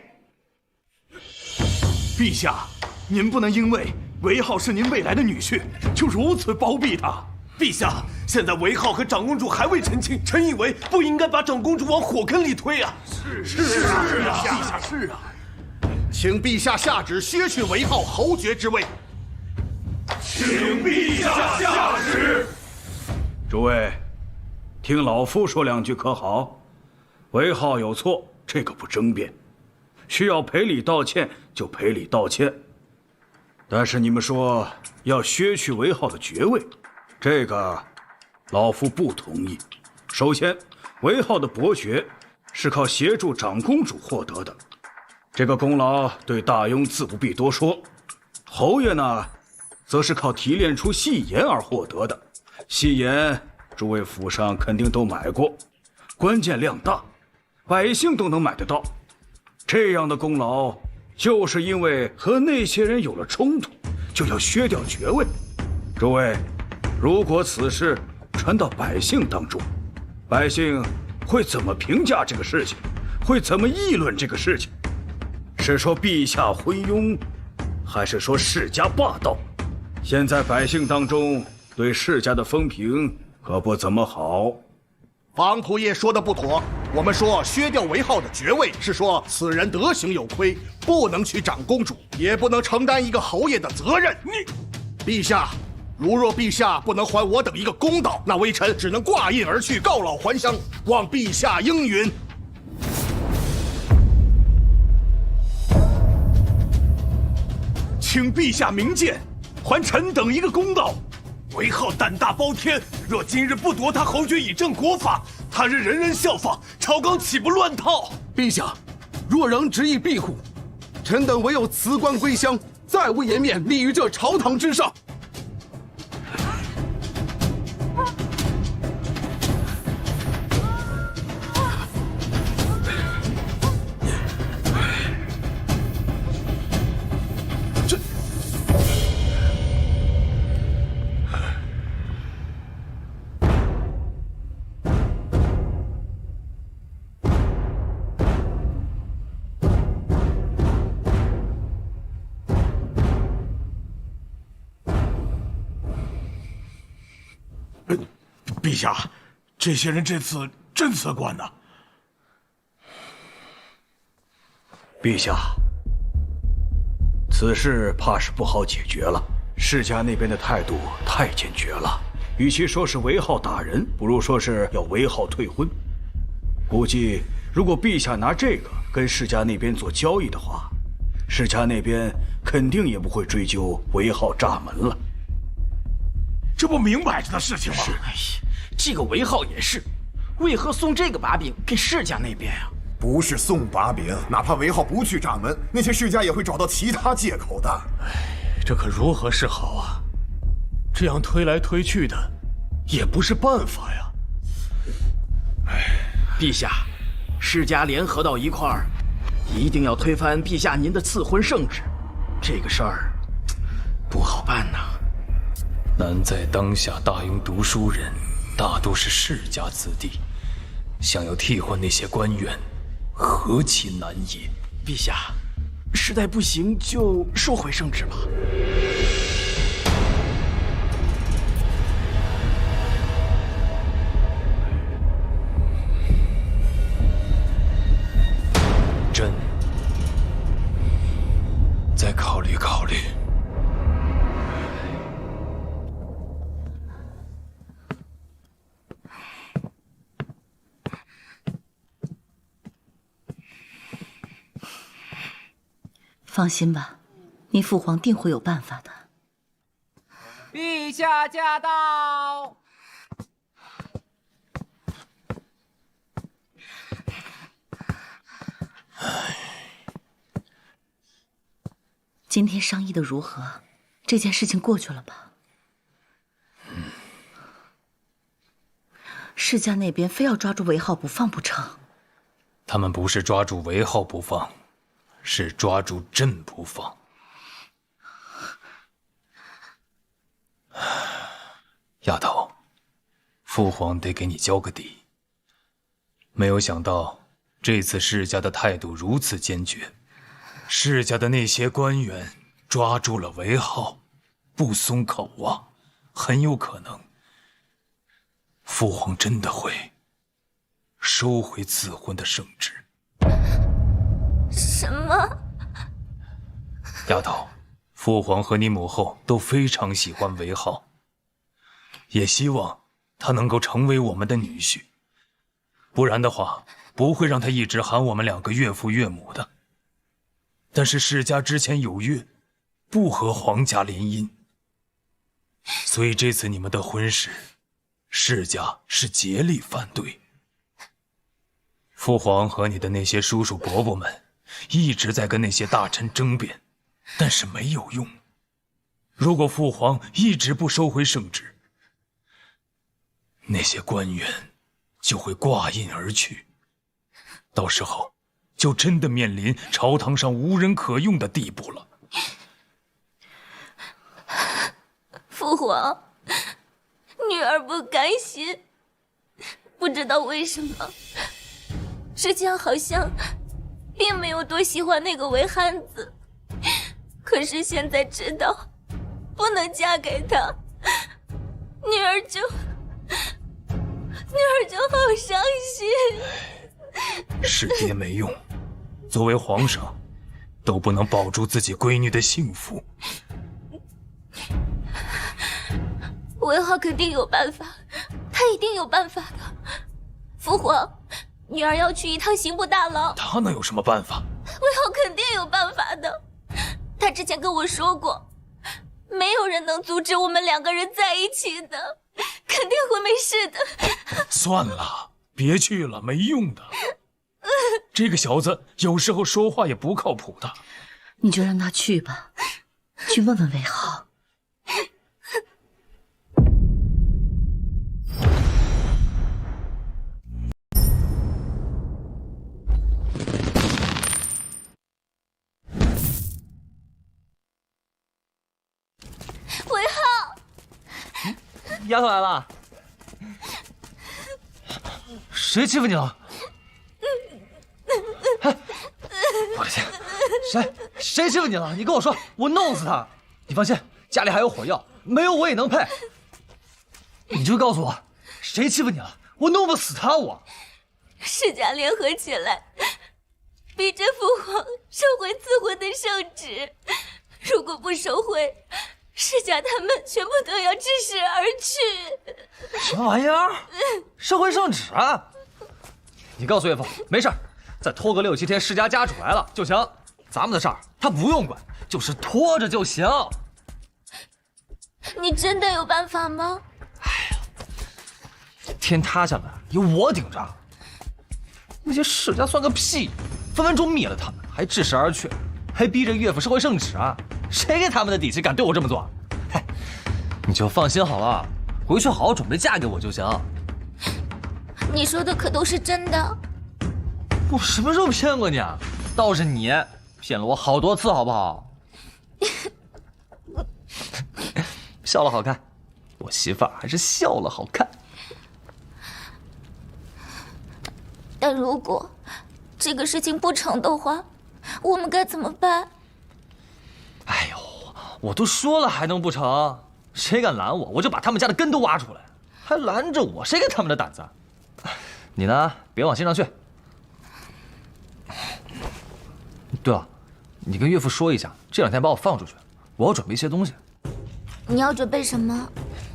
陛下，您不能因为韦浩是您未来的女婿，就如此包庇他。陛下，现在韦浩和长公主还未成亲，臣以为不应该把长公主往火坑里推啊！是啊，陛下是啊，请陛下下旨削去韦浩侯爵之位。请陛下下旨。诸位，听老夫说两句可好？韦浩有错，这个不争辩，需要赔礼道歉就赔礼道歉。但是你们说要削去韦浩的爵位，这个老夫不同意。首先，韦浩的伯爵是靠协助长公主获得的，这个功劳对大庸自不必多说。侯爷呢，则是靠提炼出细盐而获得的。细盐，诸位府上肯定都买过，关键量大，百姓都能买得到。这样的功劳，就是因为和那些人有了冲突，就要削掉爵位。诸位，如果此事传到百姓当中，百姓会怎么评价这个事情？会怎么议论这个事情？是说陛下昏庸，还是说世家霸道？现在百姓当中对世家的风评可不怎么好。房仆爷说的不妥，我们说削掉韦浩的爵位，是说此人德行有亏，不能娶长公主，也不能承担一个侯爷的责任。陛下，如若陛下不能还我等一个公道，那微臣只能挂印而去，告老还乡，望陛下应允。请陛下明鉴，还臣等一个公道。韦浩胆大包天，若今日不夺他侯爵以正国法，他日人人效仿，朝纲岂不乱套？陛下，若仍执意庇护，臣等唯有辞官归乡，再无颜面立于这朝堂之上。陛下，这些人这次真辞官呐！陛下，此事怕是不好解决了。世家那边的态度太坚决了，与其说是韦浩打人，不如说是要韦浩退婚。估计如果陛下拿这个跟世家那边做交易的话，世家那边肯定也不会追究韦浩炸门了。这不明摆着的事情吗？是，这个韦浩也是，为何送这个把柄给世家那边啊？不是送把柄，哪怕韦浩不去炸门，那些世家也会找到其他借口的。这可如何是好啊？这样推来推去的，也不是办法呀。陛下，世家联合到一块儿，一定要推翻陛下您的赐婚圣旨，这个事儿不好办呐。难在当下大庸读书人大都是世家子弟，想要替换那些官员，何其难也！陛下，实在不行就收回圣旨吧。朕再考虑考虑。放心吧，你父皇定会有办法的。陛下驾到！今天商议的如何？这件事情过去了吧？世家那边非要抓住韦浩不放不成？他们不是抓住韦浩不放，是抓住朕不放。丫头，父皇得给你交个底。没有想到这次世家的态度如此坚决，世家的那些官员抓住了韦浩，不松口啊，很有可能父皇真的会收回赐婚的圣旨。什么？丫头，父皇和你母后都非常喜欢韦浩，也希望他能够成为我们的女婿，不然的话，不会让他一直喊我们2个岳父岳母的。但是世家之前有约，不和皇家联姻，所以这次你们的婚事，世家是竭力反对。父皇和你的那些叔叔伯伯们一直在跟那些大臣争辩，但是没有用。如果父皇一直不收回圣旨，那些官员就会挂印而去，到时候就真的面临朝堂上无人可用的地步了。父皇，女儿不甘心，不知道为什么，世家好像并没有多喜欢那个韦汉子，可是现在知道不能嫁给他，女儿就好伤心。是爹没用，作为皇上，都不能保住自己闺女的幸福。韦浩肯定有办法，他一定有办法的。父皇，女儿要去一趟刑部大牢。他能有什么办法？韦浩肯定有办法的，他之前跟我说过，没有人能阻止我们2个人在一起的，肯定会没事的。算了，别去了，没用的。这个小子有时候说话也不靠谱的。你就让他去吧，去问问韦浩。韦浩，丫头来了，谁欺负你了？我的天，谁欺负你了？你跟我说，我弄死他！你放心，家里还有火药，没有我也能配。你就告诉我，谁欺负你了？我弄不死他！我世家联合起来，逼着父皇收回赐婚的圣旨，如果不收回，世家他们全部都要致仕而去。什么玩意儿？收回圣旨啊！你告诉岳父，没事，再拖个6、7天，世家家主来了就行。咱们的事儿他不用管，就是拖着就行。你真的有办法吗？天塌下来有我顶着，那些世家算个屁，分分钟灭了他们，还致仕而去，还逼着岳父收回圣旨啊！谁给他们的底气敢对我这么做？嗨，你就放心好了，回去好好准备嫁给我就行。你说的可都是真的？我什么时候骗过你啊？倒是你骗了我好多次，好不好？笑了好看，我媳妇儿还是笑了好看。但如果这个事情不成的话，我们该怎么办？哎呦，我都说了还能不成？谁敢拦我，我就把他们家的根都挖出来。还拦着我，谁给他们的胆子？你呢，别往心上去。对了，你跟岳父说一下，这2天把我放出去，我要准备一些东西。你要准备什么？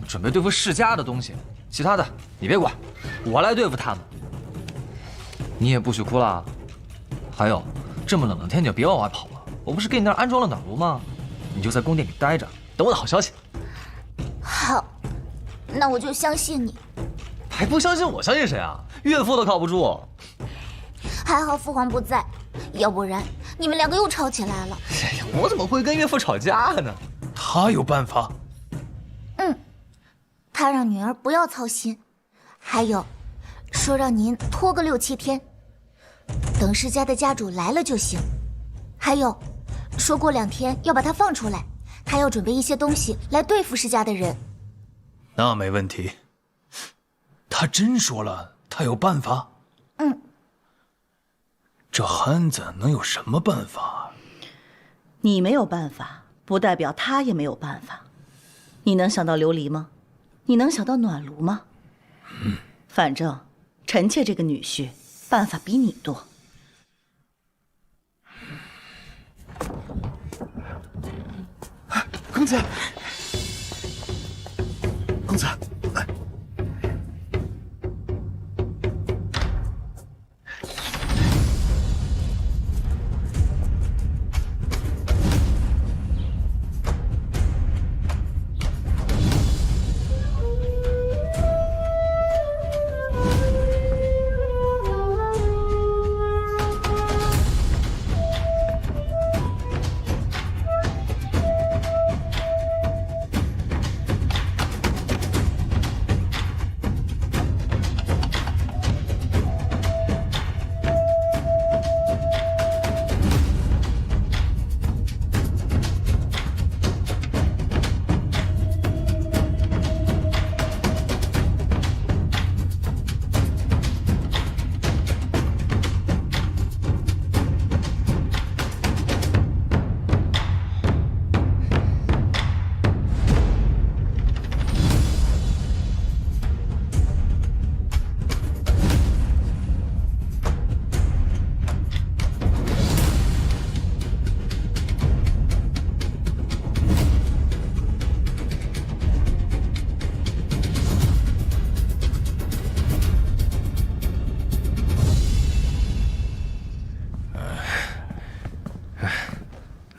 准备对付世家的东西，其他的你别管，我来对付他们。你也不许哭了。还有，这么冷的天你就别往外跑了。我不是给你那儿安装了暖炉吗？你就在宫殿里待着，等我的好消息。好，那我就相信你。还不相信我，相信谁啊？岳父都靠不住。还好父皇不在，要不然你们2个又吵起来了。哎呀，我怎么会跟岳父吵架呢？他有办法。他让女儿不要操心，还有，说让您拖个6、7天，等世家的家主来了就行。还有，说过2天要把他放出来，他要准备一些东西来对付世家的人。那没问题。他真说了，他有办法。这憨子能有什么办法？你没有办法，不代表他也没有办法。你能想到琉璃吗？你能想到暖炉吗？反正臣妾这个女婿办法比你多。公子，公子，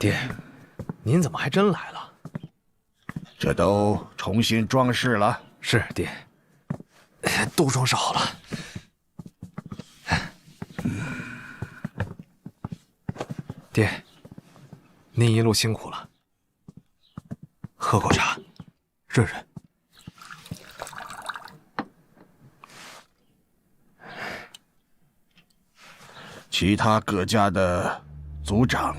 爹，您怎么还真来了？这都重新装饰了。是爹，都装饰好了。爹，您一路辛苦了，喝口茶，润润。其他各家的族长，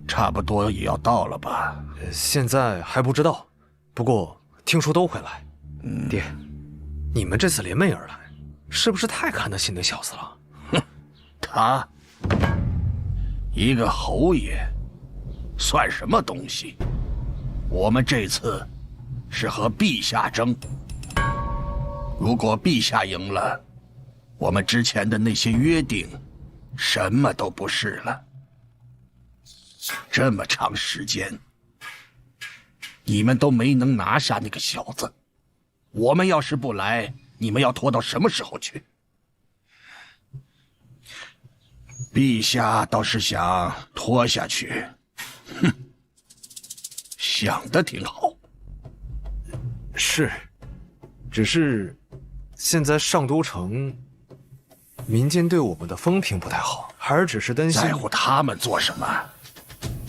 差不多也要到了吧？现在还不知道，不过听说都会来。爹，你们这次联袂而来，是不是太看得起那小子了？哼，他一个侯爷，算什么东西？我们这次是和陛下争，如果陛下赢了，我们之前的那些约定，什么都不是了。这么长时间，你们都没能拿下那个小子，我们要是不来，你们要拖到什么时候去？陛下倒是想拖下去，哼，想得挺好。是，只是现在上都城民间对我们的风评不太好，还是只是担心。在乎他们做什么？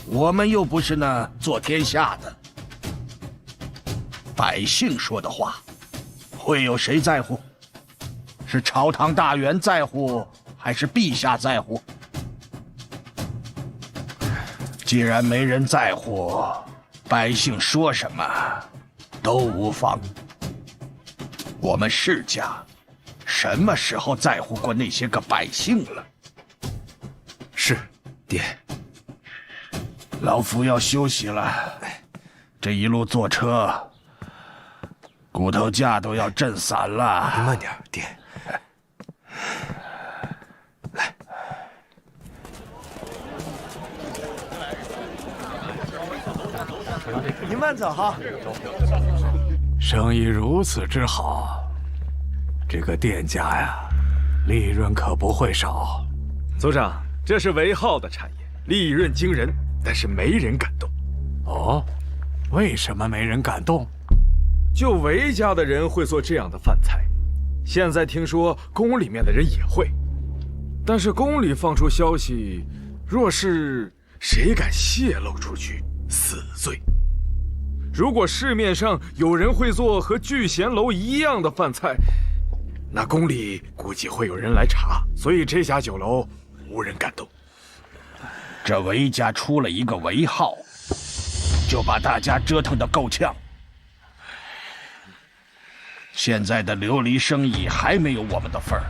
我们又不是那做天下的，百姓说的话，会有谁在乎？是朝堂大员在乎，还是陛下在乎？既然没人在乎，百姓说什么都无妨。我们世家什么时候在乎过那些个百姓了？是，爹。老夫要休息了，这一路坐车，骨头架都要震散了。您慢点，爹。来，您慢走哈。生意如此之好，这个店家呀，利润可不会少。族长，这是韦浩的产业，利润惊人，但是没人敢动。哦，为什么没人敢动？就韦家的人会做这样的饭菜，现在听说宫里面的人也会，但是宫里放出消息，若是谁敢泄露出去，死罪。如果市面上有人会做和聚贤楼一样的饭菜，那宫里估计会有人来查，所以这家酒楼无人敢动。这韦家出了一个韦浩，就把大家折腾得够呛。现在的琉璃生意还没有我们的份儿，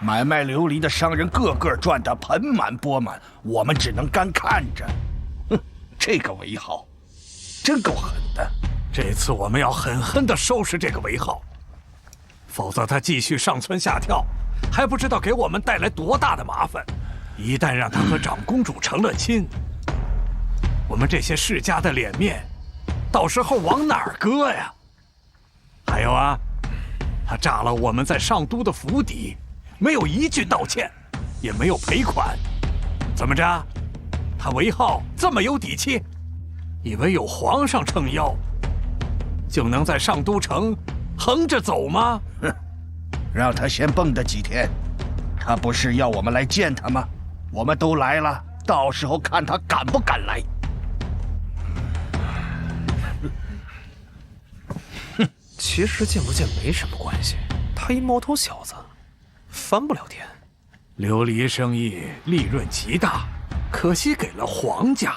买卖琉璃的商人个个赚得盆满钵满，我们只能干看着。哼，这个韦浩真够狠的。这次我们要狠狠地收拾这个韦浩，否则他继续上蹿下跳，还不知道给我们带来多大的麻烦。一旦让他和长公主成了亲，我们这些世家的脸面，到时候往哪儿搁呀？还有啊，他炸了我们在上都的府邸，没有一句道歉，也没有赔款，怎么着？他韦浩这么有底气，以为有皇上撑腰，就能在上都城横着走吗？哼，让他先蹦跶几天，他不是要我们来见他吗？我们都来了，到时候看他敢不敢来。其实见不见没什么关系，他一毛头小子，翻不了天。琉璃生意利润极大，可惜给了皇家。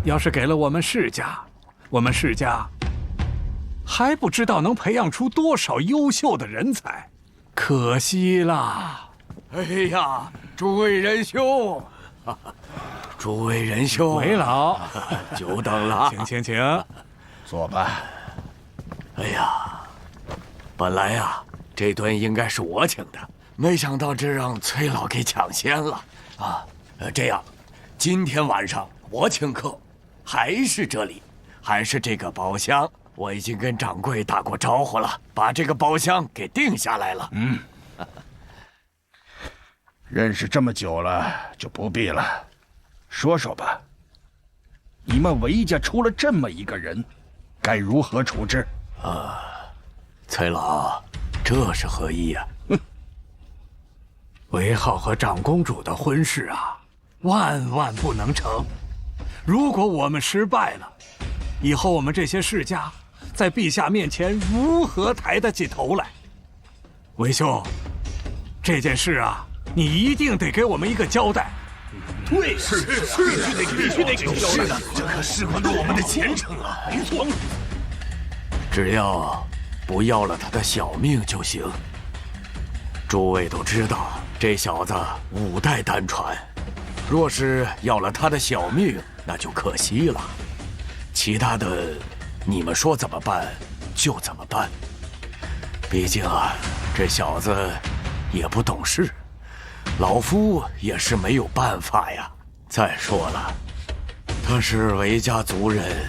要是给了我们世家，我们世家还不知道能培养出多少优秀的人才，可惜啦。哎呀，诸位仁兄，诸位仁兄，韦老，久等了，请，坐吧。哎呀，本来呀，这顿应该是我请的，没想到这让崔老给抢先了啊！这样，今天晚上我请客，还是这里，还是这个宝箱，我已经跟掌柜打过招呼了，把这个宝箱给定下来了。认识这么久了，就不必了，说说吧。你们韦家出了这么一个人，该如何处置？崔老，这是何意呀？韦浩和长公主的婚事啊，万万不能成。如果我们失败了，以后我们这些世家在陛下面前如何抬得起头来？韦兄，这件事啊，你一定得给我们一个交代。对，是，必须得给交代，这可事关着我们的前程啊！没错，只要不要了他的小命就行。诸位都知道，这小子5代单传，若是要了他的小命，那就可惜了。其他的，你们说怎么办就怎么办。毕竟啊，这小子也不懂事，老夫也是没有办法呀。再说了，他是韦家族人，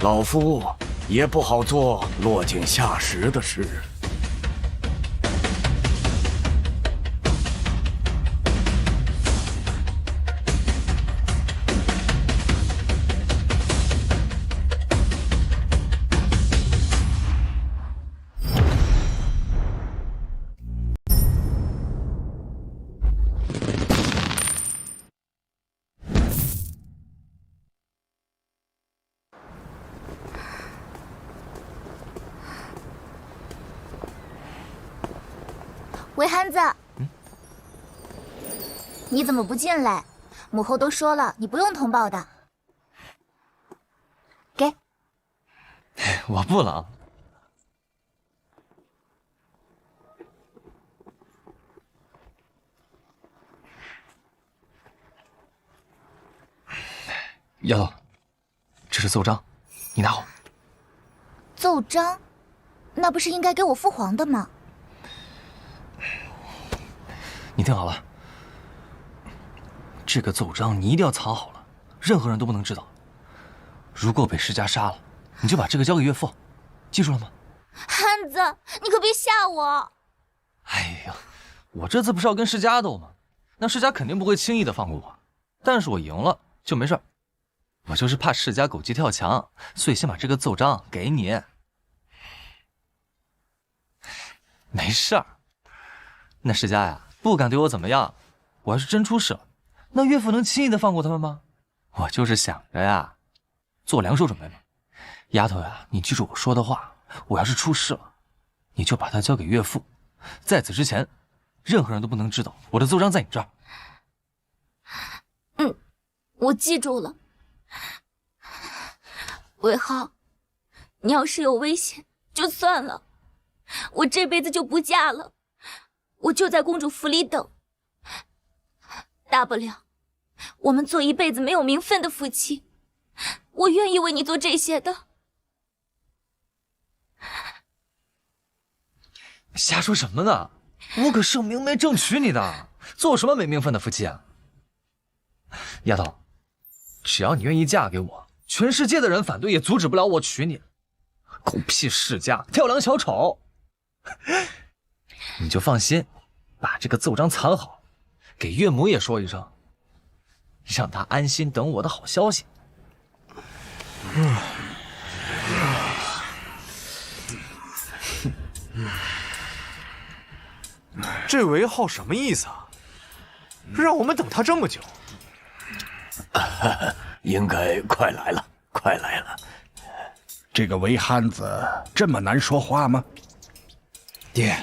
老夫也不好做落井下石的事。韦憨子，你怎么不进来？母后都说了，你不用通报的。给，我不冷。丫头，这是奏章，你拿好。奏章，那不是应该给我父皇的吗？你听好了，这个奏章你一定要藏好了，任何人都不能知道。如果被世家杀了，你就把这个交给岳父，记住了吗？憨子，你可别吓我！哎呀，我这次不是要跟世家斗吗？那世家肯定不会轻易的放过我，但是我赢了就没事。我就是怕世家狗急跳墙，所以先把这个奏章给你。没事儿，那世家呀不敢对我怎么样，我要是真出事了，那岳父能轻易的放过他们吗？我就是想着呀，做两手准备嘛。丫头呀，你记住我说的话，我要是出事了，你就把它交给岳父，在此之前，任何人都不能知道我的奏章在你这儿。我记住了。韦浩，你要是有危险，就算了，我这辈子就不嫁了，我就在公主府里等。大不了，我们做一辈子没有名分的夫妻，我愿意为你做这些的。瞎说什么呢？我可是明媒正娶你的，做什么没名分的夫妻啊？丫头，只要你愿意嫁给我，全世界的人反对也阻止不了我娶你。狗屁世家，跳梁小丑！你就放心，把这个奏章藏好，给岳母也说一声，让她安心等我的好消息。这韦浩什么意思啊？让我们等他这么久？应该快来了，快来了。这个韦憨子这么难说话吗？爹，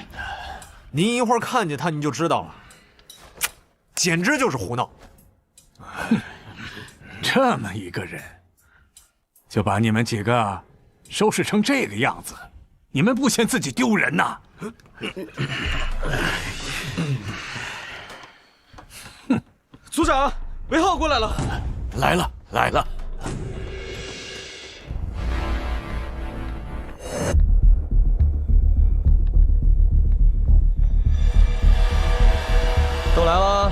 您一会儿看见他你就知道了，简直就是胡闹。这么一个人，就把你们几个收拾成这个样子，你们不嫌自己丢人呐？族长，韦浩过来了。来了，来了。都来了。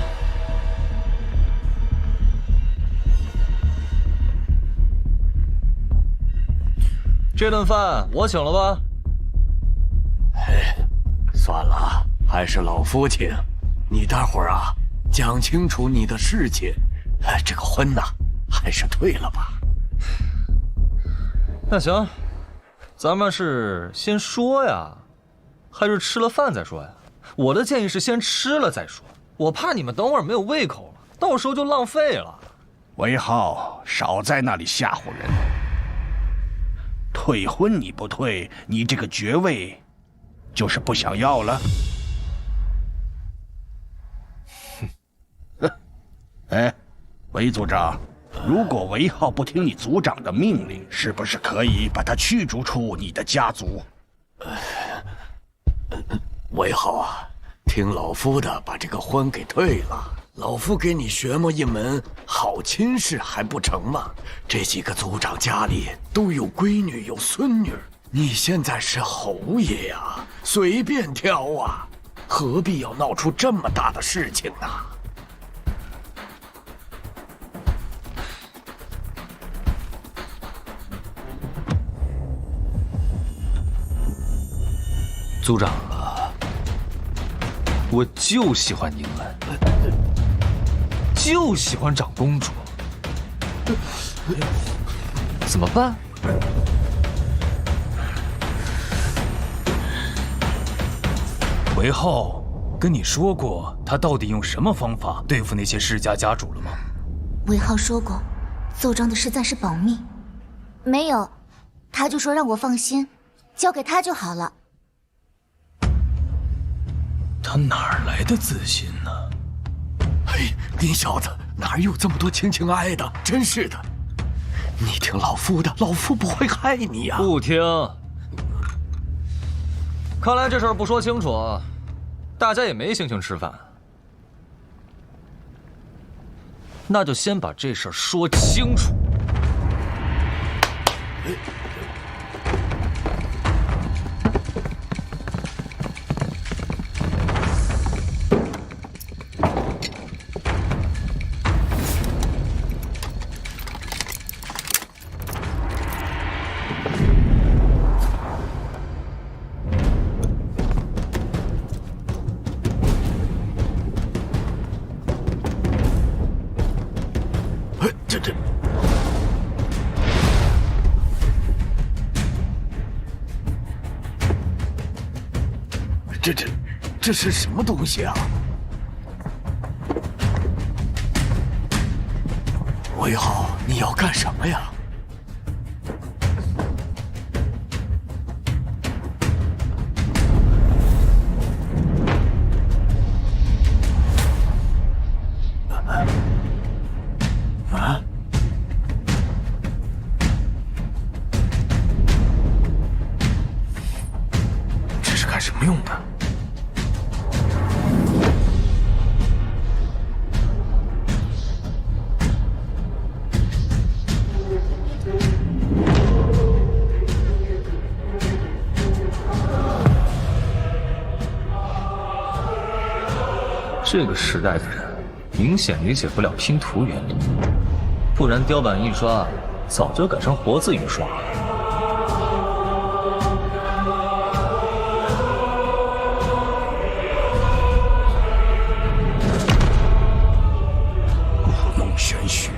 这顿饭我请了吧？算了，还是老夫请。你大伙儿啊，讲清楚你的事情。这个婚呐，还是退了吧。那行，咱们是先说呀，还是吃了饭再说呀？我的建议是先吃了再说，我怕你们等会儿没有胃口了，到时候就浪费了。韦浩，少在那里吓唬人！退婚你不退，你这个爵位就是不想要了。哎，韦组长，如果韦浩不听你族长的命令，是不是可以把他驱逐出你的家族？韦浩啊，听老夫的，把这个婚给退了。老夫给你学么一门好亲事还不成吗？这几个族长家里都有闺女有孙女，你现在是侯爷呀，随便挑啊，何必要闹出这么大的事情呢？族长啊，我就喜欢宁安，就喜欢长公主，怎么办？韦浩跟你说过他到底用什么方法对付那些世家家主了吗？韦浩说过，奏章的事暂时保密。没有，他就说让我放心，交给他就好了。他哪儿来的自信呢？嘿，你小子哪有这么多情情爱的？真是的，你听老夫的，老夫不会害你呀。不听。看来这事儿不说清楚，大家也没心情吃饭。那就先把这事儿说清楚。这是什么东西啊？韦浩，你要干什么呀？啊？这是干什么用的？这个时代的人明显理解不了拼图原理，不然雕版印刷早就改成活字印刷了。故弄玄虚。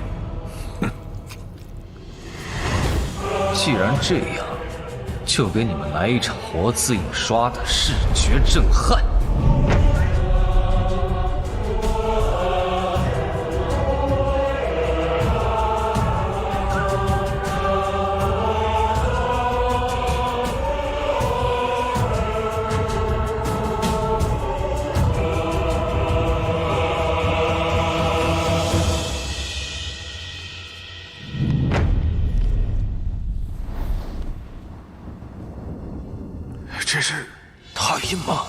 既然这样，就给你们来一场活字印刷的视觉震撼。这是拓印吗？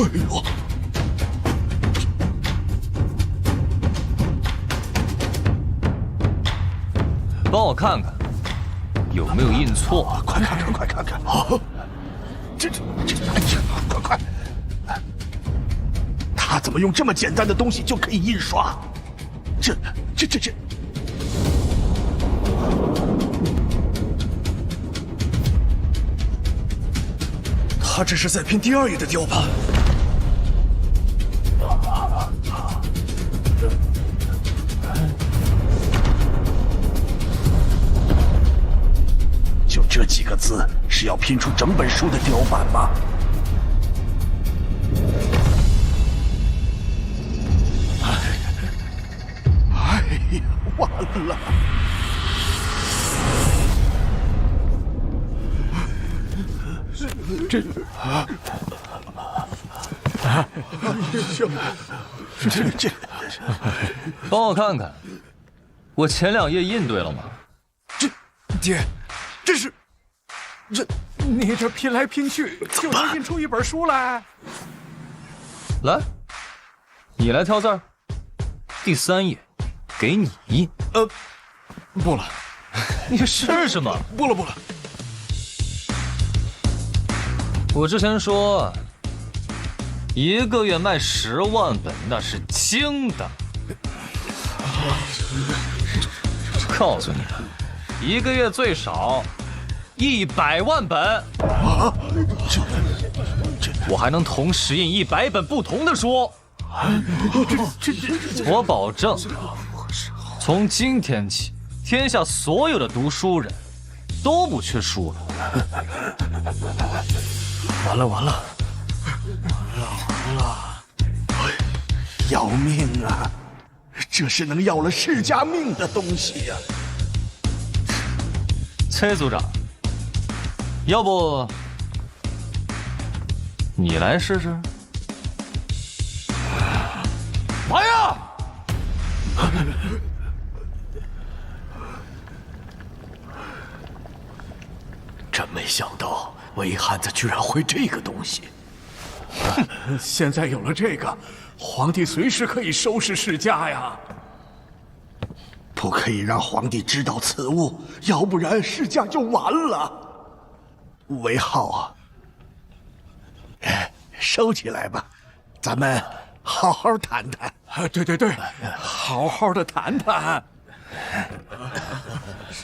呦！帮我看看有没有印错。快看看，快看看！好，这，哎呀，快！他怎么用这么简单的东西就可以印刷？这，他这是在拼第2页的雕版。就这几个字，是要拼出整本书的雕版吗？哎呀，完了！这，帮我看看，我前2页印对了吗？爹，你这拼来拼去就能印出一本书来。来，你来挑字儿。第3页，给你印。不了，你试试嘛。不了。我之前说，1个月卖10万本，那是轻的。告诉你，1个月最少100万本。啊！我还能同时印100本不同的书。我保证，从今天起，天下所有的读书人都不缺书了。完了！要命啊！这是能要了世家命的东西呀！崔组长，要不你来试试？来呀！真没想到韦汉子居然会这个东西。现在有了这个，皇帝随时可以收拾世家呀。不可以让皇帝知道此物，要不然世家就完了。韦浩啊，收起来吧，咱们好好谈谈。对，好好的谈谈。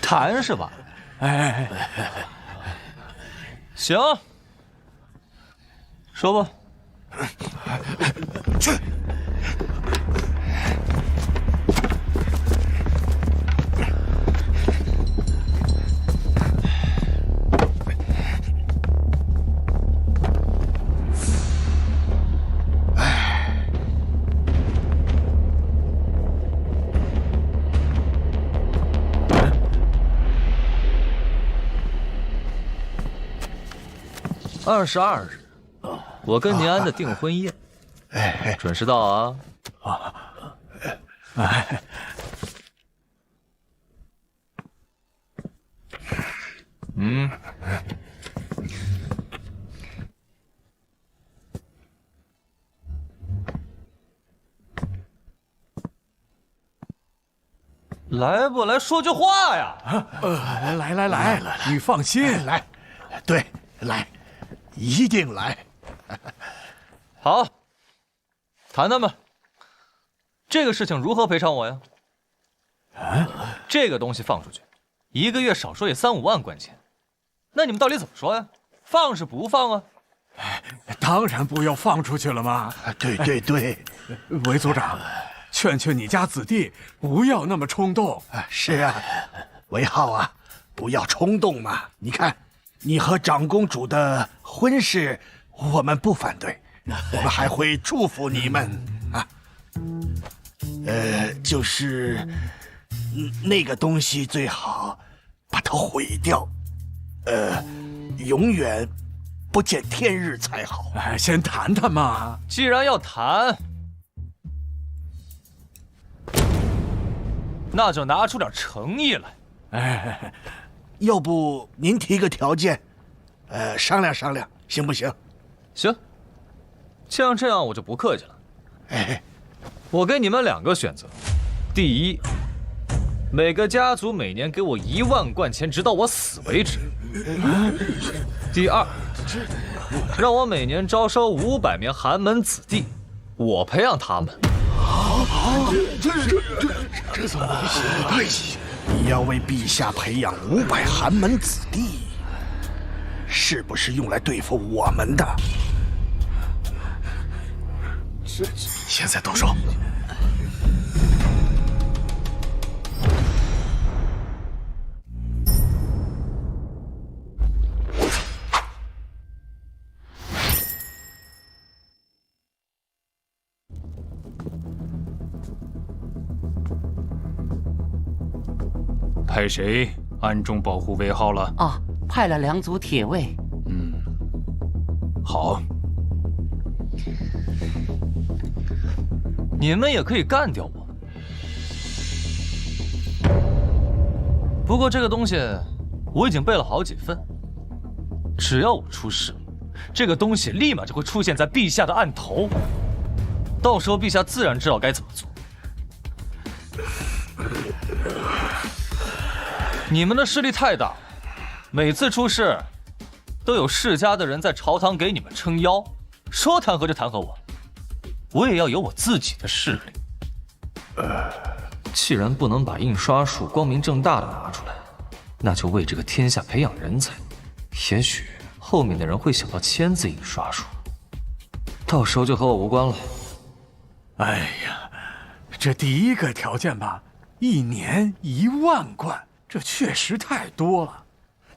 谈是吧？哎，行，说吧。去。22日，我跟宁安的订婚宴，准时到啊！来不来说句话呀？来，你放心，来，对，来。一定来！好，谈谈吧。这个事情如何赔偿我呀？这个东西放出去，1个月少说也3-5万贯钱。那你们到底怎么说呀？放是不放啊？当然不要放出去了嘛！对，韦组长，劝你家子弟不要那么冲动。是啊，韦浩啊，不要冲动嘛！你看。你和长公主的婚事，我们不反对，我们还会祝福你们啊。就是那个东西最好把它毁掉，永远不见天日才好。先谈谈嘛。既然要谈，那就拿出点诚意来。要不您提个条件，商量商量，行不行？行，既然这样，我就不客气了。我给你们2个选择：第一，每个家族每年给我1万贯钱，直到我死为止；第二，让我每年招收500名寒门子弟，我培养他们。这怎么行？你要为陛下培养500寒门子弟，是不是用来对付我们的？现在动手！派谁暗中保护韦浩了？啊，派了2组铁卫。好。你们也可以干掉我，不过这个东西我已经备了好几份。只要我出事，这个东西立马就会出现在陛下的案头，到时候陛下自然知道该怎么做。你们的势力太大，每次出事都有世家的人在朝堂给你们撑腰，说弹劾就弹劾我。我也要有我自己的势力。既然不能把印刷术光明正大的拿出来，那就为这个天下培养人才。也许后面的人会想到签字印刷术，到时候就和我无关了。哎呀，这第一个条件吧，1年1万贯，这确实太多了。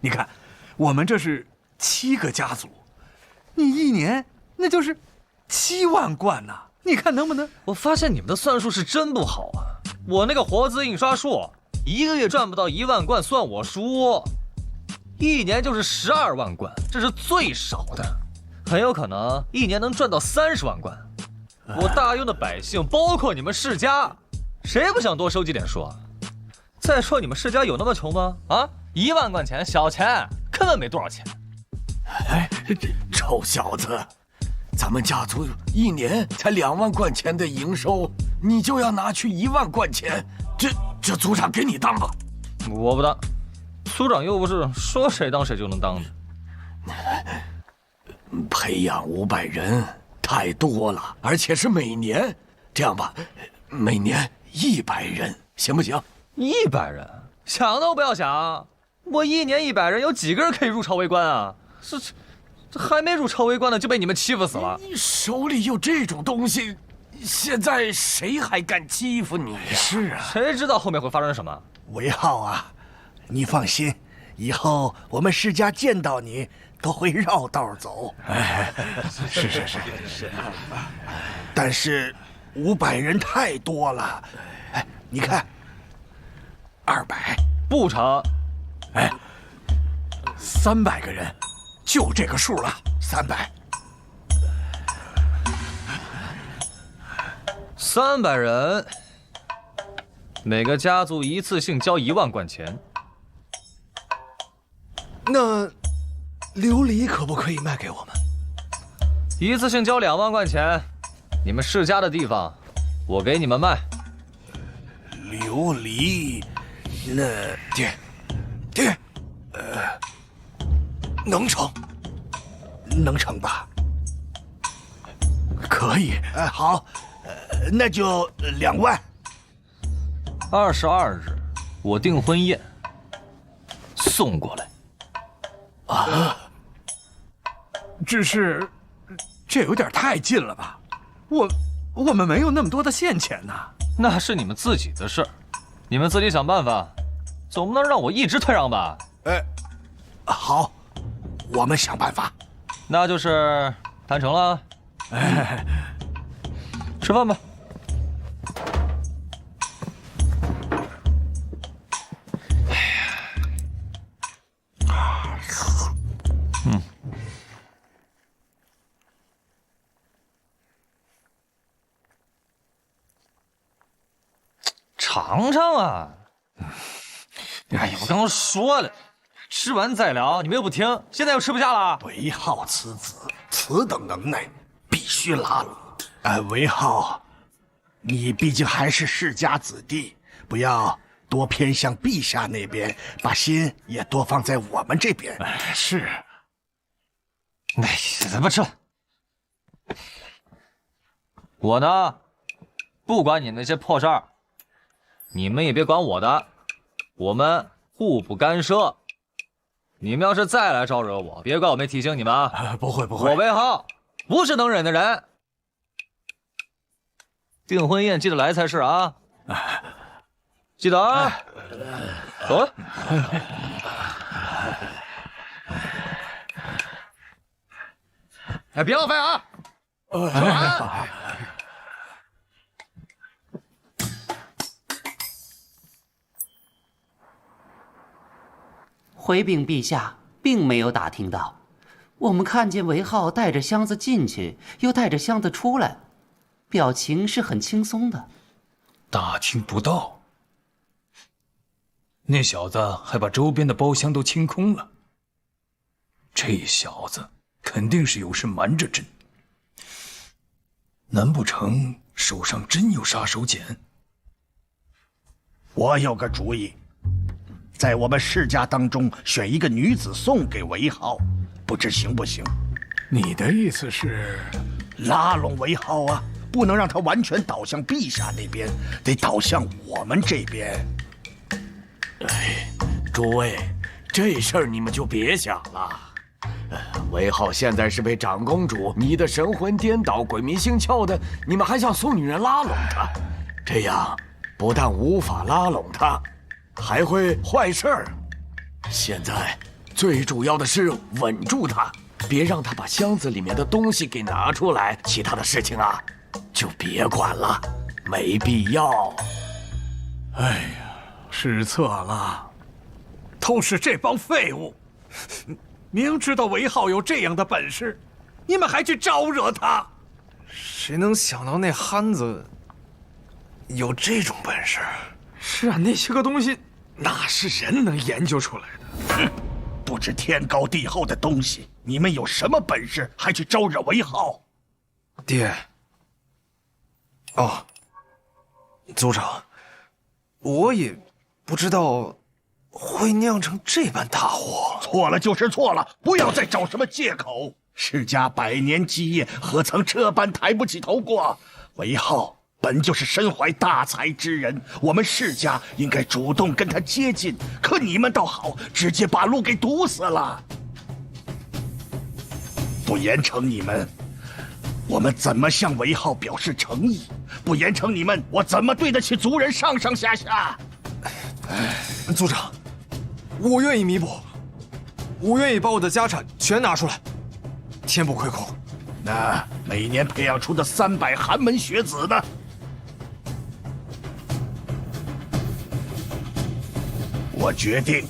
你看，我们这是7个家族，你1年那就是7万贯呐。你看能不能？我发现你们的算术是真不好啊！我那个活字印刷术，1个月赚不到1万贯算我输，1年就是12万贯，这是最少的，很有可能1年能赚到30万贯。我大庸的百姓，包括你们世家，谁不想多收集点数啊？再说你们世家有那么穷吗？啊，1万贯钱小钱，根本没多少钱。哎，这臭小子！咱们家族1年才2万贯钱的营收，你就要拿去1万贯钱，这族长给你当吧？我不当，族长又不是说谁当谁就能当的。培养500人太多了，而且是每年。这样吧，每年100人，行不行？100人，想都不要想！我1年100人，有几个人可以入朝为官啊？这还没入朝为官呢，就被你们欺负死了。你手里有这种东西，现在谁还敢欺负你呀？是啊，谁知道后面会发生什么？韦浩啊，你放心，以后我们世家见到你都会绕道走。是。但是500人太多了，哎，你看，200不成。哎，300个人。就这个数了，300人，每个家族一次性交1万贯钱。那琉璃可不可以卖给我们？一次性交2万贯钱，你们世家的地方，我给你们卖。琉璃，那爹，能成吧？可以。好，那就2万。22日，我订婚宴，送过来。啊，只是这有点太近了吧？我们没有那么多的现钱呐。那是你们自己的事儿，你们自己想办法，总不能让我一直退让吧？好，我们想办法。那就是谈成了。吃饭吧。尝尝啊！哎呀，我刚刚说了，吃完再聊，你们又不听，现在又吃不下了。韦浩此子，此等能耐，陛须拉拢。韦浩，你毕竟还是世家子弟，不要多偏向陛下那边，把心也多放在我们这边。是。咱不吃了。我呢，不管你那些破事儿，你们也别管我的，我们互不干涉。你们要是再来招惹我，别怪我没提醒你们啊！不会，我韦浩不是能忍的人。订婚宴记得来才是啊！记得啊！走了。别浪费啊！回禀陛下，并没有打听到。我们看见韦浩带着箱子进去，又带着箱子出来，表情是很轻松的。打听不到，那小子还把周边的包厢都清空了。这小子肯定是有事瞒着朕，难不成手上真有杀手锏？我有个主意。在我们世家当中选一个女子送给韦浩，不知行不行？你的意思是拉拢韦浩啊，不能让他完全倒向陛下那边，得倒向我们这边。诸位，这事儿你们就别想了。韦浩现在是被长公主迷得神魂颠倒、鬼迷心窍的，你们还想送女人拉拢他？这样不但无法拉拢他，还会坏事儿。现在最主要的是稳住他，别让他把箱子里面的东西给拿出来，其他的事情啊就别管了，没必要。哎呀，失策了，都是这帮废物！明知道韦浩有这样的本事，你们还去招惹他？谁能想到那憨子有这种本事？是啊，那些个东西哪是人能研究出来的？哼，不知天高地厚的东西，你们有什么本事还去招惹韦浩？爹，哦，族长，我也不知道会酿成这般大祸。错了就是错了，不要再找什么借口。世家100年基业，何曾这般抬不起头过？韦浩本就是身怀大才之人，我们世家应该主动跟他接近，可你们倒好，直接把路给堵死了。不严惩你们，我们怎么向韦浩表示诚意？不严惩你们，我怎么对得起族人上上下下？族长，我愿意弥补，我愿意把我的家产全拿出来，天不亏空。那每年培养出的300寒门学子呢？我决定，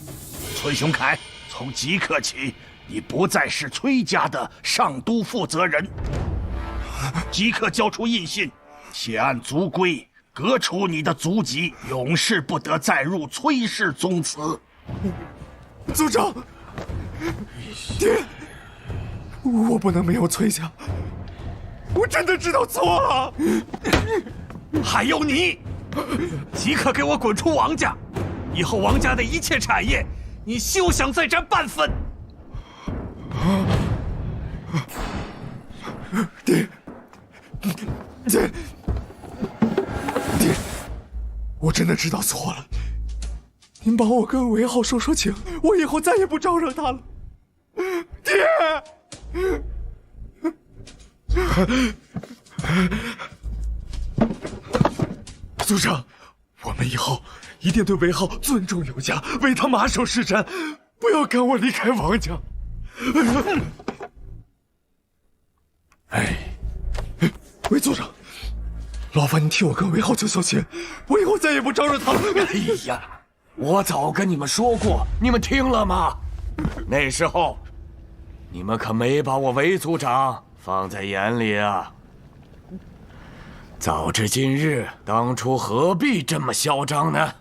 崔雄凯，从即刻起，你不再是崔家的上都负责人，即刻交出印信，且按族规革除你的族籍，永世不得再入崔氏宗祠。族长，爹，我不能没有崔家，我真的知道错了。还有你，即刻给我滚出王家！以后王家的一切产业，你休想再占半分！爹，我真的知道错了。您帮我跟韦浩说说情，我以后再也不招惹他了。爹，族长，我们以后一定对韦浩尊重有加，为他马首是瞻，不要赶我离开王家。韦族长，劳烦您替我跟韦浩求求情，我以后再也不招惹他了。哎呀，我早跟你们说过，你们听了吗？那时候，你们可没把我韦族长放在眼里啊！早知今日，当初何必这么嚣张呢？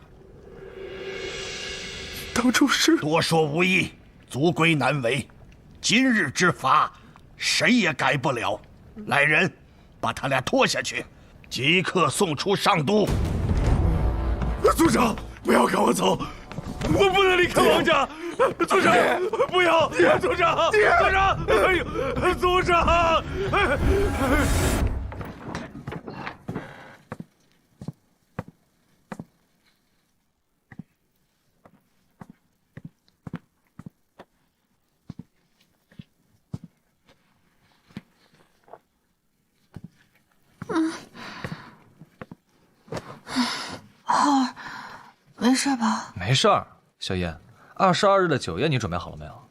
当初是多说无益，族规难违，今日之法，谁也改不了。来人，把他俩拖下去，即刻送出上都。族长，不要赶我走，我不能离开王家。族长，不要！族长，族长，哎呦，族长！没事吧？没事儿，小叶。22日的酒宴你准备好了没有？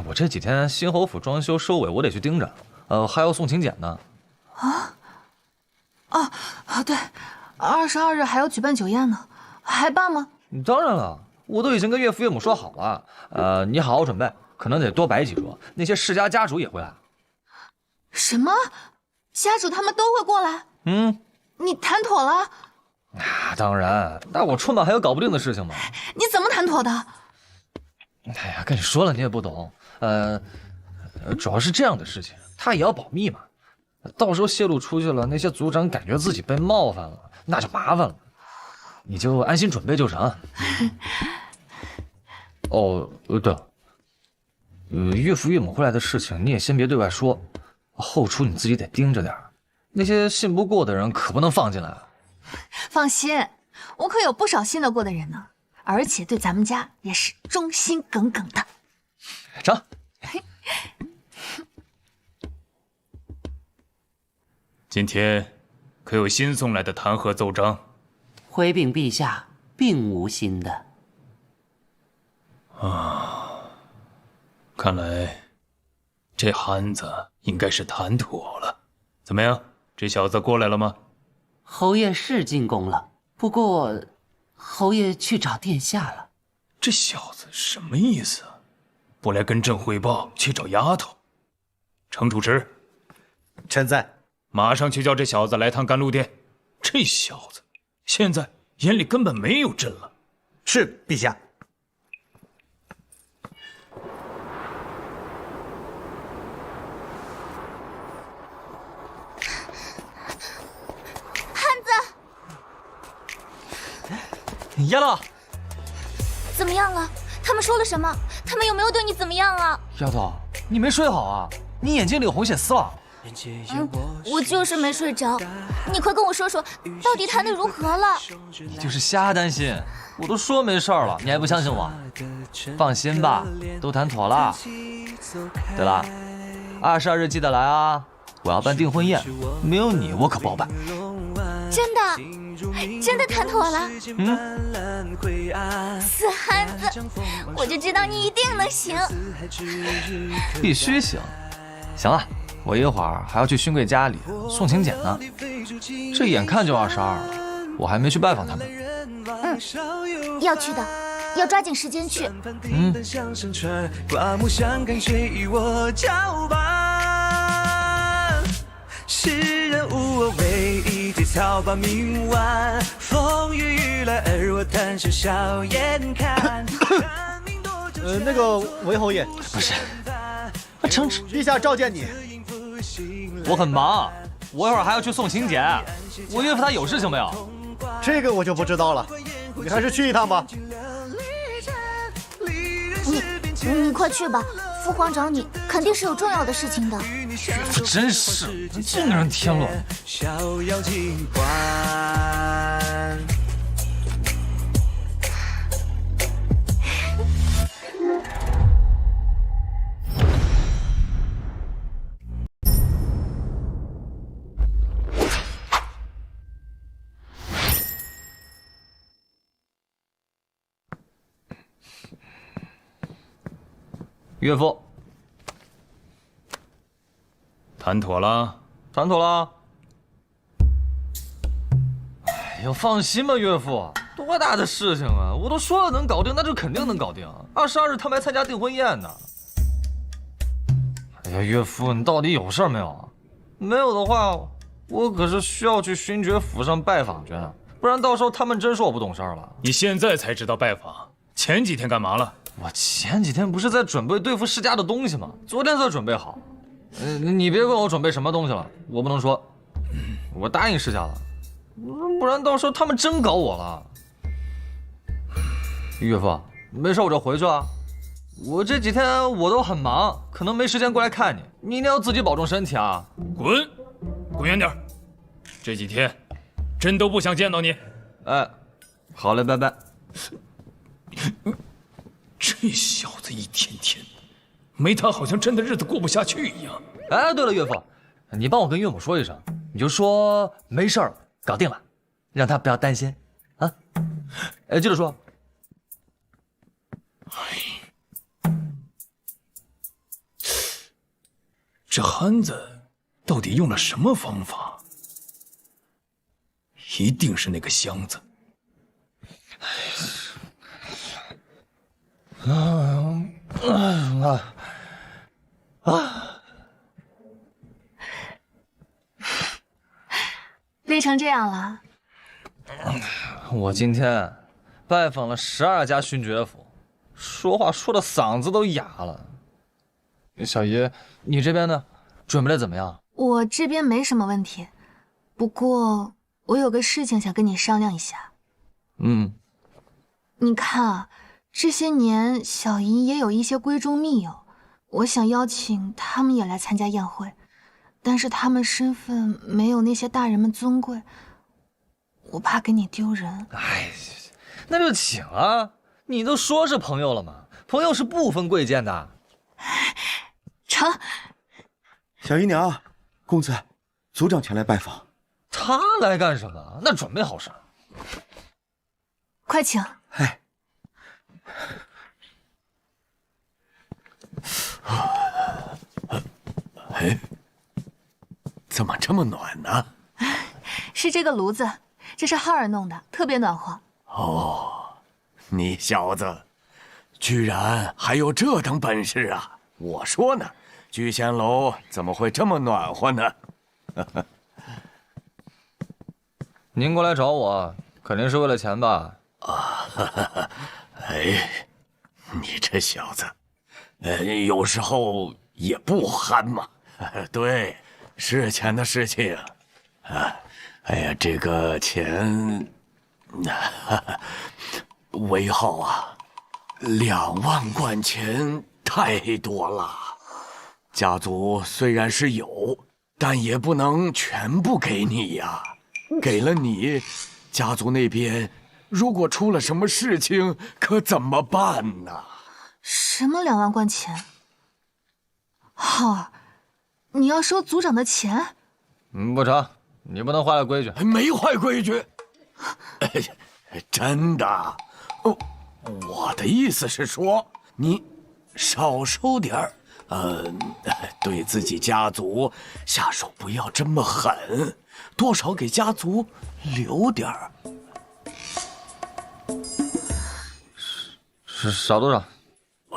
我这几天新侯府装修收尾，我得去盯着。还要送请柬呢。对，22日还要举办酒宴呢，还办吗？当然了，我都已经跟岳父岳母说好了。你好好准备，可能得多摆几桌，那些世家家主也会来。什么？家主他们都会过来？你谈妥了？当然，那我春晚还有搞不定的事情吗？你怎么谈妥的？哎呀，跟你说了你也不懂。主要是这样的事情，他也要保密嘛。到时候泄露出去了，那些族长感觉自己被冒犯了，那就麻烦了。你就安心准备就成。对了，岳父岳母回来的事情你也先别对外说，后厨你自己得盯着点，那些信不过的人可不能放进来。放心，我可有不少信得过的人呢，而且对咱们家也是忠心耿耿的。成。今天可有新送来的弹劾奏章？回禀陛下，并无新的。看来这憨子应该是谈妥了。怎么样，这小子过来了吗？侯爷是进宫了，不过侯爷去找殿下了。这小子什么意思啊？不来跟朕汇报，去找丫头。程主持，臣在。马上去叫这小子来趟甘露殿。这小子现在眼里根本没有朕了。是，陛下。燕乐，怎么样了？他们说了什么？他们有没有对你怎么样啊？丫头，你没睡好啊？你眼睛里有红血丝了。我就是没睡着。你快跟我说说，到底谈得如何了？你就是瞎担心，我都说没事了，你还不相信我？放心吧，都谈妥了。对了，22日记得来啊！我要办订婚宴，没有你我可不好办。真的谈妥了？死憨子，我就知道你一定能行。必须行。行了，我一会儿还要去勋贵家里送请柬呢。这眼看就22了，我还没去拜访他们。要去的，要抓紧时间去。世人无我，唯一对草把明晚，风雨欲来，而我谈笑笑眼看。那个韦侯爷，不是，程旨，陛下召见你。我很忙，我一会儿还要去送请柬。我岳父他有事情没有？这个我就不知道了，你还是去一趟吧。你快去吧，父皇找你肯定是有重要的事情的。岳父真是这个人添乱。岳父，谈妥了？谈妥了。哎呀，放心吧，岳父，多大的事情啊！我都说了能搞定，那就肯定能搞定。22日他们还参加订婚宴呢。哎呀，岳父，你到底有事没有？没有的话，我可是需要去勋爵府上拜访去，不然到时候他们真说我不懂事了。你现在才知道拜访，前几天干嘛了？我前几天不是在准备对付世家的东西吗？昨天才准备好。你别问我准备什么东西了，我不能说。我答应世家了，不然到时候他们真搞我了。岳父，没事我就回去啊。我这几天我都很忙，可能没时间过来看你。你一定要自己保重身体啊！滚，滚远点！这几天真都不想见到你。哎，好嘞，拜拜。这小子一天天，没他好像真的日子过不下去一样。哎，对了，岳父，你帮我跟岳母说一声，你就说没事儿，搞定了，让他不要担心啊。哎，记得说。这憨子到底用了什么方法？一定是那个箱子。累成这样了。我今天拜访了12家勋爵府，说话说的嗓子都哑了。小姨，你这边呢？准备的怎么样？我这边没什么问题，不过我有个事情想跟你商量一下。你看啊，这些年小姨也有一些闺中密友，我想邀请他们也来参加宴会，但是他们身份没有那些大人们尊贵，我怕给你丢人。哎，那就请啊！你都说是朋友了嘛，朋友是不分贵贱的。成。小姨娘，公子，族长前来拜访。他来干什么？那准没好事。快请。哎，怎么这么暖呢？是这个炉子，这是浩儿弄的，特别暖和。哦，你小子居然还有这等本事啊！我说呢，聚仙楼怎么会这么暖和呢？您过来找我，肯定是为了钱吧？哎，你这小子，有时候也不憨嘛。对，是钱的事情。哎呀，这个钱，韦浩啊，2万贯钱太多了。家族虽然是有，但也不能全部给你呀。给了你，家族那边如果出了什么事情，可怎么办呢？什么2万贯钱？浩儿，你要收族长的钱？不成，你不能坏了规矩。没坏规矩，真的。我的意思是说，你少收点儿。对自己家族下手不要这么狠，多少给家族留点儿。少多少？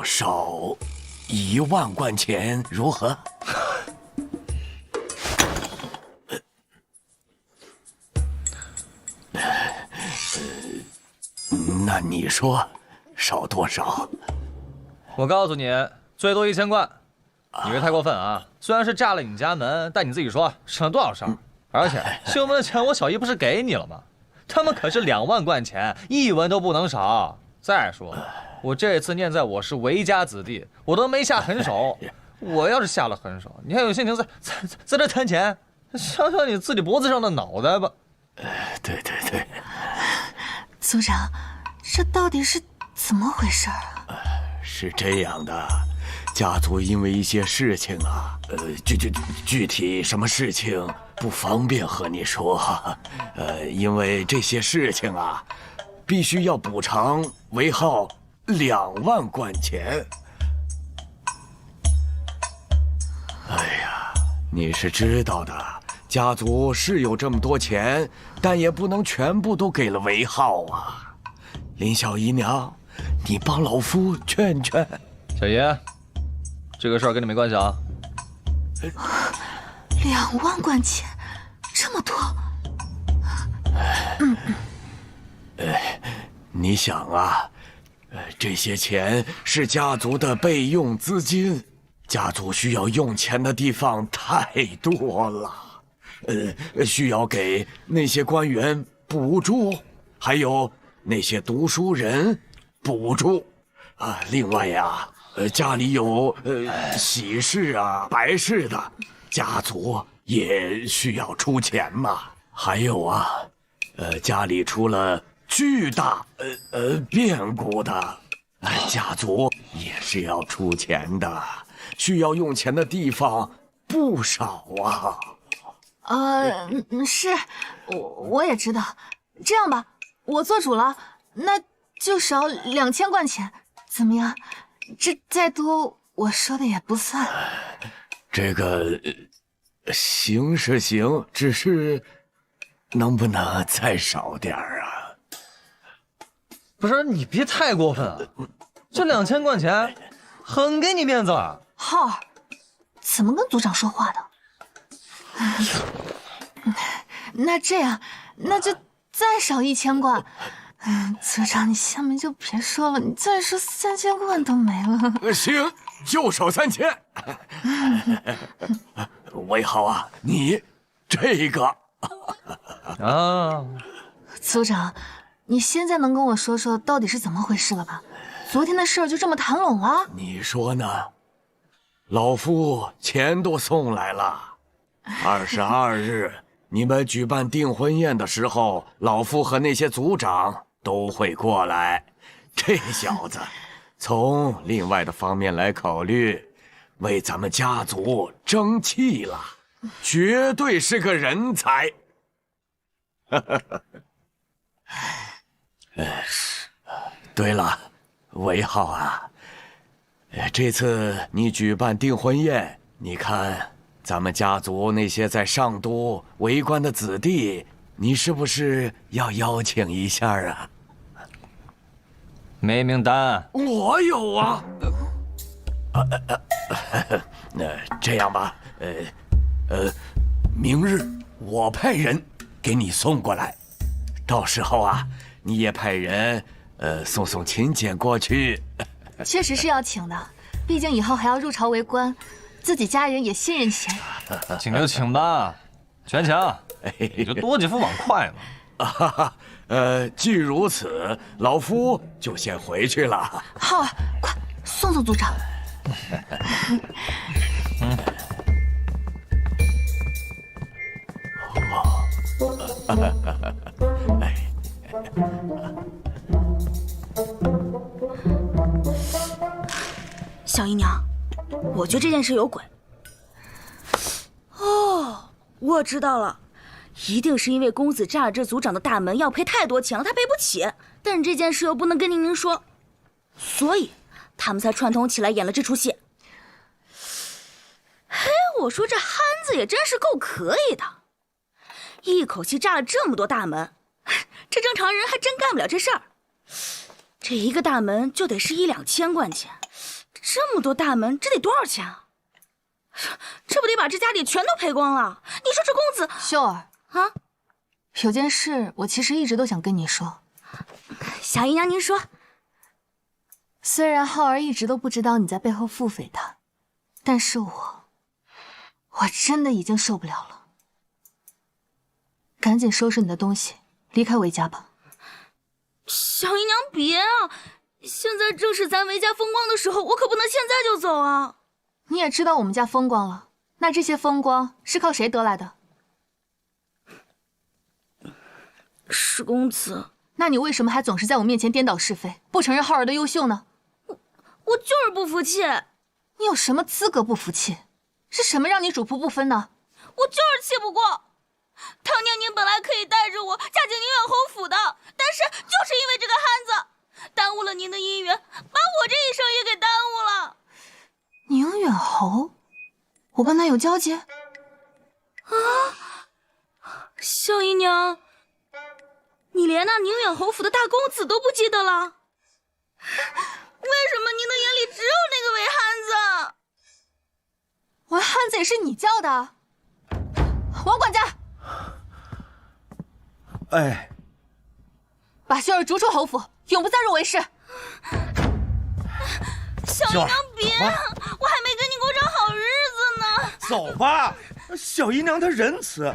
少1万贯钱，如何？那你说少多少？我告诉你，最多1000贯。你别太过分啊！虽然是炸了你家门，但你自己说省了多少事儿？而且修门的钱我小姨不是给你了吗？他们可是2万贯钱，1文都不能少。再说了，我这次念在我是韦家子弟，我都没下狠手。我要是下了狠手，你还有心情在这谈钱？想想你自己脖子上的脑袋吧。对。族长，这到底是怎么回事啊？是这样的。家族因为一些事情啊，具体什么事情不方便和你说。因为这些事情啊，必须要补偿韦浩2万贯钱。哎呀，你是知道的，家族是有这么多钱，但也不能全部都给了韦浩啊。林小姨娘，你帮老夫劝劝。小爷。这个事儿跟你没关系啊。2万贯钱，这么多。你想啊，这些钱是家族的备用资金，家族需要用钱的地方太多了，需要给那些官员补助，还有那些读书人补助啊。另外呀，家里有喜事啊、白事的，家族也需要出钱嘛。还有啊，家里出了巨大变故的，家族也是要出钱的。需要用钱的地方不少啊。是，我也知道。这样吧，我做主了，那就少2000贯钱，怎么样？这再多，我说的也不算。这个行是行，只是能不能再少点啊？不是，你别太过分啊！这2000贯钱，很给你面子了。浩儿，怎么跟组长说话的？那这样，那就再少1000贯。组长，你下面就别说了，你再说3000贯都没了。行，就少3000。魏浩啊，你这个啊，组长，你现在能跟我说说到底是怎么回事了吧？昨天的事儿就这么谈拢了？你说呢？老夫钱都送来了。22日你们举办订婚宴的时候，老夫和那些族长都会过来。这小子从另外的方面来考虑，为咱们家族争气了，绝对是个人才。对了，韦浩啊，这次你举办订婚宴，你看咱们家族那些在上都为官的子弟，你是不是要邀请一下啊？没名单。我有啊。这样吧，明日我派人给你送过来，到时候啊，你也派人送亲戚过去。确实是要请的，毕竟以后还要入朝为官，自己家人也信任些。请就请吧，全强，你就多几副碗筷嘛。既如此，老夫就先回去了。浩儿，快送组长。小姨娘，我觉得这件事有鬼。哦，我知道了，一定是因为公子占了这族长的大门，要赔太多钱了，他赔不起。但是这件事又不能跟宁宁说，所以他们才串通起来演了这出戏。嘿，我说这憨子也真是够可以的，一口气炸了这么多大门，这正常人还真干不了这事儿。这一个大门就得是1-2千贯钱，这么多大门，这得多少钱啊？这不得把这家里全都赔光了？你说这公子……秀儿啊，有件事我其实一直都想跟你说。小姨娘，您说。虽然浩儿一直都不知道你在背后腹诽他，但是我真的已经受不了了。赶紧收拾你的东西，离开韦家吧。小姨娘别啊！现在正是咱韦家风光的时候，我可不能现在就走啊！你也知道我们家风光了，那这些风光是靠谁得来的？是公子。那你为什么还总是在我面前颠倒是非，不承认浩儿的优秀呢？我就是不服气。你有什么资格不服气？是什么让你主仆不分呢？我就是气不过。当年您本来可以带着我嫁进宁远侯府的，但是就是因为这个憨子，耽误了您的姻缘，把我这一生也给耽误了。宁远侯，我跟他有交集？啊，小姨娘，你连那宁远侯府的大公子都不记得了？为什么您的眼里只有那个韦憨子？韦憨子也是你叫的？王管家，哎，把秀儿逐出侯府，永不再入韦氏。小姨娘别，我还没跟你过正走吧，小姨娘她仁慈，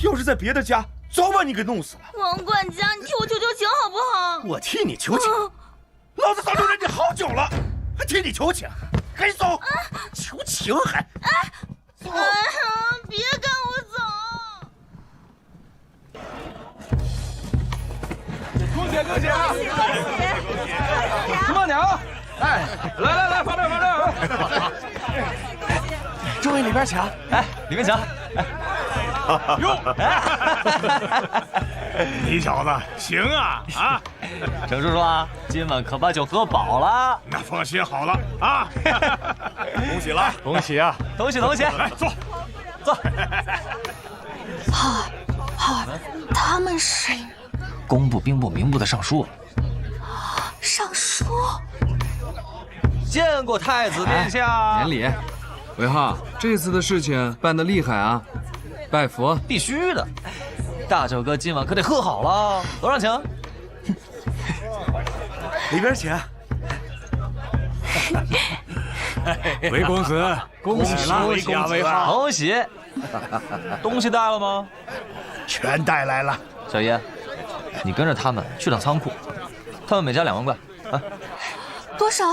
要是在别的家，早把你给弄死了。王管家，你替我求求情好不好？我替你求情，老子早就忍你好久了，还替你求情，赶紧走！求情还？走！哎呀，别赶我走！恭喜恭喜啊！慢点啊！哎，来，放这儿。诸位里边请，哎，里面请。哟，你小子行啊！程叔叔啊，今晚可把酒喝饱了。那放心好了啊！恭喜了，恭喜啊！东西。来坐。好，他们是工部、兵部、民部的尚书。尚书。见过太子殿下。免礼。韦浩，这次的事情办得厉害啊！拜佛。必须的。大舅哥今晚可得喝好了。楼上请。里边请。韦公子，恭喜了，韦浩，恭喜！东西带了吗？全带来了。小爷，你跟着他们去趟仓库，他们每家2万贯啊。多少？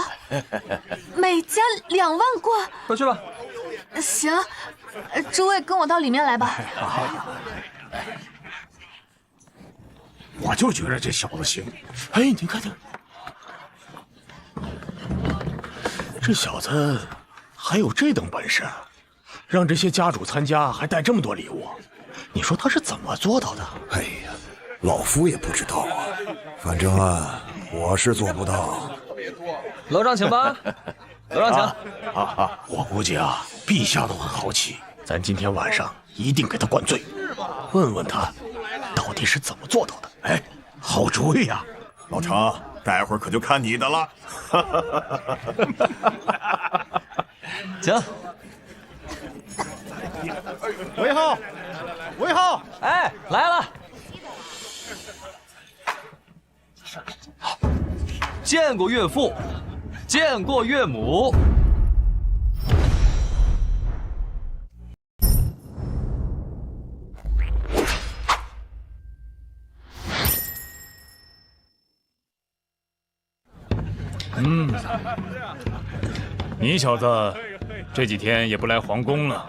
每家2万贯。快去吧。行，诸位跟我到里面来吧。我就觉得这小子行。哎，你看，这小子还有这等本事，让这些家主参加，还带这么多礼物，你说他是怎么做到的？哎呀，老夫也不知道啊，反正啊，我是做不到。楼上请吧，楼上请。我估计啊，陛下都很好奇，咱今天晚上一定给他灌醉，问问他到底是怎么做到的。哎，好主意呀！老程，待会儿可就看你的了。行。韦浩，哎，来了。见过岳父，见过岳母。你小子这几天也不来皇宫了，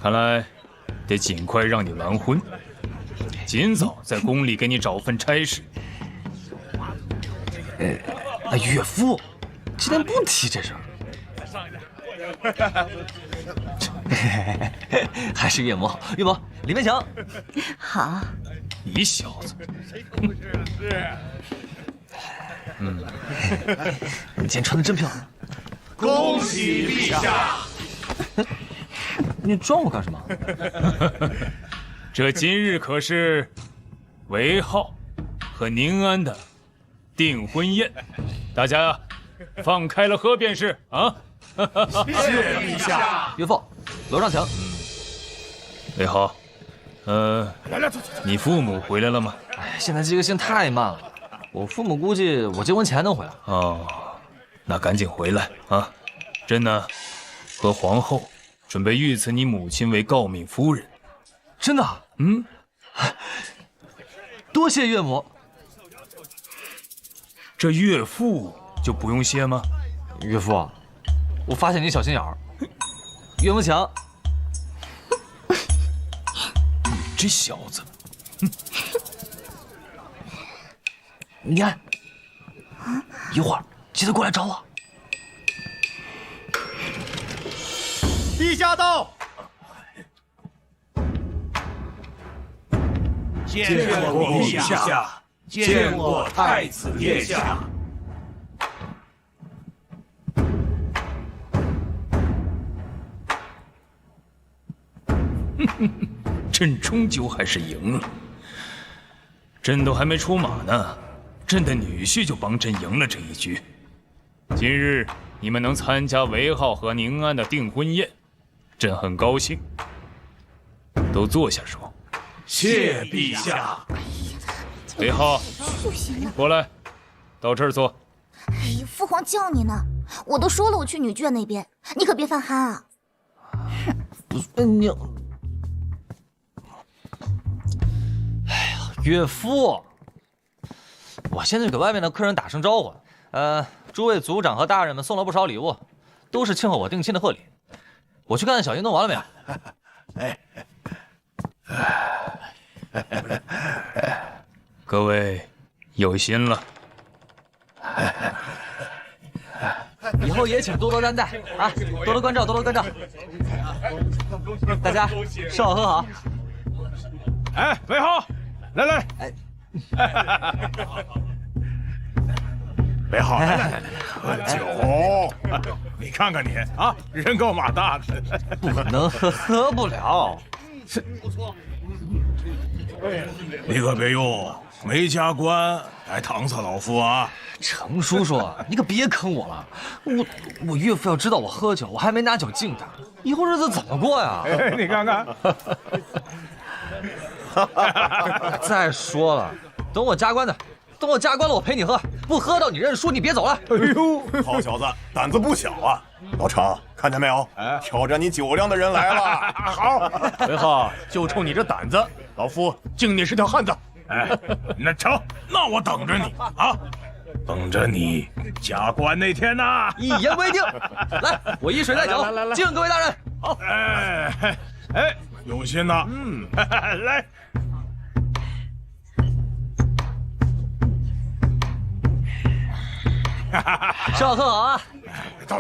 看来得尽快让你完婚，尽早在宫里给你找份差事。岳父，今天不提这事儿。还是岳母好，岳母里面请。好。你小子，你今天穿的真漂亮。恭喜陛下！你撞我干什么？这今日可是韦浩和宁安的订婚宴，大家放开了喝便是啊！谢谢陛下。岳父，楼上请。韦浩，来，走。你父母回来了吗？哎，现在这个信太慢了，我父母估计我结婚前能回来。哦，那赶紧回来啊！朕呢，和皇后准备御赐你母亲为诰命夫人。真的？多谢岳母。这岳父就不用谢吗？岳父，我发现你小心眼儿。岳母请。你这小子，你看，一会儿记得过来找我。陛下到。见过陛下，见过太子殿下。朕终究还是赢了。朕都还没出马呢，朕的女婿就帮朕赢了这一局。今日你们能参加韦浩和宁安的订婚宴，朕很高兴。都坐下说。谢陛下。韦浩，过来，到这儿坐。哎呀，父皇叫你呢，我都说了我去女眷那边，你可别犯憨啊。你，哎呀，岳父，我现在就给外面的客人打声招呼。诸位族长和大人们送了不少礼物，都是庆贺我定亲的贺礼。我去看看小姨弄完了没有。各位有心了。以后也请多多担待啊，多多关照，多多关照。大家吃好喝好。哎，伟浩，来来，伟浩，来，喝酒。你看看你啊，人高马大的，不能喝不了。你可别用没加官来搪塞老夫啊！程叔叔，你可别坑我了。我岳父要知道我喝酒，我还没拿酒敬他，以后日子怎么过呀？你看看。再说了，等我加官了，我陪你喝，不喝到你认输，你别走了。哎呦，好小子，胆子不小啊！老程，看见没有？挑战你酒量的人来了。好，伟浩，就冲你这胆子，老夫敬你是条汉子。哎，那成，那我等着你啊，等着你加官那天呐。一言为定。来，我以水代酒，敬各位大人。好，哎，有心呐。来。吃好喝好啊！倒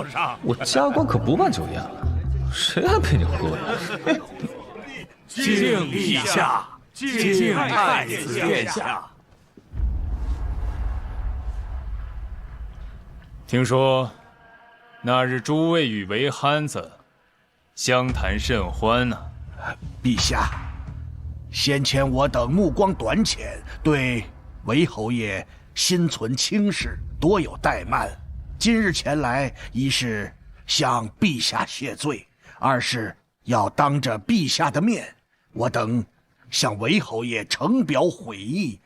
上！我加官可不办酒宴了，谁还陪你喝呀？敬陛下，敬太子殿下。听说那日诸位与韦憨子相谈甚欢呢。陛下，先前我等目光短浅，对韦侯爷心存轻视，多有怠慢。今日前来，一是向陛下谢罪，二是要当着陛下的面，我等向韦侯爷呈表悔意，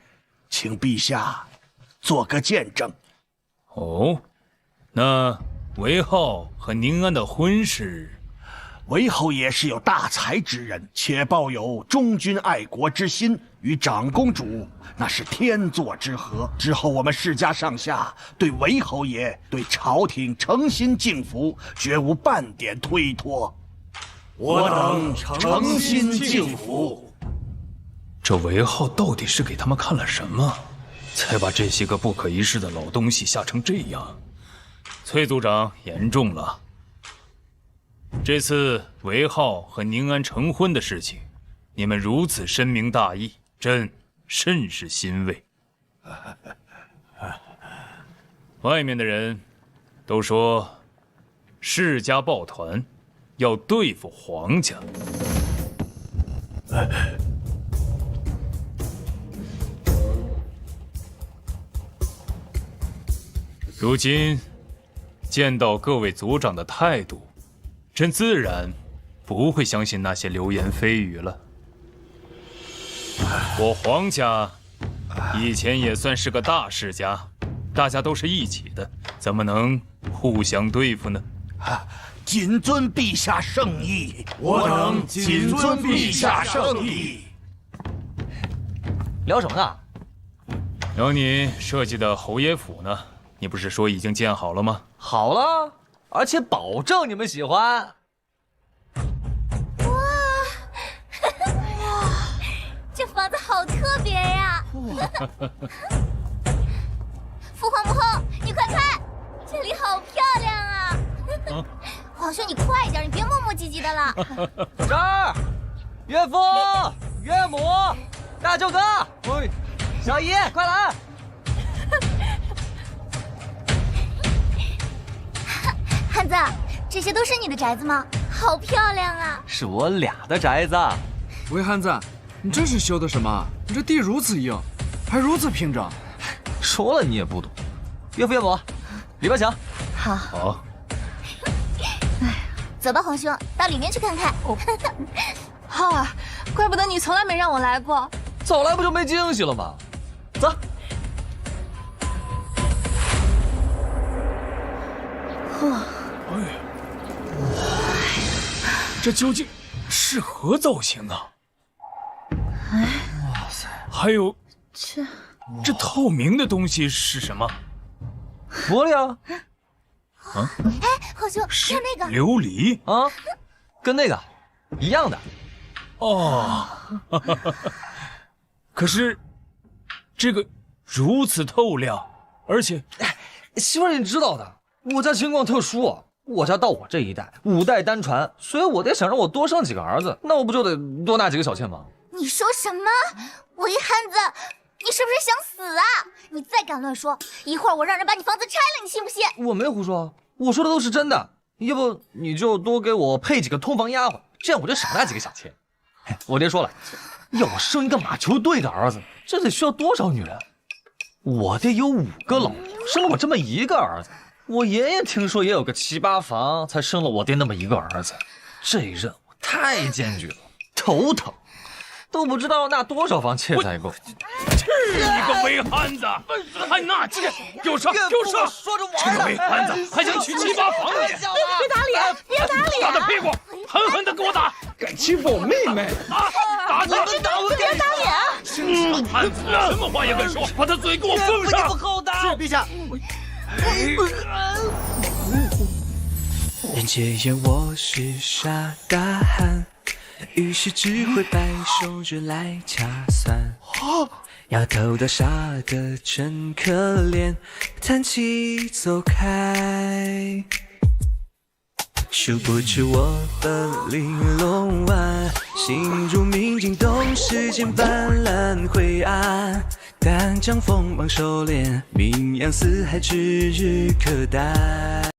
请陛下做个见证。哦，那韦浩和宁安的婚事，韦侯爷是有大才之人，且抱有忠君爱国之心，与长公主那是天作之合。之后我们世家上下对韦侯爷、对朝廷诚心敬服，绝无半点推脱。我等诚心敬服。这韦浩到底是给他们看了什么，才把这些个不可一世的老东西吓成这样？崔族长言重了。这次韦浩和宁安成婚的事情，你们如此深明大义，朕甚是欣慰。外面的人都说世家抱团，要对付皇家。如今见到各位族长的态度，朕自然不会相信那些流言蜚语了。我皇家以前也算是个大世家，大家都是一起的，怎么能互相对付呢？谨遵陛下圣意，我等谨遵陛下圣意。聊什么呢？聊你设计的侯爷府呢？你不是说已经建好了吗？好了，而且保证你们喜欢。哇，这房子好特别呀！父皇母后，你快看，这里好漂亮啊！皇兄，你快一点，你别磨磨唧唧的了。这儿，岳父、岳母、大舅哥，小姨，快来！汉子，这些都是你的宅子吗？好漂亮啊！是我俩的宅子。喂，汉子，你这是修的什么？你这地如此硬，还如此平整。说了你也不懂。岳父岳母，里边请。好。好。走吧，皇兄，到里面去看看。浩儿，怪不得你从来没让我来过。早来不就没惊喜了吗？走。这究竟是何造型啊？哎，哇塞！还有这透明的东西是什么？玻璃啊！啊？哎，好兄，看那个琉璃啊，跟那个一样的。哦，可是这个如此透亮，而且，媳妇儿你知道的，我家情况特殊，我家到我这一代5代单传，所以我得想让我多生几个儿子，那我不就得多纳几个小妾吗？你说什么？韦汉子，你是不是想死啊？你再敢乱说，一会儿我让人把你房子拆了，你信不信？我没胡说，我说的都是真的。要不你就多给我配几个通房丫鬟，这样我就少纳几个小妾。我爹说了，要我生一个马球队的儿子，这得需要多少女人？我爹有5个老婆，生了我这么一个儿子。我爷爷听说也有个7、8房，才生了我爹那么一个儿子。这任务太艰巨了，头疼，都不知道纳多少房妾才够。这个伪汉子，还纳妾，给我上，给我上！说着玩这个伪汉子还想娶7、8房去！别打脸，别打脸！打他屁股，狠狠的给我打！敢欺负我妹妹！打他！别打脸啊！这汉子什么话也敢说，把他嘴给我封上！不厚道！是陛下。人皆言我是傻大汉，于是只会摆手指来掐算。摇头的傻的真可怜，叹气走开。殊不知我本领龙丸，心如明镜东，世间斑斓灰暗。但将锋芒收敛，名扬四海，指日可待。